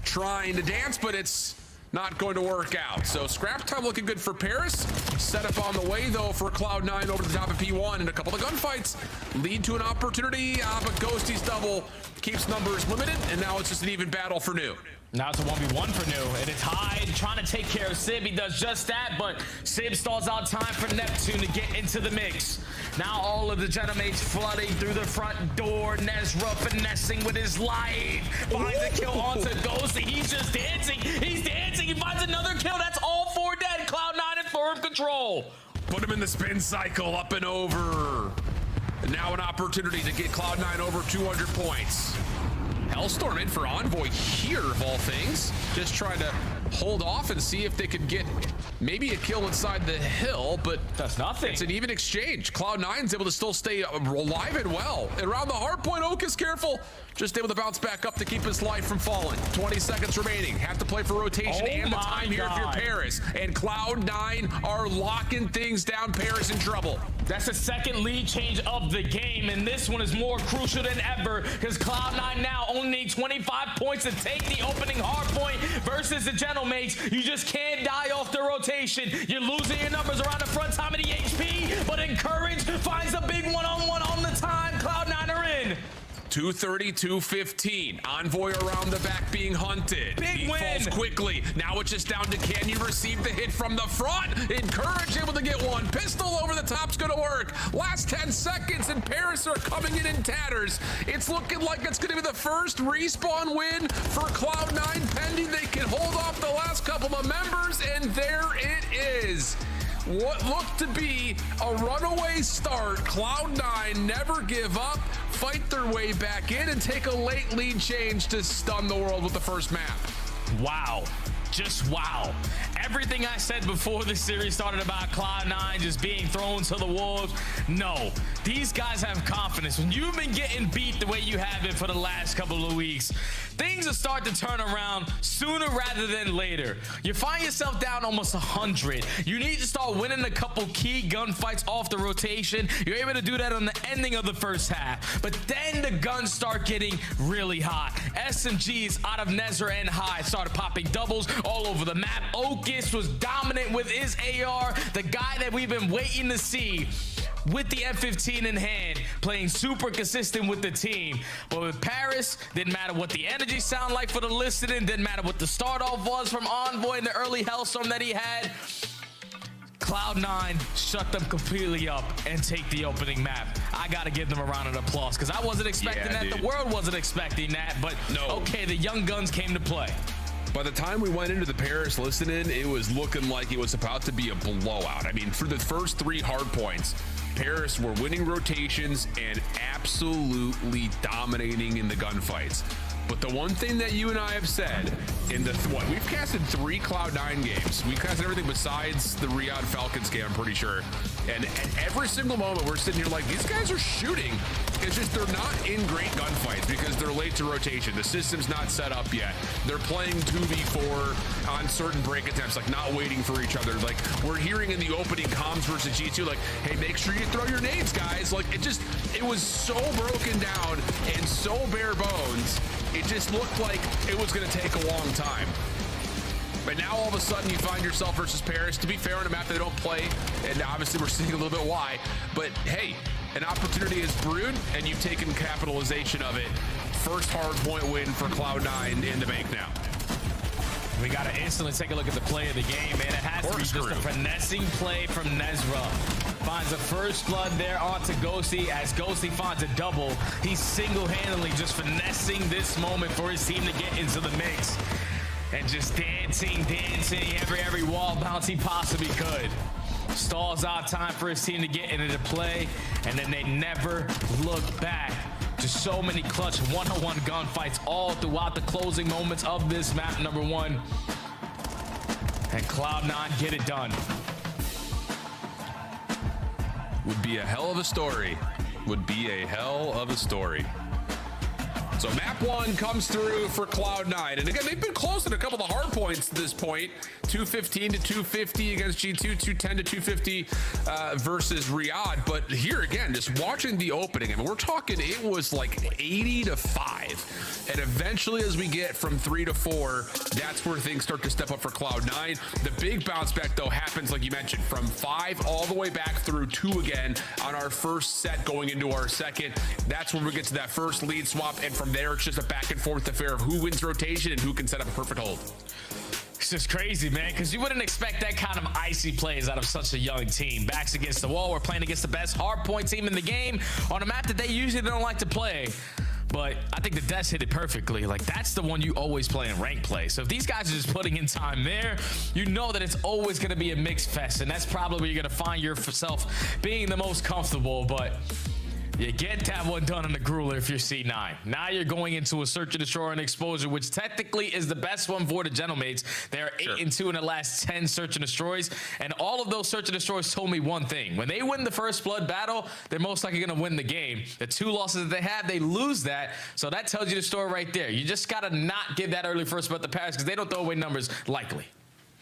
Trying to dance, but it's not going to work out. So scrap time looking good for Paris. Set up on the way though for Cloud9 over the top of P1, and a couple of gunfights lead to an opportunity, but Ghosty's double keeps numbers limited, and now it's just an even battle for New. Now it's a 1v1 for New, and it's Hyde trying to take care of Sib. He does just that, but Sib stalls out time for Neptune to get into the mix. Now all of the Genomates flooding through the front door. Nezra finessing with his life. Finds a kill onto Ghosty. He's just dancing. He's dancing. He finds another kill. That's all 4 dead. Cloud9 in firm control. Put him in the spin cycle, up and over. And now an opportunity to get Cloud9 over 200 points. Hellstorm in for Envoy here, of all things. Just trying to hold off and see if they could get maybe a kill inside the hill, but that's nothing. It's an even exchange. Cloud9's able to still stay alive and well. And around the hard point, Oak is careful. Just able to bounce back up to keep his life from falling. 20 seconds remaining. Have to play for rotation and the time here if you're Paris. And Cloud9 are locking things down. Paris in trouble. That's the second lead change of the game, and this one is more crucial than ever because Cloud9 now only need 25 points to take the opening hard point versus the Genomates. You just can't die off the rotation. You're losing your numbers around the front time of the HP, but Encourage finds a big one-on-one on the time. Cloud9 are in. 230, 215. Envoy around the back being hunted. Big win. Falls quickly. Now it's just down to can you receive the hit from the front? Encourage able to get one. Pistol over the top's gonna work. Last 10 seconds and Paris are coming in tatters. It's looking like it's gonna be the first respawn win for Cloud9 pending they can hold off the last couple of members, and there it is. What looked to be a runaway start. Cloud9 never give up, fight their way back in, and take a late lead change to stun the world with the first map. Wow. Just wow. Everything I said before the series started about Cloud9 just being thrown to the wolves. No, these guys have confidence. When you've been getting beat the way you have been for the last couple of weeks, things will start to turn around sooner rather than later. You find yourself down almost 100. You need to start winning a couple key gunfights off the rotation. You're able to do that on the ending of the first half. But then the guns start getting really hot. SMGs out of Nezra and Hyde started popping doubles all over the map. Okus was dominant with his AR, the guy that we've been waiting to see. with the M15 in hand, playing super consistent with the team. But with Paris, didn't matter what the energy sound like for the listening, didn't matter what the start off was from Envoy in the early hellstorm that he had. Cloud9 shut them completely up and take the opening map. I gotta give them a round of applause because I wasn't expecting that. Dude. The world wasn't expecting that, but okay, the young guns came to play. By the time we went into the Paris listening, it was looking like it was about to be a blowout. I mean, for the first 3 hard points, Paris were winning rotations and absolutely dominating in the gunfights. But the one thing that you and I have said in the we've casted 3 Cloud9 games. We casted everything besides the Riyadh Falcons game, I'm pretty sure. And at every single moment, we're sitting here like, these guys are shooting. It's just they're not in great gunfights because they're late to rotation. The system's not set up yet. They're playing 2v4 on certain break attempts, like not waiting for each other. Like we're hearing in the opening comms versus G2, like, hey, make sure you throw your nades, guys. Like it was so broken down and so bare bones. It just looked like it was going to take a long time. But now all of a sudden you find yourself versus Paris. To be fair, on a map they don't play, and obviously we're seeing a little bit why. But hey, an opportunity is brewed, and you've taken capitalization of it. First hard point win for Cloud9 in the bank now. We got to instantly take a look at the play of the game, man. It has to be just a finessing play from Nezra. Finds the first blood there onto Ghosty. As Ghosty finds a double, he's single-handedly just finessing this moment for his team to get into the mix. And just dancing every wall bounce he possibly could. Stalls out time for his team to get into play, and then they never look back. Just so many clutch one-on-one gunfights all throughout the closing moments of this map number 1. And Cloud9 get it done. Would be a hell of a story. Would be a hell of a story. So map 1 comes through for Cloud9. And again, they've been close in a couple of the hard points to this point. 215 to 250 against G2, 210 to 250 versus Riyadh. But here again, just watching the opening, I mean, we're talking, it was like 80 to 5. And eventually as we get from 3 to 4, that's where things start to step up for Cloud9. The big bounce back though happens, like you mentioned, from 5 all the way back through 2 again on our first set going into our second. That's when we get to that first lead swap. And from there, it's just a back and forth affair of who wins rotation and who can set up a perfect hold. It's just crazy, man, because you wouldn't expect that kind of icy plays out of such a young team. Backs against the wall. We're playing against the best hardpoint team in the game on a map that they usually don't like to play. But I think the Des hit it perfectly. Like, that's the one you always play in rank play. So if these guys are just putting in time there, you know that it's always going to be a mixed fest. And that's probably where you're going to find yourself being the most comfortable. But you get that one done on the grueler if you're C9. Now you're going into a search and destroy and exposure, which technically is the best one for the Gentlemates. They're 8-2 in the last 10 search and destroys, and all of those search and destroys told me one thing: when they win the first blood battle, they're most likely going to win the game. The 2 losses that they have, they lose that. So that tells you the story right there. You just got to not give that early first blood to Paris because they don't throw away numbers likely.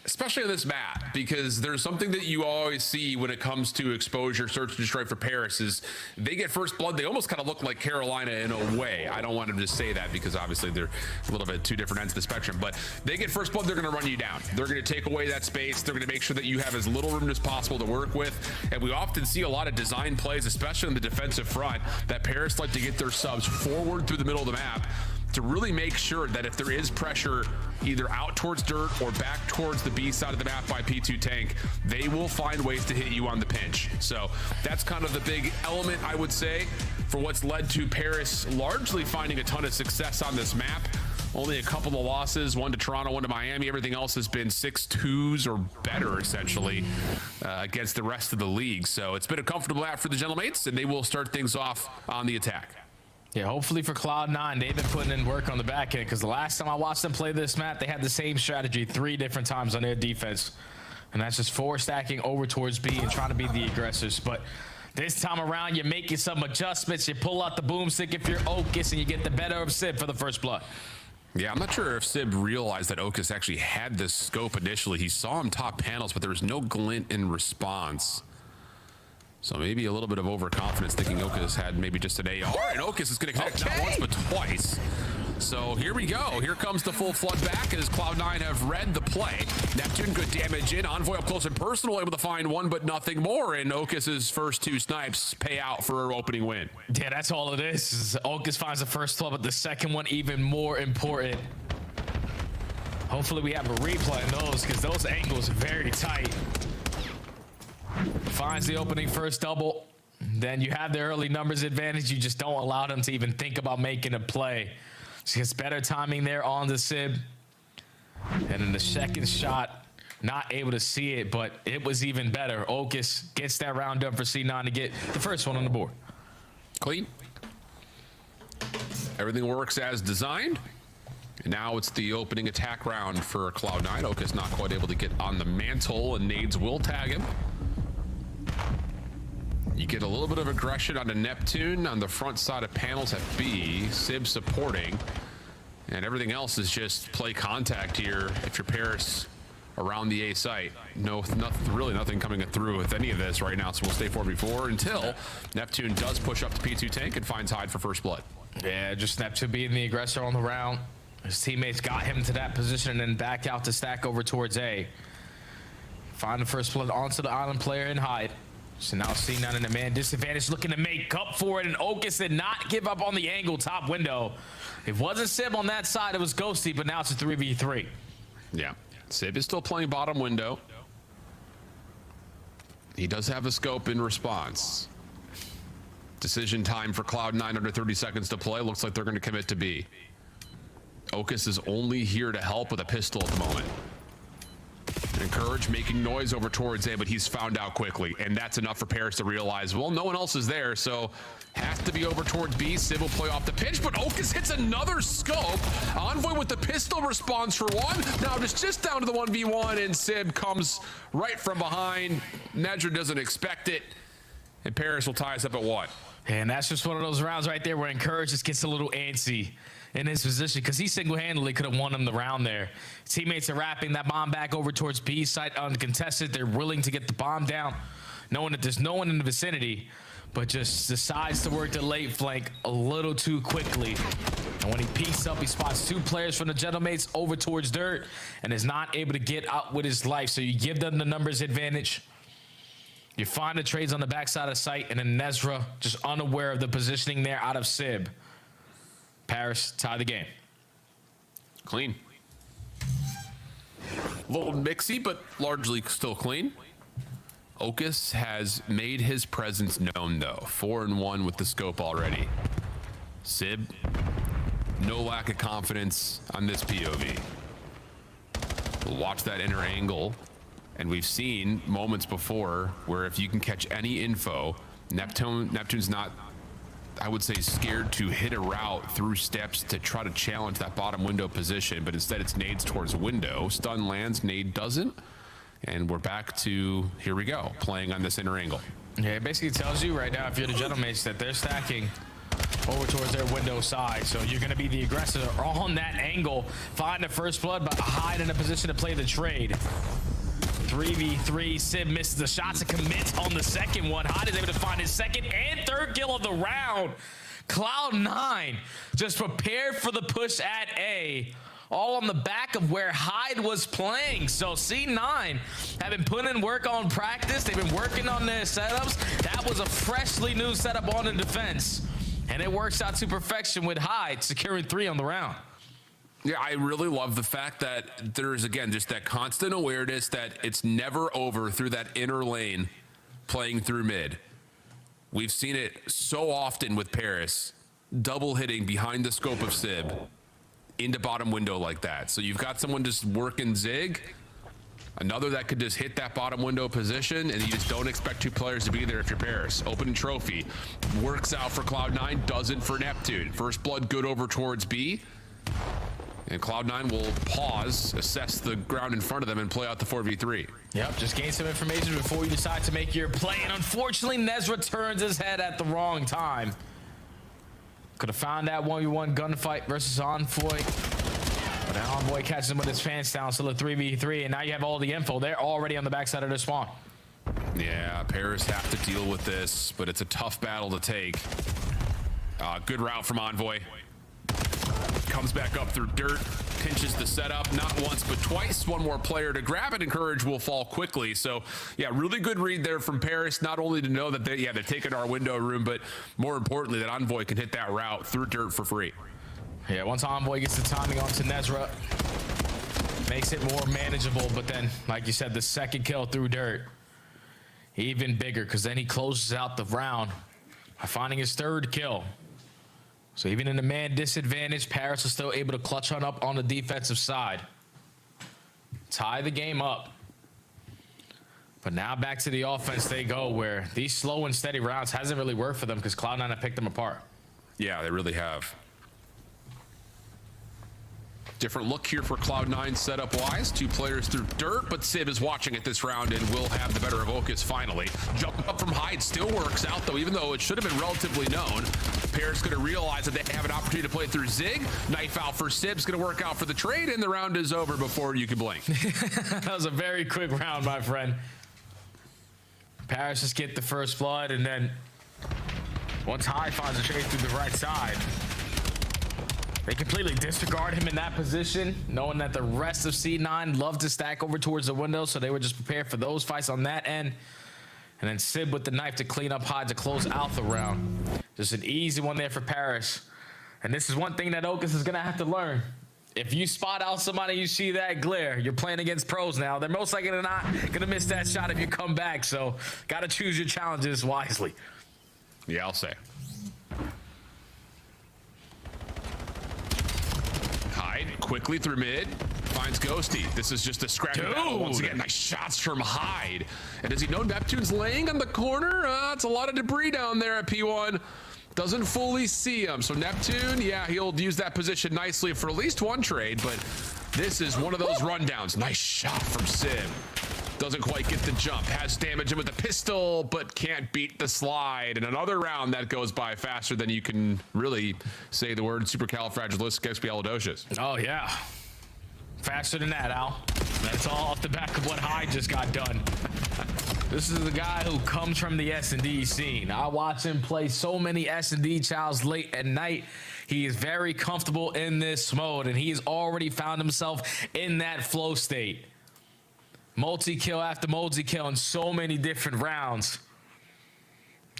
Especially on this map, because there's something that you always see when it comes to exposure, search and destroy for Paris is they get first blood. They almost kind of look like Carolina in a way. I don't want to just say that because obviously they're a little bit 2 different ends of the spectrum, but they get first blood, they're going to run you down. They're going to take away that space. They're going to make sure that you have as little room as possible to work with. And we often see a lot of design plays, especially on the defensive front, that Paris like to get their subs forward through the middle of the map to really make sure that if there is pressure either out towards dirt or back towards the B side of the map by P2 Tank, they will find ways to hit you on the pinch. So that's kind of the big element, I would say, for what's led to Paris largely finding a ton of success on this map. Only a couple of losses, 1 to Toronto, 1 to Miami. Everything else has been 6-2s or better, essentially, against the rest of the league. So it's been a comfortable map for the Gentlemates, and they will start things off on the attack. Yeah, hopefully for Cloud9, they've been putting in work on the back end, because the last time I watched them play this map, they had the same strategy 3 different times on their defense. And that's just 4 stacking over towards B and trying to be the aggressors. But this time around, you're making some adjustments. You pull out the boomstick if you're Ocus, and you get the better of Sib for the first blood. Yeah, I'm not sure if Sib realized that Ocus actually had this scope initially. He saw him top panels, but there was no glint in response. So maybe a little bit of overconfidence, thinking Ocus had maybe just an AR, and Ocus is going to connect not once but twice. So here we go. Here comes the full flood back as Cloud9 have read the play. Neptune, good damage in. Envoy up close and personal, able to find one, but nothing more. And Ocus's first 2 snipes pay out for an opening win. Yeah, that's all it is. Ocus finds the first flood, but the second one even more important. Hopefully we have a replay on those because those angles are very tight. Finds the opening first double. Then you have the early numbers advantage. You just don't allow them to even think about making a play. She gets better timing there on the Sib. And in the second shot, not able to see it, but it was even better. Ocus gets that round done for C9 to get the first one on the board. Clean. Everything works as designed. And now it's the opening attack round for Cloud9. Ocus not quite able to get on the mantle, and nades will tag him. You get a little bit of aggression on the Neptune on the front side of panels at B. Sib supporting. And everything else is just play contact here if you're Paris around the A site. Really nothing coming through with any of this right now, so we'll stay 4v4 until Neptune does push up the P2 tank and finds Hyde for first blood. Yeah, just Neptune being the aggressor on the round. His teammates got him to that position and then back out to stack over towards A. Find the first blood onto the island player and Hyde. So now C9 in a man disadvantage, looking to make up for it, and Ocus did not give up on the angle top window. It wasn't Sib on that side, it was Ghosty, but now it's a 3v3. Yeah, Sib is still playing bottom window. He does have a scope in response. Decision time for Cloud9, under 30 seconds to play. Looks like they're going to commit to B. Ocus is only here to help with a pistol at the moment. Encourage making noise over towards A, but he's found out quickly, and that's enough for Paris to realize, well, no one else is there, so has to be over towards B. Sib will play off the pinch, but Ocus hits another scope. Envoy with the pistol responds for one. Now just down to the 1v1, and Sib comes right from behind. Nedra doesn't expect it, and Paris will tie us up at 1. And that's just one of those rounds right there where Encourage just gets a little antsy in his position, because he single-handedly could have won him the round there. Teammates are wrapping that bomb back over towards B site uncontested. They're willing to get the bomb down, knowing that there's no one in the vicinity, but just decides to work the late flank a little too quickly. And when he peeks up, he spots 2 players from the Gentlemates over towards Dirt and is not able to get out with his life. So you give them the numbers advantage. You find the trades on the backside of site, and then Nezra just unaware of the positioning there out of Sib. Paris tie the game. Clean. A little mixy, but largely still clean. Ocus has made his presence known, though. 4-1 with the scope already. Sib, no lack of confidence on this POV. We'll watch that inner angle, and we've seen moments before where if you can catch any info, Neptune's not, I would say, scared to hit a route through steps to try to challenge that bottom window position, but instead it's nades towards window. Stun lands, nade doesn't, and we're back to, here we go, playing on this inner angle. Yeah, it basically tells you right now, if you're the Gentlemates, that they're stacking over towards their window side, so you're going to be the aggressor on that angle. Find the first blood, but Hyde in a position to play the trade. 3v3, Sib misses the shot to commit on the second one. Hyde is able to find his second and third kill of the round. Cloud9 just prepared for the push at A, all on the back of where Hyde was playing. So C9 have been putting in work on practice. They've been working on their setups. That was a freshly new setup on the defense, and it works out to perfection with Hyde securing 3 on the round. Yeah, I really love the fact that there's, again, just that constant awareness that it's never over through that inner lane playing through mid. We've seen it so often with Paris, double hitting behind the scope of Sib into bottom window like that. So you've got someone just working zig, another that could just hit that bottom window position, and you just don't expect 2 players to be there if you're Paris. Opening trophy works out for Cloud9, doesn't for Neptune. First blood good over towards B. And Cloud9 will pause, assess the ground in front of them, and play out the 4v3. Yep, just gain some information before you decide to make your play. And unfortunately, Nezra turns his head at the wrong time. Could have found that 1v1 gunfight versus Envoy. But now Envoy catches him with his pants down, still a 3v3. And now you have all the info. They're already on the backside of their spawn. Yeah, Paris have to deal with this, but it's a tough battle to take. Good route from Envoy. comes back up through dirt, pinches the setup, not once but twice. One more player to grab it, and Courage will fall quickly. So yeah, really good read there from Paris, not only to know that they're taking our window room, but more importantly that Envoy can hit that route through dirt for free. Yeah, once Envoy gets the timing onto Nezra, makes it more manageable, but then, like you said, the second kill through dirt, even bigger, because then he closes out the round by finding his third kill. So even in the man disadvantage, Paris is still able to clutch on up on the defensive side. Tie the game up. But now back to the offense they go, where these slow and steady rounds hasn't really worked for them because Cloud9 have picked them apart. Yeah, they really have. Different look here for Cloud9 setup-wise. Two players through dirt, but Sib is watching it this round and will have the better of Ocus finally. Jump up from Hyde still works out, though, even though it should have been relatively known. Pair's going to realize that they have an opportunity to play through Zig. Knife out for Sib's going to work out for the trade, and the round is over before you can blink. That was a very quick round, my friend. Paris just get the first blood, and then once Hyde finds a trade through the right side, they completely disregard him in that position, knowing that the rest of C9 love to stack over towards the window, so they were just prepared for those fights on that end. And then Sib with the knife to clean up Hyde to close out the round. Just an easy one there for Paris. And this is one thing that Ocus is going to have to learn. If you spot out somebody, you see that glare, you're playing against pros now. They're most likely not going to miss that shot if you come back, so got to choose your challenges wisely. Yeah, I'll say. Hyde quickly through mid, finds Ghosty. This is just a scrappy battle. Once again, nice shots from Hyde. And does he know Neptune's laying on the corner? It's a lot of debris down there at P1. Doesn't fully see him. So Neptune, yeah, he'll use that position nicely for at least one trade, but this is one of those rundowns. Nice shot from Sib. Doesn't quite get the jump. Has damage in with the pistol, but can't beat the slide. And another round that goes by faster than you can really say the word supercalifragilisticexpialidocious. Oh, yeah. Faster than that, Al. That's all off the back of what Hyde just got done. This is the guy who comes from the S&D scene. I watch him play so many S&D childs late at night. He is very comfortable in this mode, and he has already found himself in that flow state. Multi-kill after multi-kill in so many different rounds.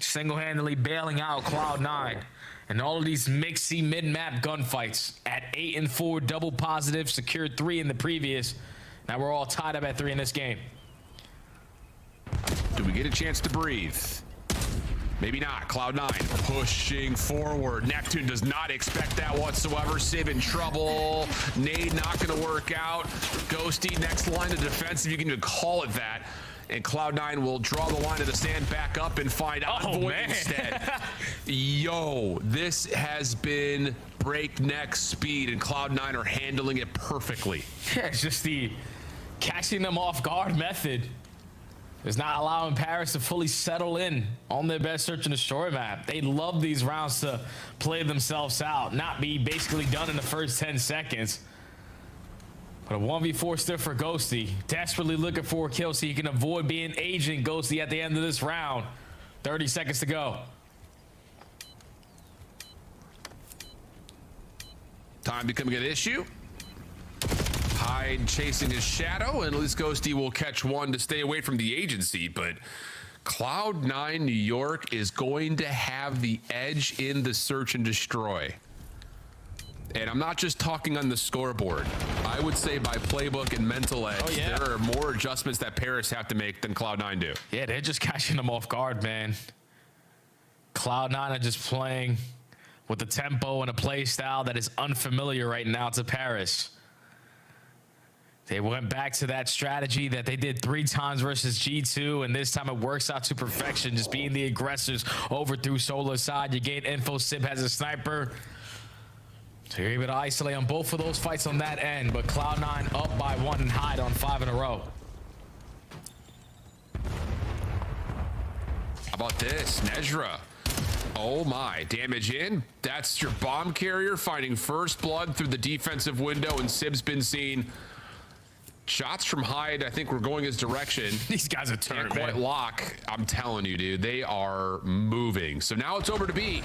Single-handedly bailing out Cloud9. And all of these mixy mid-map gunfights at 8-4 double positive, secured 3 in the previous. Now we're all tied up at 3 in this game. Do we get a chance to breathe? Maybe not. Cloud9 pushing forward. Neptune does not expect that whatsoever. Sib in trouble. Nade not going to work out. Ghosty next line of defense, if you can even call it that. And Cloud9 will draw the line of the stand back up and find Envoy instead. Yo, this has been breakneck speed, and Cloud9 are handling it perfectly. Yeah, it's just the catching them off guard method. Is not allowing Paris to fully settle in on their best search and destroy map. They love these rounds to play themselves out, not be basically done in the first 10 seconds. But a 1v4 still for Ghosty. Desperately looking for a kill so he can avoid being Agent Ghosty at the end of this round. 30 seconds to go. Time becoming an issue. Hyde chasing his shadow, and at least Ghosty will catch one to stay away from the agency, but Cloud9 New York is going to have the edge in the search and destroy. And I'm not just talking on the scoreboard. I would say by playbook and mental edge, there are more adjustments that Paris have to make than Cloud9 do. Yeah, they're just catching them off guard, man. Cloud9 are just playing with a tempo and a play style that is unfamiliar right now to Paris. They went back to that strategy that they did 3 times versus G2, and this time it works out to perfection, just being the aggressors over through Solar side. You gain info, Sib has a sniper. So you're able to isolate on both of those fights on that end, but Cloud9 up by 1 and Hyde on 5 in a row. How about this? Nezra. Oh my, damage in. That's your bomb carrier finding first blood through the defensive window, and Sib's been seen. Shots from Hyde, I think we're going his direction. These guys are turning, Can't quite lock. I'm telling you, dude, they are moving. So now it's over to B.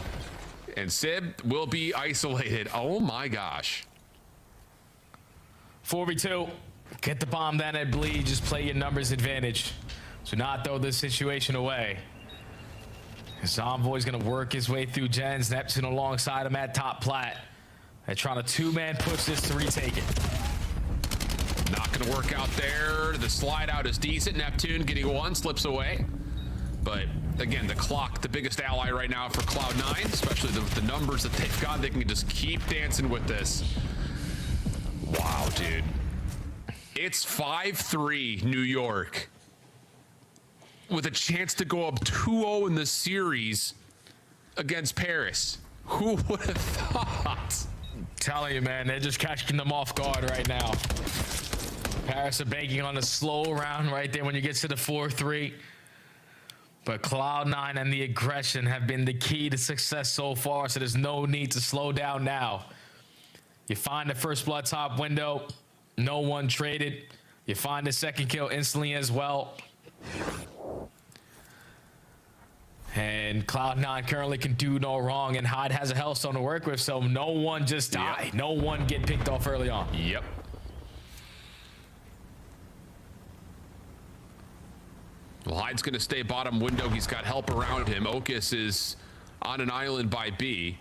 And Sib will be isolated. Oh my gosh. 4v2. Get the bomb down at bleed. Just play your numbers advantage. Do not throw this situation away. Zomboy's gonna work his way through Jens. Neptune alongside him at top plat. They're trying to two-man push this to retake it. Not gonna work out there. The slide out is decent. Neptune getting one, slips away. But again, the clock, the biggest ally right now for Cloud9, especially the numbers that they've got, they can just keep dancing with this. Wow, dude. It's 5-3 New York with a chance to go up 2-0 in the series against Paris. Who would have thought? I'm telling you, man, they're just catching them off guard right now. Paris are banking on a slow round right there when you get to the 4-3. But Cloud9 and the aggression have been the key to success so far, so there's no need to slow down now. You find the first blood top window, no one traded. You find the second kill instantly as well. And Cloud9 currently can do no wrong, and Hyde has a Hellstone to work with, so no one just die. Yep. No one get picked off early on. Yep. Well, Hyde's going to stay bottom window. He's got help around him. Okus is on an island by B.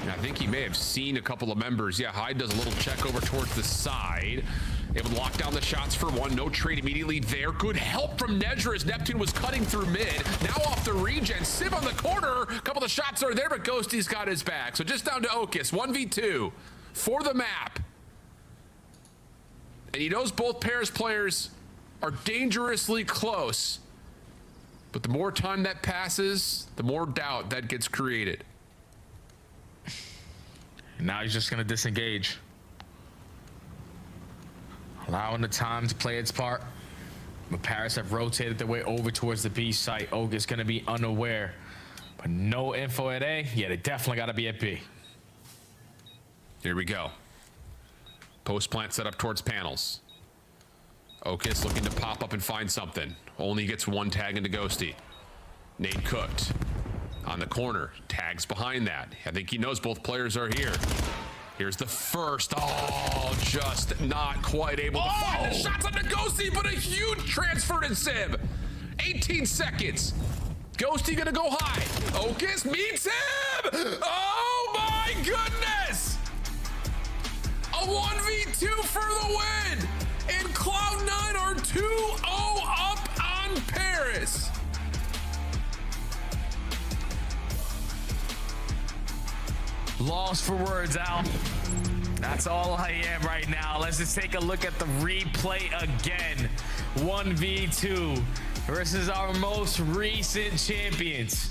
And I think he may have seen a couple of members. Yeah, Hyde does a little check over towards the side. Able to lock down the shots for one. No trade immediately there. Good help from Nezra as Neptune was cutting through mid. Now off the regen. Civ on the corner. A couple of shots are there, but Ghosty's got his back. So just down to Okus. 1v2 for the map. And he knows both Paris players are dangerously close. But the more time that passes, the more doubt that gets created. And now he's just going to disengage. Allowing the time to play its part. But Paris have rotated their way over towards the B site. Og is going to be unaware. But no info at A. Yeah, they definitely got to be at B. Here we go. Post plant set up towards panels. Okus looking to pop up and find something. Only gets one tag into Ghosty. Nade cooked. On the corner. Tags behind that. I think he knows both players are here. Here's the first. Oh, just not quite able to find the shots on the Ghosty, but a huge transfer to Sib. 18 seconds. Ghosty gonna go high. Okus meets him. Oh my goodness. A 1v2 for the win. And Cloud9 are 2-0 up on Paris. Lost for words, Al. That's all I am right now. Let's just take a look at the replay again. 1v2 versus our most recent champions.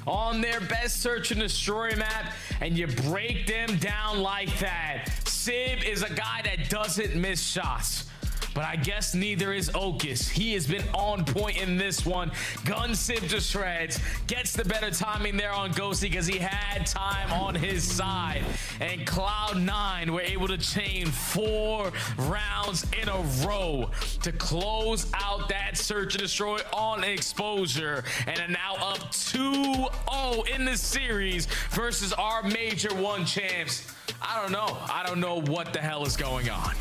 On their best search and destroy map, and you break them down like that. Sib is a guy that doesn't miss shots. But I guess neither is Okus. He has been on point in this one. Gun Sib to shreds. Gets the better timing there on Ghosty because he had time on his side. And Cloud9 were able to chain 4 rounds in a row to close out that search and destroy on exposure. And are now up 2-0 in the series versus our Major 1 champs. I don't know. I don't know what the hell is going on.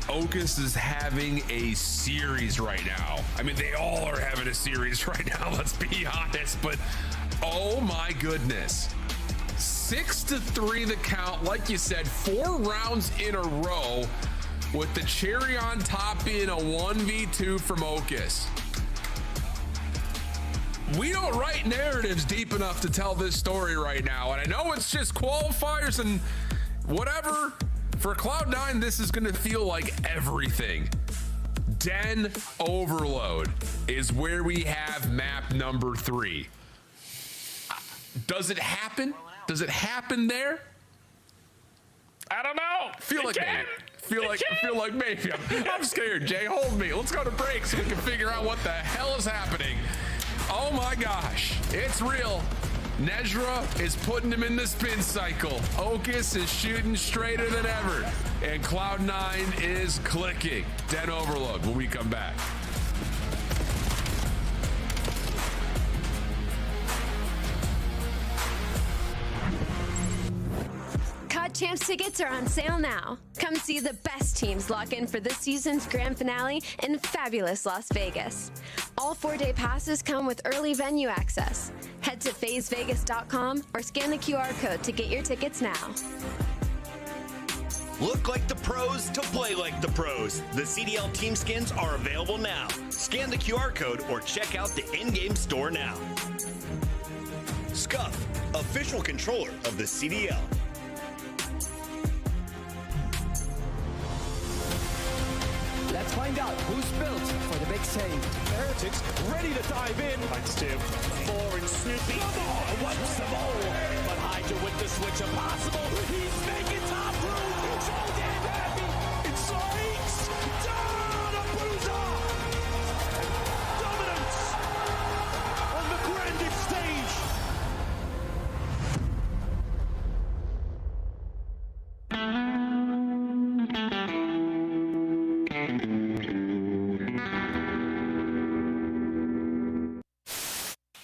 Okus is having a series right now. I mean, they all are having a series right now, let's be honest, but oh my goodness. 6-3 the count, like you said, 4 rounds in a row with the cherry on top being a 1v2 from Okus. We don't write narratives deep enough to tell this story right now, and I know it's just qualifiers and whatever. For Cloud9, this is going to feel like everything. Den Overload is where we have map number 3. Does it happen? Does it happen there? I don't know. Feel like maybe. I'm scared, Jay. Hold me. Let's go to break so we can figure out what the hell is happening. Oh my gosh. It's real. Nezra is putting him in the spin cycle. Okus is shooting straighter than ever. And Cloud9 is clicking. Den Overload when we come back. CF Champs tickets are on sale now. Come see the best teams lock in for this season's grand finale in fabulous Las Vegas. All 4-day passes come with early venue access. Head to phasevegas.com or scan the QR code to get your tickets now. Look like the pros to play like the pros. The CDL team skins are available now. Scan the QR code or check out the in-game store now. Scuff, official controller of the CDL. Let's find out who's built for the big save. Heretics ready to dive in. Thanks, Tim. 4 and Snoopy. Come on, once more. But Hydra with the switch impossible. He's making top room. So damn happy. Insights. Down a bruiser. Dominance on the grandest stage.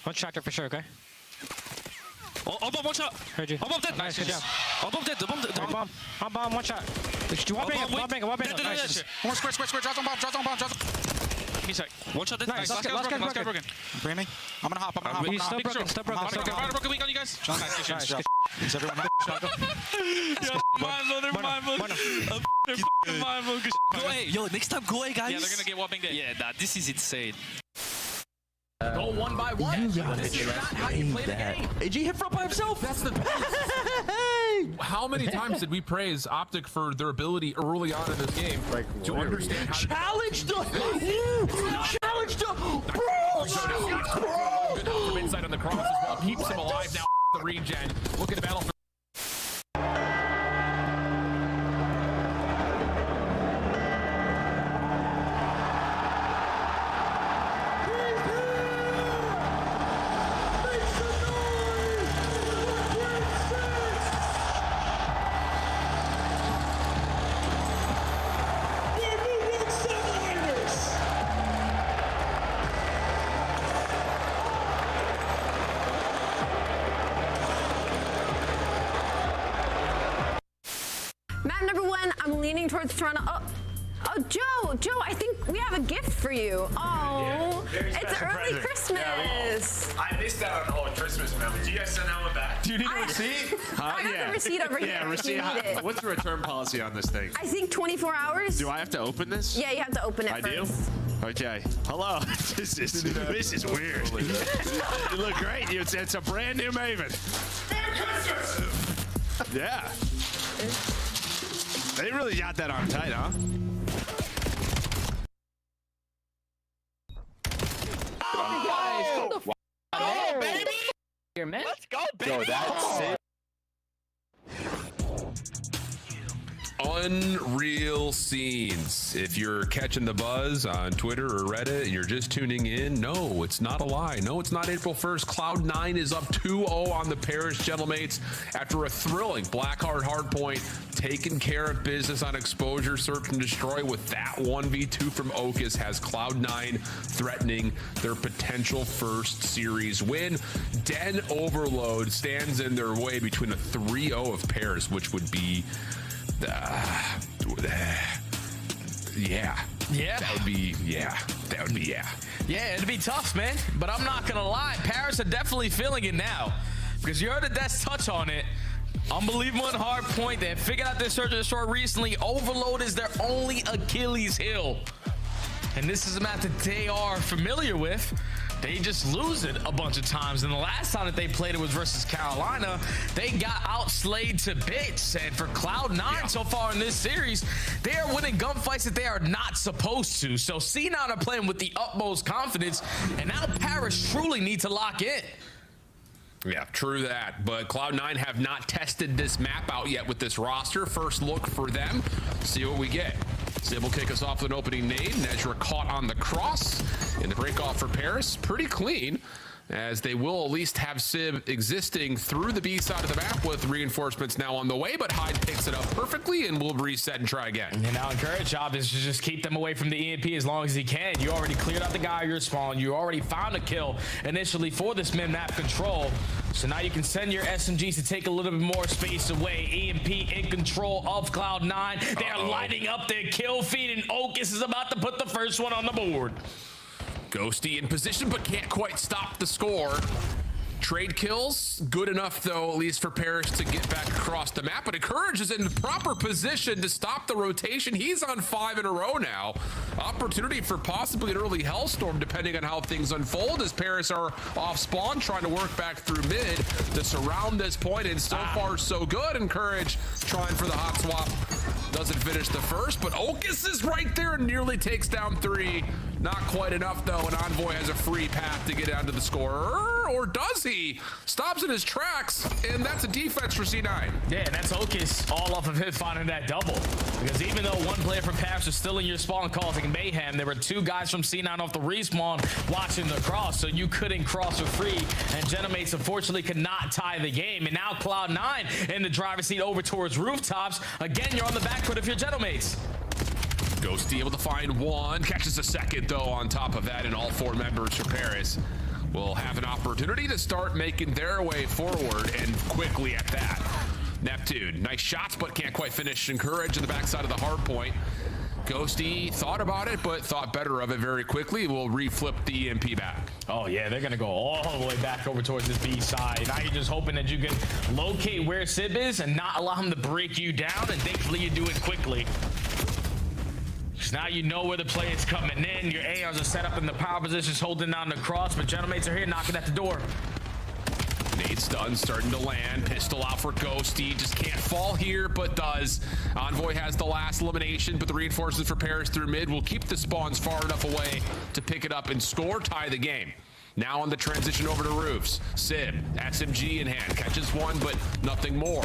One tractor for sure, okay? Oh, bomb, one shot. Heard you. Bomb dead. Nice, good job. Bomb dead. Bomb, one shot. One bang. Nice. One square. Drop on bomb. He's like, one shot dead. Nice. Last guy broken. Branding. I'm gonna hop. He's still broken. Broken weak on you guys. Nice. Is everyone They're mindful. Go away. Yo, next time go away, guys. Yeah, they're gonna get whopping dead. Yeah, nah, this is insane. Go one by one. This is not how you play the game. AG hit front by himself. That's the How many times did we praise Optic for their ability early on in this game to understand how Challenge the Good from inside on the cross as well. Keeps him alive now. The regen. Look at the battle for Map number 1, I'm leaning towards Toronto. Oh, Joe, I think we have a gift for you. Oh, it's early Christmas. I missed out on all Christmas, man. Do you guys send that one back? Do you need a receipt? I got the receipt over here. Yeah, receipt. You need it. What's the return policy on this thing? I think 24 hours. Do I have to open this? Yeah, you have to open it I first. do? Okay. Hello. This is weird. You look great. It's a brand new Maven. Yeah. They really got that on tight, huh? Oh, baby! Here, man. Let's go, baby! Yo, that's it. Unreal scenes. If you're catching the buzz on Twitter or Reddit and you're just tuning in, no, it's not a lie. No, it's not April 1st. Cloud9 is up 2-0 on the Paris Gentlemaites after a thrilling Blackheart hardpoint, taking care of business on exposure, search and destroy with that 1v2 from Ocus has Cloud9 threatening their potential first series win. Den Overload stands in their way between a 3-0 of Paris, which would be yeah. That would be Yeah, it'd be tough, man. But I'm not gonna lie, Paris are definitely feeling it now. Because you heard the Death's touch on it. Unbelievable and hard point. They figured out their search and destroy recently. Overload is their only Achilles heel. And this is a map that they are familiar with. They just lose it a bunch of times. And the last time that they played it was versus Carolina. They got outslayed to bits. And for Cloud9 so far in this series, they are winning gunfights that they are not supposed to. So C9 are playing with the utmost confidence. And now Paris truly need to lock in. Yeah, true that. But Cloud9 have not tested this map out yet with this roster. First look for them. See what we get. Sib will kick us off with an opening nade. Nezra caught on the cross in the break-off for Paris. Pretty clean, as they will at least have Sib existing through the B side of the map with reinforcements now on the way, but Hyde picks it up perfectly and will reset and try again. And now Encourage's job is to just keep them away from the EMP as long as he can. You already cleared out the guy you're spawning. You already found a kill initially for this mid-map control. So now you can send your SMGs to take a little bit more space away. EMP in control of Cloud9. They are lighting up their kill feed, and Okus is about to put the first one on the board. Ghosty in position, but can't quite stop the score. Trade kills, good enough though, at least for Paris to get back across the map, but Encourage is in the proper position to stop the rotation. He's on 5 in a row now. Opportunity for possibly an early Hellstorm, depending on how things unfold, as Paris are off spawn, trying to work back through mid to surround this point, and so far so good. Encourage trying for the hot swap. Doesn't finish the first, but Okus is right there and nearly takes down 3. Not quite enough though, and Envoy has a free path to get down to the scorer, or does he? Stops in his tracks, and that's a defense for C9. Yeah, and that's Okus all off of him finding that double. Because even though one player from Paris was still in your spawn causing mayhem, there were 2 guys from C9 off the respawn watching the cross, so you couldn't cross for free, and Genomates unfortunately could not tie the game. And now Cloud9 in the driver's seat over towards rooftops. Again, you're on the back foot of your Genomates. Ghosty able to find 1, catches a second though on top of that, and all 4 members for Paris will have an opportunity to start making their way forward, and quickly at that. Neptune, nice shots, but can't quite finish. Encourage in the backside of the hard point. Ghosty thought about it, but thought better of it very quickly. Will reflip the EMP back. Oh yeah, they're gonna go all the way back over towards this B side. Now you're just hoping that you can locate where Sib is and not allow him to break you down, and thankfully you do it quickly. Because now you know where the play is coming in. Your ARs are set up in the power positions, holding down the cross, but Genomates are here knocking at the door. Nade stun starting to land. Pistol out for Ghosty. Just can't fall here, but does. Envoy has the last elimination, but the reinforcements for Paris through mid will keep the spawns far enough away to pick it up and score, tie the game. Now on the transition over to roofs. Sib, SMG in hand, catches 1, but nothing more.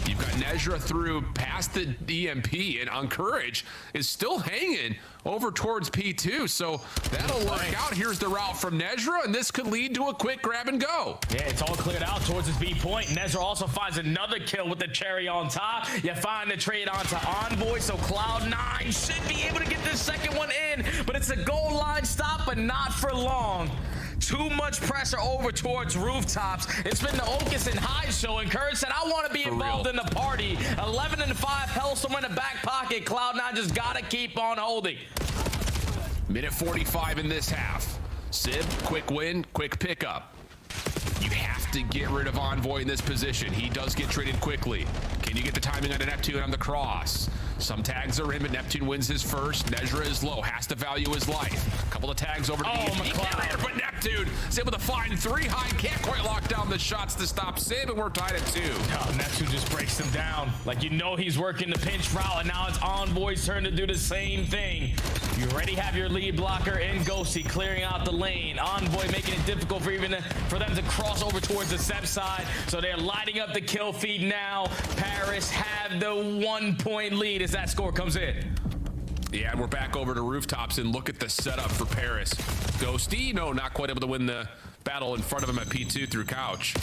You've got Nezra through past the EMP, and Encourage is still hanging over towards P2, so that'll work out. Here's the route from Nezra, and this could lead to a quick grab and go. Yeah, it's all cleared out towards his B point. Nezra also finds another kill with the cherry on top. You find the trade onto Envoy, so Cloud9 should be able to get this second one in, but it's a goal line stop, but not for long. Too much pressure over towards rooftops. It's been the Okus and Hyde show. Encourage said, I want to be involved in the party. 11 and 5, Hellstorm in the back pocket. Cloud9 just got to keep on holding. Minute 45 in this half. Sib, quick win, quick pickup. You have to get rid of Envoy in this position. He does get traded quickly. Can you get the timing on a Neptune on the cross? Some tags are in, but Neptune wins his first. Nezra is low, has to value his life. A couple of tags over to the EMP carrier, but Neptune is able to find 3 high. Can't quite lock down the shots to stop Sib, and we're tied at 2. Oh, Neptune just breaks him down. Like, you know he's working the pinch route, and now it's Envoy's turn to do the same thing. You already have your lead blocker in Ghosty clearing out the lane. Envoy making it difficult for them to cross over towards the Seb side, so they're lighting up the kill feed now. Paris have the 1-point lead as that score comes in. Yeah, and we're back over to rooftops, and look at the setup for Paris. Ghosty, no, not quite able to win the battle in front of him at P2 through Couch.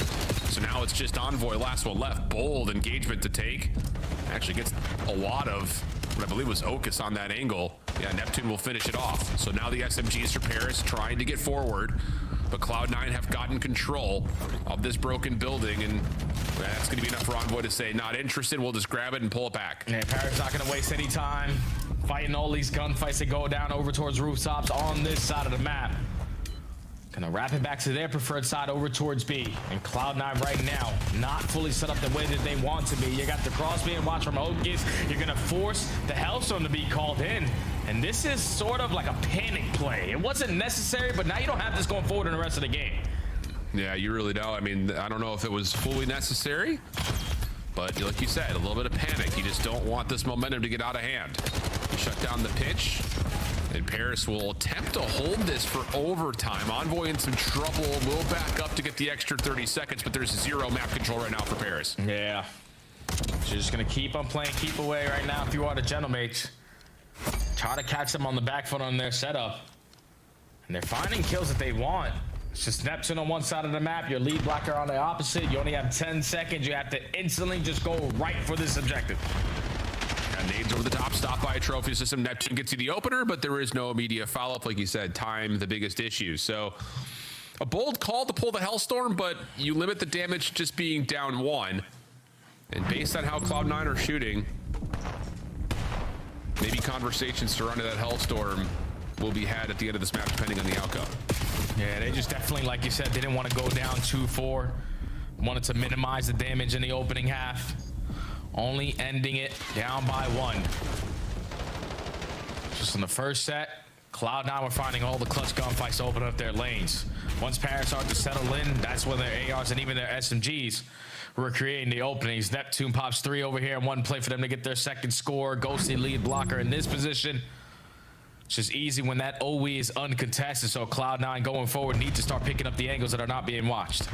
So now it's just Envoy, last one left. Bold engagement to take. Actually gets a lot of what I believe was Okus on that angle. Yeah, Neptune will finish it off. So now the SMGs for Paris trying to get forward, but Cloud9 have gotten control of this broken building, and that's going to be enough for Envoy to say, not interested, we'll just grab it and pull it back. Yeah, Paris not going to waste any time fighting all these gunfights that go down over towards rooftops on this side of the map. Gonna wrap it back to their preferred side over towards B. And Cloud9 right now, not fully set up the way that they want to be. You got the cross being watched from Okus. You're gonna force the Hellstorm to be called in. And this is sort of like a panic play. It wasn't necessary, but now you don't have this going forward in the rest of the game. Yeah, you really don't. I mean, I don't know if it was fully necessary, but like you said, a little bit of panic. You just don't want this momentum to get out of hand. You shut down the pitch, and Paris will attempt to hold this for overtime. Envoy in some trouble, will back up to get the extra 30 seconds, but there's 0 map control right now for Paris. Yeah. So you're just gonna keep on playing keep away right now if you are the Genomates. Try to catch them on the back foot on their setup. And they're finding kills that they want. It's just Neptune on one side of the map, your lead blocker on the opposite. You only have 10 seconds. You have to instantly just go right for this objective. And nades over the top, stopped by a trophy system. Neptune gets you the opener, but there is no immediate follow-up. Like you said, time, the biggest issue. So A bold call to pull the Hellstorm, but you limit the damage just being down 1. And based on how Cloud9 are shooting, maybe conversations surrounding that Hellstorm will be had at the end of this map, depending on the outcome. Yeah, they just definitely, like you said, they didn't want to go down 2-4. Wanted to minimize the damage in the opening half. Only ending it down by 1. Just in the first set, Cloud9 were finding all the clutch gunfights to open up their lanes. Once Paris started to settle in, that's when their ARs and even their SMGs were creating the openings. Neptune pops 3 over here in one play for them to get their second score. Ghosty lead blocker in this position. It's just easy when that OE is uncontested, so Cloud9 going forward need to start picking up the angles that are not being watched.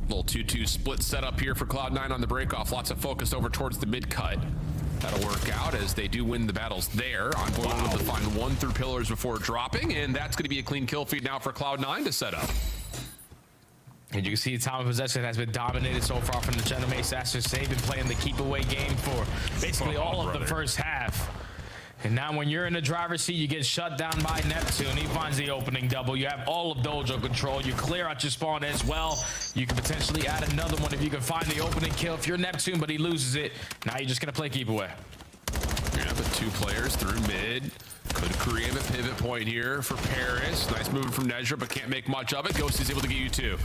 Little 2-2 split setup here for Cloud9 on the breakoff. Lots of focus over towards the mid cut. That'll work out as they do win the battles there. Envoy able to find 1 through pillars before dropping, and that's going to be a clean kill feed now for Cloud9 to set up. And you can see the time of possession has been dominated so far from the Genomace Astros. They've been playing the keep away game for basically all of the first half. And now when you're in the driver's seat, you get shut down by Neptune. He finds the opening double. You have all of Dojo control. You clear out your spawn as well. You can potentially add another one if you can find the opening kill. If you're Neptune, but he loses it, now you're just going to play keep away. Yeah, but 2 players through mid. Could create a pivot point here for Paris. Nice movement from Nezra, but can't make much of it. Ghosty's able to get you 2.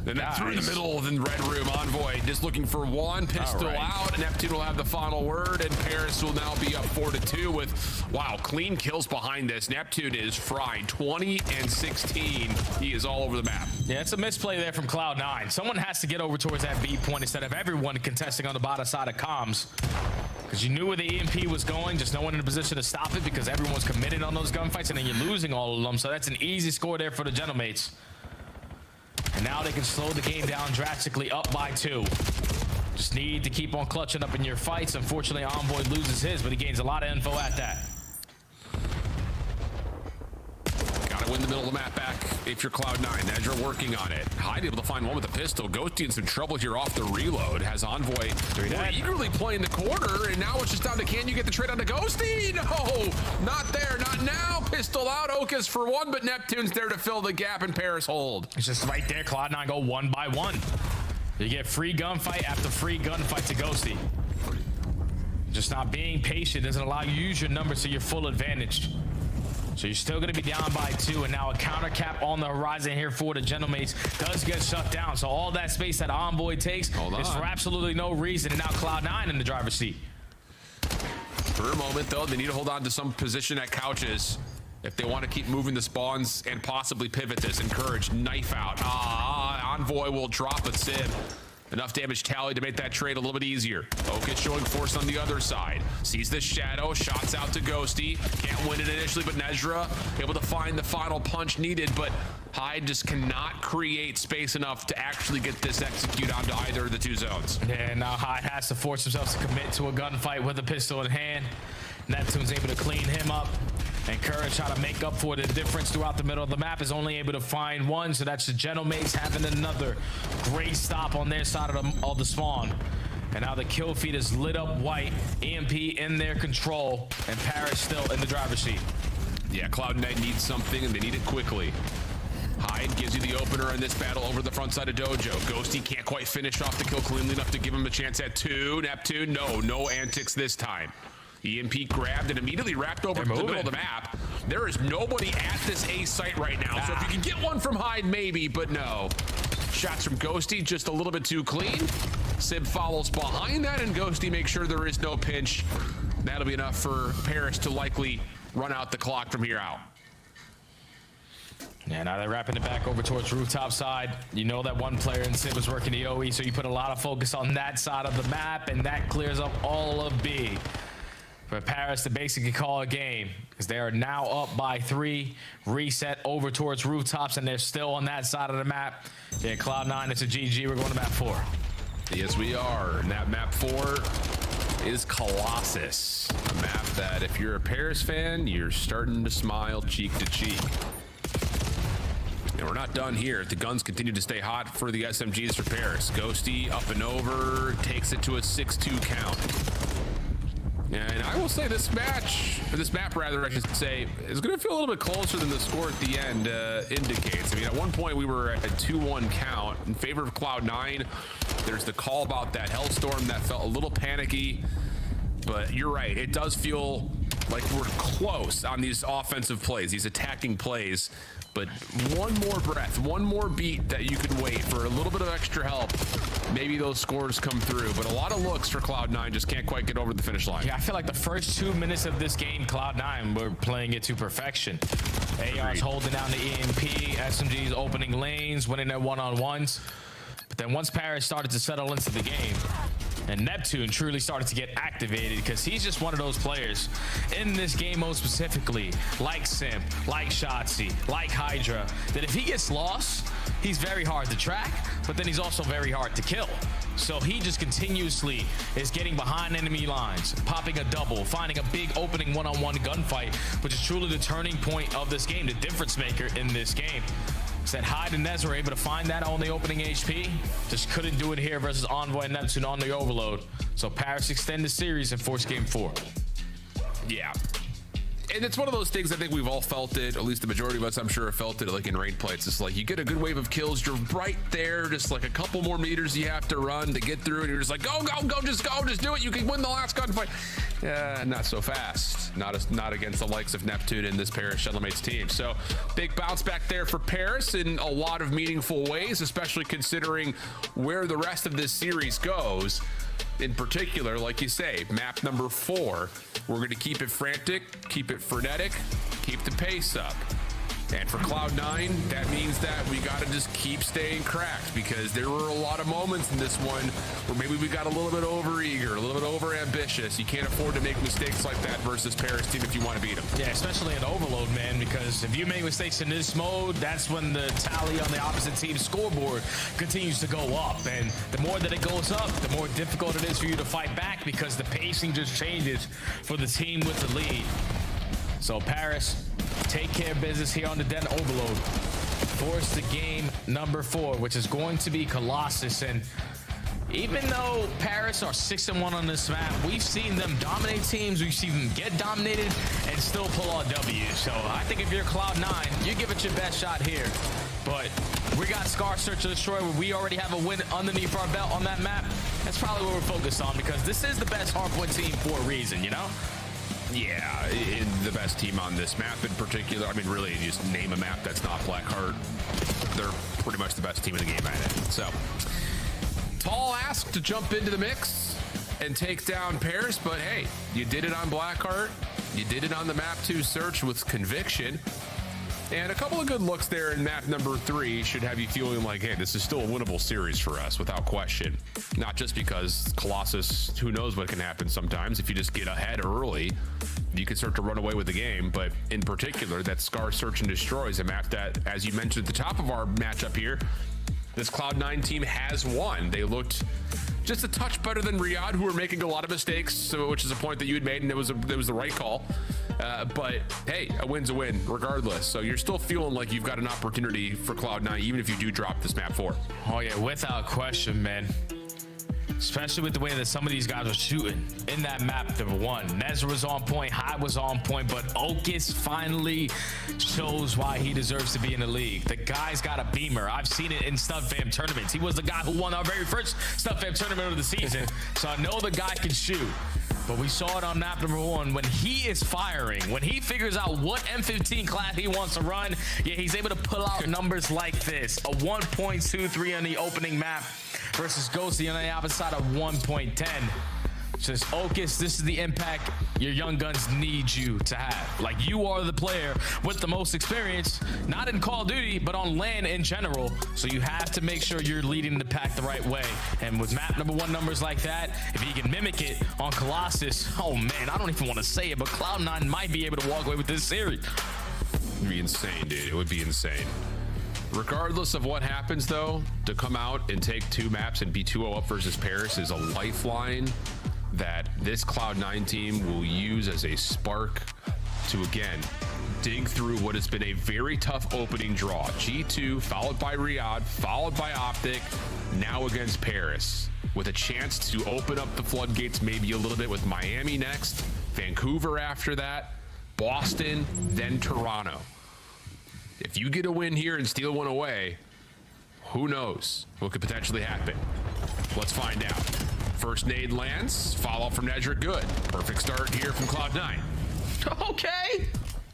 Then through the middle of the red room, Envoy just looking for 1 pistol out. Neptune will have the final word, and Paris will now be up 4-2 with, wow, clean kills behind this. Neptune is fried, 20 and 16. He is all over the map. Yeah, it's a misplay there from Cloud9. Someone has to get over towards that B point instead of everyone contesting on the bottom side of comms. Because you knew where the EMP was going, just no one in a position to stop it because everyone was committed on those gunfights, and then you're losing all of them. So that's an easy score there for the Genomates. And now they can slow the game down drastically, up by 2. Just need to keep on clutching up in your fights. Unfortunately, Envoy loses his, but he gains a lot of info at that. Gotta win the middle of the map back if you're Cloud9. Nezra working on it. Hyde able to find 1 with a pistol. Ghosty in some trouble here off the reload. Has Envoy eagerly playing the corner, and now it's just down to, can you get the trade onto Ghosty? No, not there, not now. Pistol out, Okas for 1, but Neptune's there to fill the gap, and Paris hold. It's just right there. Cloud9 go 1 by 1. You get free gunfight after free gunfight to Ghosty. Just not being patient doesn't allow you to use your numbers to your full advantage. So you're still going to be down by 2, and now a counter cap on the horizon here for the Genomates does get shut down. So all that space that Envoy takes is for absolutely no reason, and now Cloud9 in the driver's seat. For a moment, though, they need to hold on to some position at couches if they want to keep moving the spawns and possibly pivot this. Encourage knife out. Envoy will drop a Sib. Enough damage tally to make that trade a little bit easier. Okas showing force on the other side. Sees the shadow, shots out to Ghosty. Can't win it initially, but Nezra able to find the final punch needed, but Hyde just cannot create space enough to actually get this execute onto either of the 2 zones. Yeah, now Hyde has to force himself to commit to a gunfight with a pistol in hand. Neptune's able to clean him up. And Courage trying to make up for the difference throughout the middle of the map, is only able to find 1. So that's the Genomates having another great stop on their side of the spawn. And now the kill feed is lit up white. EMP in their control, and Paris still in the driver's seat. Yeah, Cloud9 needs something, and they need it quickly. Hyde gives you the opener in this battle over the front side of Dojo. Ghosty can't quite finish off the kill cleanly enough to give him a chance at 2. Neptune, no antics this time. EMP grabbed and immediately wrapped over to the middle of the map. There is nobody at this A site right now. So if you can get one from Hyde, maybe, but no. Shots from Ghosty, just a little bit too clean. Sib follows behind that, and Ghosty makes sure there is no pinch. That'll be enough for Paris to likely run out the clock from here out. Yeah, now they're wrapping it back over towards rooftop side. You know that 1 player in Sid was working the OE, so you put a lot of focus on that side of the map, and that clears up all of B. For Paris to basically call a game, because they are now up by 3, reset over towards rooftops, and they're still on that side of the map. Yeah, Cloud9, it's a GG. We're going to map 4. Yes, we are. And that map 4 is Colossus. A map that, if you're a Paris fan, you're starting to smile cheek to cheek. And we're not done here. The guns continue to stay hot for the SMGs for Paris. Ghosty up and over, takes it to a 6-2 count. And I will say this map rather, I should say, is going to feel a little bit closer than the score at the end indicates. I mean, at one point we were at a 2-1 count in favor of Cloud9. There's the call about that Hellstorm that felt a little panicky, but you're right. It does feel like we're close on these offensive plays, these attacking plays. But one more breath, one more beat that you could wait for a little bit of extra help. Maybe those scores come through, but a lot of looks for Cloud9 just can't quite get over the finish line. Yeah, I feel like the first 2 minutes of this game, Cloud9 were playing it to perfection. AR's holding down the EMP, SMG's opening lanes, winning their one-on-ones. But then once Paris started to settle into the game, and Neptune truly started to get activated, because he's just one of those players in this game mode specifically, like Simp, like Shotzi, like Hydra, that if he gets lost, he's very hard to track, but then he's also very hard to kill. So he just continuously is getting behind enemy lines, popping a double, finding a big opening one-on-one gunfight, which is truly the turning point of this game, the difference maker in this game. Said Hyde and Nez were able to find that on the opening HP. Just couldn't do it here versus Envoy and Neptune on the overload. So Paris extend the series and force game 4. Yeah. And it's one of those things, I think we've all felt it, at least the majority of us, I'm sure, have felt it like in ranked play. It's just like you get a good wave of kills, you're right there, just like a couple more meters you have to run to get through, and you're just like, go, just do it, you can win the last gunfight. Yeah, not so fast. Not against the likes of Neptune and this Paris Shuttlemates team. So big bounce back there for Paris in a lot of meaningful ways, especially considering where the rest of this series goes. In particular, like you say, map number 4, we're going to keep it frantic, keep it frenetic, keep the pace up. And for Cloud9, that means that we got to just keep staying cracked, because there were a lot of moments in this one where maybe we got a little bit over-eager, a little bit over-ambitious. You can't afford to make mistakes like that versus Paris team if you want to beat them. Yeah, especially in overload, man, because if you make mistakes in this mode, that's when the tally on the opposite team's scoreboard continues to go up. And the more that it goes up, the more difficult it is for you to fight back, because the pacing just changes for the team with the lead. So Paris, take care of business here on the Den overload. Force the game number 4, which is going to be Colossus. And even though Paris are 6-1 on this map, we've seen them dominate teams, we've seen them get dominated and still pull out W's. So I think if you're Cloud9, you give it your best shot here. But we got Scar Search and Destroy, where we already have a win underneath our belt on that map. That's probably what we're focused on, because this is the best hardpoint team for a reason, you know? Yeah, the best team on this map in particular. I mean, really, you just name a map that's not Blackheart. They're pretty much the best team in the game at it. So, tall ask to jump into the mix and take down Paris, but hey, you did it on Blackheart. You did it on the map 2 search with conviction. And a couple of good looks there in map number 3 should have you feeling like, hey, this is still a winnable series for us, without question. Not just because Colossus, who knows what can happen sometimes. If you just get ahead early, you can start to run away with the game. But in particular, that Scar Search and Destroy is a map that, as you mentioned at the top of our matchup here, this Cloud9 team has won. They looked just a touch better than Riyadh, who were making a lot of mistakes, so, which is a point that you had made, and it was the right call. But hey, a win's a win regardless. So you're still feeling like you've got an opportunity for Cloud9, even if you do drop this map 4. Oh yeah, without question, man. Especially with the way that some of these guys are shooting in that map number 1. Nezra was on point, Hyde was on point, but Okis finally shows why he deserves to be in the league. The guy's got a beamer. I've seen it in StubFam tournaments. He was the guy who won our very first StubFam tournament of the season. So I know the guy can shoot. But we saw it on map number 1. When he is firing, when he figures out what M15 class he wants to run, yeah, he's able to pull out numbers like this. A 1.23 on the opening map versus Ghosty on the opposite side of 1.10. Says, Okis, this is the impact your young guns need you to have. Like, you are the player with the most experience, not in Call of Duty, but on LAN in general. So you have to make sure you're leading the pack the right way. And with map number 1 numbers like that, if you can mimic it on Colossus, oh man, I don't even want to say it, but Cloud9 might be able to walk away with this series. It'd be insane, dude. It would be insane. Regardless of what happens, though, to come out and take 2 maps and be 2-0 up versus Paris is a lifeline that this Cloud9 team will use as a spark to, again, dig through what has been a very tough opening draw. G2 followed by Riyadh, followed by Optic, now against Paris, with a chance to open up the floodgates maybe a little bit with Miami next, Vancouver after that, Boston, then Toronto. If you get a win here and steal one away, who knows what could potentially happen? Let's find out. First nade lands, follow from Nedra, good. Perfect start here from Cloud9. Okay.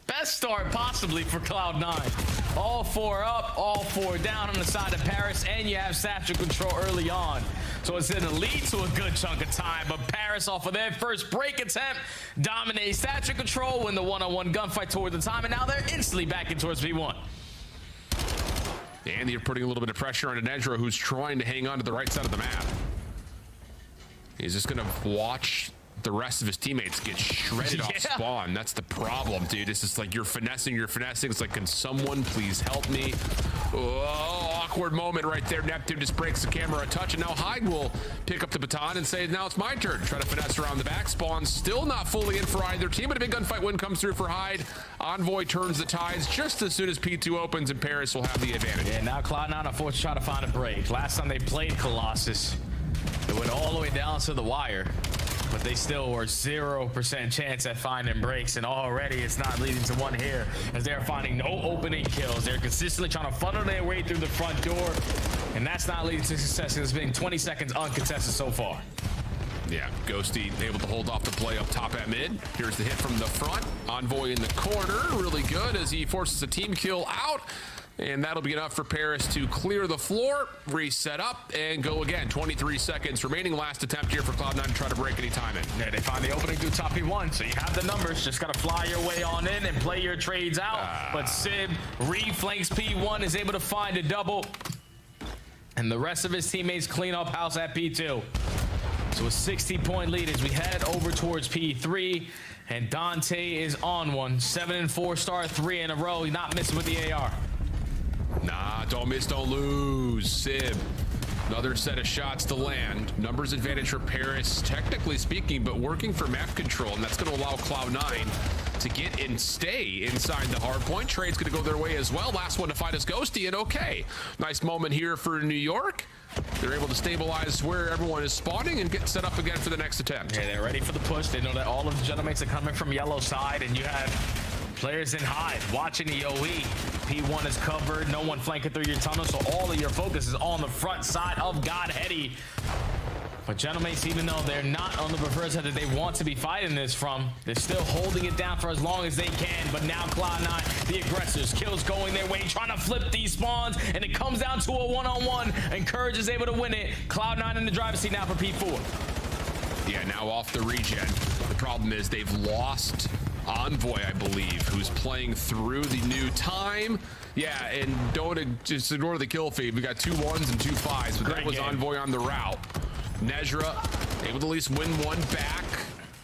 Best start possibly for Cloud9. All 4 up, all 4 down on the side of Paris, and you have satchel control early on. So it's in the lead to a good chunk of time, but Paris off of their first break attempt dominates satchel control, win the one-on-one gunfight toward the time, and now they're instantly back in towards V1. And you're putting a little bit of pressure on Nedra, who's trying to hang on to the right side of the map. He's just gonna watch the rest of his teammates get shredded off spawn. That's the problem, dude. It's just like you're finessing. It's like, can someone please help me? Oh, awkward moment right there. Neptune just breaks the camera a touch, and now Hyde will pick up the baton and say, now it's my turn. Try to finesse around the back. Spawn still not fully in for either team, but a big gunfight win comes through for Hyde. Envoy turns the tides just as soon as P2 opens, and Paris will have the advantage. Yeah, now Cloud9 are forced to try to find a break. Last time they played Colossus, it went all the way down to the wire, but they still were 0% chance at finding breaks, and already it's not leading to one here as they're finding no opening kills. They're consistently trying to funnel their way through the front door, and that's not leading to success. It's been 20 seconds uncontested so far. Yeah, Ghosty able to hold off the play up top at mid. Here's the hit from the front. Envoy in the corner, really good as he forces a team kill out. And that'll be enough for Paris to clear the floor, reset up, and go again. 23 seconds remaining. Last attempt here for Cloud9 to try to break any time in. Yeah, they find the opening through top P1, so you have the numbers. Just got to fly your way on in and play your trades out. But Sib reflanks P1, is able to find a double. And the rest of his teammates clean up house at P2. So a 60-point lead as we head over towards P3. And Dante is on one. 7-4 star, 3 in a row. He's not missing with the AR. Nah, don't miss, don't lose. Sib, another set of shots to land. Numbers advantage for Paris, technically speaking, but working for map control, and that's going to allow Cloud9 to get and stay inside the hard point. Trade's going to go their way as well. Last one to fight is Ghosty, and okay. Nice moment here for New York. They're able to stabilize where everyone is spawning and get set up again for the next attempt. Yeah, they're ready for the push. They know that all of the gentlemen are coming from yellow side, and you have players in Hyde watching the OE. P1 is covered, no one flanking through your tunnel, so all of your focus is on the front side of Godheady. But gentlemen, even though they're not on the preferred side that they want to be fighting this from, they're still holding it down for as long as they can. But now Cloud9, the aggressors, kills going their way, trying to flip these spawns, and it comes down to a one-on-one, and Courage is able to win it. Cloud9 in the driver's seat now for P4. Yeah, now off the regen. The problem is they've lost Envoy, I believe, who's playing through the new time. Yeah, and don't just ignore the kill feed. We got 2 1s and 2 5s, but that was Envoy on the route. Nezra able to at least win one back.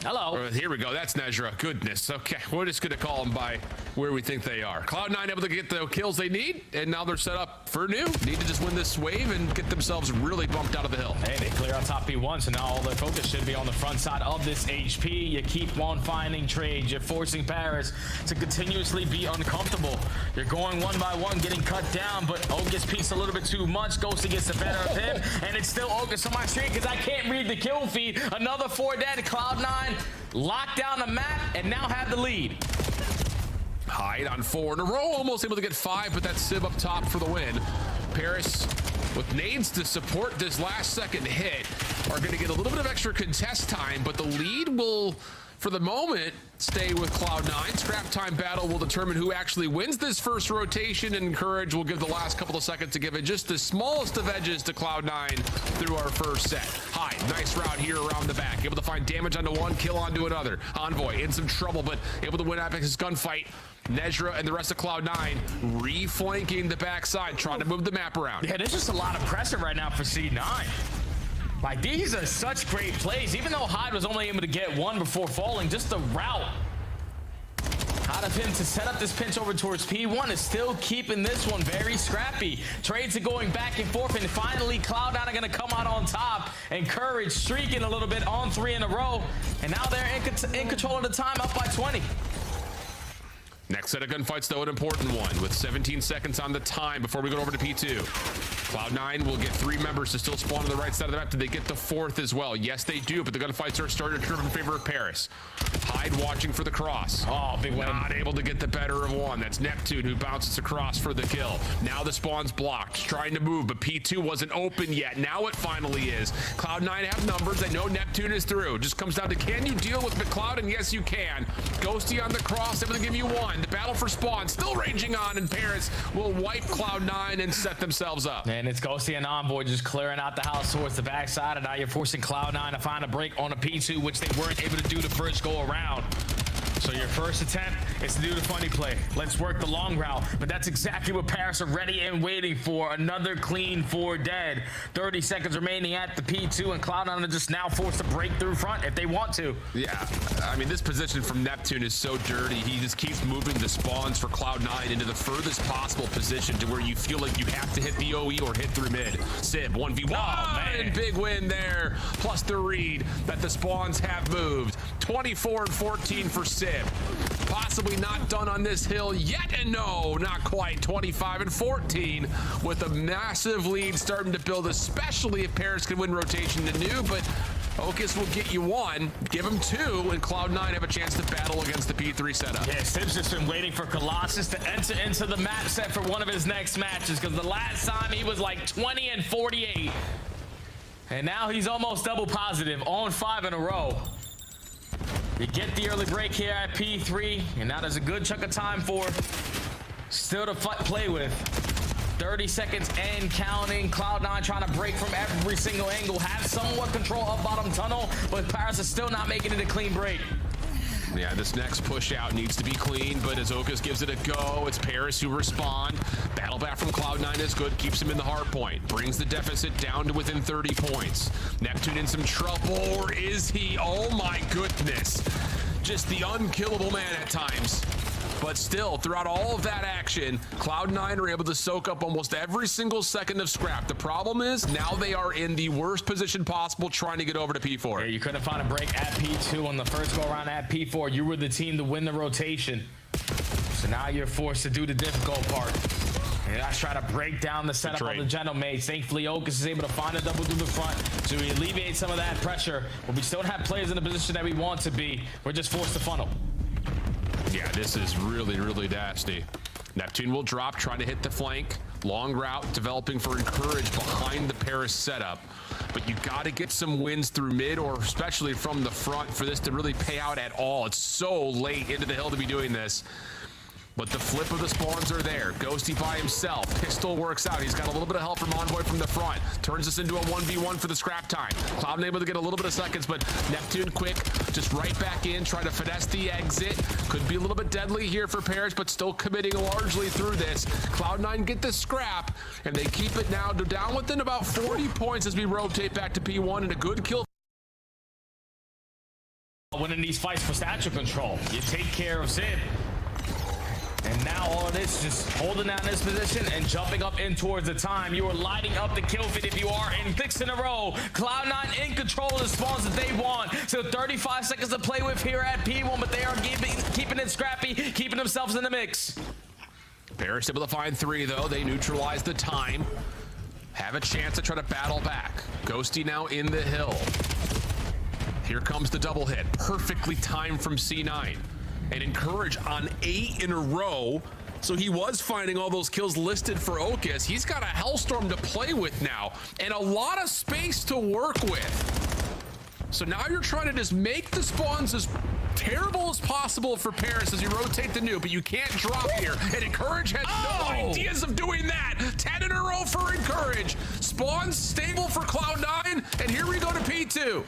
Hello. Here we go. That's Nezra. Goodness. Okay, we're just going to call them by where we think they are. Cloud9 able to get the kills they need, and now they're set up for new. Need to just win this wave and get themselves really bumped out of the hill. Hey, they clear out top P1, so now all their focus should be on the front side of this HP. You keep on finding trades. You're forcing Paris to continuously be uncomfortable. You're going one by one, getting cut down, but Ogus peeks a little bit too much. Ghosty gets the better of him, and it's still Ogus on my screen because I can't read the kill feed. Another 4 dead. Cloud9 lock down the map and now have the lead. Hyde on 4 in a row, almost able to get 5, but that's Sib up top for the win. Paris, with nades to support this last second hit, are going to get a little bit of extra contest time, but the lead will, for the moment, stay with Cloud9. Scrap time battle will determine who actually wins this first rotation, and Courage will give the last couple of seconds to give it just the smallest of edges to Cloud9 through our first set. Hyde, nice route here around the back, able to find damage onto one, kill onto another. Envoy in some trouble, but able to win Apex's gunfight. Nezra and the rest of Cloud9 reflanking the backside, trying to move the map around. Yeah, there's just a lot of pressure right now for C9. Like, these are such great plays. Even though Hyde was only able to get one before falling, just the route out of him to set up this pinch over towards P1 is still keeping this one very scrappy. Trades are going back and forth, and finally Cloud9 are going to come out on top, and Courage streaking a little bit on 3 in a row, and now they're in control of the time, up by 20. Next set of gunfights, though, an important one with 17 seconds on the time before we go over to P2. Cloud9 will get 3 members to still spawn on the right side of the map. Do they get the 4th as well? Yes, they do, but the gunfights are starting to turn in favor of Paris. Hyde watching for the cross. Oh, big win. Not able to get the better of one. That's Neptune who bounces across for the kill. Now the spawn's blocked, trying to move, but P2 wasn't open yet. Now it finally is. Cloud9 have numbers. They know Neptune is through. Just comes down to, can you deal with McLeod? And yes, you can. Ghosty on the cross, able to give you 1. The battle for spawn still raging on, and Paris will wipe Cloud9 and set themselves up. And it's Ghosty and Envoy just clearing out the house towards the backside, and now you're forcing Cloud9 to find a break on a P2, which they weren't able to do the first go around. So your first attempt is to do the funny play. Let's work the long route. But that's exactly what Paris are ready and waiting for. Another clean 4 dead. 30 seconds remaining at the P2, and Cloud9 are just now forced to break through front if they want to. Yeah, I mean, this position from Neptune is so dirty. He just keeps moving the spawns for Cloud9 into the furthest possible position to where you feel like you have to hit the OE or hit through mid. Sib, 1v1, and big win there. Plus the read that the spawns have moved. 24 and 14 for Sib. Possibly not done on this hill yet, and no, not quite. 25 and 14 with a massive lead starting to build, especially if Paris can win rotation to new, but Ocus will get you 1, give him 2, and Cloud9 have a chance to battle against the P3 setup. Yeah, Sib's just been waiting for Colossus to enter into the map set for one of his next matches, because the last time he was like 20 and 48. And now he's almost double positive on 5 in a row. You get the early break here at P3, and now there's a good chunk of time for still to play with. 30 seconds and counting. Cloud9 trying to break from every single angle, have somewhat control of bottom tunnel, but Paris is still not making it a clean break. Yeah, this next push out needs to be clean, but as Ocus gives it a go, it's Paris who respond. Battle back from Cloud9 is good, keeps him in the hard point, brings the deficit down to within 30 points. Neptune in some trouble, or is he? Oh my goodness. Just the unkillable man at times. But still, throughout all of that action, Cloud9 are able to soak up almost every single second of scrap. The problem is, now they are in the worst position possible trying to get over to P4. Yeah, you couldn't find a break at P2 on the first go around at P4. You were the team to win the rotation. So now you're forced to do the difficult part. And that's try to break down the setup of the Gentlemates. Thankfully, Ocus is able to find a double through the front to alleviate some of that pressure. But we still don't have players in the position that we want to be. We're just forced to funnel. Yeah, this is really, really nasty. Neptune will drop, trying to hit the flank. Long route developing for Encourage behind the Paris setup. But you got to get some wins through mid, or especially from the front, for this to really pay out at all. It's so late into the hill to be doing this. But the flip of the spawns are there. Ghosty by himself. Pistol works out. He's got a little bit of help from Envoy from the front. Turns this into a 1v1 for the scrap time. Cloud able to get a little bit of seconds, but Neptune quick, just right back in, trying to finesse the exit. Could be a little bit deadly here for Paris, but still committing largely through this. Cloud9 get the scrap, and they keep it now down within about 40 points as we rotate back to P1, and a good kill. Winning these fights for stature control. You take care of Zib. And now all of this, just holding down this position and jumping up in towards the time. You are lighting up the kill feed if you are in 6 in a row. Cloud9 in control of the spawns that they want. So 35 seconds to play with here at P1, but they are keeping it scrappy, keeping themselves in the mix. Paris able to find 3, though. They neutralize the time. Have a chance to try to battle back. Ghosty now in the hill. Here comes the double hit. Perfectly timed from C9. And Encourage on 8 in a row. So he was finding all those kills listed for Ocus. He's got a Hellstorm to play with now, and a lot of space to work with. So now you're trying to just make the spawns as terrible as possible for Paris as you rotate the new, but you can't drop here. And Encourage has no ideas of doing that. 10 in a row for Encourage. Spawns stable for Cloud9, and here we go to P2.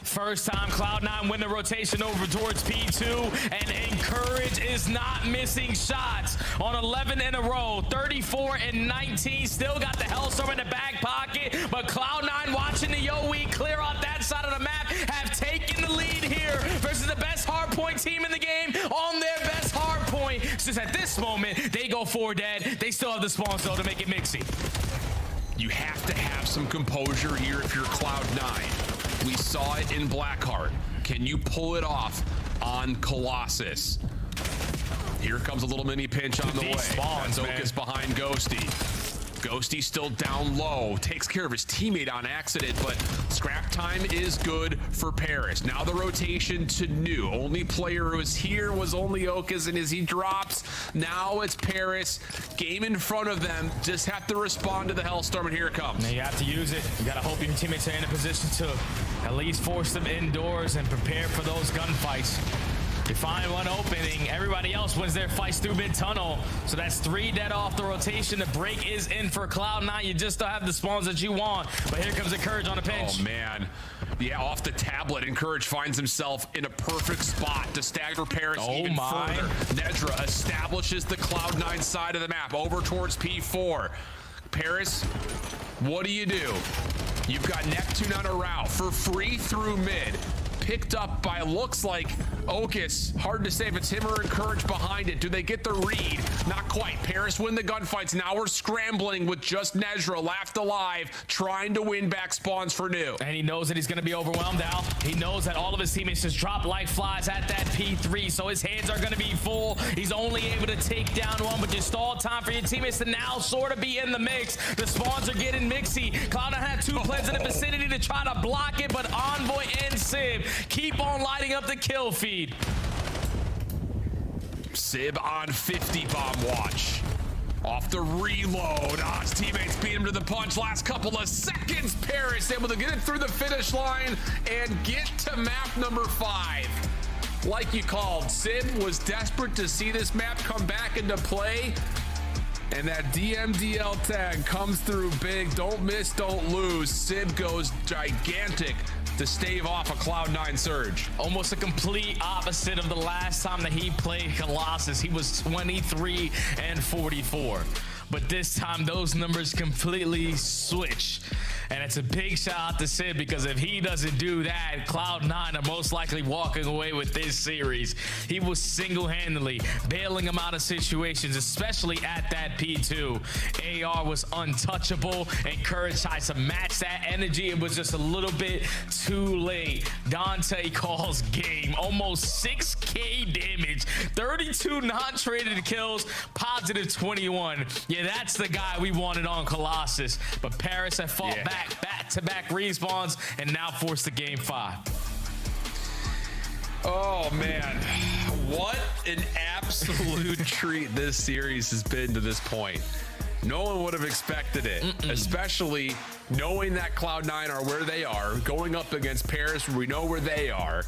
First time Cloud9 win the rotation over towards P2, and Encourage is not missing shots on 11 in a row. 34 and 19, still got the Hellstorm in the back pocket, but Cloud9 watching the Yo-We clear out that side of the map have taken the lead here versus the best hardpoint team in the game on their best hardpoint. Since at this moment, they go 4 dead. They still have the spawns though to make it mixy. You have to have some composure here if you're Cloud9. We saw it in Blackheart. Can you pull it off on Colossus? Here comes a little mini pinch on the way. Spawns, Focus behind Ghosty. Ghosty still down low, takes care of his teammate on accident, but scrap time is good for Paris. Now the rotation to new. Only player who was here was only Okas, and as he drops, now it's Paris. Game in front of them. Just have to respond to the Hellstorm, and here it comes. Now you have to use it. You got to hope your teammates are in a position to at least force them indoors and prepare for those gunfights. You find one opening, everybody else wins their fights through mid-tunnel. So that's 3 dead off the rotation. The break is in for Cloud9. You just don't have the spawns that you want. But here comes Encourage on a pinch. Oh, man. Yeah, off the tablet, Encourage finds himself in a perfect spot to stagger Paris even further. Nedra establishes the Cloud9 side of the map over towards P4. Paris, what do? You've got Neptune on a route for free through mid. Picked up by, looks like, Okas. Hard to say if it's him or Encourage behind it. Do they get the read? Not quite. Paris win the gunfights. Now we're scrambling with just Nezra left alive, trying to win back spawns for new. And he knows that he's going to be overwhelmed, Al. He knows that all of his teammates just drop like flies at that P3, so his hands are going to be full. He's only able to take down one, but you stall time for your teammates to now sort of be in the mix. The spawns are getting mixy. Cloud9 had 2 plays in the vicinity to try to block it, but Envoy and Sib keep on lighting up the kill feed. Sib on 50 bomb watch. Off the reload. His teammates beat him to the punch. Last couple of seconds. Paris able to get it through the finish line and get to map number 5. Like you called, Sib was desperate to see this map come back into play. And that DMDL tag comes through big. Don't miss, don't lose. Sib goes gigantic to stave off a Cloud9 surge. Almost a complete opposite of the last time that he played Colossus. He was 23 and 44. But this time, those numbers completely switch. And it's a big shout out to Sid, because if he doesn't do that, Cloud9 are most likely walking away with this series. He was single-handedly bailing them out of situations, especially at that P2. AR was untouchable, and Courage tried to match that energy. It was just a little bit too late. Dante calls game. Almost 6K damage, 32 non-traded kills, positive 21. Yeah, that's the guy we wanted on Colossus. But Paris had fought back-to-back respawns and now forced the game 5. Oh, man. What an absolute treat this series has been to this point. No one would have expected it, especially knowing that Cloud9 are where they are, going up against Paris, where we know where they are.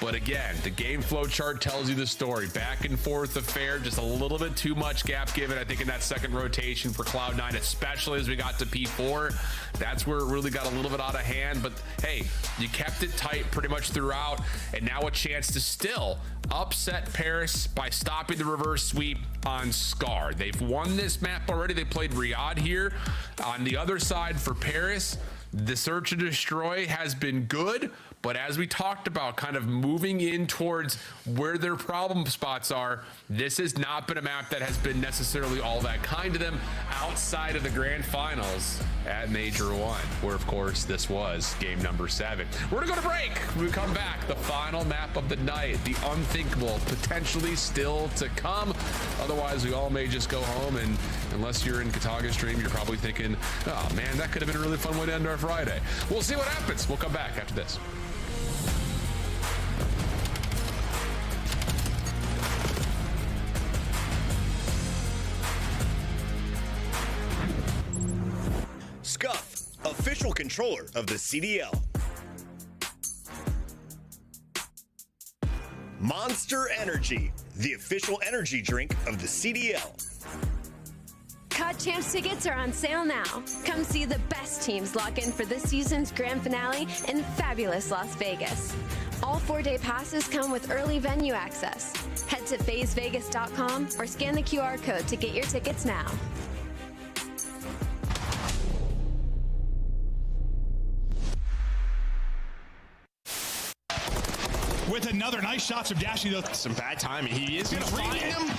But again, the game flow chart tells you the story. Back and forth affair, just a little bit too much gap given, I think, in that second rotation for Cloud9, especially as we got to P4. That's where it really got a little bit out of hand. But hey, you kept it tight pretty much throughout, and now a chance to still upset Paris by stopping the reverse sweep on Scar. They've won this map already. They played Riyadh here. On the other side for Paris, the search and destroy has been good, but as we talked about, kind of moving in towards where their problem spots are, this has not been a map that has been necessarily all that kind to them outside of the grand finals at Major 1, where, of course, this was game number 7. We're gonna go to break. When we come back, the final map of the night, the unthinkable, potentially still to come. Otherwise, we all may just go home, and unless you're in Kataga stream, you're probably thinking, oh man, that could have been a really fun way to end our Friday. We'll see what happens. We'll come back after this. Scuff, official controller of the CDL. Monster Energy, the official energy drink of the CDL. COD Champs tickets are on sale now. Come see the best teams lock in for this season's grand finale in fabulous Las Vegas. All 4-day passes come with early venue access. Head to FazeVegas.com or scan the QR code to get your tickets now. With another nice shots from Dashy, though. Some bad timing. He is reading him.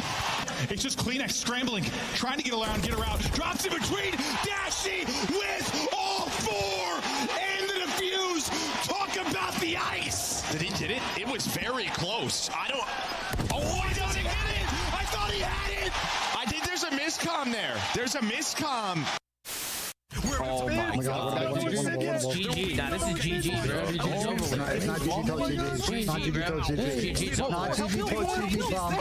It's just Kleenex scrambling, trying to get around, drops in between. Dashy with all 4 and the defuse. Talk about the ice. Did he get it? It was very close. Oh, he doesn't get it. I thought thought he had it. I think there's a miscomm there. There's a miscomm. Oh my god. GG. Nah, this is GG, bro. It's not GG Toast GG. It's not GG Toast GG. It's not GG Toast GG, Tom. Oh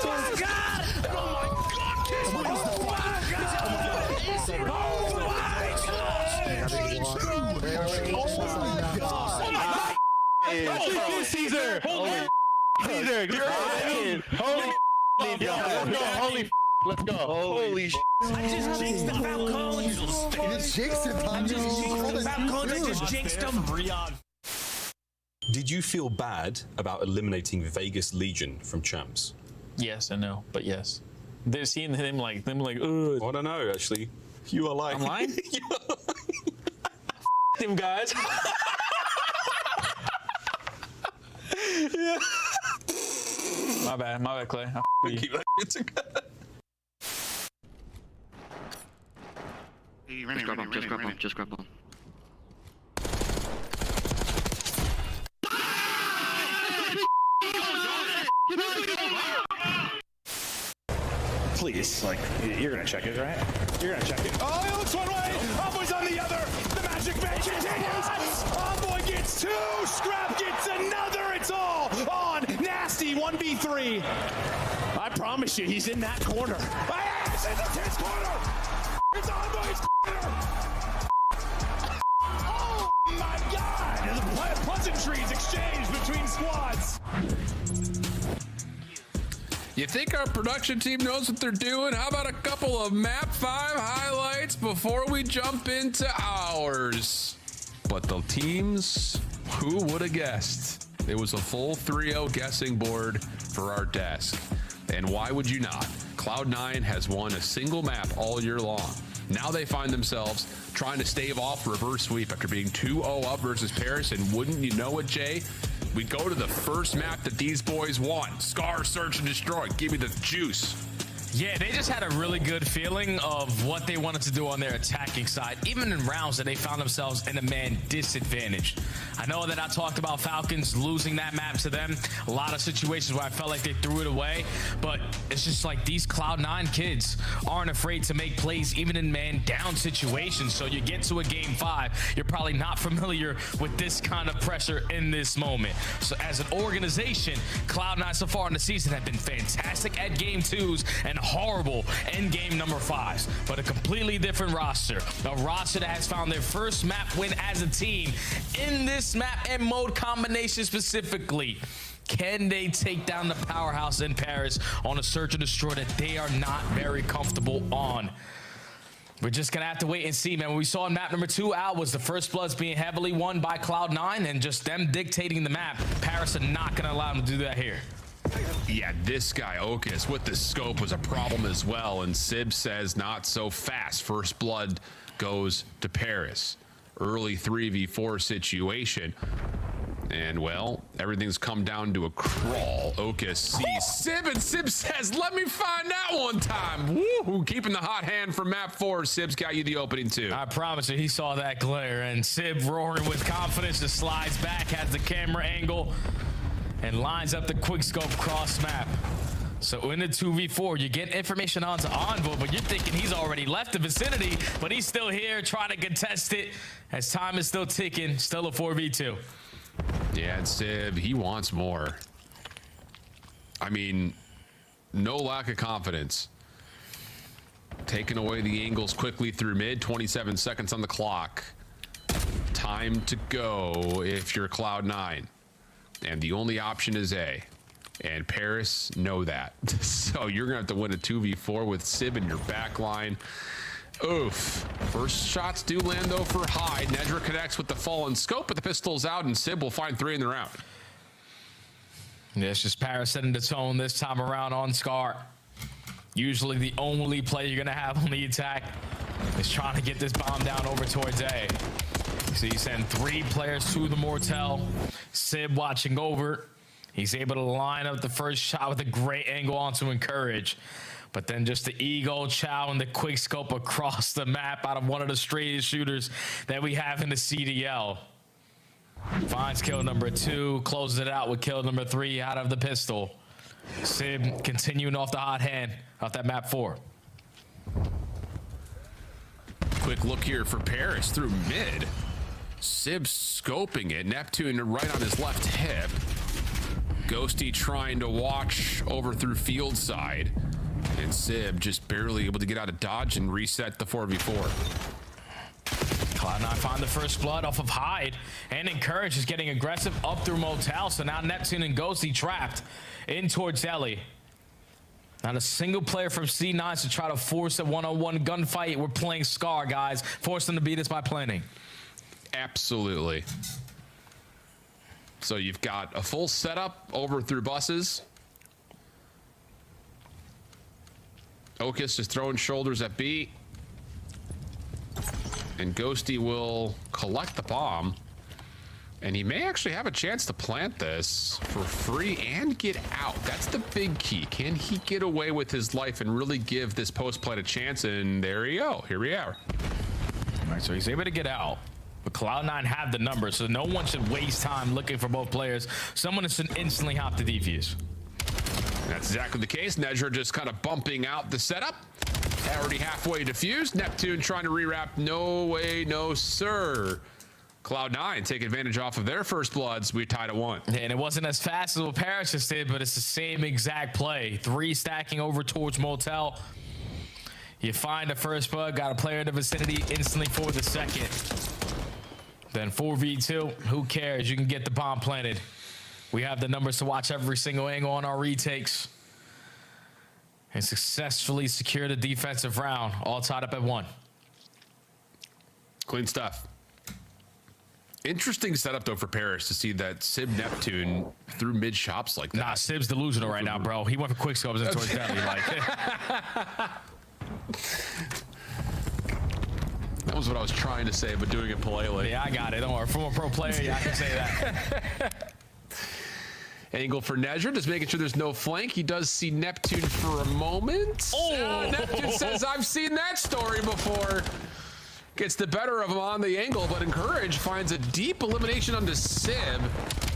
my god! Oh my god! Caesar! Caesar! Holy let's go. Holy sh**. I just jinxed the Falcons. You just jinxed it, Tom. I just jinxed the Falcons. I just jinxed them. Did you feel bad about eliminating Vegas Legion from champs? Yes and no, but yes. They're seeing him like, ugh. I don't know, actually. You are lying. I'm lying? Them guys. Yeah. My bad, Clay. Keep that shit together. Just grab him. Please, like, you're gonna check it, right? You're gonna check it. Oh, it looks one way. Envoy's on the other. The magic man continues. Envoy gets two. Scrap gets another. It's all on Nasty 1v3. I promise you, he's in that corner. It's in the 10's corner. It's Envoy's corner. Oh my God! There's pleasantries exchanged between squads. You think our production team knows what they're doing? How about a couple of map 5 highlights before we jump into ours? But the teams, who would have guessed? It was a full 3-0 guessing board for our desk. And why would you not? Cloud9 has won a single map all year long. Now they find themselves trying to stave off reverse sweep after being 2-0 up versus Paris. And wouldn't you know it, Jay? We go to the first map that these boys won. Scar, Search, and Destroy. Give me the juice. Yeah, they just had a really good feeling of what they wanted to do on their attacking side, even in rounds that they found themselves in a man disadvantage. I know that I talked about Falcons losing that map to them. A lot of situations where I felt like they threw it away, but it's just like these Cloud9 kids aren't afraid to make plays even in man down situations. So you get to a game 5, you're probably not familiar with this kind of pressure in this moment. So as an organization, Cloud9 so far in the season have been fantastic at game 2s and horrible in game number 5s, but a completely different roster. A roster that has found their first map win as a team in this map and mode combination specifically. Can they take down the powerhouse in Paris on a search and destroy that they are not very comfortable on? We're just gonna have to wait and see, man. What we saw in map number 2 out was the First Bloods being heavily won by Cloud9 and just them dictating the map. Paris are not gonna allow them to do that here. Yeah, this guy, Okus, with the scope was a problem as well, and Sib says not so fast. First Blood goes to Paris. Early 3v4 situation. And, well, everything's come down to a crawl. Okus sees Sib, and Sib says, let me find that one time. Woo! Keeping the hot hand from map 4. Sib's got you the opening too. I promise you, he saw that glare, and Sib roaring with confidence just slides back, has the camera angle, and lines up the quickscope cross map. So in the 2v4, you get information onto Envoy, but you're thinking he's already left the vicinity, but he's still here trying to contest it as time is still ticking, still a 4v2. Yeah, and Sib, he wants more. I mean, no lack of confidence. Taking away the angles quickly through mid, 27 seconds on the clock. Time to go if you're Cloud9. And the only option is A. And Paris know that. So you're going to have to win a 2v4 with Sib in your back line. Oof. First shots do land though for Hyde. Nedra connects with the fallen scope, but the pistol's out, and Sib will find 3 in the round. Yeah, it's just Paris setting the tone this time around on Scar. Usually the only play you're going to have on the attack is trying to get this bomb down over towards A. So you send 3 players to the Mortel. Sib watching over. He's able to line up the first shot with a great angle onto Encourage. But then just the Eagle, Chow, and the quick scope across the map out of one of the straightest shooters that we have in the CDL. Finds kill number 2, closes it out with kill number 3 out of the pistol. Sib continuing off the hot hand off that map 4. Quick look here for Paris through mid. Sib scoping it. Neptune right on his left hip. Ghosty trying to watch over through field side. And Sib just barely able to get out of dodge and reset the 4v4. Cloud9 find the first blood off of Hyde. And Encourage is getting aggressive up through Motel. So now Neptune and Ghosty trapped in towards Ellie. Not a single player from C9 to try to force a one-on-one gunfight. We're playing Scar, guys. Force them to beat us by planning. Absolutely. So you've got a full setup over through buses. Okus is throwing shoulders at B. And Ghosty will collect the bomb. And he may actually have a chance to plant this for free and get out. That's the big key. Can he get away with his life and really give this post-plant a chance? And there you go. Here we are. All right, so he's able to get out. But Cloud9 have the numbers, so no one should waste time looking for both players. Someone should instantly hop to defuse. That's exactly the case. Nezra just kind of bumping out the setup. Already halfway defused. Neptune trying to rewrap. No way, no sir. Cloud9 take advantage off of their first bloods. We tied at 1. And it wasn't as fast as what Paris just did, but it's the same exact play. 3 stacking over towards Motel. You find the first blood, got a player in the vicinity instantly for the second. Then 4v2, who cares? You can get the bomb planted. We have the numbers to watch every single angle on our retakes. And successfully secure the defensive round, all tied up at 1. Clean stuff. Interesting setup, though, for Paris to see that Sib Neptune through mid shops like that. Nah, Sib's delusional right now, bro. He went for quick scopes and towards Delhi. Like. That was what I was trying to say, but doing it politely. Yeah, I got it. Don't worry. From a pro player, yeah, I can say that. Angle for Nezra, just making sure there's no flank. He does see Neptune for a moment. Oh! Neptune says, I've seen that story before. Gets the better of him on the angle, but Encourage finds a deep elimination onto Sib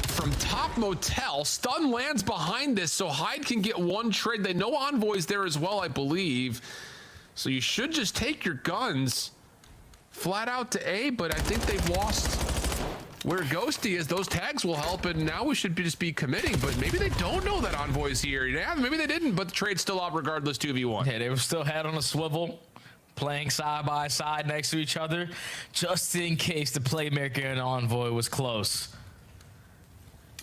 from top Motel. Stun lands behind this, so Hyde can get one trade. They know Envoy's there as well, I believe. So you should just take your guns flat out to A, but I think they've lost where Ghosty is. Those tags will help, and now we should just be committing, but maybe they don't know that Envoy's here. Yeah, maybe they didn't, but the trade's still up regardless, 2v1. Yeah, they were still head on a swivel, playing side by side next to each other, just in case the playmaker and Envoy was close.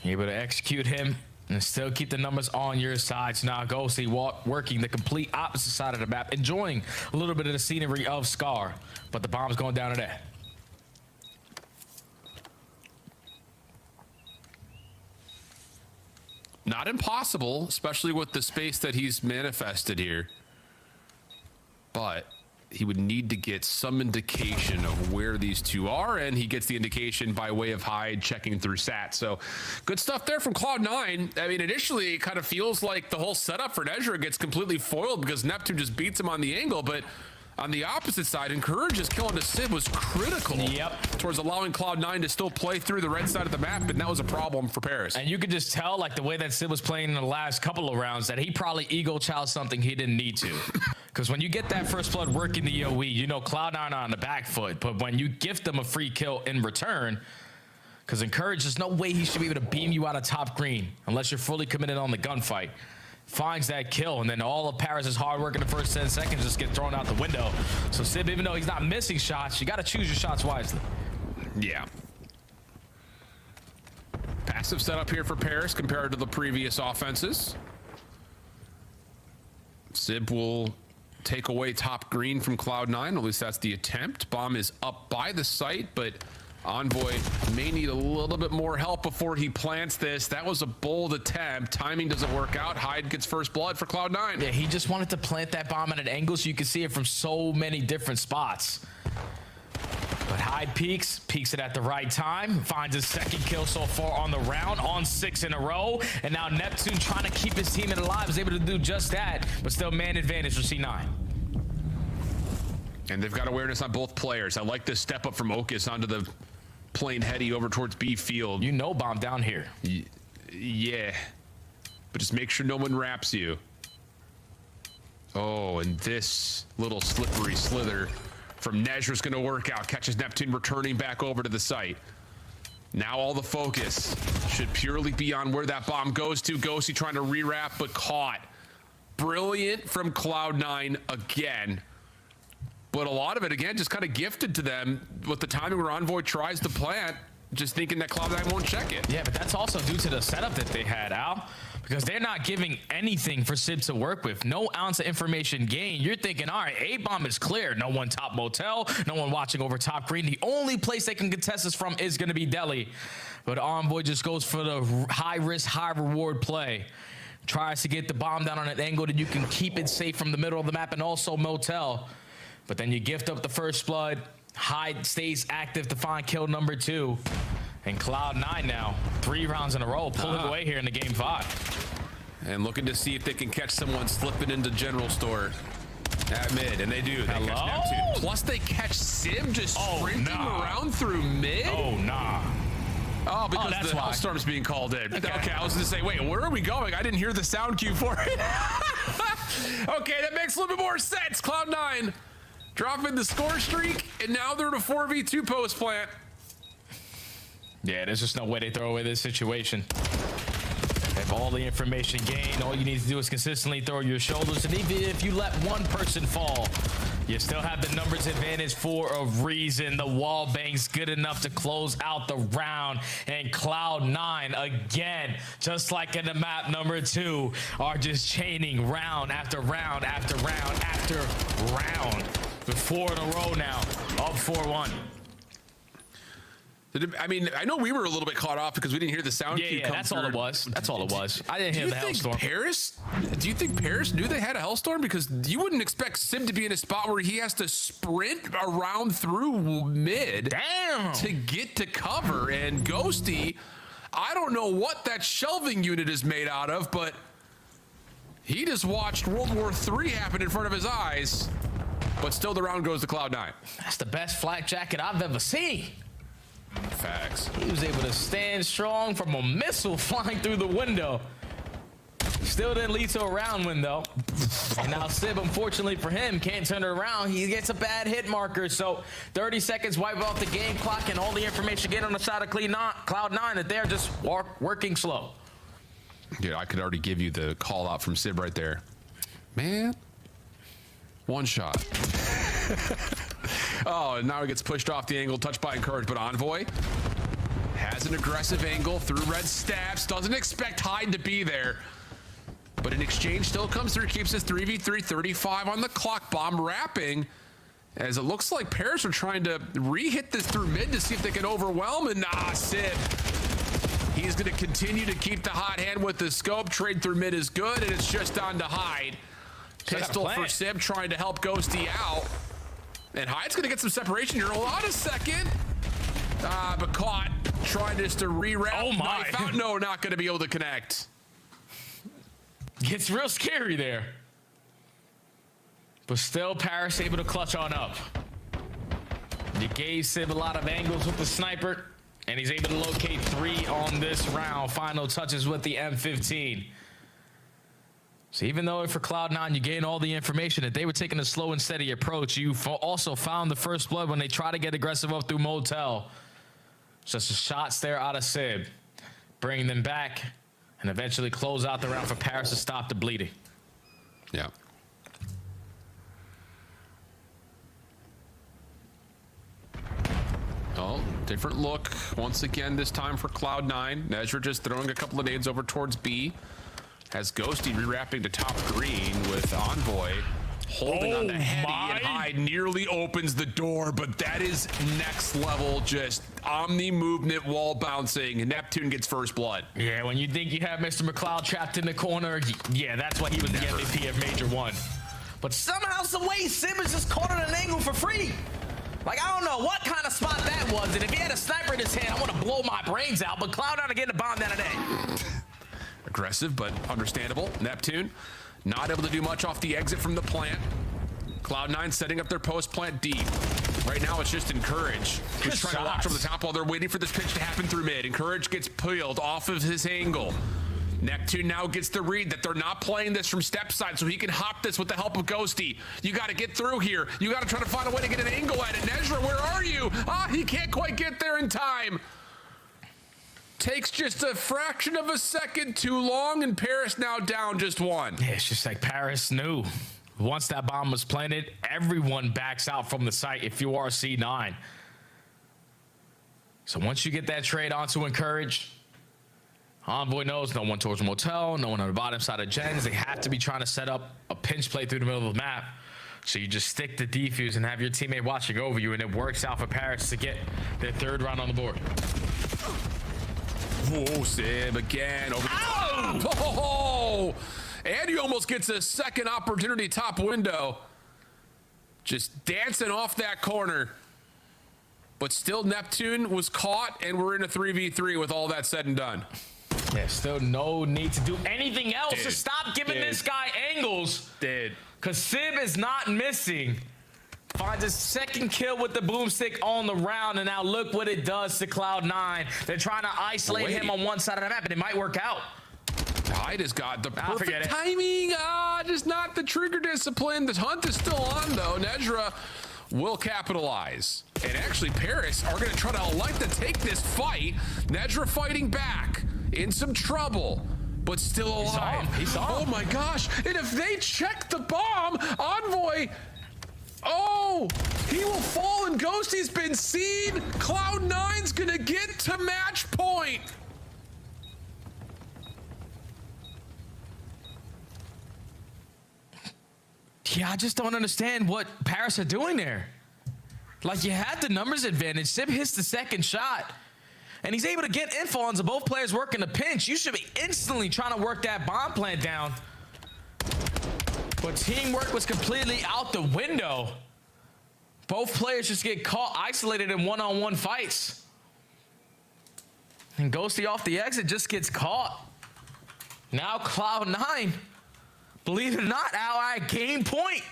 Able to execute him and still keep the numbers on your side. So now Ghosty working the complete opposite side of the map, enjoying a little bit of the scenery of Scar, but the bomb's going down to that. Not impossible, especially with the space that he's manifested here. But he would need to get some indication of where these two are, and he gets the indication by way of Hyde checking through sat. So good stuff there from Cloud9. I mean, initially it kind of feels like the whole setup for Nezra gets completely foiled because Neptune just beats him on the angle, but on the opposite side, Encourage's kill on the Sib was critical towards allowing Cloud9 to still play through the red side of the map, and that was a problem for Paris. And you could just tell, like, the way that Sib was playing in the last couple of rounds, that he probably ego child something he didn't need to. Because when you get that first blood working the EOE, you know Cloud9 on the back foot, but when you gift them a free kill in return, because Encourage, there's no way he should be able to beam you out of top green unless you're fully committed on the gunfight. Finds that kill, and then all of Paris' hard work in the first 10 seconds just get thrown out the window. So Sib, even though he's not missing shots, you got to choose your shots wisely. Yeah. Passive setup here for Paris compared to the previous offenses. Sib will take away top green from Cloud9, at least that's the attempt. Bomb is up by the site, but Envoy may need a little bit more help before he plants this. That was a bold attempt. Timing doesn't work out. Hyde gets first blood for Cloud9. Yeah, he just wanted to plant that bomb at an angle so you can see it from so many different spots. But Hyde peeks it at the right time, finds his second kill so far on the round, on 6 in a row. And now Neptune, trying to keep his team alive, is able to do just that, but still man advantage for C9. And they've got awareness on both players. I like this step up from Okus onto the plane heady over towards B field. You know bomb down here. Yeah. but just make sure no one wraps you. Oh, and this little slippery slither from Nezra's going to work out. Catches Neptune returning back over to the site. Now all the focus should purely be on where that bomb goes to. Ghosty trying to rewrap, but caught. Brilliant from Cloud9 again. But a lot of it, again, just kind of gifted to them with the timing where Envoy tries to plant, just thinking that Cloud9 won't check it. Yeah, but that's also due to the setup that they had, Al. Because they're not giving anything for Sib to work with. No ounce of information gained. You're thinking, all right, A-bomb is clear. No one top motel. No one watching over top green. The only place they can contest this from is going to be Delhi. But Envoy just goes for the high-risk, high-reward play. Tries to get the bomb down on an angle that you can keep it safe from the middle of the map and also motel. But then you gift up the first blood. Hyde stays active to find kill number 2. And Cloud9 now, 3 rounds in a row, pulling away here in the game 5. And looking to see if they can catch someone slipping into general store at mid, and they do. They catch Neptune. Plus they catch Sim just sprinting around through mid. Oh, nah. Oh, because the Hellstorm's being called in. Okay, I was going to say, wait, where are we going? I didn't hear the sound cue for it. Okay, that makes a little bit more sense. Cloud9 dropping the score streak, and now they're in a 4v2 post plant. Yeah, there's just no way they throw away this situation. They have all the information gained. All you need to do is consistently throw your shoulders. And even if you let one person fall, you still have the numbers advantage for a reason. The wall bang's good enough to close out the round. And Cloud9, again, just like in the map number 2, are just chaining round after round after round after round. With 4 in a row now, up 4-1. I mean, I know we were a little bit caught off because we didn't hear the sound cue come that's through. all it was. That's all it was. I didn't hear the Hellstorm. Do you think Paris knew they had a Hellstorm? Because you wouldn't expect Sim to be in a spot where he has to sprint around through mid to get to cover. And Ghosty, I don't know what that shelving unit is made out of, but he just watched World War III happen in front of his eyes. But still the round goes to Cloud9. That's the best flak jacket I've ever seen. Facts. He was able to stand strong from a missile flying through the window. Still didn't lead to a round win, though. And now Sib, unfortunately for him, can't turn it around. He gets a bad hit marker. So 30 seconds wipe off the game clock and all the information get on the side of Cloud9 that they're just working slow. Dude, I could already give you the call out from Sib right there. Man. One shot. Oh, and now he gets pushed off the angle, touched by Encourage, but Envoy has an aggressive angle through red stabs, doesn't expect Hyde to be there, but an exchange still comes through, keeps his 3v3, 35 on the clock, bomb wrapping, as it looks like Paris are trying to re-hit this through mid to see if they can overwhelm, and Sib, he's gonna continue to keep the hot hand with the scope, trade through mid is good, and it's just on to Hyde. Pistol for Sib trying to help Ghosty out. And Hyde's gonna get some separation here. Hold on a second. But caught trying just to re-wrap. Oh my. Knife out. No, not gonna be able to connect. Gets real scary there. But still Paris able to clutch on up. You gave Sib a lot of angles with the sniper, and he's able to locate 3 on this round. Final touches with the M15. So even though for Cloud9 you gain all the information that they were taking a slow and steady approach, you also found the first blood when they try to get aggressive up through motel. Just the shots there out of Sib, bring them back, and eventually close out the round for Paris to stop the bleeding. Yeah. Oh, different look once again this time for Cloud9. Nezra just throwing a couple of nades over towards B. Has Ghosty rewrapping to top green with Envoy holding on the heady, and Hyde nearly opens the door, but that is next level, just omni movement, wall bouncing. Neptune gets first blood. Yeah, when you think you have Mr. McLeod trapped in the corner, yeah, that's why he was the MVP of Major 1. But somehow, some way, Sim is just caught at an angle for free. Like, I don't know what kind of spot that was, and if he had a sniper in his hand, I want to blow my brains out, but Cloud9 are getting a bomb down today. Aggressive, but understandable. Neptune not able to do much off the exit from the plant. Cloud9 setting up their post plant deep. Right now it's just Encourage who's trying to watch from the top while they're waiting for this pitch to happen through mid. Encourage gets peeled off of his angle. Neptune now gets the read that they're not playing this from step side, so he can hop this with the help of Ghosty. You got to get through here. You got to try to find a way to get an angle at it. Nezra, where are you? He can't quite get there in time. Takes just a fraction of a second too long, and Paris now down just one. Yeah, it's just like Paris knew. Once that bomb was planted, everyone backs out from the site if you are C9. So once you get that trade onto Encourage, Envoy knows no one towards the motel, no one on the bottom side of gens. They have to be trying to set up a pinch play through the middle of the map. So you just stick the defuse and have your teammate watching over you, and it works out for Paris to get their third round on the board. Oh, Sib again over the top. Oh, and he almost gets a second opportunity top window. Just dancing off that corner. But still, Neptune was caught, and we're in a 3v3 with all that said and done. Yeah, still no need to do anything else to stop giving this guy angles. Because Sib is not missing. Finds his second kill with the boomstick on the round, and now look what it does to Cloud9. They're trying to isolate him on one side of the map, and it might work out. Hyde has got the perfect timing. Just not the trigger discipline. The hunt is still on, though. Nezra will capitalize. And actually, Paris are going to try to elect to take this fight. Nezra fighting back in some trouble, but still alive. He saw him. Oh, my gosh. And if they check the bomb, Envoy... Oh, he will fall, and Ghosty's been seen. Cloud9's gonna get to match point. Yeah, I just don't understand what Paris are doing there. Like, you had the numbers advantage. Sib hits the second shot, and he's able to get info on both players working the pinch. You should be instantly trying to work that bomb plant down. But teamwork was completely out the window. Both players just get caught isolated in one-on-one fights. And Ghosty off the exit just gets caught. Now Cloud9, believe it or not, ally game point.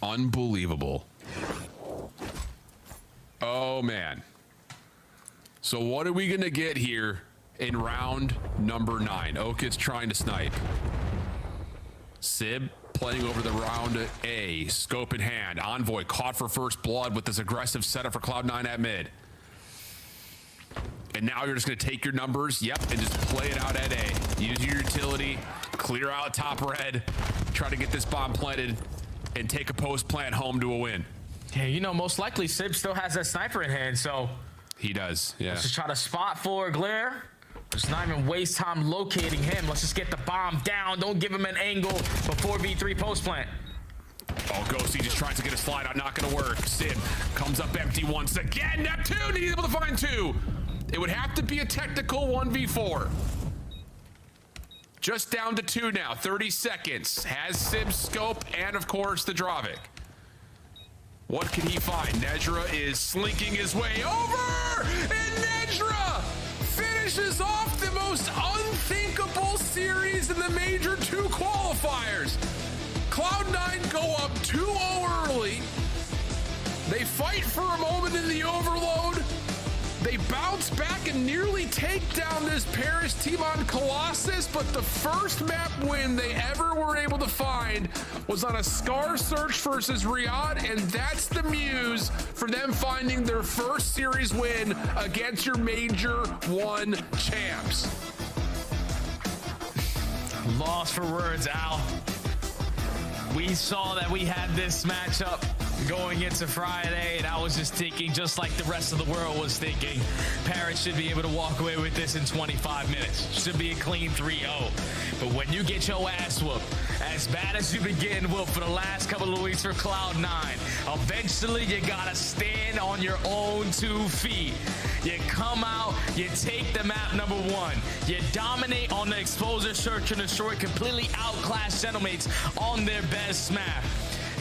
Unbelievable. Oh, man. So what are we going to get here in round number 9? Okit's trying to snipe. Sib playing over the round A, scope in hand. Envoy caught for first blood with this aggressive setup for Cloud9 at mid. And now you're just going to take your numbers, and just play it out at A. Use your utility, clear out top red, try to get this bomb planted, and take a post plant home to a win. Yeah, you know, most likely Sib still has that sniper in hand, so... He does, yeah. Let's just try to spot for Glare. Just not even waste time locating him. Let's just get the bomb down. Don't give him an angle before V3 post plant. Oh, Ghosty just tries to get a slide out. Not going to work. Sib comes up empty once again. Neptune, he's able to find 2. It would have to be a technical 1v4. Just down to 2 now. 30 seconds. Has Sib's scope and, of course, the Dravik. What can he find? Nezra is slinking his way over, and Nezra finishes off the most unthinkable series in the Major 2 qualifiers. Cloud9 go up 2-0 early. They fight for a moment in the overload. They bounce back and nearly take down this Paris team on Colossus, but the first map win they ever were able to find was on a Scar search versus Riyadh, and that's the muse for them finding their first series win against your Major 1 champs. Lost for words, Al. We saw that we had this matchup going into Friday, and I was just thinking, just like the rest of the world was thinking, Paris should be able to walk away with this in 25 minutes. Should be a clean 3-0. But when you get your ass whooped, as bad as you've been getting whooped for the last couple of weeks for Cloud9, eventually you gotta stand on your own 2 feet. You come out, you take the map number 1. You dominate on the exposure, search and destroy, completely outclass Gentlemates on their best map.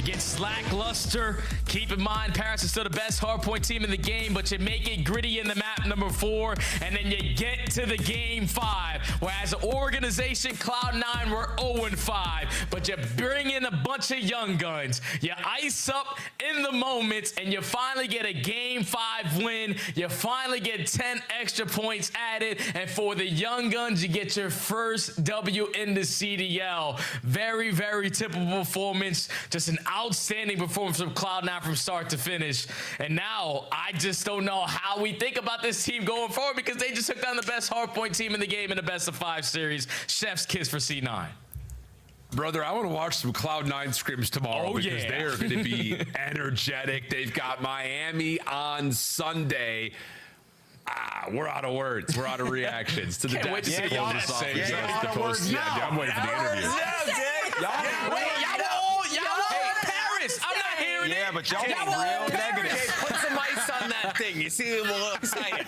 gets lackluster. Keep in mind, Paris is still the best hardpoint team in the game, but you make it gritty in the map number 4, and then you get to the game 5. Whereas the organization, Cloud9, were 0-5, but you bring in a bunch of young guns. You ice up in the moments, and you finally get a game 5 win. You finally get 10 extra points added, and for the young guns, you get your first W in the CDL. Very, very typical performance. Just an outstanding performance from Cloud9 from start to finish. And now, I just don't know how we think about this team going forward, because they just took down the best hardpoint team in the game in the best of 5 series. Chef's kiss for C9. Brother, I want to watch some Cloud9 scrims tomorrow because they are going to be energetic. They've got Miami on Sunday. We're out of words. We're out of reactions to the Can't wait to see y'all say I'm waiting for the interview. Paris, I'm not hearing it. Yeah, but y'all real negative. Put some ice on that thing. You see them a little excited.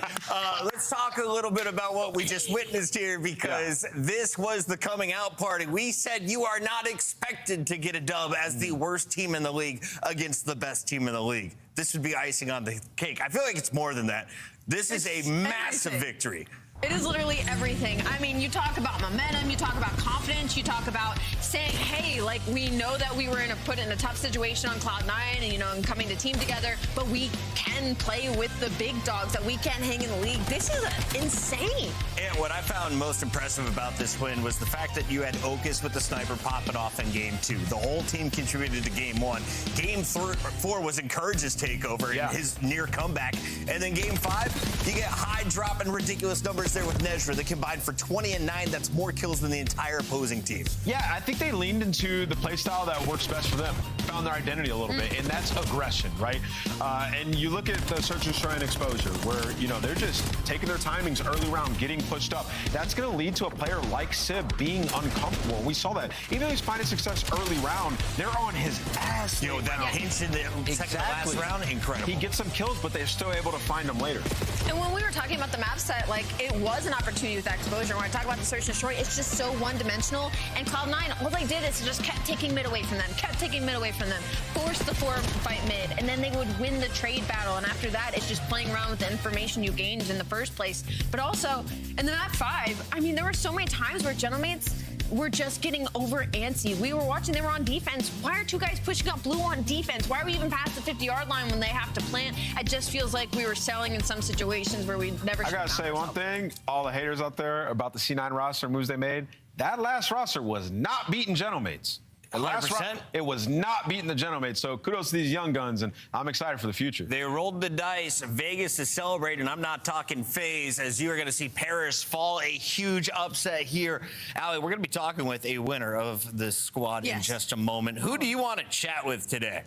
Let's talk a little bit about what we just witnessed here, because this was the coming out party. We said you are not expected to get a dub as the worst team in the league against the best team in the league. This would be icing on the cake. I feel like it's more than that. This is a massive victory. It is literally everything. I mean, you talk about momentum, you talk about confidence, you talk about saying, hey, like, we know that we were put in a tough situation on Cloud9 and, and coming to team together, but we can play with the big dogs, that we can hang in the league. This is insane. And what I found most impressive about this win was the fact that you had Okus with the sniper popping off in game 2. The whole team contributed to game 1. Game 4 was Encourage's takeover and his near comeback. And then game 5, you get high dropping ridiculous numbers there with Nezra. They combined for 20 and 9. That's more kills than the entire opposing team. Yeah, I think they leaned into the play style that works best for them. Found their identity a little bit, and that's aggression, right? And you look at the Search and Destroy and Exposure, where, they're just taking their timings early round, getting pushed up. That's going to lead to a player like Sib being uncomfortable. We saw that. Even though he's finding success early round, they're on his ass. That pinch in the second to last round, incredible. He gets some kills, but they're still able to find them later. And when we were talking about the map set, it was an opportunity with that exposure. When I talk about the Search and Destroy, it's just so one-dimensional. And Cloud9, all they did is just kept taking mid away from them, forced the 4-fight mid, and then they would win the trade battle. And after that, it's just playing around with the information you gained in the first place. But also, in the map 5, I mean, there were so many times where Gentlemates were just getting over antsy. We were watching, they were on defense. Why are 2 guys pushing up blue on defense? Why are we even past the 50-yard line when they have to plant? It just feels like we were selling in some situations where we never. I gotta say one thing, all the haters out there about the C9 roster moves they made, that last roster was not beating Gentlemates. It was not beating the Gentlemates, so kudos to these young guns, and I'm excited for the future. They rolled the dice. Vegas is celebrating. I'm not talking FaZe, as you are going to see Paris fall a huge upset here. Allie, we're going to be talking with a winner of the squad in just a moment. Who do you want to chat with today?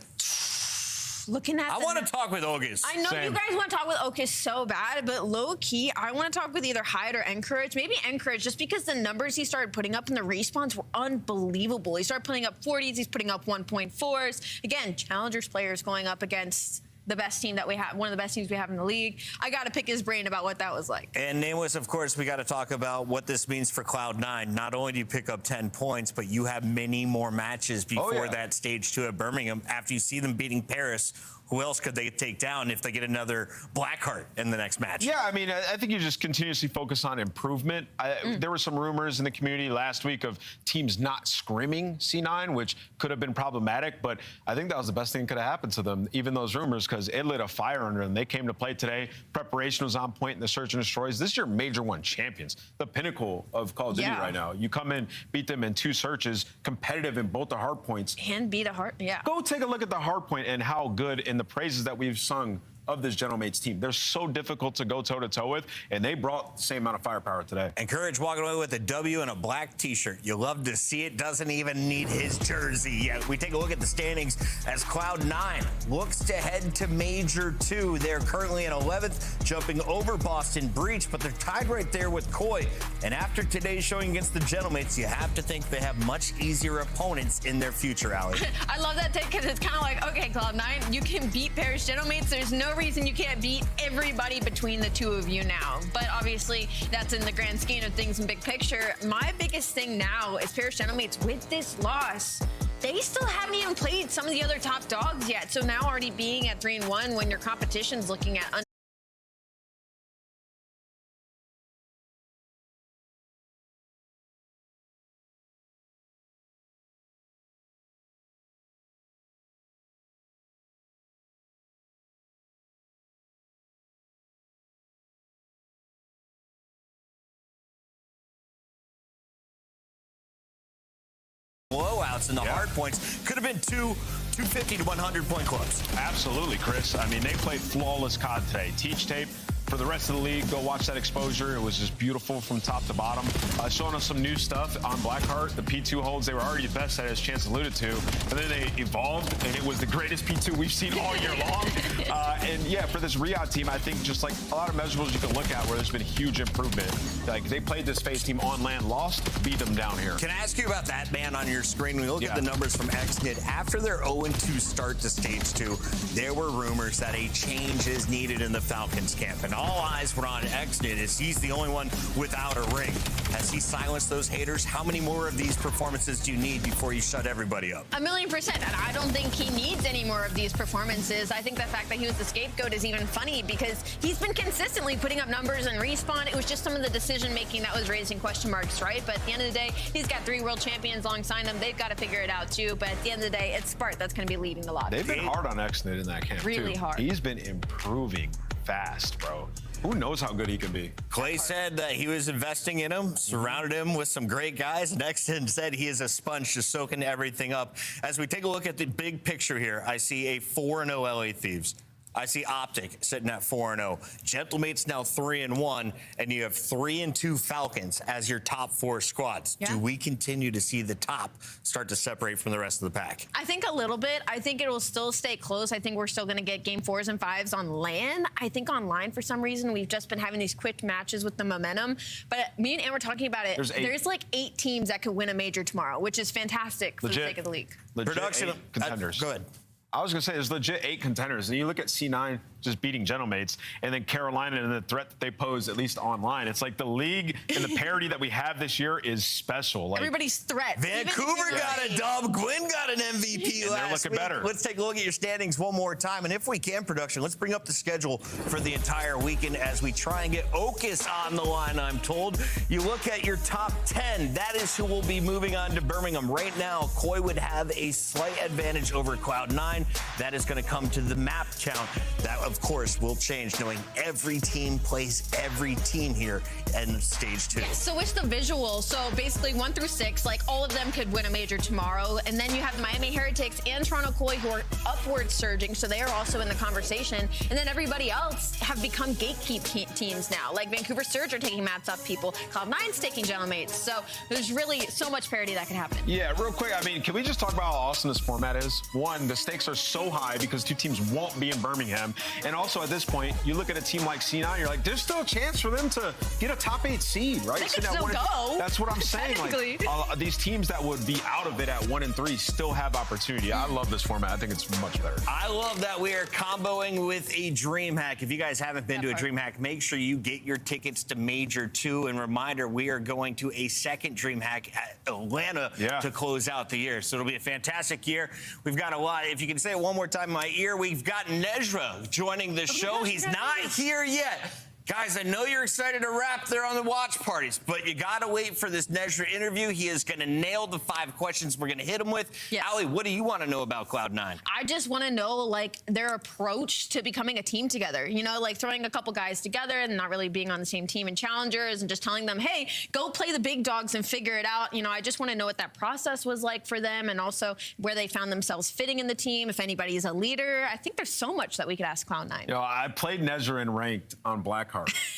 Looking at I want to talk with Okus. I know you guys want to talk with Okus so bad, but low-key, I want to talk with either Hyde or Encourage. Maybe Encourage, just because the numbers he started putting up in the respawns were unbelievable. He started putting up 40s. He's putting up 1.4s. Again, Challengers players going up against the best team that we have, one of the best teams we have in the league. I got to pick his brain about what that was like. And Nameless, of course, we got to talk about what this means for Cloud9. Not only do you pick up 10 points, but you have many more matches before that stage 2 at Birmingham. After you see them beating Paris, who else could they take down if they get another Blackheart in the next match? Yeah, I mean, I think you just continuously focus on improvement. There were some rumors in the community last week of teams not scrimming C9, which could have been problematic, but I think that was the best thing that could have happened to them, even those rumors, because it lit a fire under them. They came to play today. Preparation was on point in the Search and Destroys. This is your Major 1 champions, the pinnacle of Call of Duty right now. You come in, beat them in 2 searches, competitive in both the hard points. And beat a hard, Go take a look at the hard point and how good in the praises that we've sung of this Gentlemates team. They're so difficult to go toe-to-toe with, and they brought the same amount of firepower today. Encourage walking away with a W and a black T-shirt. You love to see it. Doesn't even need his jersey yet. We take a look at the standings as Cloud9 looks to head to Major 2. They're currently in 11th, jumping over Boston Breach, but they're tied right there with Koi. And after today's showing against the Gentlemates, you have to think they have much easier opponents in their future, Allie. I love that take, because it's kind of like, okay, Cloud9, you can beat Paris Gentlemates. There's no reason you can't beat everybody between the 2 of you now. But obviously, that's in the grand scheme of things and big picture. My biggest thing now is Paris Gentlemates, with this loss, they still haven't even played some of the other top dogs yet. So now already being at 3-1 when your competition's looking at blowouts and the hard points could have been 250 to 100 point clubs. Absolutely, Chris. I mean, they played flawless COD today. Teach tape. For the rest of the league, go watch that exposure. It was just beautiful from top to bottom. Showing us some new stuff on Blackheart. The P2 holds, they were already the best, as Chance alluded to. And then they evolved, and it was the greatest P2 we've seen all year long. And yeah, for this Riyadh team, I think just like a lot of measurables you can look at where there's been huge improvement. Like they played this FaZe team on land, lost, beat them down here. Can I ask you about that man on your screen? When we look at the numbers from XNIT, after their 0-2 start to stage 2, there were rumors that a change is needed in the Falcons camp. And all eyes were on XNIT as he's the only one without a ring. Has he silenced those haters? How many more of these performances do you need before you shut everybody up? 1,000,000%. And I don't think he needs any more of these performances. I think the fact that he was the scapegoat is even funny because he's been consistently putting up numbers and Respawn. It was just some of the decision making that was raising question marks, right? But at the end of the day, he's got 3 world champions alongside him. They've got to figure it out too. But at the end of the day, it's Spart that's going to be leading the lot. They've been hard on XNIT in that camp really too. Hard. He's been improving fast, bro. Who knows how good he can be? Clay said that he was investing in him, surrounded him with some great guys. Nexton said he is a sponge just soaking everything up. As we take a look at the big picture here, I see a 4-0 LA Thieves. I see Optic sitting at 4-0. Gentlemate's now 3-1, and you have 3-2 Falcons as your top 4 squads. Yeah. Do we continue to see the top start to separate from the rest of the pack? I think a little bit. I think it will still stay close. I think we're still going to get game 4s and 5s on LAN. I think online, for some reason, we've just been having these quick matches with the momentum. But me and Ann were talking about it. There's like 8 teams that could win a major tomorrow, which is fantastic for the sake of the league. Production contenders. Go ahead. I was going to say there's legit 8 contenders. And you look at C9 just beating Gentlemates, and then Carolina and the threat that they pose, at least online. It's like the league and the parity that we have this year is special. Like, everybody's threats. Vancouver got a dub. Gwyn got an MVP last they're looking week. better. Let's take a look at your standings one more time. And if we can, production, let's bring up the schedule for the entire weekend as we try and get Okus on the line, I'm told. You look at your top 10. That is who will be moving on to Birmingham. Right now, Koi would have a slight advantage over Cloud9. That is going to come to the map count. That, of course, will change knowing every team plays every team here in stage 2. Yeah, so it's the visual. So basically 1 through 6, like all of them could win a major tomorrow. And then you have the Miami Heretics and Toronto Koi who are upward surging. So they are also in the conversation. And then everybody else have become gatekeep teams now. Like Vancouver Surge are taking mats off people. Cloud9's taking Gentlemates. So there's really so much parity that can happen. Yeah, real quick. I mean, can we just talk about how awesome this format is? One, the stakes are so high because 2 teams won't be in Birmingham. And also at this point, you look at a team like C9, you're like, there's still a chance for them to get a top 8 seed, right? They can still go. That's what I'm saying. Like, these teams that would be out of it at 1 and 3 still have opportunity. I love this format. I think it's much better. I love that we are comboing with a DreamHack. If you guys haven't been to a DreamHack, make sure you get your tickets to Major 2. And reminder, we are going to a second DreamHack at Atlanta to close out the year. So it'll be a fantastic year. We've got a lot. If you can say it one more time in my ear, we've got Nezra joining the show. He's not here yet. Guys, I know you're excited to rap there on the watch parties, but you got to wait for this Nezra interview. He is going to nail the 5 questions we're going to hit him with. Yes. Allie, what do you want to know about Cloud9? I just want to know, like, their approach to becoming a team together. You know, like throwing a couple guys together and not really being on the same team in Challengers and just telling them, hey, go play the big dogs and figure it out. You know, I just want to know what that process was like for them and also where they found themselves fitting in the team, if anybody's a leader. I think there's so much that we could ask Cloud9. You know, I played Nezra in ranked on Blackheart.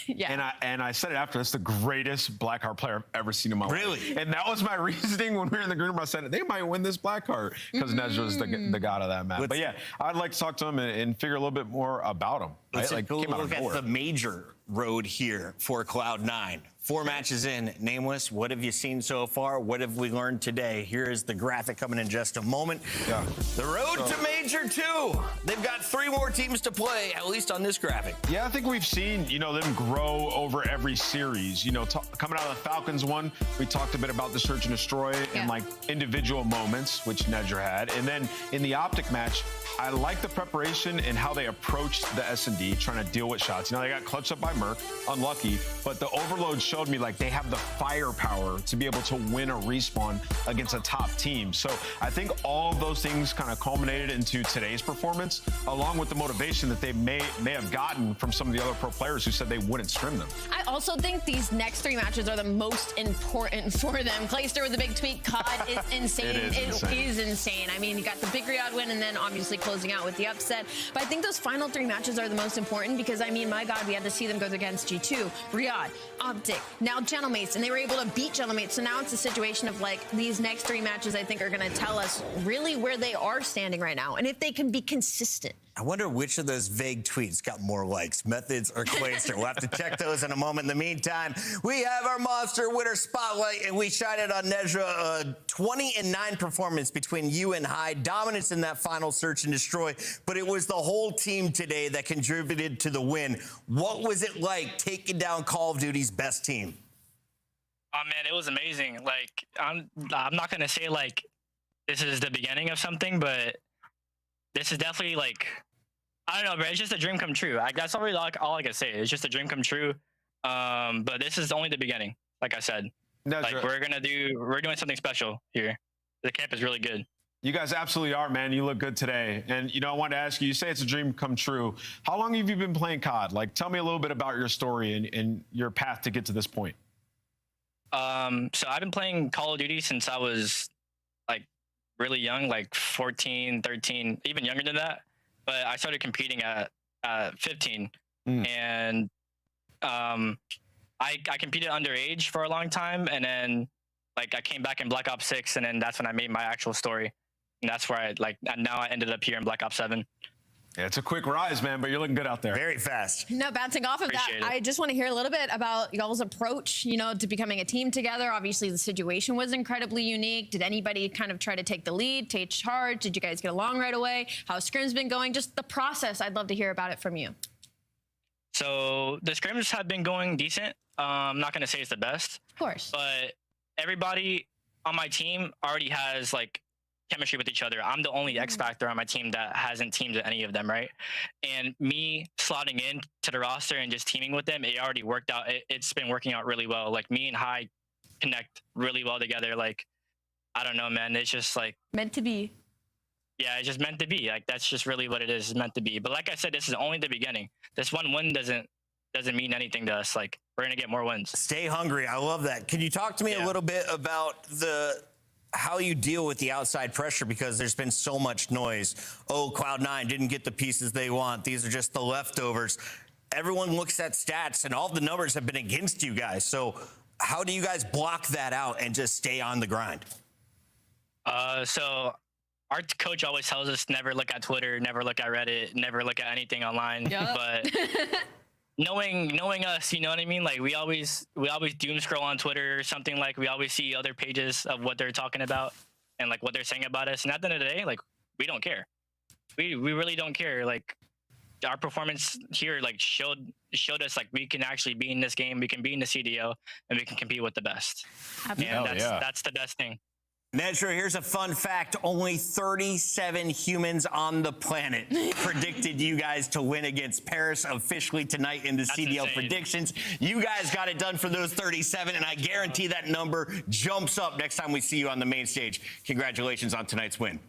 Yeah. And I said it after, this is the greatest Blackheart player I've ever seen in my life. Really? And that was my reasoning when we were in the green room. I said, they might win this Blackheart because Nezra's the god of that map. But yeah, I'd like to talk to him and figure a little bit more about him. Let's right? take a look at the major road here for Cloud9. 4 matches in, Nameless. What have you seen so far? What have we learned today? Here is the graphic coming in just a moment. Yeah. The road to Major 2. They've got 3 more teams to play, at least on this graphic. Yeah, I think we've seen, you know, them grow grow over every series. You know, coming out of the Falcons one, we talked a bit about the search and destroy and like individual moments, which Nedra had. And then in the Optic match, I like the preparation and how they approached the S&D, trying to deal with shots. You know, they got clutched up by Merc, unlucky, but the Overload showed me like they have the firepower to be able to win a respawn against a top team. So I think all of those things kind of culminated into today's performance, along with the motivation that they may have gotten from some of the other pro players who said they wouldn't scrim them. I also think these next 3 matches are the most important for them. Clayster with a big tweet. COD is insane. It is insane. I mean, you got the big Riyadh win and then obviously closing out with the upset. But I think those final 3 matches are the most important because, I mean, my God, we had to see them go against G2, Riyadh, Optic, now Gentlemates, and they were able to beat Gentlemates. So now it's a situation of like these next 3 matches I think are going to tell us really where they are standing right now and if they can be consistent. I wonder which of those vague tweets got more likes, Methods or Clayster. We'll have to check those in a moment. In the meantime, we have our Monster Winner Spotlight, and we shine it on Nedra. A 20-9 performance between you and High. Dominance in that final search and destroy, but it was the whole team today that contributed to the win. What was it like taking down Call of Duty's best team? Oh, man, it was amazing. Like, I'm not going to say, like, this is the beginning of something, but this is definitely like, I don't know, but it's just a dream come true. That's all I can say. It's just a dream come true. But this is only the beginning. Like I said, like we're doing something special here. The camp is really good. You guys absolutely are, man. You look good today. And, you know, I wanted to ask you, you say it's a dream come true. How long have you been playing COD? Like, tell me a little bit about your story and your path to get to this point. So I've been playing Call of Duty since I was like really young, like 14, 13, even younger than that. But I started competing at 15. And I competed underage for a long time. And then like I came back in Black Ops 6, and then that's when I made my actual story. And that's where now I ended up here in Black Ops 7. Yeah, it's a quick rise, man, but you're looking good out there. Very fast. No, bouncing off of that, I just want to hear a little bit about y'all's approach, you know, to becoming a team together. Obviously, the situation was incredibly unique. Did anybody kind of try to take the lead, take charge? Did you guys get along right away? How Scrim's been going? Just the process. I'd love to hear about it from you. So the scrims have been going decent. I'm not going to say it's the best. Of course. But everybody on my team already has, like, chemistry with each other. I'm the only X factor on my team that hasn't teamed with any of them, right? And me slotting in to the roster and just teaming with them, it already worked out. It's been working out really well. Like, me and High connect really well together. Like, I don't know, man. It's just like meant to be. Yeah, it's just meant to be. Like, that's just really what it is. It's meant to be. But like I said, this is only the beginning. This one win doesn't mean anything to us. Like, we're gonna get more wins. Stay hungry. I love that. Can you talk to me a little bit about how you deal with the outside pressure, because there's been so much noise? Oh, Cloud9 didn't get the pieces they want. These are just the leftovers. Everyone looks at stats, and all the numbers have been against you guys. So how do you guys block that out and just stay on the grind? So our coach always tells us never look at Twitter, never look at Reddit, never look at anything online. Yep. But knowing us, you know what I mean? Like, we always doom scroll on Twitter or something. Like, we always see other pages of what they're talking about and like what they're saying about us. And at the end of the day, like, we don't care. We really don't care. Like, our performance here like showed us like we can actually be in this game, we can be in the CDO, and we can compete with the best. And that's the best thing. Nedra, here's a fun fact. Only 37 humans on the planet predicted you guys to win against Paris officially tonight in the CDL predictions. You guys got it done for those 37, and I guarantee that number jumps up next time we see you on the main stage. Congratulations on tonight's win.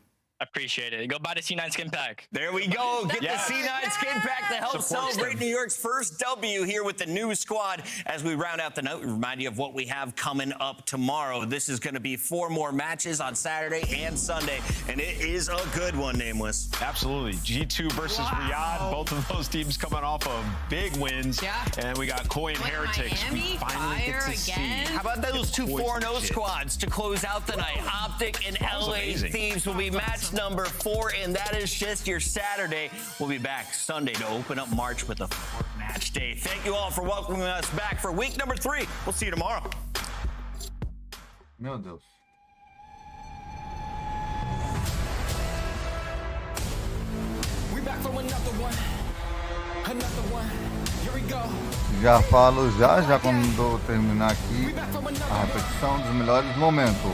Appreciate it. Go buy the C9 skin pack. There we go. Get the C9 skin pack to help celebrate New York's first W here with the new squad. As we round out the night, we remind you of what we have coming up tomorrow. This is going to be 4 more matches on Saturday and Sunday, and it is a good one, Nameless. Absolutely. G2 versus Riyadh. Both of those teams coming off of big wins. Yeah. And we got Koi and Heretics. Miami, we finally get to see. How about those 2 4-0 squads to close out the night? Optic and LA Thieves will be matched number 4, and that is just your Saturday. We'll be back Sunday to open up March with a 4th match day. Thank you all for welcoming us back for week number 3. We'll see you tomorrow. Meu Deus. We back for another one. Já falo já quando terminar aqui a repetição dos melhores momentos.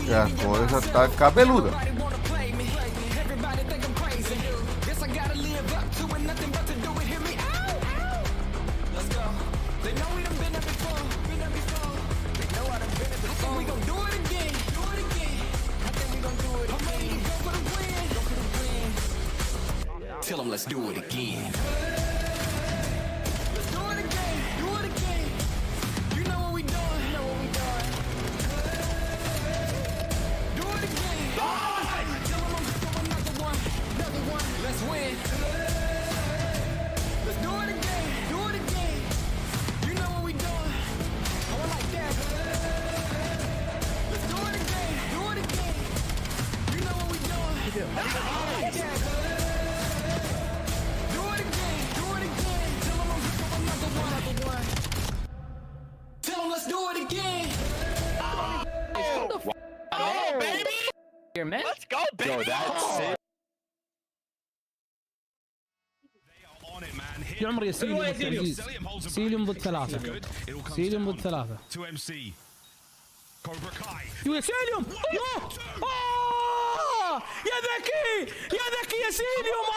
E a coisa tá cabeluda. Tell them let's do it again. Let's do it again. Do it again. You know what we doing. You know what we doing. Do it again. Tell them I'm going another one. Another one. Let's win. Let's do it again. Do it again. You know what we doing. Oh, I like that. Let's do it again. Do it again. You know what we doing. I like that. Let's do it again. Oh, baby! Here, man. Let's go, baby! Yo, that's it. يا عمري سيليوم والتعزيز سيليوم ضد ثلاثة سيليوم ضد ثلاثة يا سيليوم يا ذكي يا ذكي يا سيليوم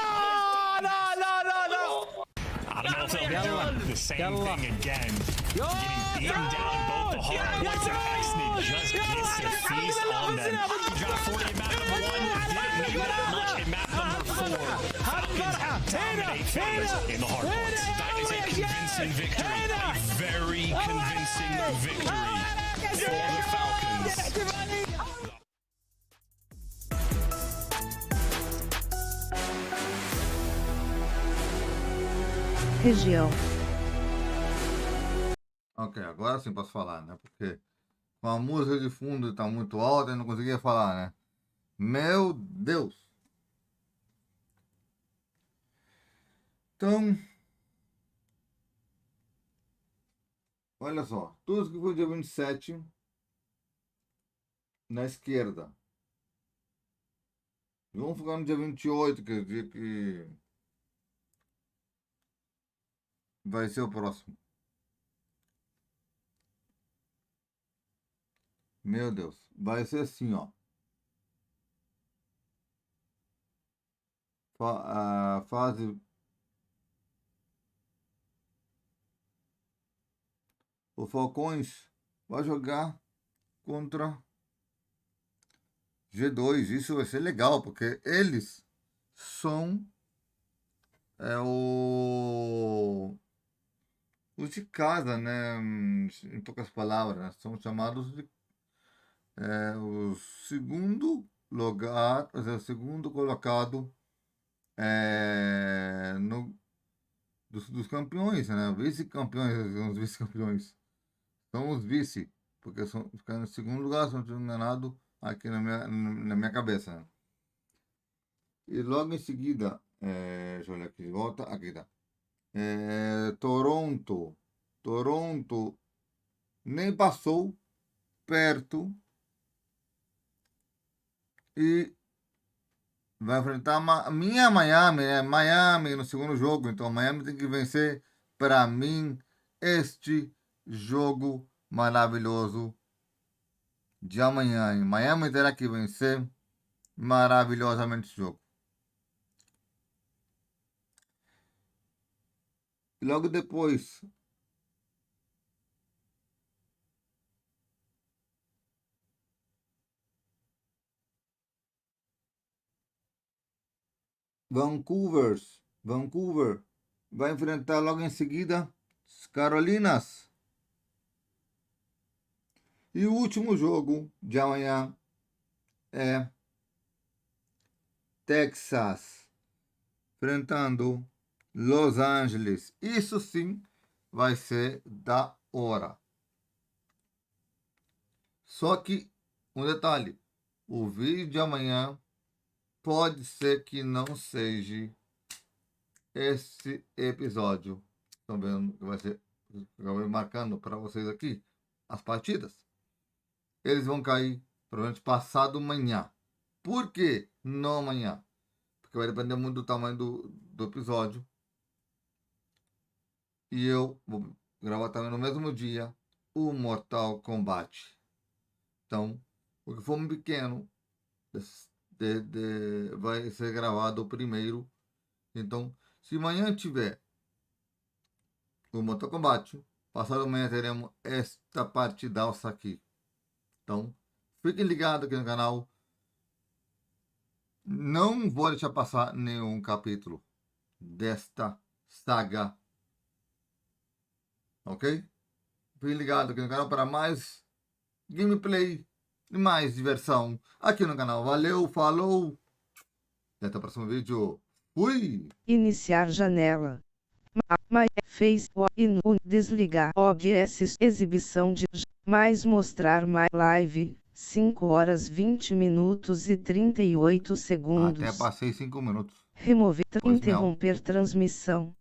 لا لا لا لا I don't know if they'll be doing the same thing again. Getting beaten down both the hard points and Exney just gets to feast on them. He dropped 40 in map number 1, didn't need that much in map number 4. Falcons dominate things in the hard points. That is a convincing victory. A very convincing victory for the Falcons. Região. Ok, agora sim posso falar, né? Porque com a música de fundo tá muito alta e não conseguia falar, né? Meu Deus! Então, olha só, tudo que foi dia 27 na esquerda. Vamos focar no dia 28, que é o dia que vai ser o próximo. Meu Deus, vai ser assim, ó. A fase... O Falcões vai jogar contra G2. Isso vai ser legal, porque eles são os de casa, né? Em poucas palavras, né? São chamados de o segundo lugar, o segundo colocado dos campeões, né? Vice-campeões, os vice-campeões. São os vice, porque ficam no segundo lugar, se não estou enganado, aqui na minha cabeça. Né? E logo em seguida, deixa eu olhar aqui de volta, aqui tá. Toronto nem passou perto e vai enfrentar minha Miami, né? Miami no segundo jogo, então Miami tem que vencer para mim este jogo maravilhoso de amanhã. Hein? Miami terá que vencer maravilhosamente esse jogo. Logo depois, Vancouver vai enfrentar logo em seguida as Carolinas. E o último jogo de amanhã é Texas enfrentando Los Angeles. Isso sim vai ser da hora. Só que um detalhe, o vídeo de amanhã pode ser que não seja esse episódio Estão vendo que vai ser, eu vou marcando para vocês aqui as partidas. Eles vão cair provavelmente passado amanhã. Por que não amanhã? Porque vai depender muito do tamanho do episódio. E eu vou gravar também no mesmo dia o Mortal Kombat. Então, o que for pequeno vai ser gravado primeiro. Então, se amanhã tiver o Mortal Kombat, passado amanhã teremos esta partidaça aqui. Então, fiquem ligados aqui no canal. Não vou deixar passar nenhum capítulo desta saga. Ok? Fiquem ligados aqui no canal para mais gameplay e mais diversão aqui no canal. Valeu, falou! E até o próximo vídeo. Fui! Iniciar janela. Face in desligar OBS exibição de mais mostrar mais live 5 horas 20 minutos e 38 segundos. Até passei 5 minutos. Remover Pois interromper transmissão.